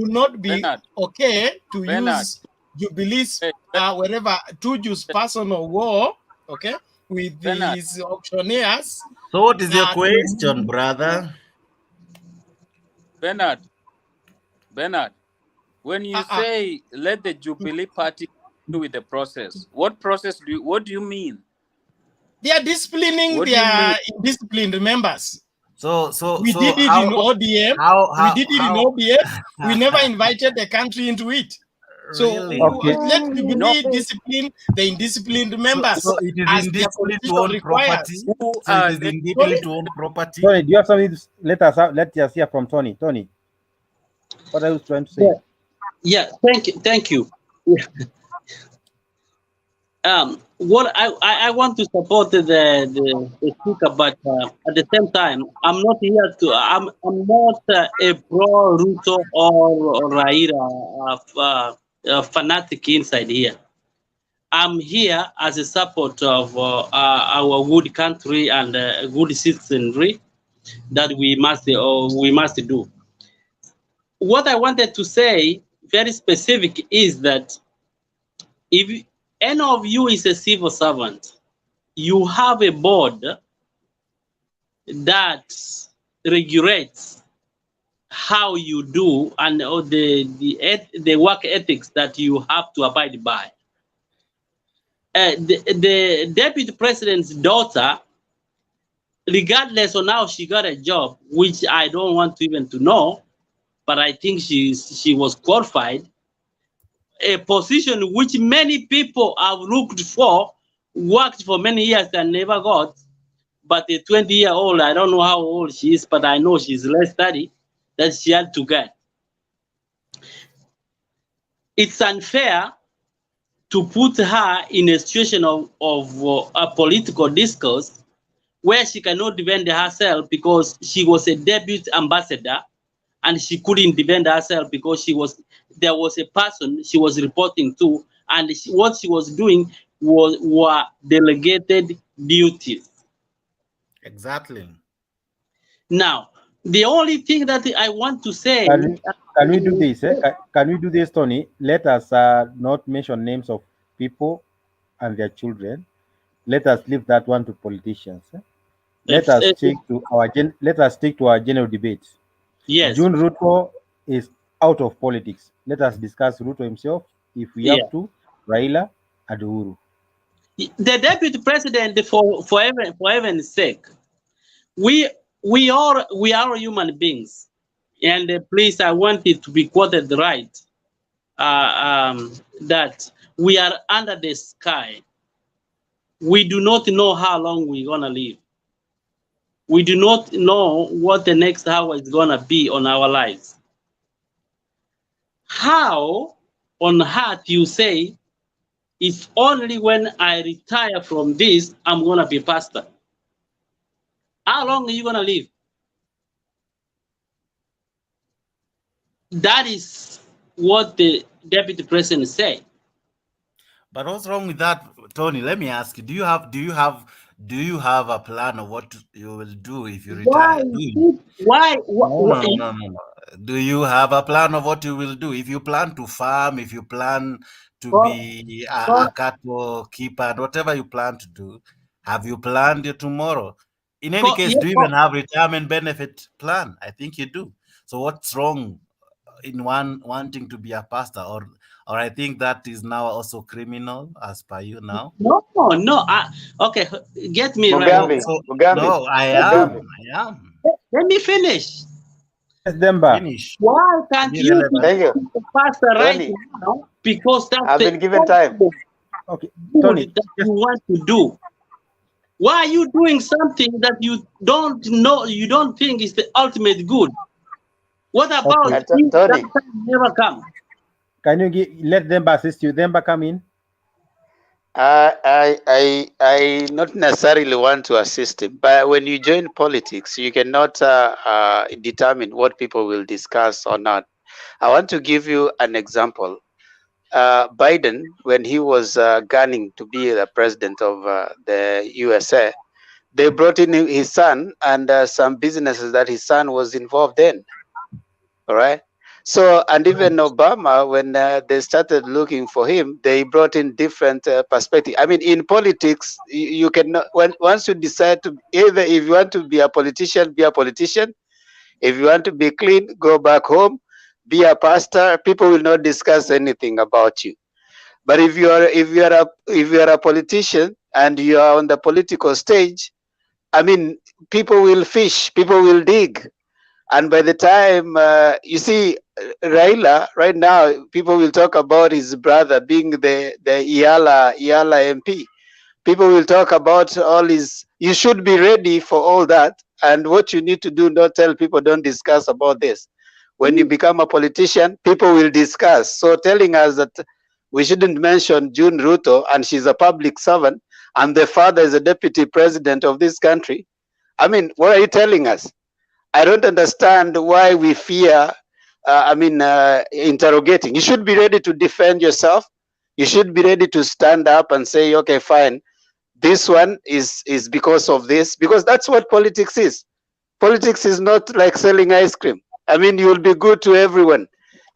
not be okay to use Jubilee's wherever Tuju's personal war, okay, with these auctioneers. So what is your question, brother? Bernard, when you say let the Jubilee Party do with the process, what process what do you mean? They are disciplining their disciplined members. So we did it in ODM. We did it in ODM. We never invited the country into it. So let Jubilee discipline the indisciplined members. So it is indiscipline to own property. So it is indiscipline to own property. Tony, do you have something? Let us hear from Tony. Tony, what are you trying to say? Yeah, thank you. What I want to support the speaker, but at the same time, I'm not here to. I'm not a pro Ruto or Raila fanatic inside here. I'm here as a support of our good country and good citizenry that we must do. What I wanted to say, very specific, is that if any of you is a civil servant, you have a board that regulates how you do and the work ethics that you have to abide by. The deputy president's daughter, regardless of how she got a job, which I don't want to even to know, but I think she was qualified, a position which many people have looked for, worked for many years and never got. But a 20-year-old, I don't know how old she is, but I know she's less 30, that she had to get. It's unfair to put her in a situation of a political discourse where she cannot defend herself because she was a deputy ambassador and she couldn't defend herself because there was a person she was reporting to, and what she was doing were delegated duties. Exactly. Now, the only thing that I want to say... Can we do this? Can we do this, Tony? Let us not mention names of people and their children. Let us leave that one to politicians. Let us stick to our general debates. Yes. June Ruto is out of politics. Let us discuss Ruto himself, if we have to, Raila and Uhuru. The deputy president, for heaven's sake, we are human beings, and please, I want it to be quoted right. That we are under the sky. We do not know how long we're gonna live. We do not know what the next hour is gonna be on our lives. How on earth you say, if only when I retire from this, I'm gonna be pastor? How long are you gonna live? That is what the deputy president said. But what's wrong with that, Tony? Let me ask you: do you have a plan of what you will do if you retire? Do you? No. Do you have a plan of what you will do? If you plan to farm, if you plan to be a cattle keeper, and whatever you plan to do, have you planned your tomorrow? In any case, do you even have retirement benefit plan? I think you do. So what's wrong in one wanting to be a pastor, or I think that is now also criminal as per you now? No. Okay, get me Mugambi, right. Mugambi, No, I Mugambi. am. Let me finish. Finish. Why can't you be Thank you. a pastor right Tony, now? Because that's I've been given time. Okay, Tony, that you want to do. Why are you doing something that you don't know, you don't think is the ultimate good? What about if Tony, that time never come? Can you let Demba assist you? Demba, come in. I not necessarily want to assist him, but when you join politics, you cannot determine what people will discuss or not. I want to give you an example. Biden, when he was gunning to be the president of the USA, they brought in his son and some businesses that his son was involved in. All right. So, and even Obama, when they started looking for him, they brought in different perspective. I mean, in politics, you cannot, once you decide to, either if you want to be a politician, be a politician. If you want to be clean, go back home, be a pastor. People will not discuss anything about you. But if you are a politician and you are on the political stage, I mean, people will fish, people will dig. And by the time, you see, Raila, right now, people will talk about his brother being the Iala MP. People will talk about all his, you should be ready for all that. And what you need to do, not tell people, don't discuss about this. When you become a politician, people will discuss. So telling us that we shouldn't mention June Ruto, and she's a public servant, and the father is a deputy president of this country. I mean, what are you telling us? I don't understand why we fear, interrogating. You should be ready to defend yourself. You should be ready to stand up and say, okay, fine, this one is because of this, because that's what politics is. Politics is not like selling ice cream. I mean, you will be good to everyone,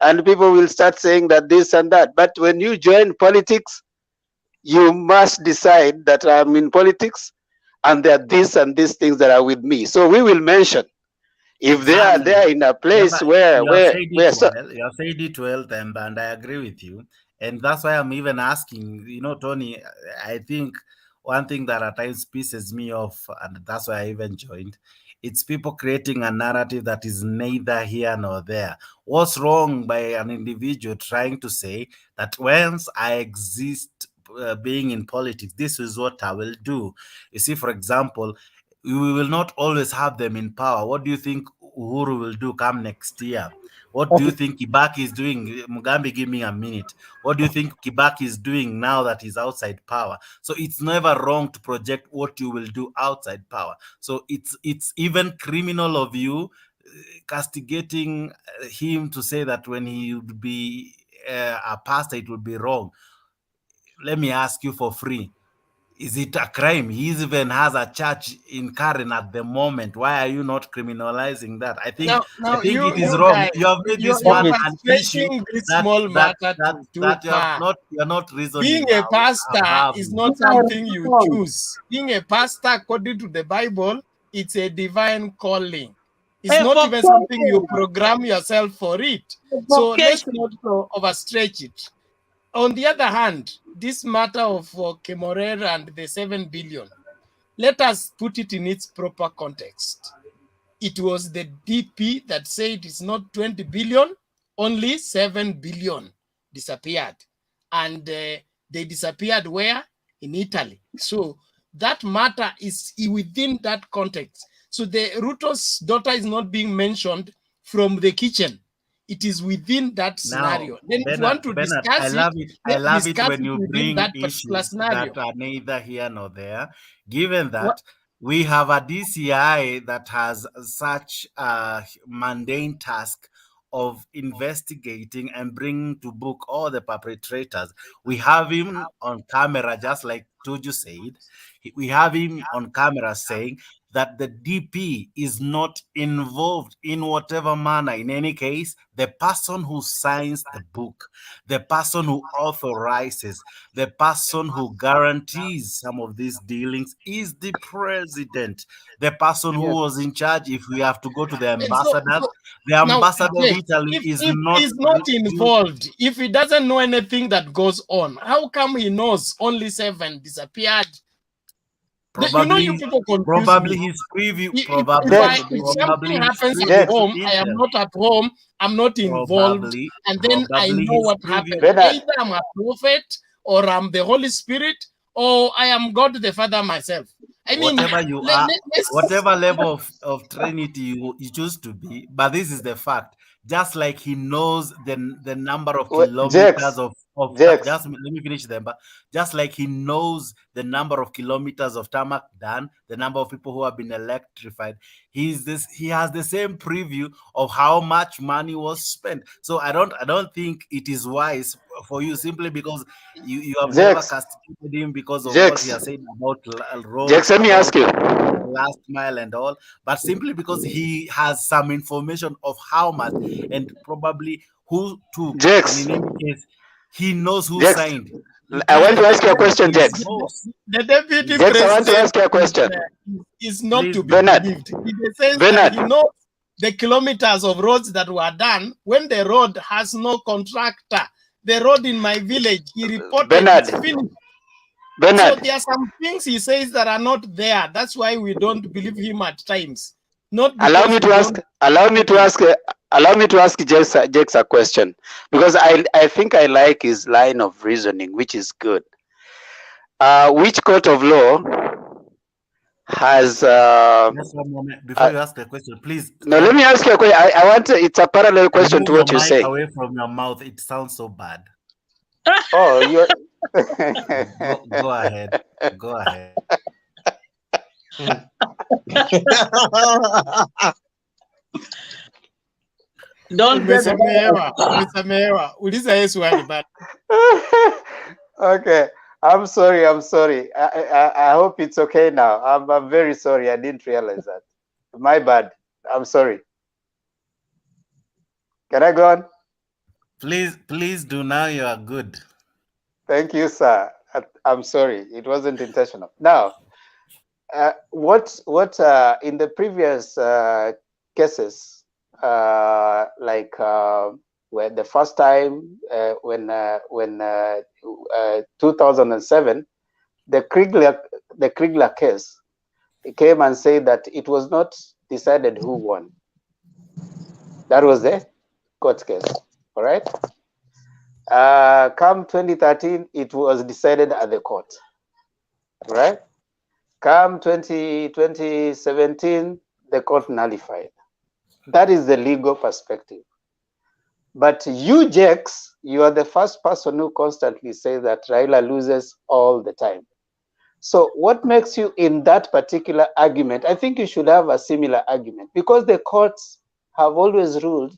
and people will start saying that this and that. But when you join politics, you must decide that I'm in politics, and there are this and these things that are with me. So we will mention. If they are there in a place You have said it well, Temba, and I agree with you. And that's why I'm even asking, Tony, I think one thing that at times pisses me off, and that's why I even joined, it's people creating a narrative that is neither here nor there. What's wrong by an individual trying to say that once I exist being in politics, this is what I will do? You see, for example, we will not always have them in power. What do you think Uhuru will do come next year? What do you think Kibaki is doing? Mugambi, give me a minute. What do you think Kibaki is doing now that he's outside power? So it's never wrong to project what you will do outside power. So it's even criminal of you castigating him to say that when he would be a pastor, it would be wrong. Let me ask you for free. Is it a crime? He even has a church in Karen at the moment. Why are you not criminalizing that? I think it is wrong. Guys, You have made this you're one an issue this small matter that you're not reasoning. Being a pastor is not something you choose. Being a pastor, according to the Bible, it's a divine calling. It's not even something you program yourself for it. So let's not overstretch it. On the other hand, this matter of Kemorera and the 7 billion, let us put it in its proper context. It was the DP that said it's not 20 billion, only 7 billion disappeared. And they disappeared where? In Italy. So that matter is within that context. So the Ruto's daughter is not being mentioned from the kitchen. It is within that scenario. Then if you want to discuss I love it when you bring issues that are neither here nor there, given that we have a DCI that has such a mundane task of investigating and bringing to book all the perpetrators. We have him on camera, just like Tuju said. We have him on camera saying that the DP is not involved in whatever manner. In any case, the person who signs the book, the person who authorizes, the person who guarantees some of these dealings is the president, the person who was in charge. If we have to go to the ambassadors, the now, ambassador of Jake, Italy if is not he's not involved, if he doesn't know anything that goes on, how come he knows only 7 disappeared? You know, you people confuse probably me. his preview, If probably something his happens preview at home, to I am intel. not at home, I'm not involved, and then I Probably know his what preview. happened. Either I'm a prophet, or I'm the Holy Spirit, or I am God the Father myself. I mean, Whatever you are, whatever level of Trinity you choose to be, but this is the fact. Just like he knows the number of kilometers just let me finish them. But just like he knows the number of kilometers of tarmac done, the number of people who have been electrified, he has the same preview of how much money was spent. So I don't think it is wise for you, simply because you have never castigated him because of what he has said about roads, let me about ask you. last mile and all, but simply because he has some information of how much and probably who took, and in any case, he knows who signed. I want to ask you a question, Jex. The deputy Jex, I want to president ask you a question. is not to be Bernard. believed, in the sense that he knows the kilometers of roads that were done when the road has no contractor. The road in my village, he reported it's finished. So there are some things he says that are not there. That's why we don't believe him at times. Not Allow me to ask Jex a question, because I think I like his line of reasoning, which is good. Which court of law has just one moment before you ask the question, please? No, let me ask you a question. I want it's a parallel question to what you say. Away from your mouth, it sounds so bad. Oh, you're go ahead. Go ahead. Don't umesamehewa. Uliza Yesu bad. Okay. I'm sorry. I hope it's okay now. I'm very sorry. I didn't realize that. My bad. I'm sorry. Can I go on? Please do. Now you are good. Thank you, sir. I'm sorry. It wasn't intentional. Now, what in the previous cases, like where the first time when 2007, the Kriegler case, it came and said that it was not decided who won. That was the court case. All right. Come 2013, it was decided at the court. Right. Come 2017, the court nullified. That is the legal perspective. But you, Jex, you are the first person who constantly says that Raila loses all the time. So what makes you in that particular argument? I think you should have a similar argument, because the courts have always ruled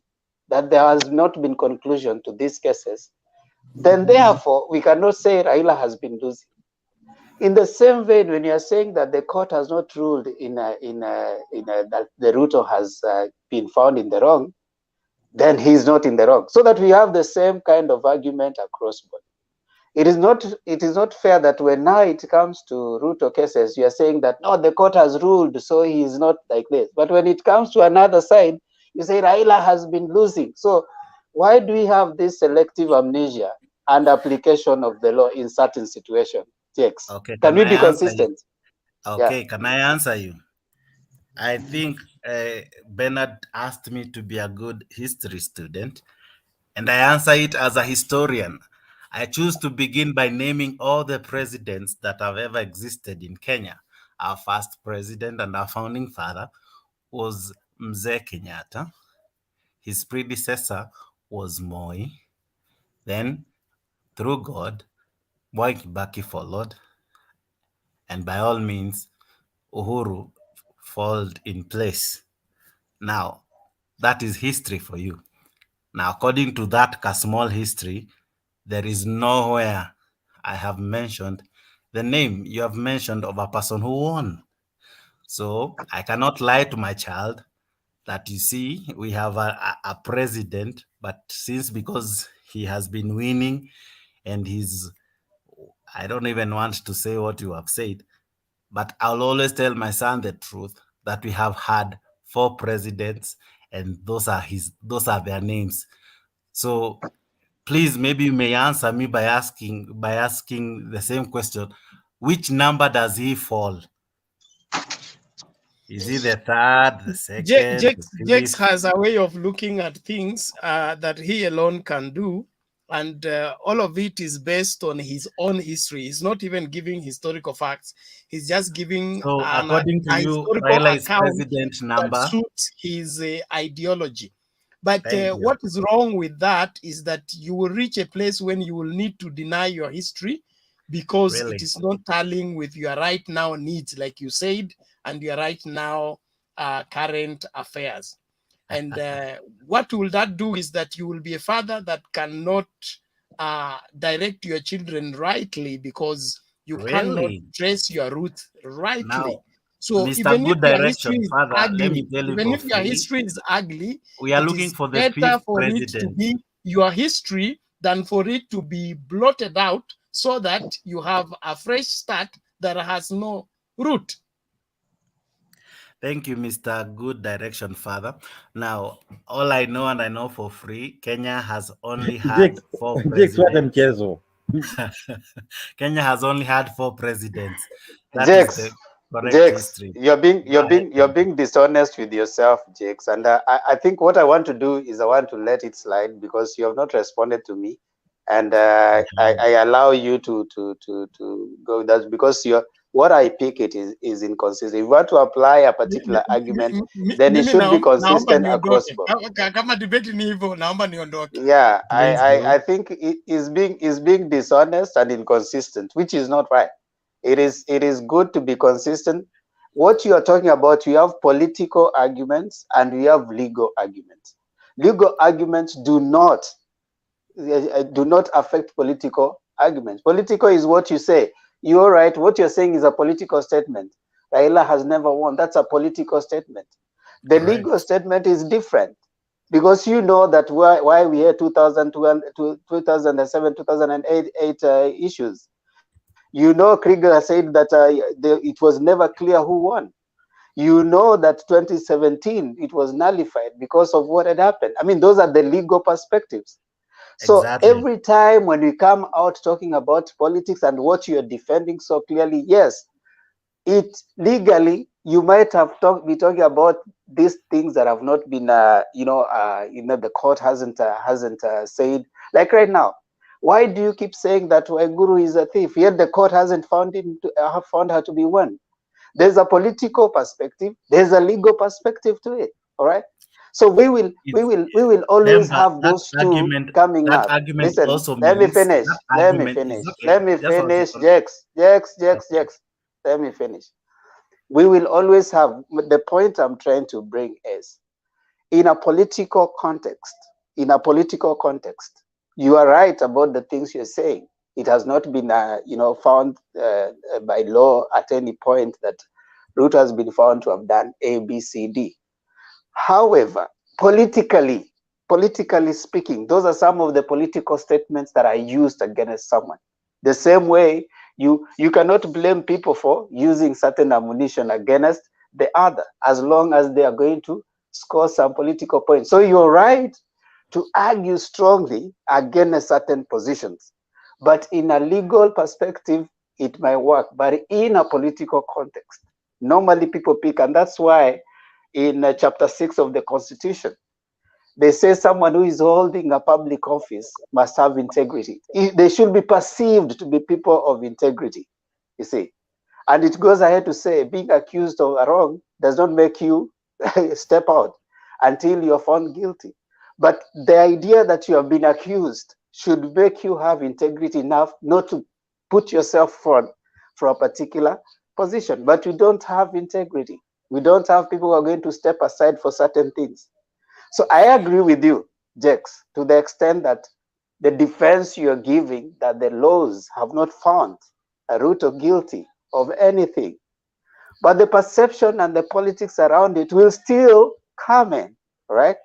that there has not been conclusion to these cases. Then therefore, we cannot say Raila has been losing. In the same vein, when you are saying that the court has not ruled that the Ruto has been found in the wrong, then he is not in the wrong. So that we have the same kind of argument across board. It is not fair that when now it comes to Ruto cases, you are saying that no, the court has ruled, so he is not like this. But when it comes to another side, you say Raila has been losing. So why do we have this selective amnesia and application of the law in certain situations? Jex, okay, can we be consistent? Okay, yeah. Can I answer you? I think Bernard asked me to be a good history student, and I answer it as a historian. I choose to begin by naming all the presidents that have ever existed in Kenya. Our first president and our founding father was Mzee Kenyatta. His predecessor was Moi. Then, through God, Mwai Kibaki followed. And by all means, Uhuru followed in place. Now, that is history for you. Now, according to that small history, there is nowhere I have mentioned the name you have mentioned of a person who won. So I cannot lie to my child that, you see, we have a president, but because he has been winning and I don't even want to say what you have said, but I'll always tell my son the truth that we have had 4 presidents and those are their names. So please, maybe you may answer me by asking the same question. Which number does he fall? Is he the 3rd, the 2nd, the Jex 5th? has a way of looking at things that he alone can do, and all of it is based on his own history. He's not even giving historical facts. He's just giving So a according to you, historical Raila is account president that number? suits his ideology. But Thank you. what is wrong with that is that you will reach a place when you will need to deny your history because Really? it is not tallying with your right now needs, like you said, and your right now current affairs. And what will that do is that you will be a father that cannot direct your children rightly because you cannot Really? trace your roots rightly. Now, So Mr. even if Good your history Direction, is Father, let me ugly, tell you even for if your free, history is ugly, we are it looking is for the better 5th for it to president. be your history than for it to be blotted out so that you have a fresh start that has no root. Thank you, Mr. Good Direction, Father. Now, all I know, and I know for free, Kenya has only had 4 presidents. Kenya has only had 4 presidents. That is the correct history. You're being dishonest with yourself, Jakes. And I think what I want to do is I want to let it slide because you have not responded to me, and I allow you to go with that because what I pick it is inconsistent. If you want to apply a particular argument, then it should be consistent across board. Kama debate ni hivyo, naomba niondoke. Yeah, I think it is being dishonest and inconsistent, which is not right. It is good to be consistent. What you are talking about, you have political arguments and we have legal arguments. Legal arguments do not affect political arguments. Political is what you say. You're right. What you're saying is a political statement. Raila has never won. That's a political statement. The legal statement is different. Because you know that why we had 2007, 2008 issues. You know, Krieger said that it was never clear who won. You know that 2017, it was nullified because of what had happened. I mean, those are the legal perspectives. So every time when we come out talking about politics and what you're defending so clearly, yes, it legally you might have be talking about these things that have not been the court hasn't said, like right now. Why do you keep saying that Waiguru is a thief, yet the court hasn't found her to be one? There's a political perspective, there's a legal perspective to it. All right, so we will always have those two coming up. Listen, let me finish. Let me finish, Jex. Let me finish. We will always have, the point I'm trying to bring is, in a political context, you are right about the things you're saying. It has not been found by law at any point that Ruto has been found to have done A, B, C, D. However, politically speaking, those are some of the political statements that are used against someone. The same way you cannot blame people for using certain ammunition against the other, as long as they are going to score some political points. So you're right to argue strongly against certain positions, but in a legal perspective, it might work. But in a political context, normally people pick, and that's why in chapter 6 of the Constitution, they say someone who is holding a public office must have integrity. They should be perceived to be people of integrity, you see. And it goes ahead to say, being accused of a wrong does not make you step out until you're found guilty. But the idea that you have been accused should make you have integrity enough not to put yourself for a particular position. But we don't have integrity. We don't have people who are going to step aside for certain things. So I agree with you Jakes, to the extent that the defense you're giving that the laws have not found Ruto guilty of anything. But the perception and the politics around it will still come in, right?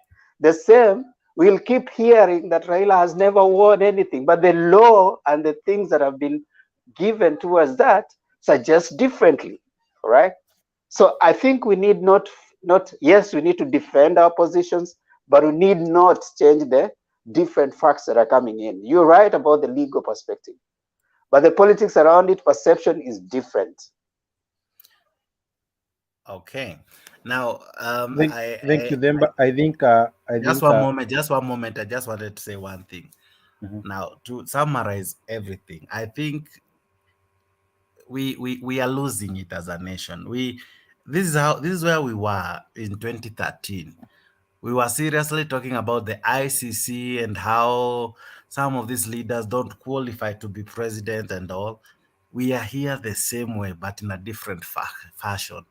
The same, we'll keep hearing that Raila has never won anything, but the law and the things that have been given towards that suggest differently, right? So I think we need not, yes, we need to defend our positions, but we need not change the different facts that are coming in. You're right about the legal perspective, but the politics around it, perception is different. Okay. Now, thank you, Demba. I think just one moment. I just wanted to say one thing. Now, to summarize everything, I think we are losing it as a nation. This is where we were in 2013. We were seriously talking about the ICC and how some of these leaders don't qualify to be president and all. We are here the same way, but in a different fashion.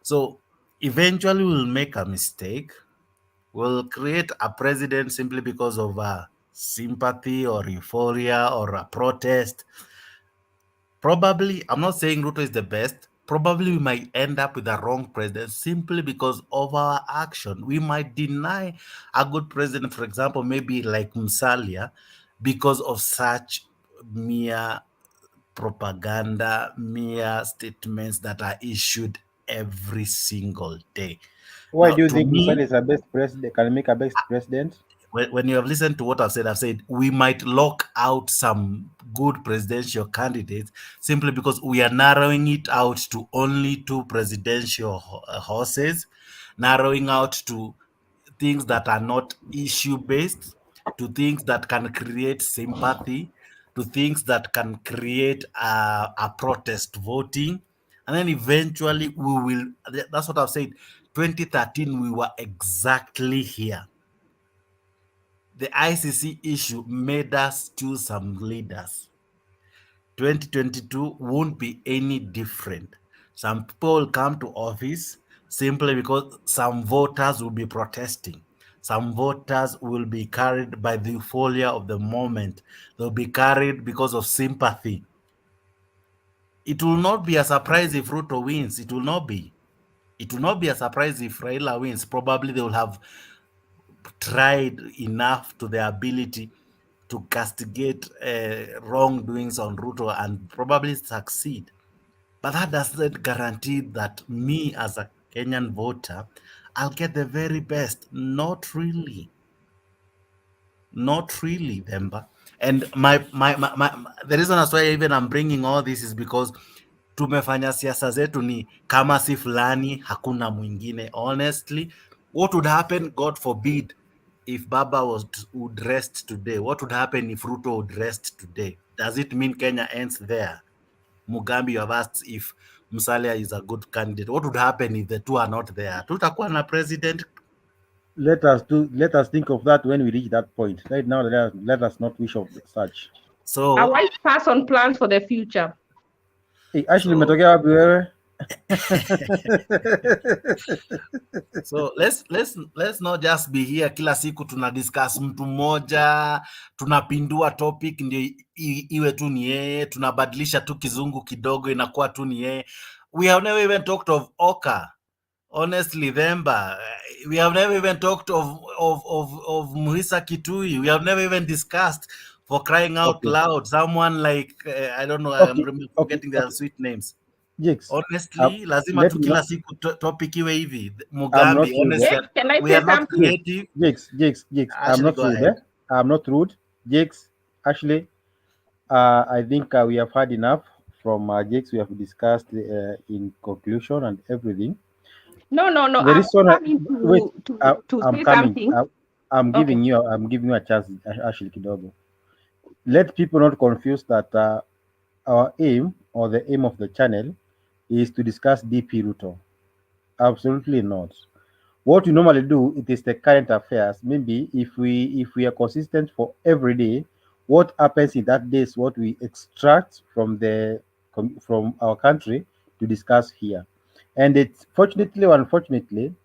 So eventually we'll make a mistake. We'll create a president simply because of sympathy or euphoria or a protest. Probably, I'm not saying Ruto is the best. Probably we might end up with a wrong president simply because of our action. We might deny a good president, for example, maybe like Musalia, because of such mere propaganda, mere statements that are issued every single day. Why Now, do you to think me, Musalia is a best president? Can make a best president? when you have listened to what I've said we might lock out some good presidential candidates simply because we are narrowing it out to only 2 presidential horses, narrowing out to things that are not issue based, to things that can create sympathy, to things that can create a protest voting. And then eventually we will, that's what I've said, 2013 we were exactly here. The ICC issue made us choose some leaders. 2022 won't be any different. Some people will come to office simply because some voters will be protesting. Some voters will be carried by the euphoria of the moment. They'll be carried because of sympathy. It will not be a surprise if Ruto wins. It will not be. It will not be a surprise if Raila wins. Probably they will have tried enough to their ability to castigate wrongdoings on Ruto and probably succeed. But that doesn't guarantee that me as a Kenyan voter, I'll get the very best. Not really. Not really, Demba. And the reason that's why even I'm bringing all this is because tumefanya siasa zetu ni kama si fulani hakuna mwingine. Honestly, what would happen, God forbid, if Baba would rest today? What would happen if Ruto would rest today? Does it mean Kenya ends there? Mugambi, you have asked if Musalia is a good candidate. What would happen if the two are not there? Tutakuwa na president. Let us think of that when we reach that point. Right now, let us not wish of such. So a wise person plans for the future. Hey, actually, umetokea wapi wewe? So let's not just be here kila siku tuna discuss mtu mmoja, tunapindua topic ndio iwe tu ni yeye, tunabadilisha tu kizungu kidogo inakuwa tu ni yeye. We have never even talked of Oka. Honestly, Themba, we have never even talked of Muhisa Kitui. We have never even discussed, for crying out loud, someone like I don't know, I'm forgetting their sweet names. Jigs, honestly, lazima tu kila siku topic iwe hivi. Mugambi, honestly, we are not creative. Jigs, I'm not rude. I'm not rude. Jigs, actually, I think we have had enough from Jigs. We have discussed in conclusion and everything. No. I'm coming to say something. I'm giving you a chance, Ashley Kidogo. Let people not confuse that our aim or the aim of the channel is to discuss DP Ruto. Absolutely not. What we normally do, it is the current affairs. Maybe if we are consistent for every day, what happens in that day is what we extract from our country to discuss here. And it's fortunately or unfortunately,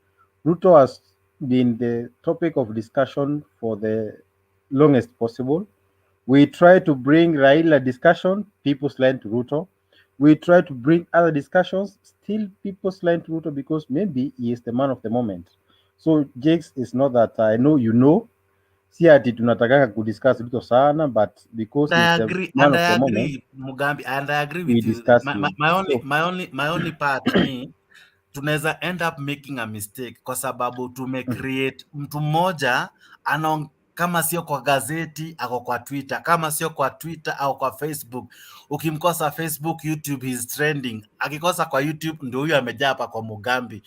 Ruto has been the topic of discussion for the longest possible. We try to bring Raila discussion, people's line to Ruto. We try to bring other discussions, still people's line to Ruto, because maybe he is the man of the moment. So Jakes, is not that I know you know, si ati tunataka kudiscuss Ruto sana, but because he's the man of the moment, Mugambi, and I agree we with you. discuss My, him. my, my only So, my only part ni tunaweza end up making a mistake kwa sababu tumecreate mtu mmoja kama sio kwa gazeti ako kwa Twitter, kama sio kwa Twitter au kwa Facebook. Ukimkosa Facebook, YouTube is trending. Akikosa kwa YouTube ndio huyo amejaa hapa kwa Mugambi,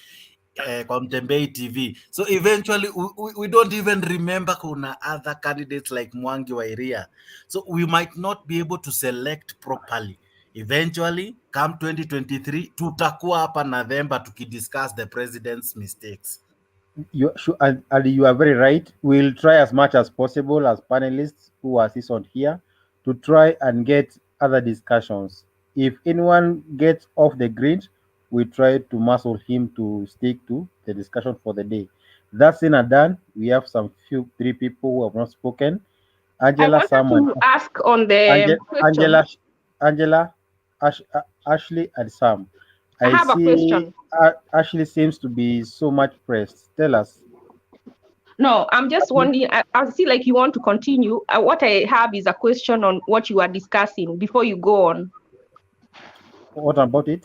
kwa Mtembei TV. So eventually we don't even remember kuna other candidates like Mwangi wa Iria. So we might not be able to select properly. Eventually, come 2023, tutakuwa hapa November tukidiscuss the president's mistakes. and you are very right. We'll try as much as possible as panelists who are seasoned here to try and get other discussions. If anyone gets off the grid, we try to muscle him to stick to the discussion for the day. That's in and done. We have three people who have not spoken. Angela, I wanted to ask on the question. Angela, Ashley, and Sam. I have a question. Ashley seems to be so much pressed. Tell us. No, I'm just wondering. I see like you want to continue. What I have is a question on what you are discussing before you go on. What about it?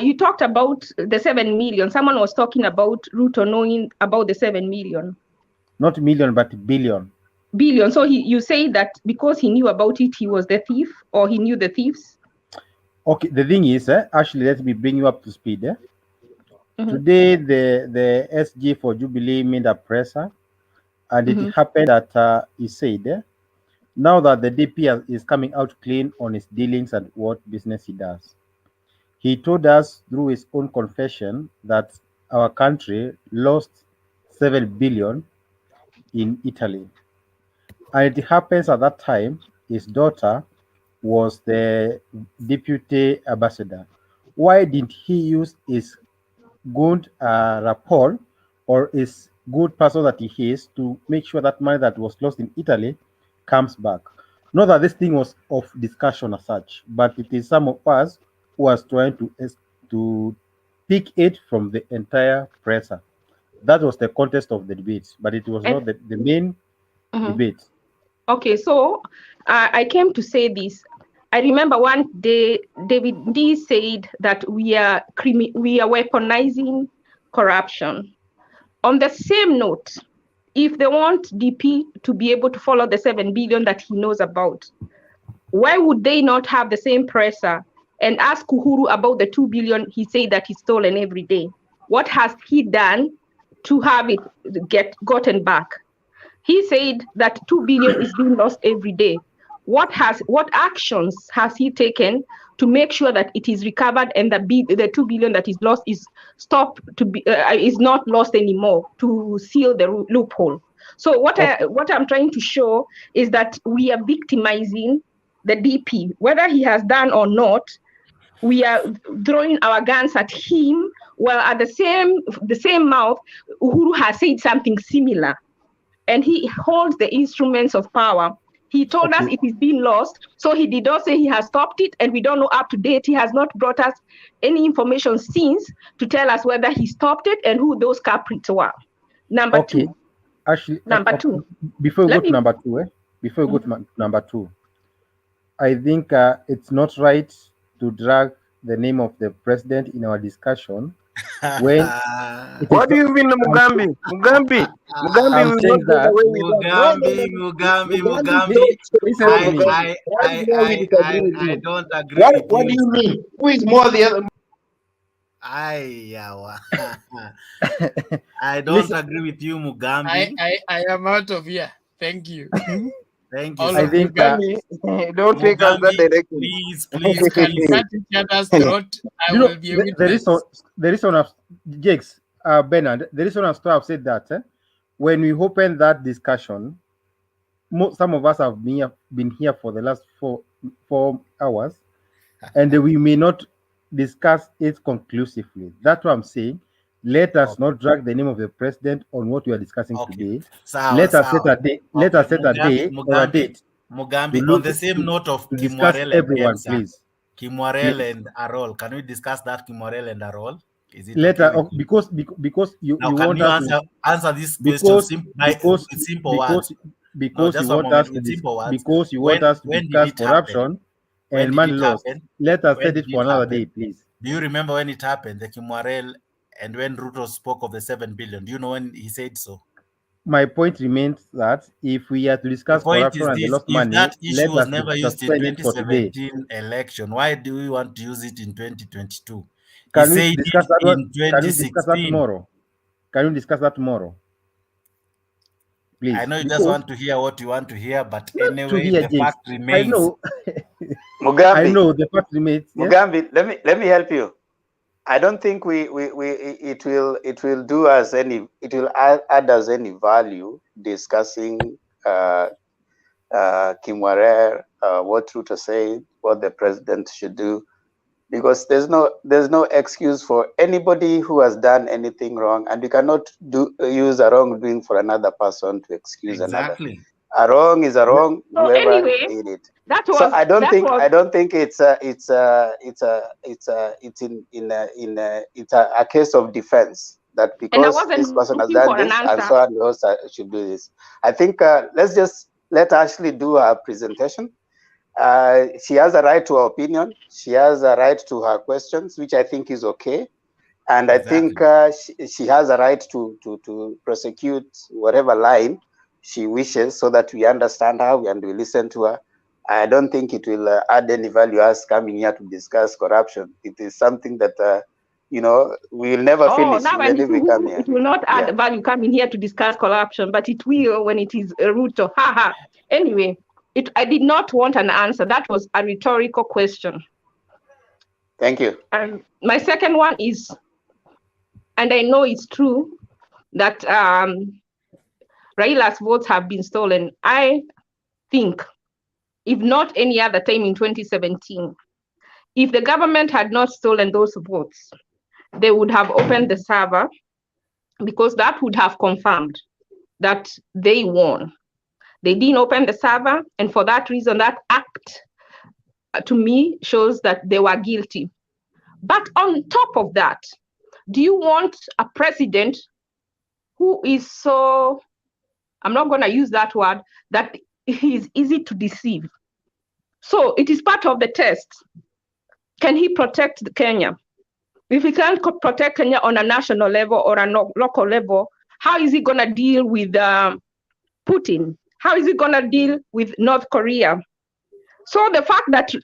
You talked about the 7 million. Someone was talking about Ruto knowing about the 7 million. Not million, but billion. Billion. So you say that because he knew about it, he was the thief, or he knew the thieves? Okay, the thing is, actually, let me bring you up to speed. Today, the SG for Jubilee made a presser, and it happened that he said, now that the DP is coming out clean on his dealings and what business he does. He told us through his own confession that our country lost 7 billion in Italy. And it happens at that time, his daughter was the deputy ambassador. Why didn't he use his good rapport or his good person that he is to make sure that money that was lost in Italy comes back? Not that this thing was of discussion as such, but it is some of us who was trying to pick it from the entire presser. That was the context of the debate, but it was not the main debate. Okay, so I came to say this. I remember one day David D said that we are weaponizing corruption. On the same note, if they want DP to be able to follow the 7 billion that he knows about, why would they not have the same presser and ask Uhuru about the 2 billion he said that he's stolen every day? What has he done to have it gotten back? He said that 2 billion is being lost every day. What actions has he taken to make sure that it is recovered and the 2 billion that is lost is stopped is not lost anymore, to seal the loophole? So what I'm trying to show is that we are victimizing the DP, whether he has done or not. We are throwing our guns at him, while at the same mouth, Uhuru has said something similar. And he holds the instruments of power. He told us it is being lost, so he did not say he has stopped it, and we don't know up to date. He has not brought us any information since to tell us whether he stopped it and who those culprits were. Number two. Actually, two. Before we go to number two, I think it's not right to drag the name of the president in our discussion. When what do you mean, Mugambi? Mugambi will not get away with that. Mugambi. I don't agree. What do you mean? Who is more the other? I don't agree with you, Mugambi. I am out of here. Thank you. Thank you. I think don't take us that direction. Please, you can cut each other's throat. I will be a witness. The reason of Jakes, Bernard, the reason I've said that when we open that discussion, some of us have been here for the last 4 hours, and we may not discuss it conclusively. That's what I'm saying. Let us not drag the name of the president on what we are discussing today. Sawa, Let us set sawa. a day. Let us set a day or a date. Mugambi, to on look the same note of to discuss Kimwarel and everyone, Kemsa, please. Kimwarel Please. and Arol, can we discuss that Kimwarel and Arol? Is it Let okay us, with you? because you Now, you can want you us to answer this question because with simple words? No, because just you one want us moment, to with simple words. because you want us to When did discuss it happen? corruption When and did man it lost. happen? Let us When set it did for it another happen? day, please. Do you remember when it happened, the Kimwarel, and when Ruto spoke of the 7 billion? Do you know when he said so? My point remains that if we are to The discuss point corruption is and the this: lost if money, that issue let was us never used in suspend it for today. 2017 election, why do we want to use it in 2022? He Can we said discuss it that one? in Can we discuss that 2016. tomorrow? Can we discuss that tomorrow? Please. I know you just Because want to hear what you want to hear, but to anyway, hear the James, fact I remains. know. Mugambi, I know the fact remains. Yes? Mugambi, let me help you. I don't think it will do us any, it will add us any value discussing Kimwarer, what Ruto said, what the president should do, because there's no excuse for anybody who has done anything wrong, and you cannot use a wrongdoing for another person to excuse Exactly. another. A wrong is a wrong. So Whoever anyway, did it. that So was I don't think it's a case of defense that and I because this wasn't person has looking done for an this and answer. so on else should do this. I think let's just let Ashley do her presentation. She has a right to her opinion. She has a right to her questions, which I think is okay. And Exactly. I think she has a right to prosecute whatever line she wishes, so that we understand her and we listen to her. I don't think it will add any value us coming here to discuss corruption. It is something that we'll never finish Now I even need if we come to. here. It will not add value coming here to discuss corruption, but it will when it is Ruto. Haha. Anyway, I did not want an answer. That was a rhetorical question. Thank you. And my second one is, and I know it's true, that Raila's votes have been stolen. I think, if not any other time in 2017, if the government had not stolen those votes, they would have opened the server, because that would have confirmed that they won. They didn't open the server, and for that reason, that act to me shows that they were guilty. But on top of that, do you want a president who is so, I'm not going to use that word, that he's easy to deceive? So it is part of the test. Can he protect Kenya? If he can't protect Kenya on a national level or a local level, how is he going to deal with Putin? How is he going to deal with North Korea? So the fact that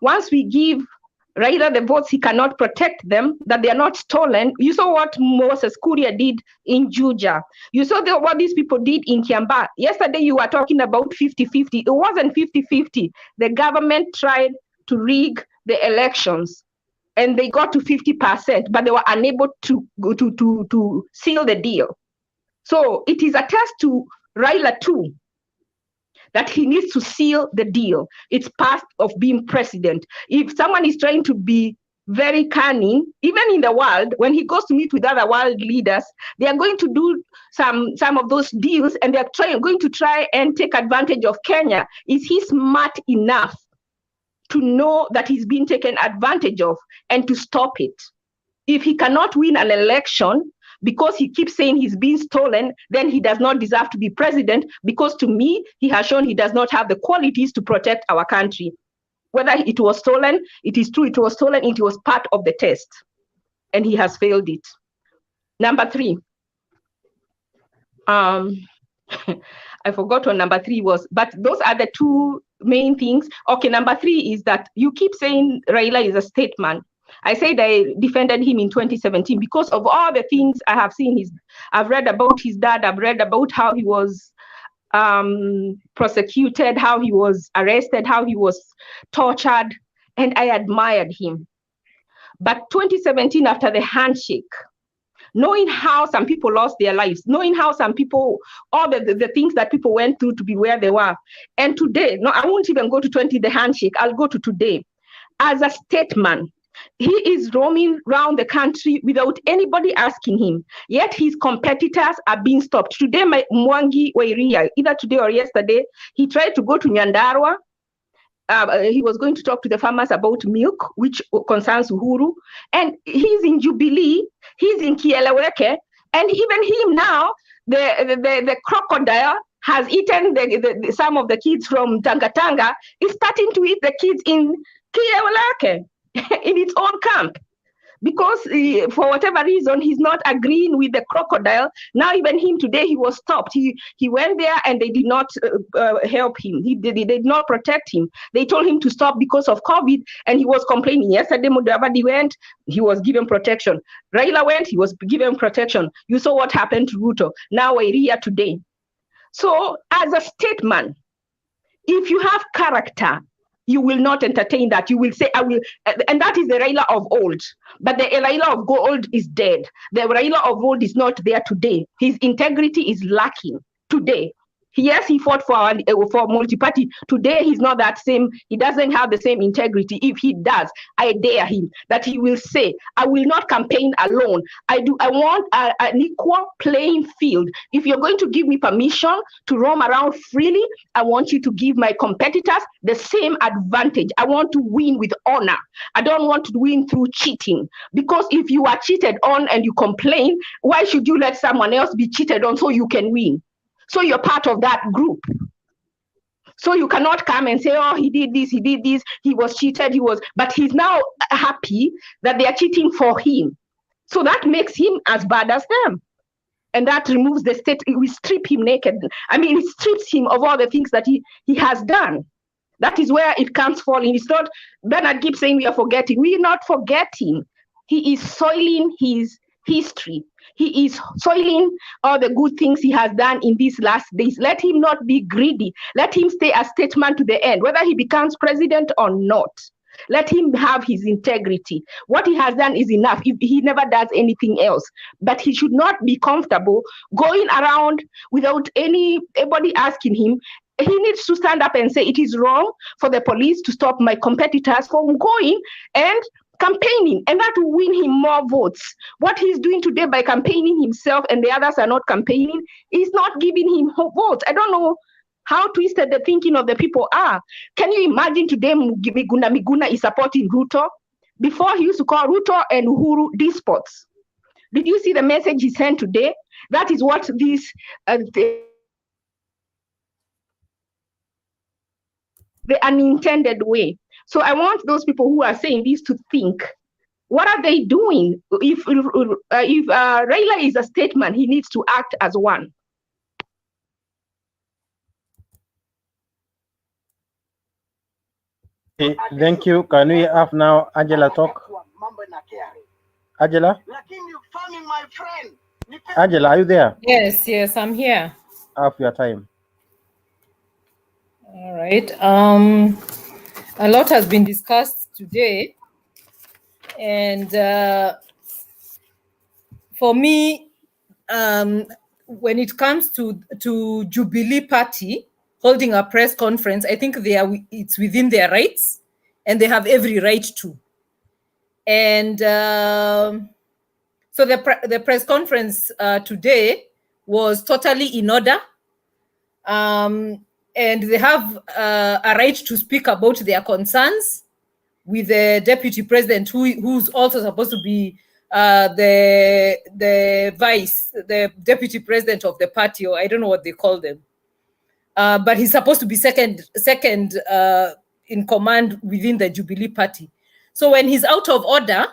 once we give Raila the votes, he cannot protect them, that they are not stolen. You saw what Moses Kuria did in Juja. You saw what these people did in Kiamba. Yesterday, you were talking about 50-50. It wasn't 50-50. The government tried to rig the elections, and they got to 50%, but they were unable to seal the deal. So it is a test to Raila too, that he needs to seal the deal. It's part of being president. If someone is trying to be very cunning, even in the world, when he goes to meet with other world leaders, they are going to do some of those deals, and they are going to try and take advantage of Kenya. Is he smart enough to know that he's being taken advantage of and to stop it? If he cannot win an election because he keeps saying he's being stolen, then he does not deserve to be president, because to me, he has shown he does not have the qualities to protect our country. Whether it was stolen, it is true it was stolen, it was part of the test, and he has failed it. Number 3. I forgot what number 3 was, but those are the 2 main things. Okay, number 3 is that you keep saying Raila is a statesman. I said I defended him in 2017 because of all the things I have seen. I've read about his dad. I've read about how he was prosecuted, how he was arrested, how he was tortured, and I admired him. But 2017, after the handshake, knowing how some people lost their lives, knowing how some people, all the things that people went through to be where they were, and today, no, I won't even go to the handshake. I'll go to today. As a statesman, He is roaming around the country without anybody asking him. Yet his competitors are being stopped. Today, my Mwangi Wairia, either today or yesterday, he tried to go to Nyandarua. He was going to talk to the farmers about milk, which concerns Uhuru. And he's in Jubilee, he's in Kieleweke, and even him now, the crocodile has eaten some of the kids from Tanga is starting to eat the kids in Kieleweke, in its own camp. Because for whatever reason, he's not agreeing with the crocodile. Now, even him today, he was stopped. He went there and they did not help him. They did not protect him. They told him to stop because of COVID, and he was complaining. Yesterday, Mudavadi went, he was given protection. Raila went, he was given protection. You saw what happened to Ruto. Now, Wairia today. So, as a statesman, if you have character, you will not entertain that. You will say, I will, and that is the Raila of old. But the Raila of old is dead. The Raila of old is not there today. His integrity is lacking today. Yes, he fought for multi-party. Today, he's not that same. He doesn't have the same integrity. If he does, I dare him that he will say, I will not campaign alone. I want an equal playing field. If you're going to give me permission to roam around freely, I want you to give my competitors the same advantage. I want to win with honor. I don't want to win through cheating. Because if you are cheated on and you complain, why should you let someone else be cheated on so you can win? So you're part of that group. So you cannot come and say, oh, he did this, he was cheated, but he's now happy that they are cheating for him. So that makes him as bad as them. And that removes the state, we strip him naked. I mean, it strips him of all the things that he has done. That is where it comes falling. It's not, Bernard keeps saying we are forgetting. We are not forgetting. He is soiling his history. He is soiling all the good things he has done in these last days. Let him not be greedy. Let him stay a statesman to the end, whether he becomes president or not. Let him have his integrity. What he has done is enough. If he never does anything else. But he should not be comfortable going around without anybody asking him. He needs to stand up and say it is wrong for the police to stop my competitors from going and campaigning, and that will win him more votes. What he's doing today by campaigning himself and the others are not campaigning is not giving him votes. I don't know how twisted the thinking of the people are. Can you imagine today Miguna is supporting Ruto? Before he used to call Ruto and Uhuru despots. Did you see the message he sent today? That is what this the unintended way. So I want those people who are saying this to think, what are they doing? If Raila is a statesman, he needs to act as one. Okay, thank you. Can we have now Angela talk? Angela? Angela, are you there? Yes, I'm here. Have your time. All right. A lot has been discussed today, and for me, when it comes to Jubilee Party holding a press conference, I think it's within their rights, and they have every right to. And so the press conference today was totally in order. And they have a right to speak about their concerns with the deputy president, who's also supposed to be the deputy president of the party, or I don't know what they call them. But he's supposed to be second in command within the Jubilee Party. So when he's out of order,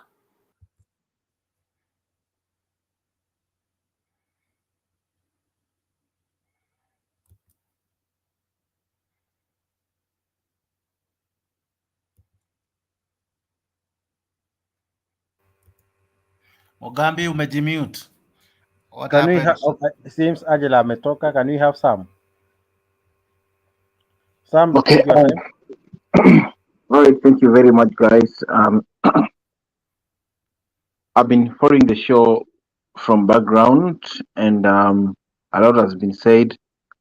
Mugambi, umejimute. What Can we happened? have, it seems Angela ametoka. Can we have some? Some, Okay. take your time. All right. Thank you very much, guys. I've been following the show from background, and a lot has been said,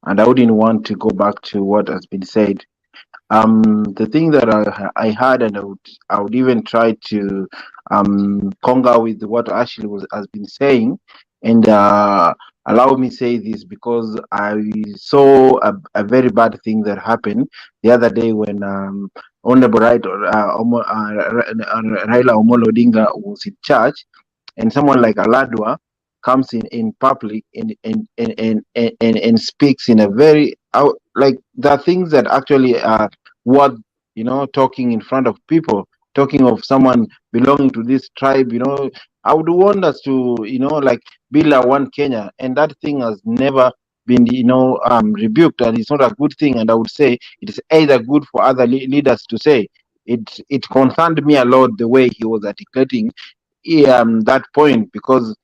and I wouldn't want to go back to what has been said. The thing that I had, and I would even try to conquer with what Ashley has been saying, and allow me say this because I saw a very bad thing that happened the other day when Honorable Raila Omolo Odinga was in charge, and someone like Aladwa comes in public and speaks in a very like there are things that actually are worth talking in front of people, talking of someone belonging to this tribe. I would want us to like build a one Kenya, and that thing has never been rebuked, and it's not a good thing. And I would say it is either good for other leaders to say it concerned me a lot the way he was articulating that point, because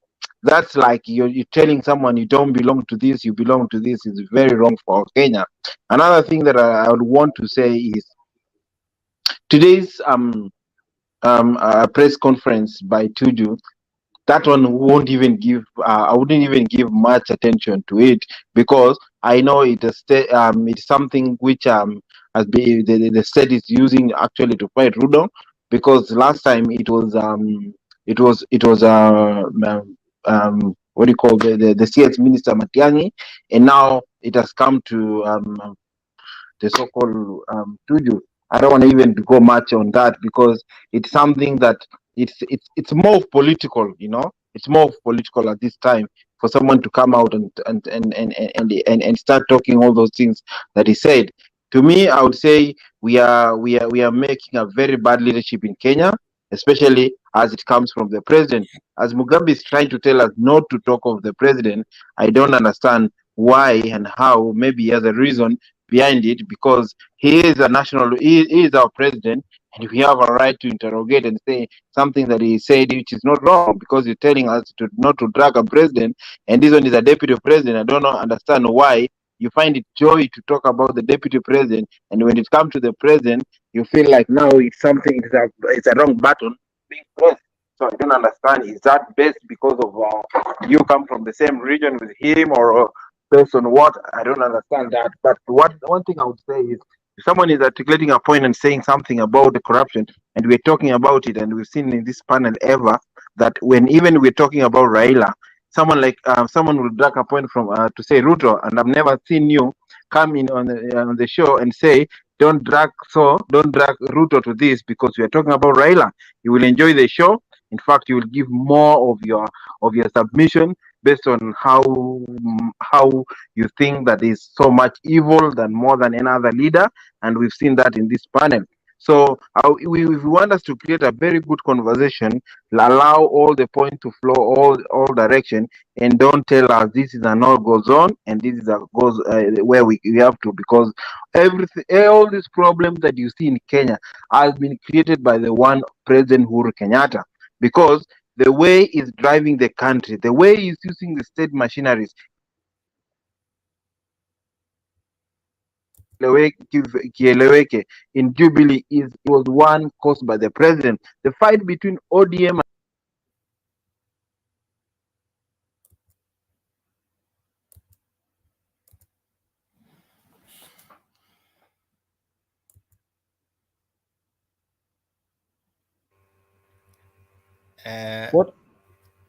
that's like you're telling someone you don't belong to this, you belong to this. Is very wrong for Kenya. Another thing that I would want to say is today's press conference by Tuju. That one won't even give. I wouldn't even give much attention to it, because I know it's something which has been the state is using actually to fight Ruto, because last time it was what do you call the CS Minister Matiang'i, and now it has come to the so-called Tuju. I don't want to even go much on that, because it's something that it's more political. It's more political at this time for someone to come out and start talking all those things that he said. To me, I would say we are making a very bad leadership in Kenya, especially as it comes from the president. As Mugabe is trying to tell us not to talk of the president, I don't understand why and how. Maybe he has a reason behind it, because he is he is our president, and we have a right to interrogate and say something that he said which is not wrong, because you're telling us not to drag a president, and this one is a deputy president. I don't understand why you find it joy to talk about the deputy president, and when it comes to the president, you feel like now it's a wrong button being pressed. So I don't understand. Is that based because of you come from the same region with him, or based on what? I don't understand that. But one thing I would say is, if someone is articulating a point and saying something about the corruption, and we're talking about it, and we've seen in this panel ever that when even we're talking about Raila, someone will drag a point from to say Ruto, and I've never seen you come in on the show and say don't drag Ruto to this, because we are talking about Raila. You will enjoy the show. In fact, you will give more of your submission based on how you think that is so much evil than more than any other leader, and we've seen that in this panel. So if we want us to create a very good conversation, allow all the points to flow all direction, and don't tell us this is an all goes on and this is a goes where we have to, because all these problems that you see in Kenya has been created by the one President Uhuru Kenyatta, because the way he's driving the country, the way he's using the state machineries, kieleweke, in Jubilee was one caused by the president. The fight between ODM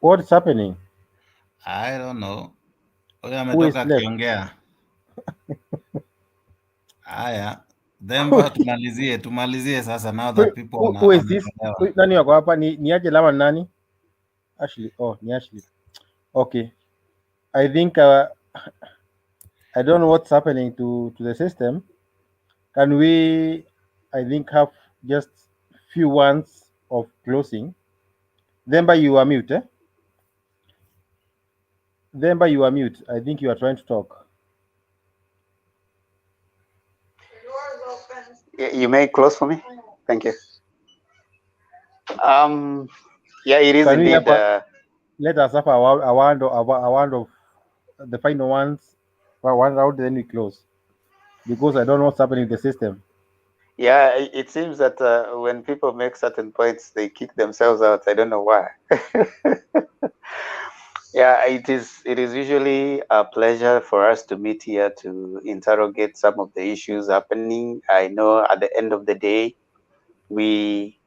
What's happening? I don't know. Huyo Who is ametoka left? akiongea. Haya, Demba, tumalizie sasa, now that people Who is this? wametolewa. Nani wako hapa? Ni aje lama nani? Ashley. Oh, ni Ashley. Okay. I think I don't know what's happening to the system. Can we, I think, have just few ones of closing? Demba, you are mute, eh? Demba, you are mute. I think you are trying to talk. You may close for me. Thank you. Yeah, it is Can we indeed. have let us have a round of the final ones, one round, then we close, because I don't know what's happening in the system. Yeah, it seems that when people make certain points, they kick themselves out. I don't know why. Yeah, it is. It is usually a pleasure for us to meet here to interrogate some of the issues happening. I know at the end of the day, we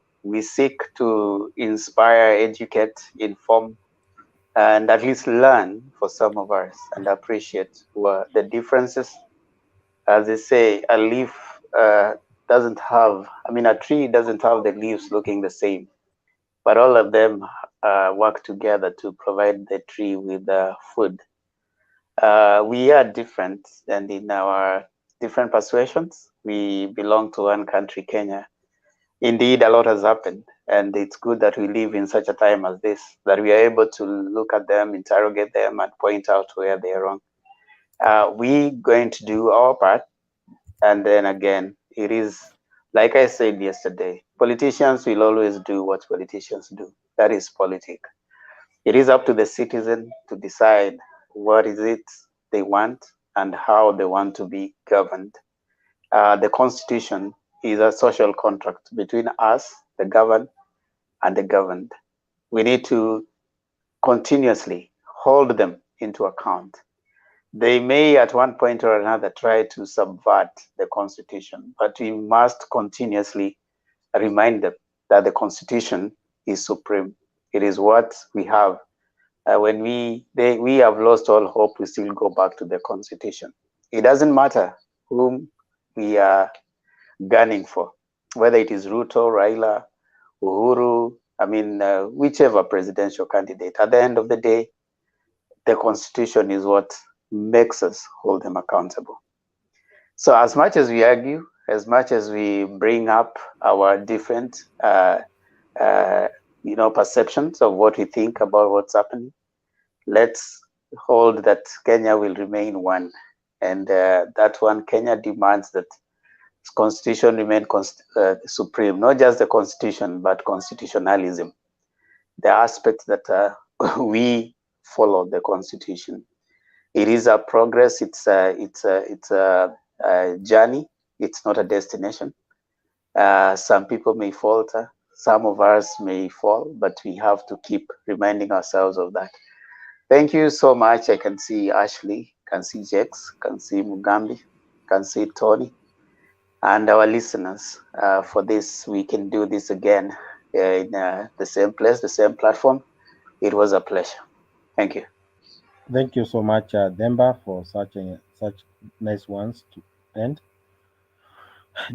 seek to inspire, educate, inform, and at least learn for some of us and appreciate the differences. As they say, a leaf doesn't have. I mean, a tree doesn't have the leaves looking the same, but all of them work together to provide the tree with food. We are different, and in our different persuasions, we belong to one country, Kenya. Indeed, a lot has happened, and it's good that we live in such a time as this, that we are able to look at them, interrogate them, and point out where they are wrong. We going to do our part, and then again, it is like I said yesterday, politicians will always do what politicians do. That is politics. It is up to the citizen to decide what is it they want and how they want to be governed. The constitution is a social contract between us, the governed, and the governed. We need to continuously hold them into account. They may at one point or another try to subvert the constitution, but we must continuously remind them that the constitution is supreme. It is what we have. When we have lost all hope, we still go back to the constitution. It doesn't matter whom we are gunning for, whether it is Ruto, Raila, Uhuru, I mean, whichever presidential candidate. At the end of the day, the constitution is what makes us hold them accountable. So as much as we argue, as much as we bring up our different perceptions of what we think about what's happening, let's hold that Kenya will remain one. And that one, Kenya demands that constitution remain supreme, not just the constitution, but constitutionalism. The aspect that we follow the constitution. It is a progress. It's a journey. It's not a destination. Some people may falter. Some of us may fall, but we have to keep reminding ourselves of that. Thank you so much. I can see Ashley, can see Jex, can see Mugambi, can see Tony, and our listeners. For this, we can do this again in the same place, the same platform. It was a pleasure. Thank you. Thank you so much, Demba, for such nice ones to end.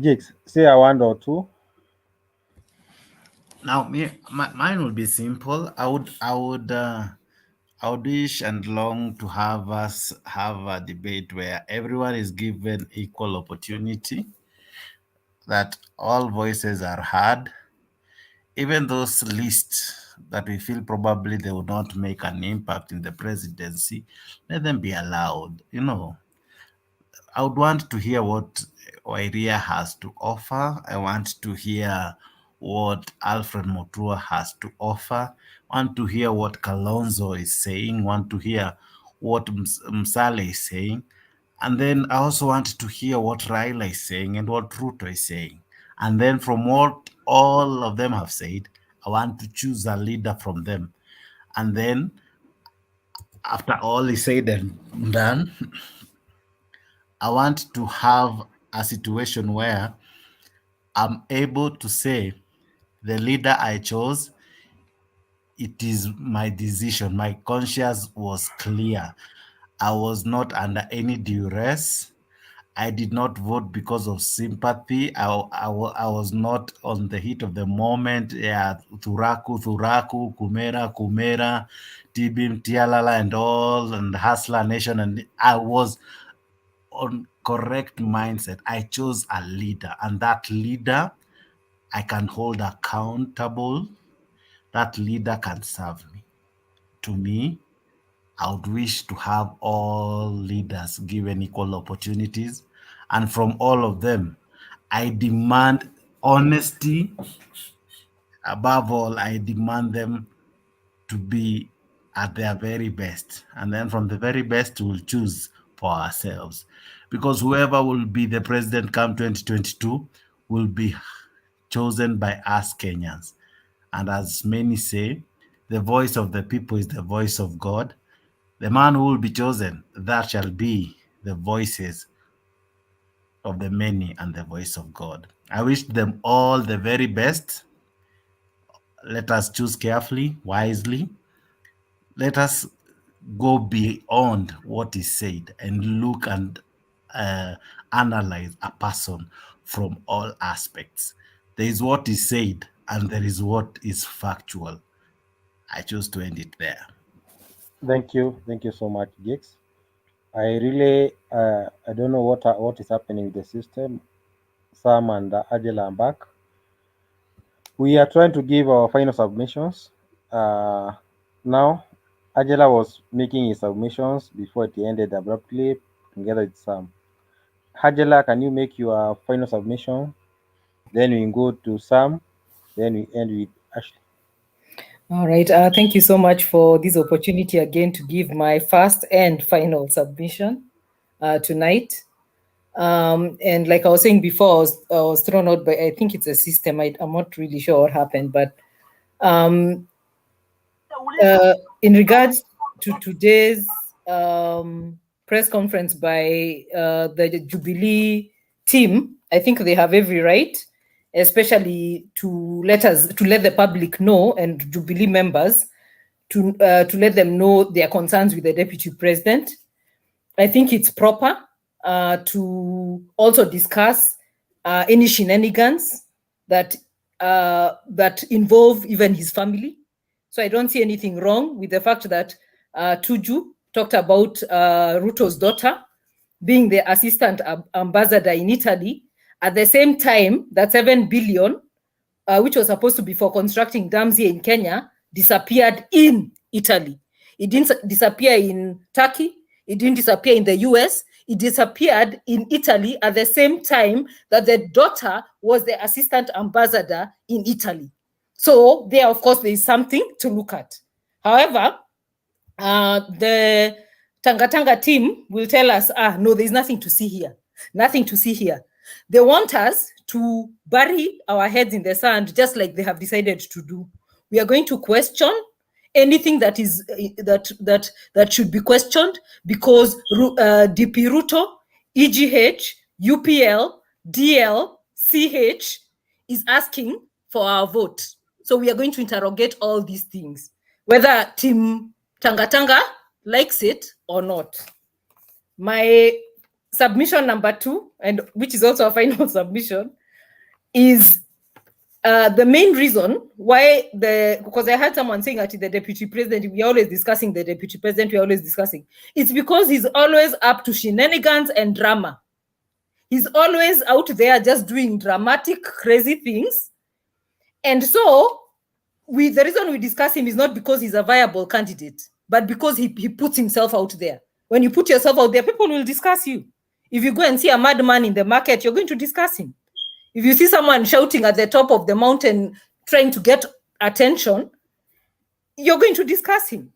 Jigs, say a word or two. Now, mine would be simple. I would wish and long to have us have a debate where everyone is given equal opportunity, that all voices are heard, even those lists that we feel probably they will not make an impact in the presidency, let them be allowed. I would want to hear what Wairia has to offer. I want to hear what Alfred Mutua has to offer. I want to hear what Kalonzo is saying. I want to hear what Msale is saying. And then I also want to hear what Raila is saying and what Ruto is saying. And then from what all of them have said, I want to choose a leader from them. And then after all is said and done, I want to have a situation where I'm able to say the leader I chose, it is my decision. My conscience was clear. I was not under any duress. I did not vote because of sympathy. I was not on the heat of the moment. Yeah, Thuraku, Kumera, Tibim, Tialala, and all, and Hustler Nation. And I was on correct mindset. I chose a leader, and that leader I can hold accountable. That leader can serve me. To me, I would wish to have all leaders given equal opportunities, and from all of them, I demand honesty. Above all, I demand them to be at their very best, and then from the very best, we'll choose for ourselves, because whoever will be the president come 2022 will be chosen by us Kenyans. And as many say, the voice of the people is the voice of God. The man who will be chosen, that shall be the voices of the many and the voice of God. I wish them all the very best. Let us choose carefully, wisely. Let us go beyond what is said and look and analyze a person from all aspects. There is what is said and there is what is factual. I choose to end it there. Thank you so much, Gix. I really, I don't know what is happening with the system. Sam and Angela are back. We are trying to give our final submissions. Now, Angela was making his submissions before it ended abruptly together with Sam. Angela, can you make your final submission? Then we go to Sam. Then we end with Ashley. All right. Thank you so much for this opportunity again to give my first and final submission tonight. And like I was saying before, I was thrown out by, I think it's a system. I'm not really sure what happened, but in regards to today's press conference by the Jubilee team, I think they have every right, especially to let the public know and Jubilee members to let them know their concerns with the deputy president. I think it's proper to also discuss any shenanigans that involve even his family. So I don't see anything wrong with the fact that Tuju talked about Ruto's daughter being the assistant ambassador in Italy. At the same time, that 7 billion, which was supposed to be for constructing dams here in Kenya, disappeared in Italy. It didn't disappear in Turkey. It didn't disappear in the US. It disappeared in Italy at the same time that the daughter was the assistant ambassador in Italy. So there, of course, there is something to look at. However, the Tanga team will tell us, no, there's nothing to see here. Nothing to see here. They want us to bury our heads in the sand, just like they have decided to do. We are going to question anything that is that should be questioned, because DP Ruto, EGH, UPL, DL, CH is asking for our vote. So we are going to interrogate all these things, whether Team Tanga likes it or not. My submission number 2, and which is also a final submission, is the main reason why because I heard someone saying that the deputy president, we're always discussing the deputy president, we're always discussing. It's because he's always up to shenanigans and drama. He's always out there just doing dramatic, crazy things. And so the reason we discuss him is not because he's a viable candidate, but because he puts himself out there. When you put yourself out there, people will discuss you. If you go and see a madman in the market, you're going to discuss him. If you see someone shouting at the top of the mountain, trying to get attention, you're going to discuss him.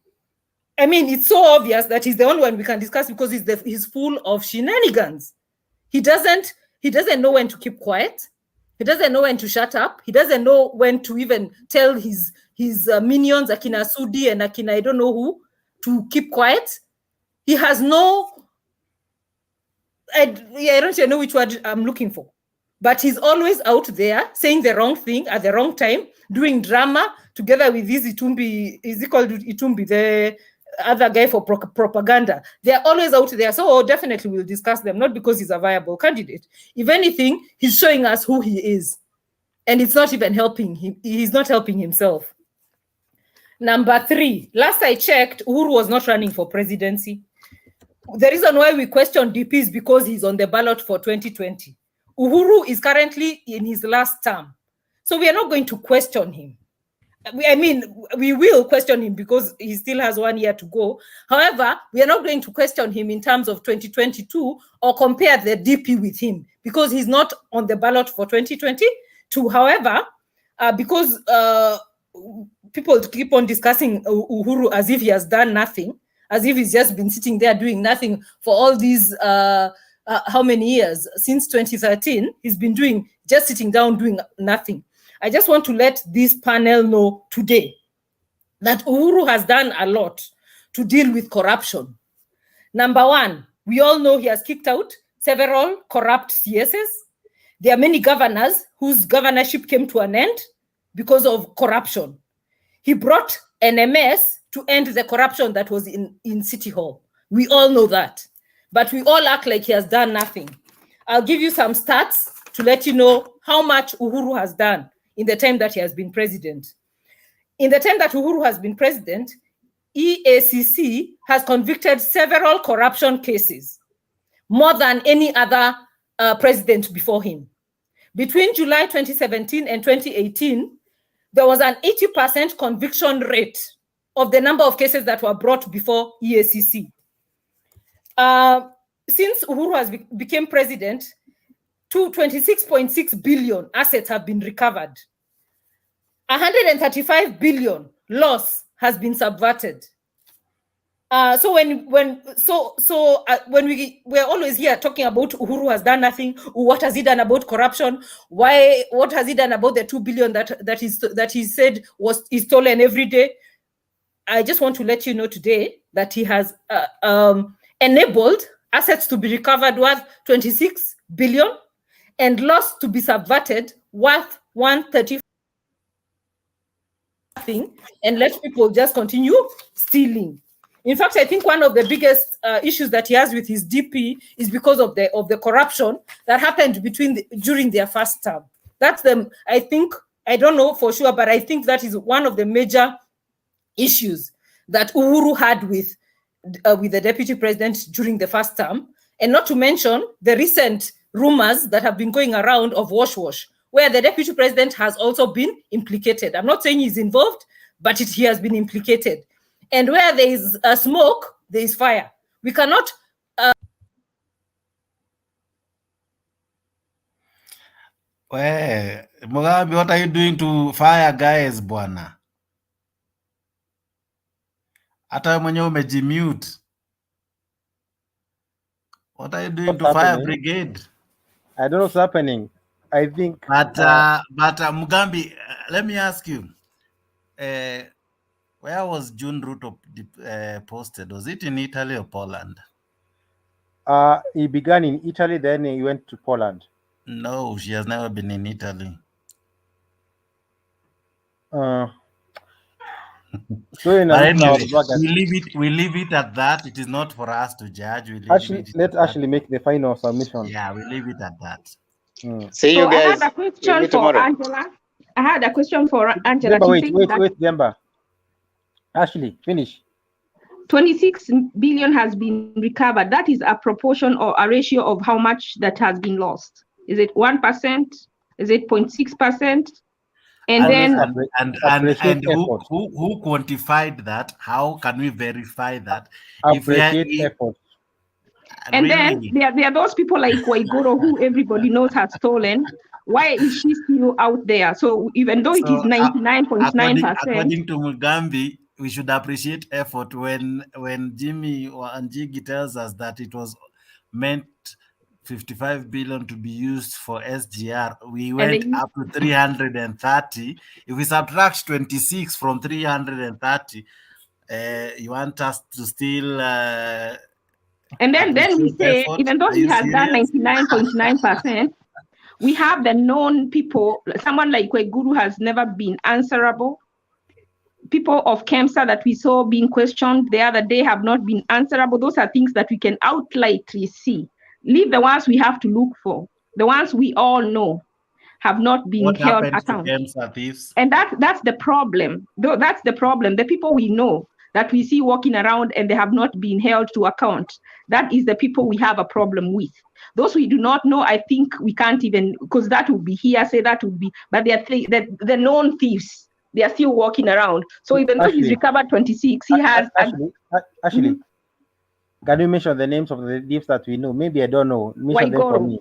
I mean, it's so obvious that he's the only one we can discuss because he's full of shenanigans. He doesn't know when to keep quiet. He doesn't know when to shut up. He doesn't know when to even tell his minions, Akina Sudi and Akina I don't know who, to keep quiet. He has no, I don't know which word I'm looking for. But he's always out there saying the wrong thing at the wrong time, doing drama together with this Itumbi, is he called Itumbi, the other guy for propaganda. They're always out there. So definitely we'll discuss them, not because he's a viable candidate. If anything, he's showing us who he is. And it's not even helping him. He's not helping himself. Number 3, last I checked, Uhuru was not running for presidency. The reason why we question DP is because he's on the ballot for 2020. Uhuru is currently in his last term. So we are not going to question him. I mean, we will question him because he still has 1 year to go. However, we are not going to question him in terms of 2022 or compare the DP with him because he's not on the ballot for 2022. However, because people keep on discussing Uhuru as if he has done nothing, as if he's just been sitting there doing nothing for all these how many years? Since 2013, he's been just sitting down doing nothing. I just want to let this panel know today that Uhuru has done a lot to deal with corruption. Number one, we all know he has kicked out several corrupt CSs. There are many governors whose governorship came to an end because of corruption. He brought NMS to end the corruption that was in City Hall. We all know that. But we all act like he has done nothing. I'll give you some stats to let you know how much Uhuru has done in the time that he has been president. In the time that Uhuru has been president, EACC has convicted several corruption cases, more than any other president before him. Between July 2017 and 2018, there was an 80% conviction rate of the number of cases that were brought before EACC. Since Uhuru has became president, 26.6 billion assets have been recovered. 135 billion loss has been subverted. So when we're always here talking about Uhuru has done nothing, what has he done about corruption? What has he done about the 2 billion that he said is stolen every day? I just want to let you know today that he has enabled assets to be recovered worth 26 billion and loss to be subverted worth 130 and let people just continue stealing. In fact, I think one of the biggest issues that he has with his DP is because of the corruption that happened during their first term. That's I think, I don't know for sure, but I think that is one of the major issues that Uhuru had with the deputy president during the first term, and not to mention the recent rumors that have been going around of wash, where the deputy president has also been implicated. I'm not saying he's involved, but he has been implicated. And where there is smoke, there is fire. We cannot... Mugabe, what are you doing to fire guys, bwana? Hata mwenyewe umejimute. What are you doing to fire brigade? I don't know what's happening. I think... But Mugambi, let me ask you. Where was June Ruto posted? Was it in Italy or Poland? He began in Italy, then he went to Poland. No, she has never been in Italy. So anyway, we leave it at that. It is not for us to judge. Let's actually make the final submission. Yeah, we leave it at that. See you guys. I had a question for Angela. I had a question for Angela. Wait, Demba. Ashley, finish. 26 billion has been recovered. That is a proportion or a ratio of how much that has been lost. Is it 1%? Is it 0.6%? And who quantified that? How can we verify that? Effort. And really? Then there are those people like Waigoro who everybody knows has stolen. Why is she still out there? So even though it is 99.9%. According to Mugambi, we should appreciate effort. When Jimmy or Anjigi tells us that it was meant 55 billion to be used for SGR, we went up to 330. If we subtract 26 from 330, you want us to still and then we say effort? Even though he has done 99.9%, we have the known people. Someone like Waiguru has never been answerable. People of KEMSA that we saw being questioned the other day have not been answerable. Those are things that we can outrightly see. Leave the ones we have to look for. The ones we all know have not been held accountable. And that's the problem. That's the problem. The people we know that we see walking around and they have not been held to account, that is the people we have a problem with. Those we do not know, I think we can't even, because that would be hearsay, that would be, but they are the known thieves. They are still walking around. So even though he's recovered 26, he has... Actually, can you mention the names of the thieves that we know? Maybe I don't know. Mention them for me.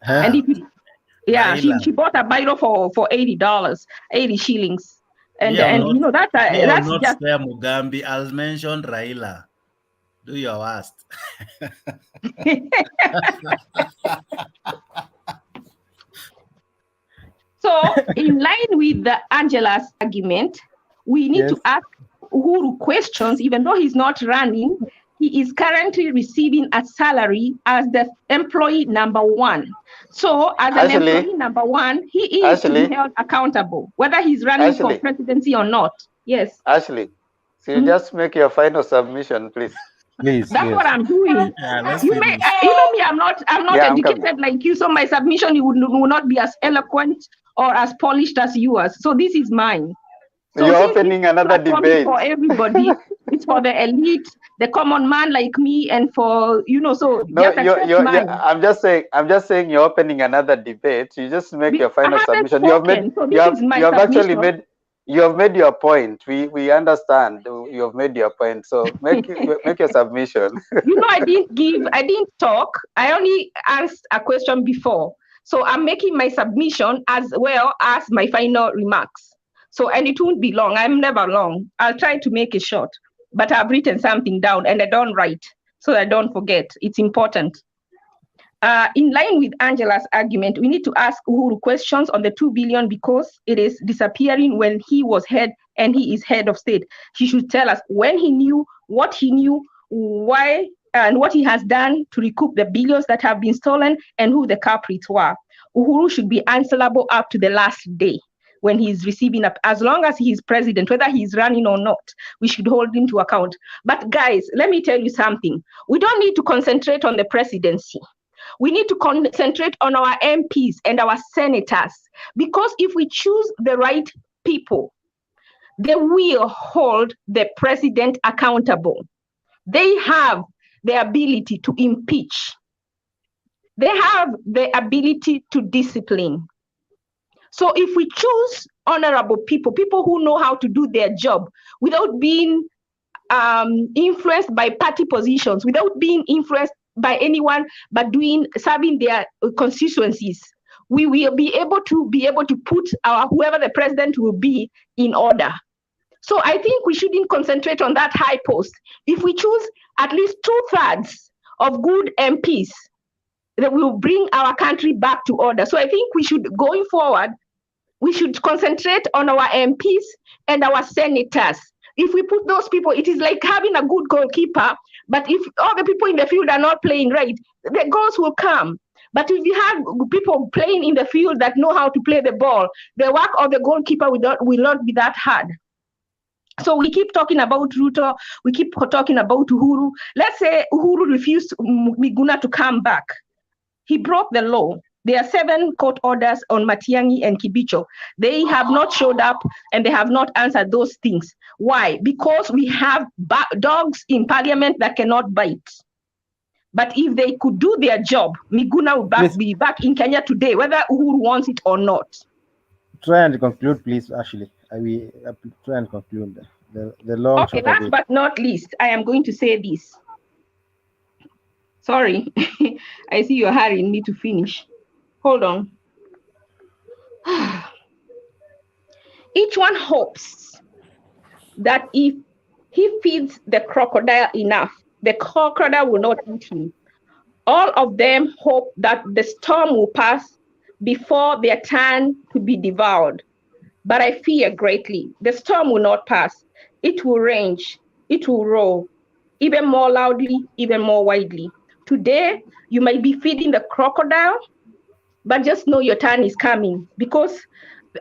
And she bought a biro for $80, 80 shillings. And you know, that's not just... fair, Mugambi. I'll mention Raila. Do your worst. So, in line with the Angela's argument, we need to ask Uhuru questions, even though he's not running, he is currently receiving a salary as the employee number one. So as an employee number one, he is to be held accountable, whether he's running for presidency or not. Yes. Ashley, so you just make your final submission, please. Please. That's what I'm doing. Yeah, let's You finish. know me, I'm not Yeah, I'm educated like you, so my submission will not be as eloquent or as polished as yours. So this is mine. So you're opening another debate for everybody. It's for the elite, the common man like me, and for so no, just accept mine. I'm just saying you're opening another debate. You just make your final submission. You have made so you have actually made your point. We understand. You have made your point. So make your submission. I didn't talk. I only asked a question before. So I'm making my submission as well as my final remarks. So, and it won't be long. I'm never long. I'll try to make it short, but I've written something down and I don't write so I don't forget. It's important. In line with Angela's argument, we need to ask Uhuru questions on the 2 billion because it is disappearing when he was head and he is head of state. He should tell us when he knew, why, and what he has done to recoup the billions that have been stolen and who the culprits were. Uhuru should be answerable up to the last day when he's receiving up, as long as he is president, whether he's running or not, we should hold him to account. But guys, let me tell you something. We don't need to concentrate on the presidency. We need to concentrate on our MPs and our senators, because if we choose the right people, they will hold the president accountable. They have the ability to impeach. They have the ability to discipline. So if we choose honorable people who know how to do their job without being influenced by party positions, without being influenced by anyone, but serving their constituencies, we will be able to put whoever the president will be in order. So I think we shouldn't concentrate on that high post. If we choose at least 2/3 of good MPs, that will bring our country back to order. So I think we should, going forward, we should concentrate on our MPs and our senators. If we put those people, it is like having a good goalkeeper, but if all the people in the field are not playing right, the goals will come. But if you have people playing in the field that know how to play the ball, the work of the goalkeeper will not be that hard. So we keep talking about Ruto, we keep talking about Uhuru. Let's say Uhuru refused Miguna to come back. He broke the law. There are 7 court orders on Matiang'i and Kibicho. They have not showed up and they have not answered those things. Why? Because we have dogs in parliament that cannot bite. But if they could do their job, Miguna will be back in Kenya today, whether Uhuru wants it or not. Try and conclude, please, Ashley. I will try and conclude the long Okay, last but not least, I am going to say this. Sorry, I see you're hurrying me to finish. Hold on. Each one hopes that if he feeds the crocodile enough, the crocodile will not eat him. All of them hope that the storm will pass before their turn to be devoured. But I fear greatly, the storm will not pass. It will rage, it will roar, even more loudly, even more widely. Today, you might be feeding the crocodile, but just know your turn is coming, because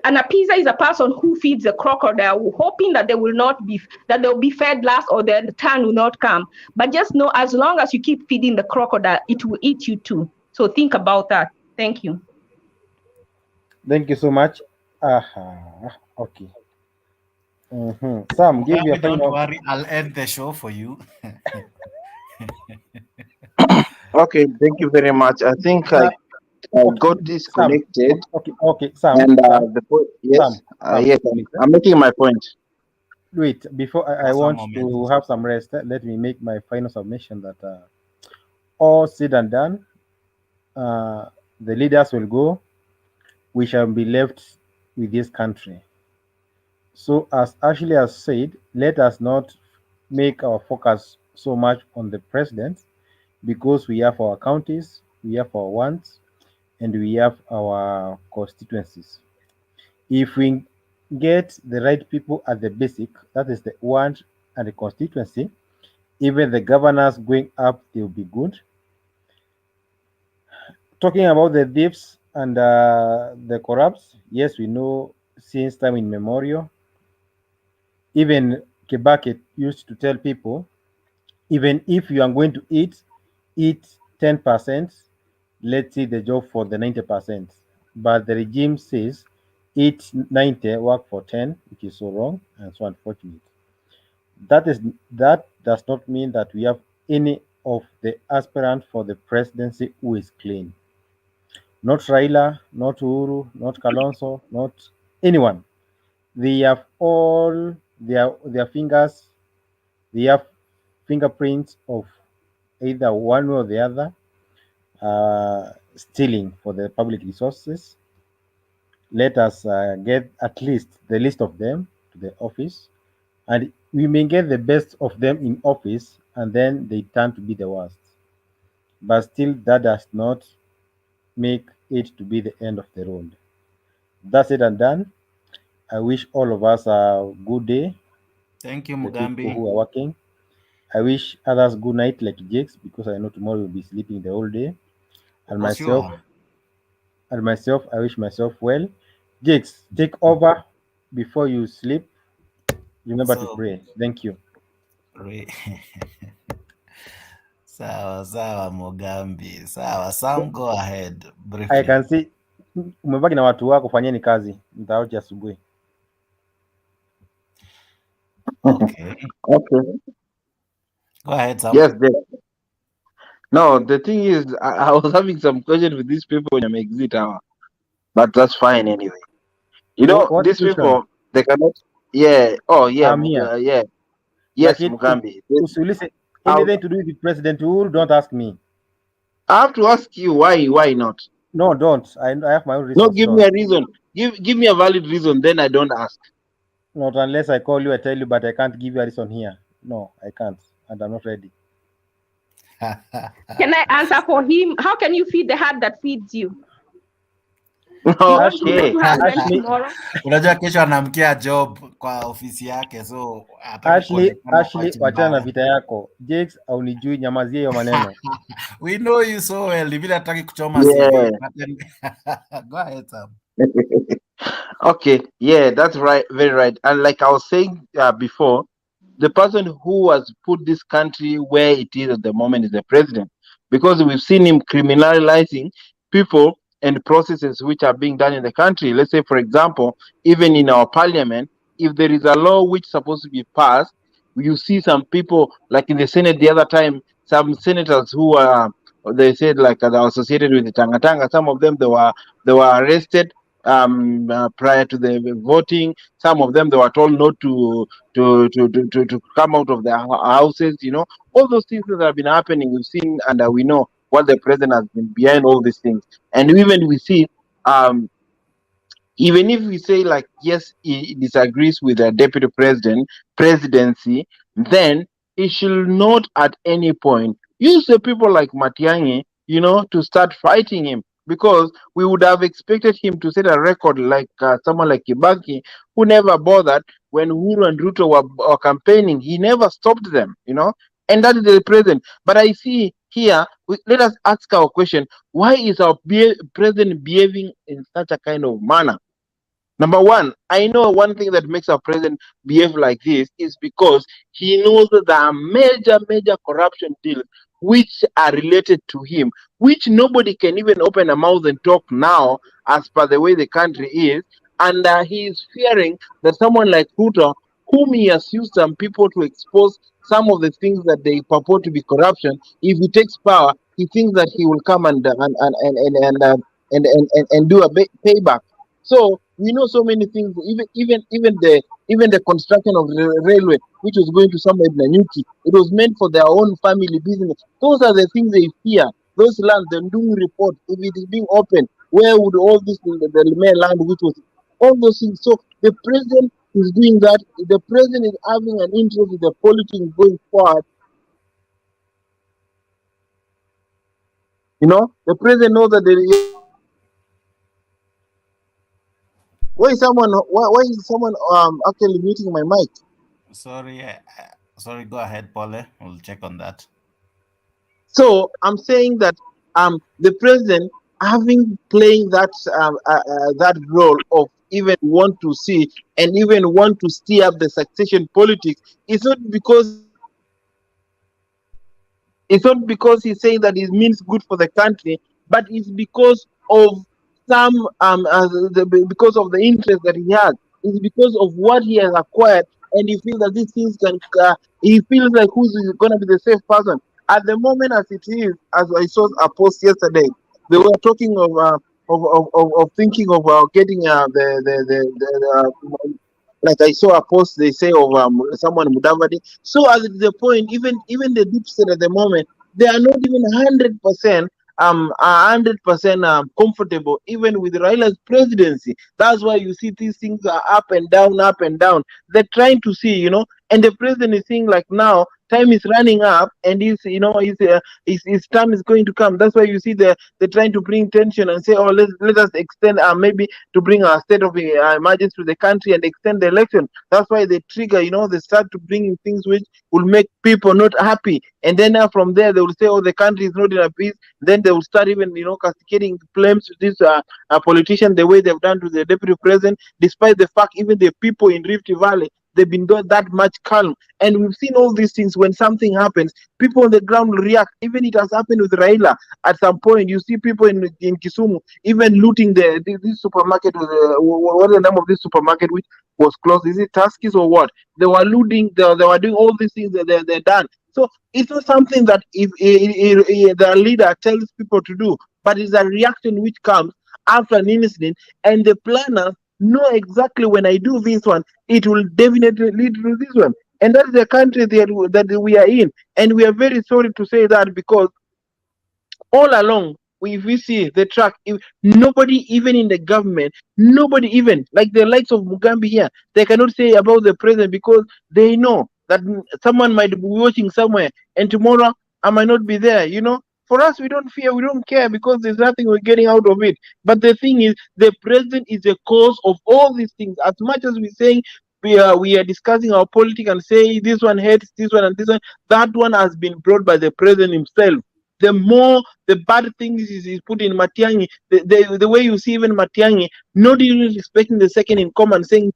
an appeaser is a person who feeds a crocodile, hoping that they'll be fed last or the turn will not come. But just know, as long as you keep feeding the crocodile, it will eat you too. So think about that. Thank you. Thank you so much. Okay. Sam, give your Don't final. worry, I'll end the show for you. Okay, thank you very much. I think I got disconnected. Okay, Sam. And Sam, the point, yes, Sam, yes, I'm making my point. Wait, before I want to have some rest, let me make my final submission that all said and done, the leaders will go. We shall be left with this country. So, as Ashley has said, let us not make our focus so much on the president, because we have our counties, we have our wants, and we have our constituencies. If we get the right people at the basic, that is the ward and the constituency, even the governors going up, they will be good. Talking about the thieves and the corrupts, yes, we know since time immemorial. Even Kibaki used to tell people, even if you are going to eat 10%, let's see the job for the 90%. But the regime says eat 90, work for 10, which is so wrong and so unfortunate. That does not mean that we have any of the aspirant for the presidency who is clean. Not Raila, not Uhuru, not Kalonzo, not anyone. They have all their fingers, they have fingerprints of either one or the other, stealing for the public resources. Let us get at least the list of them to the office, and we may get the best of them in office, and then they turn to be the worst. But still, that does not make it to be the end of the road. That's it and done. I wish all of us a good day. Thank you, The people Mugambi. who are working. I wish others good night like Jakes because I know tomorrow will be sleeping the whole day. And For myself, sure. I wish myself well. Jakes, take over before you sleep. Remember to So, pray. Thank you. sawa sawa, Mugambi. Sawa, Sam, go ahead I briefly. can see umebaki na watu wako, fanyeni kazi, mtaoje asubuhi. Okay. Okay. Go ahead, Sam. Yes, yes. No, the thing is, I was having some question with these people in the exit hour, but that's fine anyway. You know, What these question? people, they cannot. Yeah. Oh, yeah. I'm here. Yeah. Yes, Lakini Mugambi. usiulize I'll- anything to do with President Uhuru, don't ask me. I have to ask you why not? No, don't. I have my own No, reasons. give me a reason. Give me a valid reason, then I don't ask. Not unless I call you, I tell you, but I can't give you a reason here. No, I can't, and I'm not ready. Can I answer for him? How can you feed the heart that feeds you? Okay. To have bread tomorrow? Unajua kesho anamkia job kwa ofisi yake, so hataki Ashley, kuonekana bahati wachana na mbaya. vita yako. Jakes aunijui, nyamazie hiyo maneno. We know you so well. Ni vile hataki kuchoma Yeah. CV. Go ahead, Sam. Okay. Yeah, that's right. Very right. And like I was saying before, the person who has put this country where it is at the moment is the president, because we've seen him criminalizing people and processes which are being done in the country. Let's say, for example, even in our parliament, if there is a law which is supposed to be passed, you see some people, like in the Senate the other time, some senators who are, they said like they are associated with the Tanga. Some of them they were arrested prior to the voting. Some of them they were told not to come out of their houses. You know, all those things that have been happening, we've seen, and we know what the president has been behind all these things. And even we see, even if we say like yes, he disagrees with the deputy presidency, then he should not at any point use the people like Matiang'i, you know, to start fighting him, because we would have expected him to set a record like someone like Kibaki, who never bothered when Uhuru and Ruto were campaigning. He never stopped them, you know, and that is the president. But I see here, let us ask our question: why is our president behaving in such a kind of manner? Number one, I know one thing that makes our president behave like this is because he knows that there are major corruption deals which are related to him, which nobody can even open a mouth and talk now, as per the way the country is. And he is fearing that someone like Ruto, whom he has used some people to expose some of the things that they purport to be corruption, if he takes power, he thinks that he will come and do a payback. So we know so many things, even the construction of the railway, which was going to somewhere in Nanyuki, it was meant for their own family business. Those are the things they fear. Those lands, the Ndungu report, if it is being opened, where would all this the Lume land, which was all those things? So the president is doing that. The president is having an interest in the politics going forward. You know, the president knows that there is. Why is someone actually muting my mic? Sorry, sorry. Go ahead, Paul. We'll check on that. So I'm saying that the president playing that that role of even want to see and even want to steer up the succession politics. It's not because he's saying that it means good for the country, but it's because of some because of the interest that he has. It's because of what he has acquired, and he feels that these things can. He feels like who's going to be the safe person at the moment, as it is. As I saw a post yesterday, they were talking of thinking of getting like I saw a post they say of someone Mudavadi. So at the point, even the deep state at the moment, they are not even 100% comfortable even with Raila's presidency. That's why you see these things are up and down, up and down. They're trying to see, and the president is saying like now time is running up and his term is going to come. That's why you see they're trying to bring tension and say, oh, let us extend maybe to bring a state of emergency to the country and extend the election. That's why they trigger, they start to bring things which will make people not happy, and then from there they will say, oh, the country is not in a peace. Then they will start even castigating claims to this politician the way they've done to the deputy president, despite the fact even the people in Rift Valley, they've been that much calm. And we've seen all these things. When something happens, people on the ground will react. Even it has happened with Raila. At some point, you see people in Kisumu even looting this supermarket. What's the name of this supermarket which was closed? Is it Tuskys or what? They were looting. They were doing all these things that they're done. So it's not something that if the leader tells people to do, but it's a reaction which comes after an incident, and the planners know exactly when I do this one, it will definitely lead to this one. And that's the country that we are in. And we are very sorry to say that, because all along, if we see the track, nobody even in the government, nobody even, like the likes of Mugambi here, they cannot say about the president because they know that someone might be watching somewhere and tomorrow I might not be there, For us, we don't fear, we don't care, because there's nothing we're getting out of it. But the thing is, the president is the cause of all these things. As much as we're saying we are discussing our politics and say this one hates this one and this one, that one has been brought by the president himself. The more the bad things is put in Matiang'i, the way you see even Matiang'i not even respecting the second in command, saying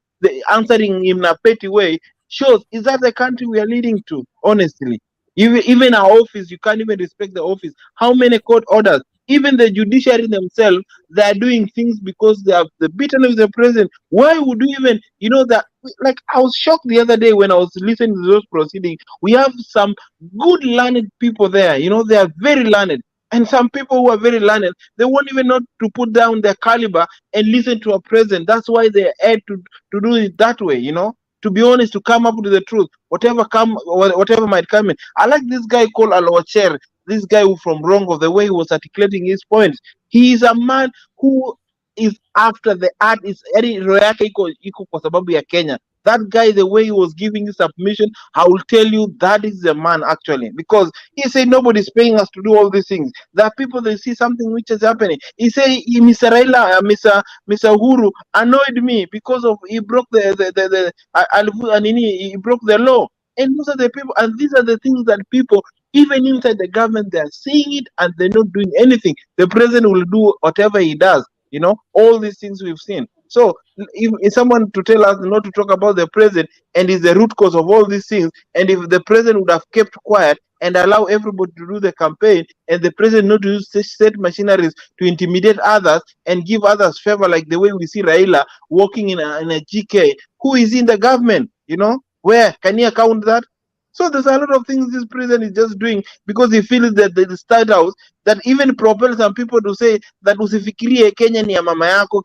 answering him in a petty way, shows, is that the country we are leading to? Honestly, even our office, you can't even respect the office. How many court orders? Even the judiciary themselves, they are doing things because they have the bitterness of the president. Why would you even, that? Like, I was shocked the other day when I was listening to those proceedings. We have some good learned people there. They are very learned. And some people who are very learned, they won't even know to put down their caliber and listen to a president. That's why they had to do it that way, To be honest, to come up with the truth, whatever might come in. I like this guy called Alocher, this guy who from Rongo, the way he was articulating his points. He is a man who is after the art. Is roho yake iko kwa sababu ya Kenya. That guy, the way he was giving his submission, I will tell you that is the man actually, because he said nobody's paying us to do all these things. There are people, they see something which is happening. He said Mr. Raila, Mr. Uhuru annoyed me because of he broke he broke the law. And those are the people, and these are the things that people, even inside the government, they are seeing it and they're not doing anything. The president will do whatever he does. All these things we've seen. So if someone to tell us not to talk about the president and is the root cause of all these things, and if the president would have kept quiet and allow everybody to do the campaign, and the president not to use state machineries to intimidate others and give others favor, like the way we see Raila working in a GK, who is in the government, where can he account that? So there's a lot of things this president is just doing because he feels that the State House, that even propels some people to say that usifikirie Kenya ni ya mama yako,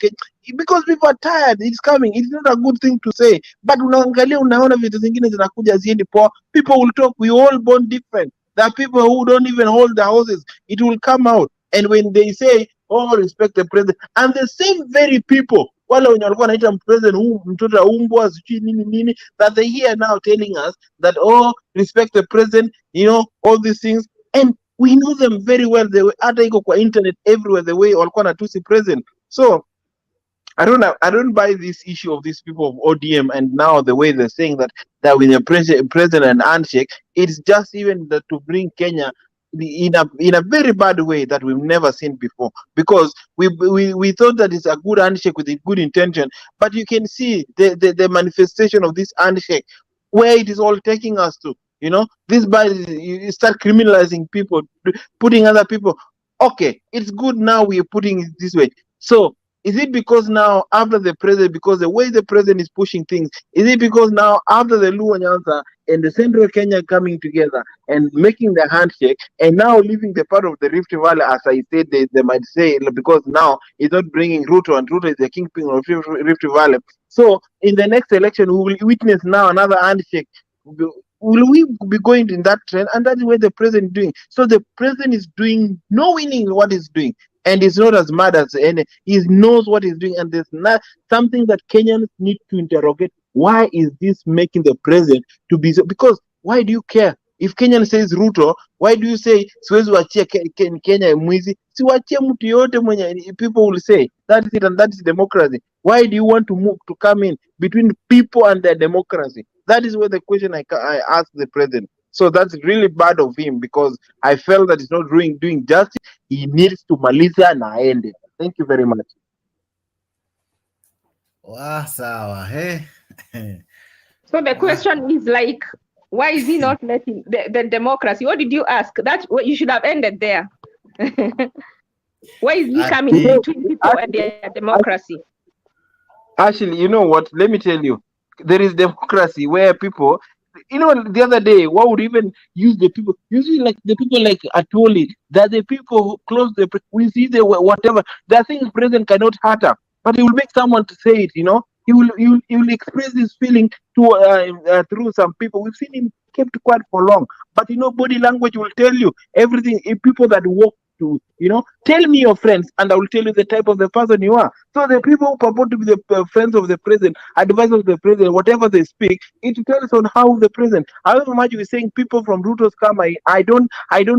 because people are tired. It's coming. It's not a good thing to say. But unaona vitu zingine zinakuja ziendi poa. People will talk. We all born different. There are people who don't even hold the houses. It will come out. And when they say, oh, respect the president, and the same very people, wale wenye walikuwa wanaita president huu mtoto umbwa sijui nini, that they hear now telling us that, oh, respect the president, all these things, and we know them very well. They hata iko kwa internet everywhere, the way walikuwa natusi president. So I don't buy this issue of these people of ODM, and now the way they're saying that with the president and handshake, it's just even to bring Kenya in a very bad way that we've never seen before. Because we thought that it's a good handshake with a good intention, but you can see the manifestation of this handshake, where it is all taking us to. This by you start criminalizing people, putting other people. Okay, it's good now we are putting it this way. So is it because now after the president, because the way the president is pushing things, is it because now after the Luo Nyanza and the Central Kenya coming together and making the handshake and now leaving the part of the Rift Valley, as I said, they might say, because now it's not bringing Ruto, and Ruto is the kingpin of Rift Valley. So in the next election, we will witness now another handshake. Will we be going in that trend? And that's what the president is doing. So the president is doing no winning what he's doing. And he's not as mad as any. He knows what he's doing. And there's not something that Kenyans need to interrogate. Why is this making the president to be so? Because why do you care? If Kenyan says Ruto, why do you say siwezi wachia Kenya mwizi? Siwachia mtu yote mwenye, people will say that is it, and that is democracy. Why do you want to come in between people and their democracy? That is where the question I ask the president. So that's really bad of him, because I felt that he's not doing justice. He needs to maliza na aende. Thank you very much. Wow, sawa. Hey. So the question is like, why is he not letting the democracy? What did you ask? That's what you should have ended there. Why is he coming between people and their democracy? Actually, you know what? Let me tell you. There is democracy where people, the other day, what would even use the people, usually like the people like Atoli, that the people who close we see the whatever, there are things president cannot utter, but he will make someone to say it, He will express his feeling to through some people. We've seen him kept quiet for long, but body language will tell you everything. If people that walk to, tell me your friends, and I will tell you the type of the person you are. So the people who purport to be the friends of the president, advisors of the president, whatever they speak, it tells on how the president. However much we're saying people from Ruto's come, I don't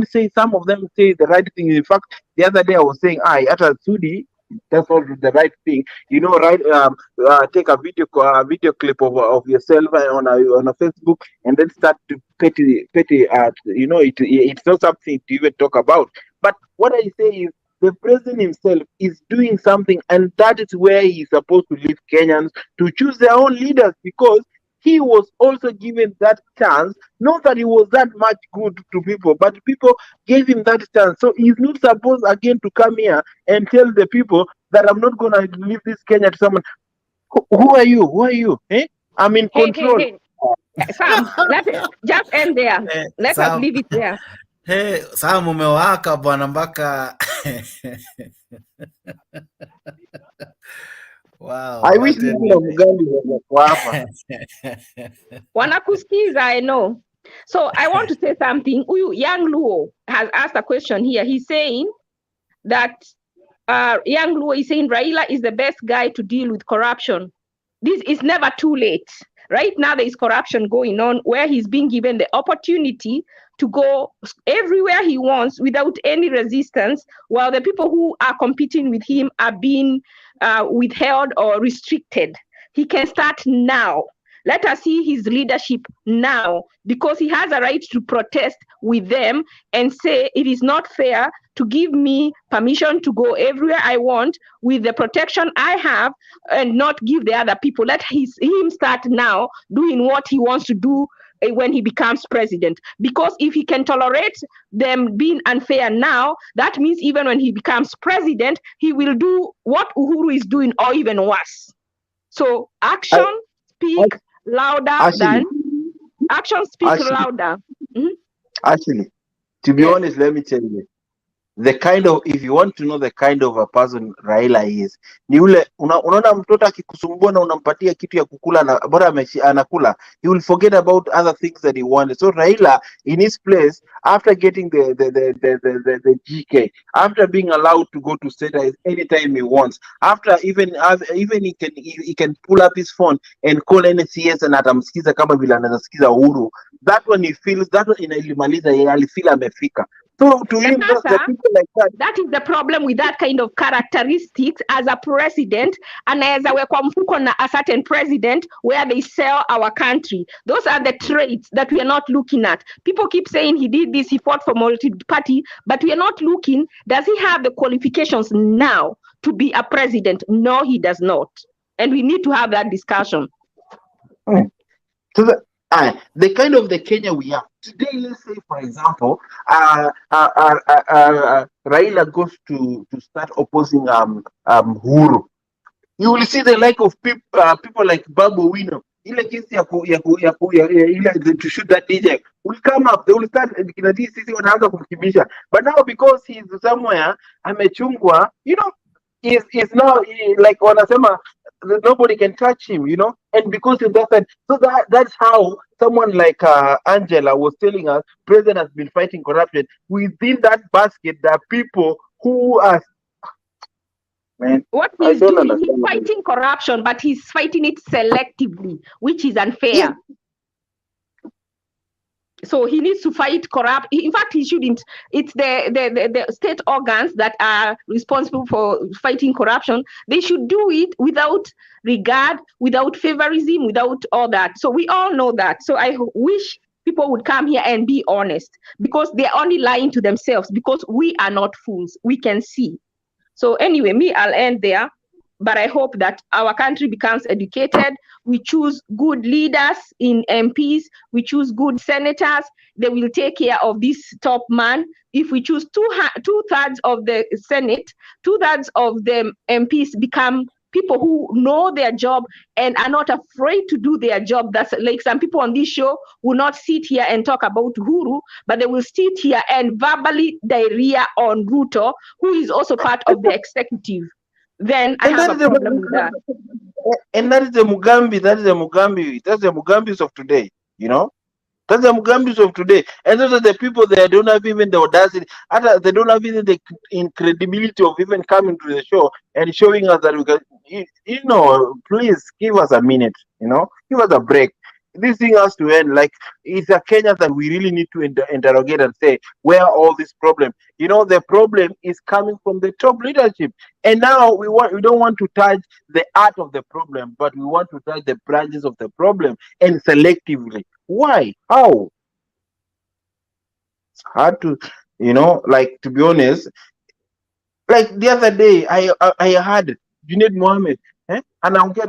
say some of them say the right thing. In fact, the other day I was saying, at a Sudi, that's all the right thing, take a video clip of yourself on a Facebook, and then start to petty it's not something to even talk about. But what I say is the president himself is doing something, and that is where he's supposed to leave Kenyans to choose their own leaders, because he was also given that chance. Not that he was that much good to people, but people gave him that chance. So he's not supposed again to come here and tell the people that I'm not going to leave this Kenya to someone. Who are you? Who are you? I'm in control. Hey. Sam, let's just end there. Let us leave it there. Hey, Sam, umewaka bwana mpaka. Wow. I wish Mugambi was hapa. Wanakusikiza, I know. So I want to say something. Young Luo has asked a question here. He's saying that Young Luo is saying Raila is the best guy to deal with corruption. This is never too late. Right now, there is corruption going on where he's being given the opportunity to go everywhere he wants without any resistance, while the people who are competing with him are being withheld or restricted. He can start now. Let us see his leadership now, because he has a right to protest with them and say it is not fair to give me permission to go everywhere I want with the protection I have and not give the other people. Let him start now doing what he wants to do when he becomes president. Because if he can tolerate them being unfair now, that means even when he becomes president, he will do what Uhuru is doing or even worse. So action speak louder than action speak louder. Actually, to be honest, let me tell you, if you want to know the kind of a person Raila is, ni ule unaona mtoto akikusumbua na unampatia kitu ya kukula na bora anakula, he will forget about other things that he wanted. So Raila, in his place, after getting the GK, after being allowed to go to state anytime he wants, after even he can pull up his phone and call NCS and atamsikiza kama vile anasikiza Uhuru. That one he feels, that one inalimaliza yeye, alifeel amefika. So to him, the people like that. That is the problem with that kind of characteristics as a president, and as a certain president where they sell our country. Those are the traits that we are not looking at. People keep saying he did this, he fought for multi-party, but we are not looking, does he have the qualifications now to be a president? No, he does not. And we need to have that discussion. So the kind of the Kenya we have today, let's say, for example, Raila goes to start opposing Uhuru. You will see the like of people like Babu Wino. Ile kesi to shoot that DJ will come up. They will start wanaanza kumkimbisha. But now because he's somewhere amechungwa, is now like wanasema nobody can touch him, and because of that, so that's how someone like Angela was telling us, president has been fighting corruption. Within that basket, there are people who are, man, what he's doing, he's fighting corruption, but he's fighting it selectively, which is unfair. Yeah. So he needs to fight corrupt. In fact, he shouldn't. It's the state organs that are responsible for fighting corruption. They should do it without regard, without favorism, without all that. So we all know that. So I wish people would come here and be honest, because they're only lying to themselves, because we are not fools. We can see. So anyway, I'll end there. But I hope that our country becomes educated. We choose good leaders in MPs. We choose good senators. They will take care of this top man. If we choose two-thirds of the Senate, two-thirds of the MPs become people who know their job and are not afraid to do their job. That's like some people on this show will not sit here and talk about Uhuru, but they will sit here and verbally diarrhea on Ruto, who is also part of the executive. Then I have a problem with that. And that is the Mugambi. That's the Mugambis of today. That's the Mugambis of today. And those are the people that don't have even the audacity. They don't have even the credibility of even coming to the show and showing us that we can. Please give us a minute. Give us a break. This thing has to end. Like, it's a Kenya that we really need to interrogate and say, where are all these problems? The problem is coming from the top leadership. And now we don't want to touch the art of the problem, but we want to touch the branches of the problem, and selectively. Why? How? It's hard to, to be honest. Like the other day, I had Junaid Mohammed. And I'm going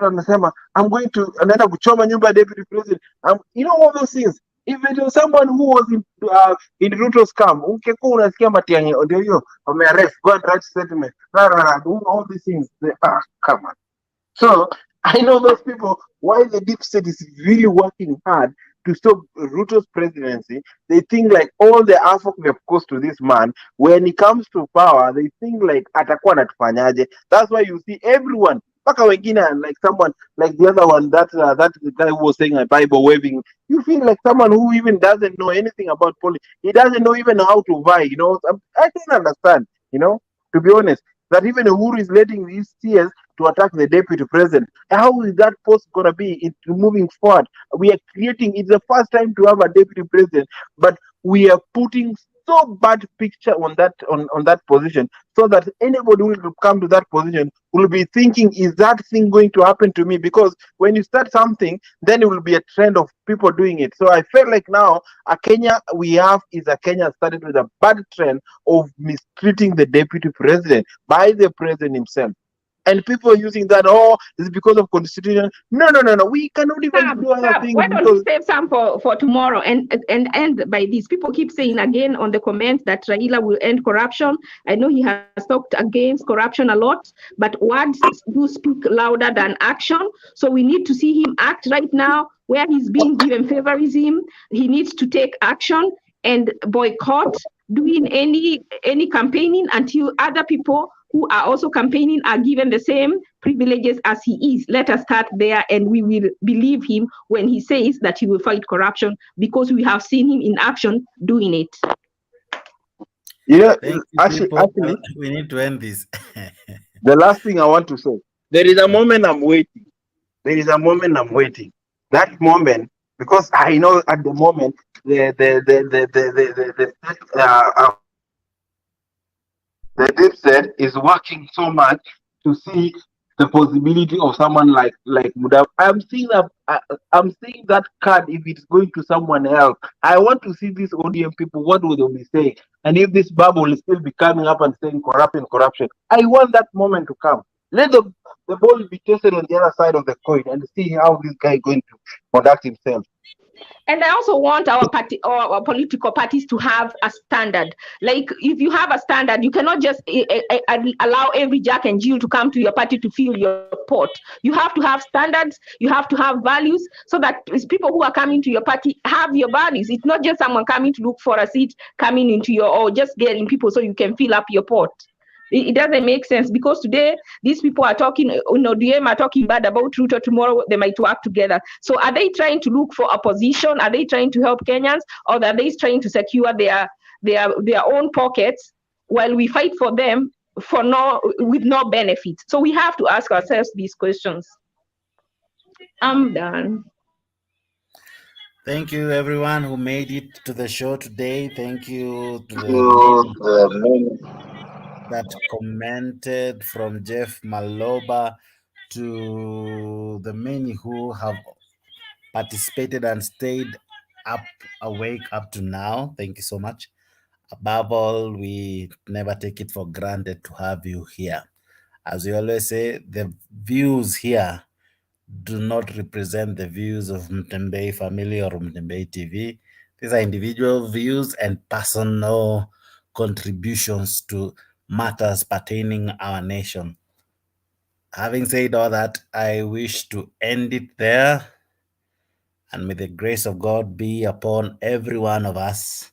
to another kuchoma nyumba deputy president. All those things. If it was someone who was in Ruto's camp, unasikia Matiang'i ndio hiyo arrest, go and write statement. All these things. Come on. So I know those people, why the deep state is really working hard to stop Ruto's presidency. They think like all the effort they've caused to this man, when he comes to power, they think like atakuwa anatufanyaje. That's why you see everyone, paka wengine, like someone like the other one, that guy who was saying a Bible waving, you feel like someone who even doesn't know anything about politics. He doesn't know even how to vie. I don't understand. To be honest, that even Uhuru is letting these tears to attack the deputy president. How is that post going to be moving forward? We are creating, it's the first time to have a deputy president, but we are putting so bad picture on that position, so that anybody who will come to that position will be thinking, is that thing going to happen to me? Because when you start something, then it will be a trend of people doing it. So I feel like now a Kenya we have is a Kenya started with a bad trend of mistreating the deputy president by the president himself. And people are using that, it's because of constitution. No. We cannot even do other things. Why don't we save some for tomorrow and end by this? People keep saying again on the comments that Raila will end corruption. I know he has talked against corruption a lot, but words do speak louder than action. So we need to see him act right now where he's being given favorism. He needs to take action and boycott doing any campaigning until other people who are also campaigning are given the same privileges as he is. Let us start there, and we will believe him when he says that he will fight corruption, because we have seen him in action doing it. Actually, we need to end this. The last thing I want to say, there is a moment I'm waiting. That moment, because I know at the moment the the deep state is working so much to see the possibility of someone like Muda. I'm seeing that card if it's going to someone else. I want to see these ODM people, what will they be saying? And if this bubble will still be coming up and saying corruption, I want that moment to come. Let the ball be tested on the other side of the coin and see how this guy is going to conduct himself. And I also want our party or our political parties to have a standard. Like, if you have a standard, you cannot just allow every Jack and Jill to come to your party to fill your pot. You have to have standards. You have to have values, so that people who are coming to your party have your values. It's not just someone coming to look for a seat, coming into your, or just getting people so you can fill up your pot. It doesn't make sense, because today these people are talking, DM are talking bad about Ruto. Tomorrow they might work together. So are they trying to look for opposition? Are they trying to help Kenyans, or are they trying to secure their own pockets while we fight for them with no benefit? So we have to ask ourselves these questions. I'm done. Thank you, everyone who made it to the show today. Thank you to the many that commented, from Jeff Maloba to the many who have participated and stayed awake up to now. Thank you so much. Above all, we never take it for granted to have you here. As we always say, the views here do not represent the views of Mtembei family or Mtembei TV. These are individual views and personal contributions to matters pertaining our nation. Having said all that, I wish to end it there, and may the grace of God be upon every one of us,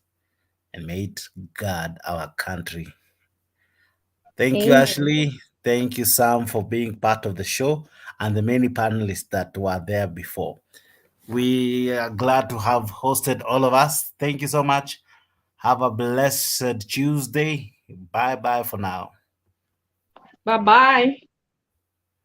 and may it guard our country. Thank you, Ashley. Thank you, Sam, for being part of the show, and the many panelists that were there before. We are glad to have hosted all of us. Thank you so much. Have a blessed Tuesday. Bye-bye for now. Bye-bye.